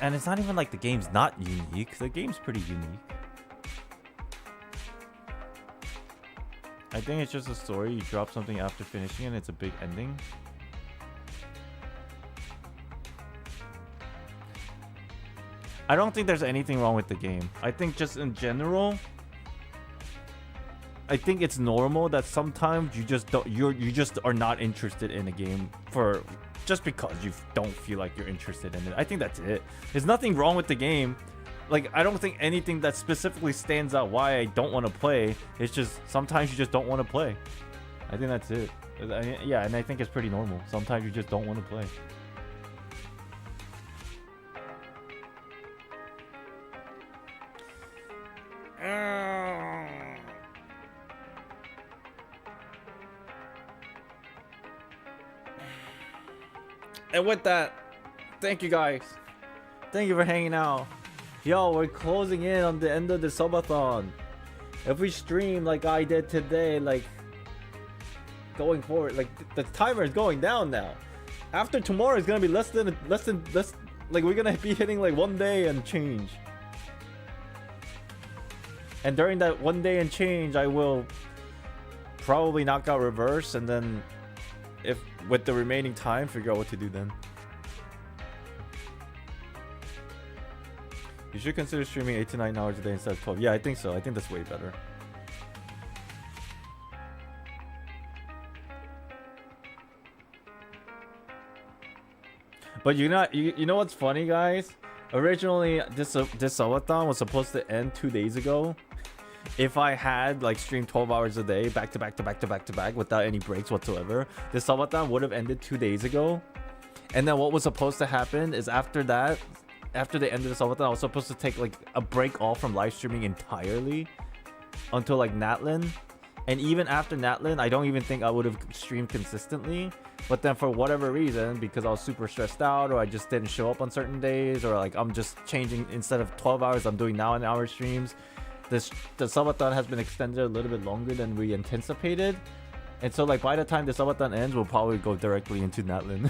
And it's not even like the game's not unique. The game's pretty unique. I think it's just a story. You drop something after finishing and it's a big ending. I don't think there's anything wrong with the game. I think just in general, I think it's normal that sometimes you just don't, you just are not interested in a game for just because you don't feel like you're interested in it. I think that's it. There's nothing wrong with the game. Like I don't think anything that specifically stands out why I don't want to play. It's just sometimes you just don't want to play. I think that's it. Yeah, and I think it's pretty normal. Sometimes you just don't want to play. And with that, thank you guys. Thank you for hanging out. Yo, we're closing in on the end of the Subathon. If we stream like I did today, like going forward, like the timer is going down now. After tomorrow, it's gonna be less like we're gonna be hitting like 1 day and change. And during that 1 day and change, I will probably knock out reverse, and then if with the remaining time, figure out what to do then. You should consider streaming 8 to 9 hours a day instead of 12. Yeah, I think so. I think that's way better. But you know what's funny, guys? Originally, this Subathon was supposed to end 2 days ago. If I had like streamed 12 hours a day, back to back to back to back to back, without any breaks whatsoever, this Subathon would have ended 2 days ago. And then what was supposed to happen is after that, after the end of the Subathon, I was supposed to take like a break off from live streaming entirely until like Natlin. And even after Natlin, I don't even think I would have streamed consistently. But then for whatever reason, because I was super stressed out, or I just didn't show up on certain days, or like I'm just changing, instead of 12 hours, I'm doing now an hour streams. The Subathon has been extended a little bit longer than we anticipated. And so like by the time the Subathon ends, we'll probably go directly into Natlin.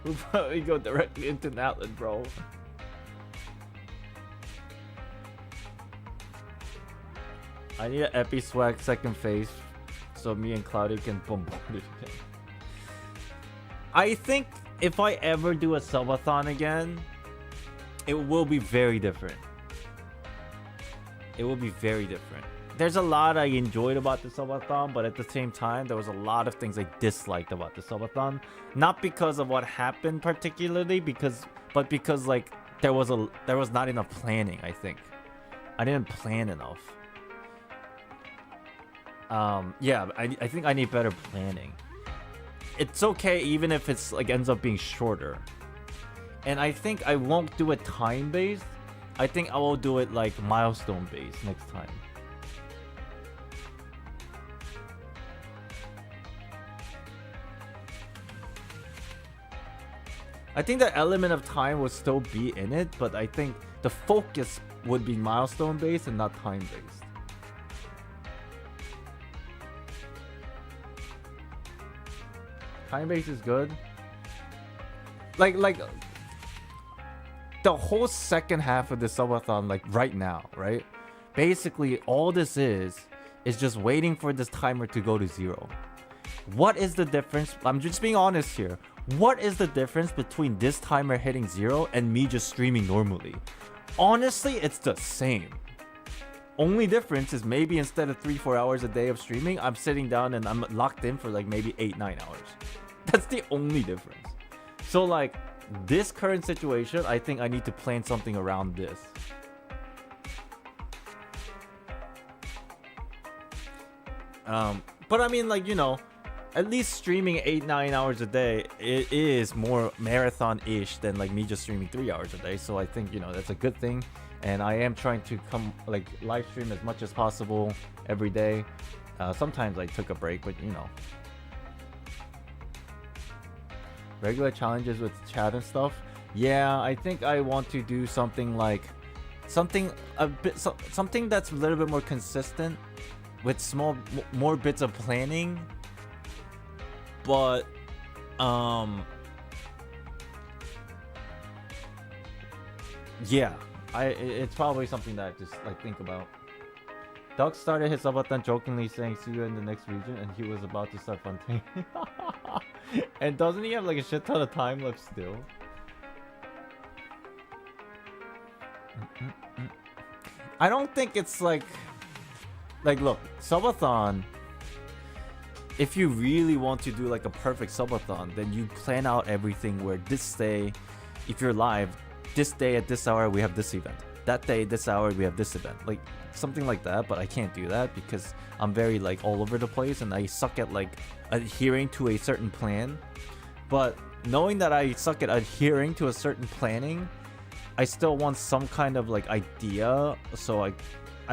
We'll probably go directly into Natlin, bro. I need an Epi Swag second phase so me and Cloudy can bombard it again. I think if I ever do a Subathon again, it will be very different. It will be very different. There's a lot I enjoyed about the Subathon, but at the same time, there was a lot of things I disliked about the Subathon. Not because of what happened particularly, but because like there was not enough planning, I think. I didn't plan enough. Yeah, I think I need better planning. It's okay even if it's like ends up being shorter. And I think I won't do it time based. I think I will do it like milestone based next time. I think the element of time will still be in it, but I think the focus would be milestone based and not time based. Time base is good. Like the whole second half of the Subathon, like right now, right? Basically, all this is just waiting for this timer to go to 0. What is the difference? I'm just being honest here. What is the difference between this timer hitting 0 and me just streaming normally? Honestly, it's the same. Only difference is maybe instead of 3-4 hours a day of streaming, I'm sitting down and I'm locked in for like maybe 8-9 hours. That's the only difference. So like this current situation, I think I need to plan something around this. But I mean, like, you know, at least streaming 8-9 hours a day, it is more marathon-ish than like me just streaming 3 hours a day. So I think, you know, that's a good thing. And I am trying to like live stream as much as possible every day. Sometimes I took a break, but you know. Regular challenges with chat and stuff. Yeah, I think I want to do something like something that's a little bit more consistent with more bits of planning. But yeah, it's probably something that I just like think about. Doug started his Subathon jokingly saying see you in the next region, and he was about to start Fontaine. And doesn't he have like a shit ton of time left still? I don't think it's like look, Subathon, if you really want to do like a perfect Subathon, then you plan out everything where this day, if you're live, this day at this hour we have this event. that day, this hour, we have this event. Like, something like that, but I can't do that because I'm very, like, all over the place and I suck at, like, adhering to a certain plan. But knowing that I suck at adhering to a certain planning, I still want some kind of, like, idea. So I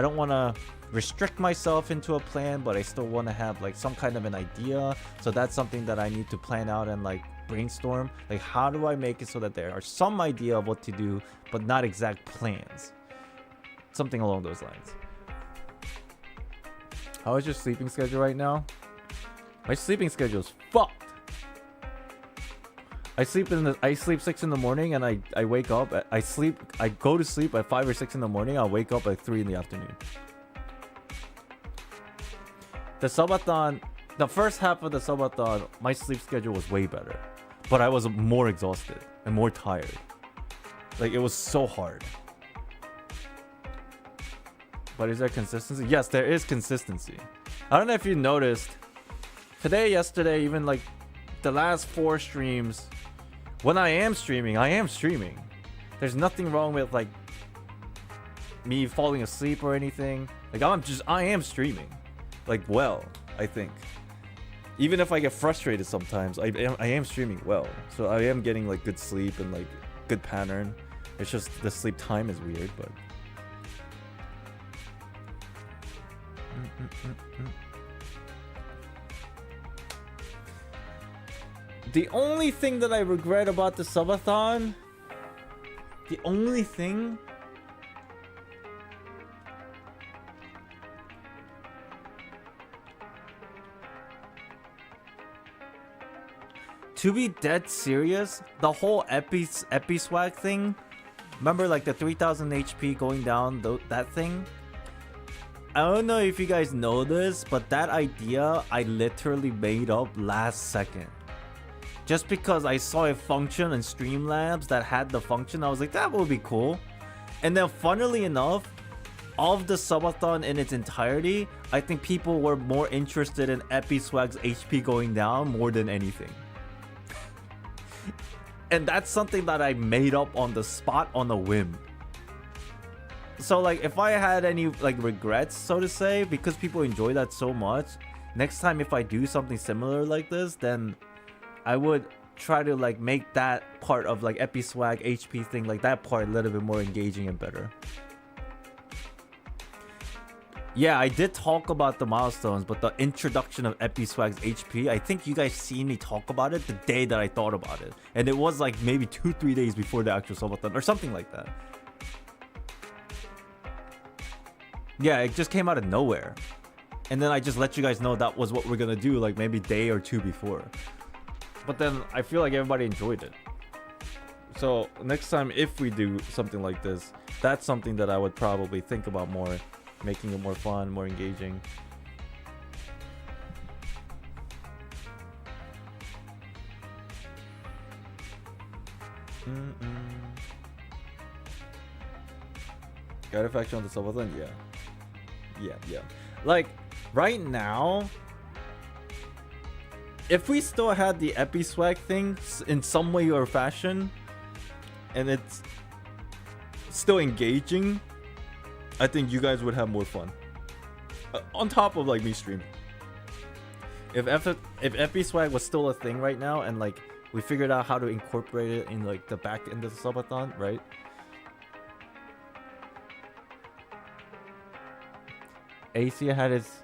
don't want to restrict myself into a plan, but I still want to have, like, some kind of an idea. So that's something that I need to plan out and, like, brainstorm. Like, how do I make it so that there are some idea of what to do, but not exact plans? Something along those lines. How is your sleeping schedule right now? My sleeping schedule is fucked. I sleep 6 in the morning and I wake up I go to sleep at 5 or 6 in the morning. I'll wake up at 3 in the afternoon. The subathon, the first half of the subathon, my sleep schedule was way better, but I was more exhausted and more tired. Like, it was so hard. But is there consistency? Yes, there is consistency. I don't know if you noticed, today, yesterday, even like the last 4 streams, when I am streaming. There's nothing wrong with, like, me falling asleep or anything. Like, I am streaming. Like, well, I think. Even if I get frustrated sometimes, I am streaming well. So I am getting, like, good sleep and, like, good pattern. It's just the sleep time is weird, but... The only thing that I regret about the subathon, the only thing, to be dead serious, the whole epi swag thing, remember, like, the 3000 HP going down, that thing? I don't know if you guys know this, but that idea I literally made up last second. Just because I saw a function in Streamlabs that had the function, I was like, that would be cool. And then, funnily enough, of the subathon in its entirety, I think people were more interested in Episwag's HP going down more than anything. And that's something that I made up on the spot on a whim. So, like, if I had any, like, regrets, so to say, because people enjoy that so much, next time if I do something similar like this, then I would try to, like, make that part of, like, Episwag HP thing, like, that part a little bit more engaging and better. Yeah, I did talk about the milestones, but the introduction of Episwag's HP, I think you guys seen me talk about it the day that I thought about it. And it was, like, maybe 2-3 days before the actual subathon, or something like that. Yeah, it just came out of nowhere. And then I just let you guys know that was what we're gonna do, like, maybe a day or two before. But then I feel like everybody enjoyed it. So next time, if we do something like this, that's something that I would probably think about more, making it more fun, more engaging. Got a faction on the subathon? Yeah. Like, right now, if we still had the Episwag thing in some way or fashion, and it's still engaging, I think you guys would have more fun. On top of, like, me streaming. If Episwag was still a thing right now, and, like, we figured out how to incorporate it in, like, the back end of the subathon, right? AC had his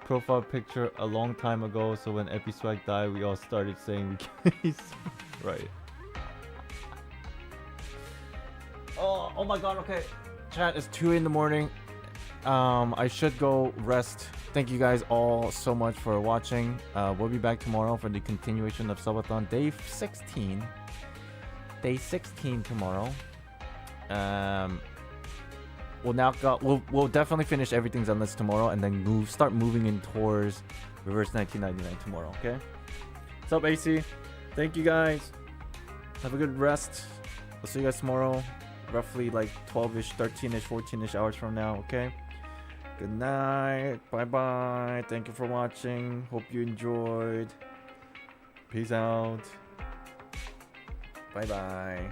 profile picture a long time ago, so when Episwag died, we all started saying we can't. Right. Oh my god, okay. Chat, it's 2 in the morning. I should go rest. Thank you guys all so much for watching. We'll be back tomorrow for the continuation of Subathon. Day 16. Day 16 tomorrow. We'll definitely finish everything Zenless tomorrow, and then start moving in towards Reverse 1999 tomorrow, okay? What's up, AC? Thank you guys. Have a good rest. I'll see you guys tomorrow. Roughly like 12-ish, 13-ish, 14-ish hours from now, okay? Good night. Bye-bye. Thank you for watching. Hope you enjoyed. Peace out. Bye-bye.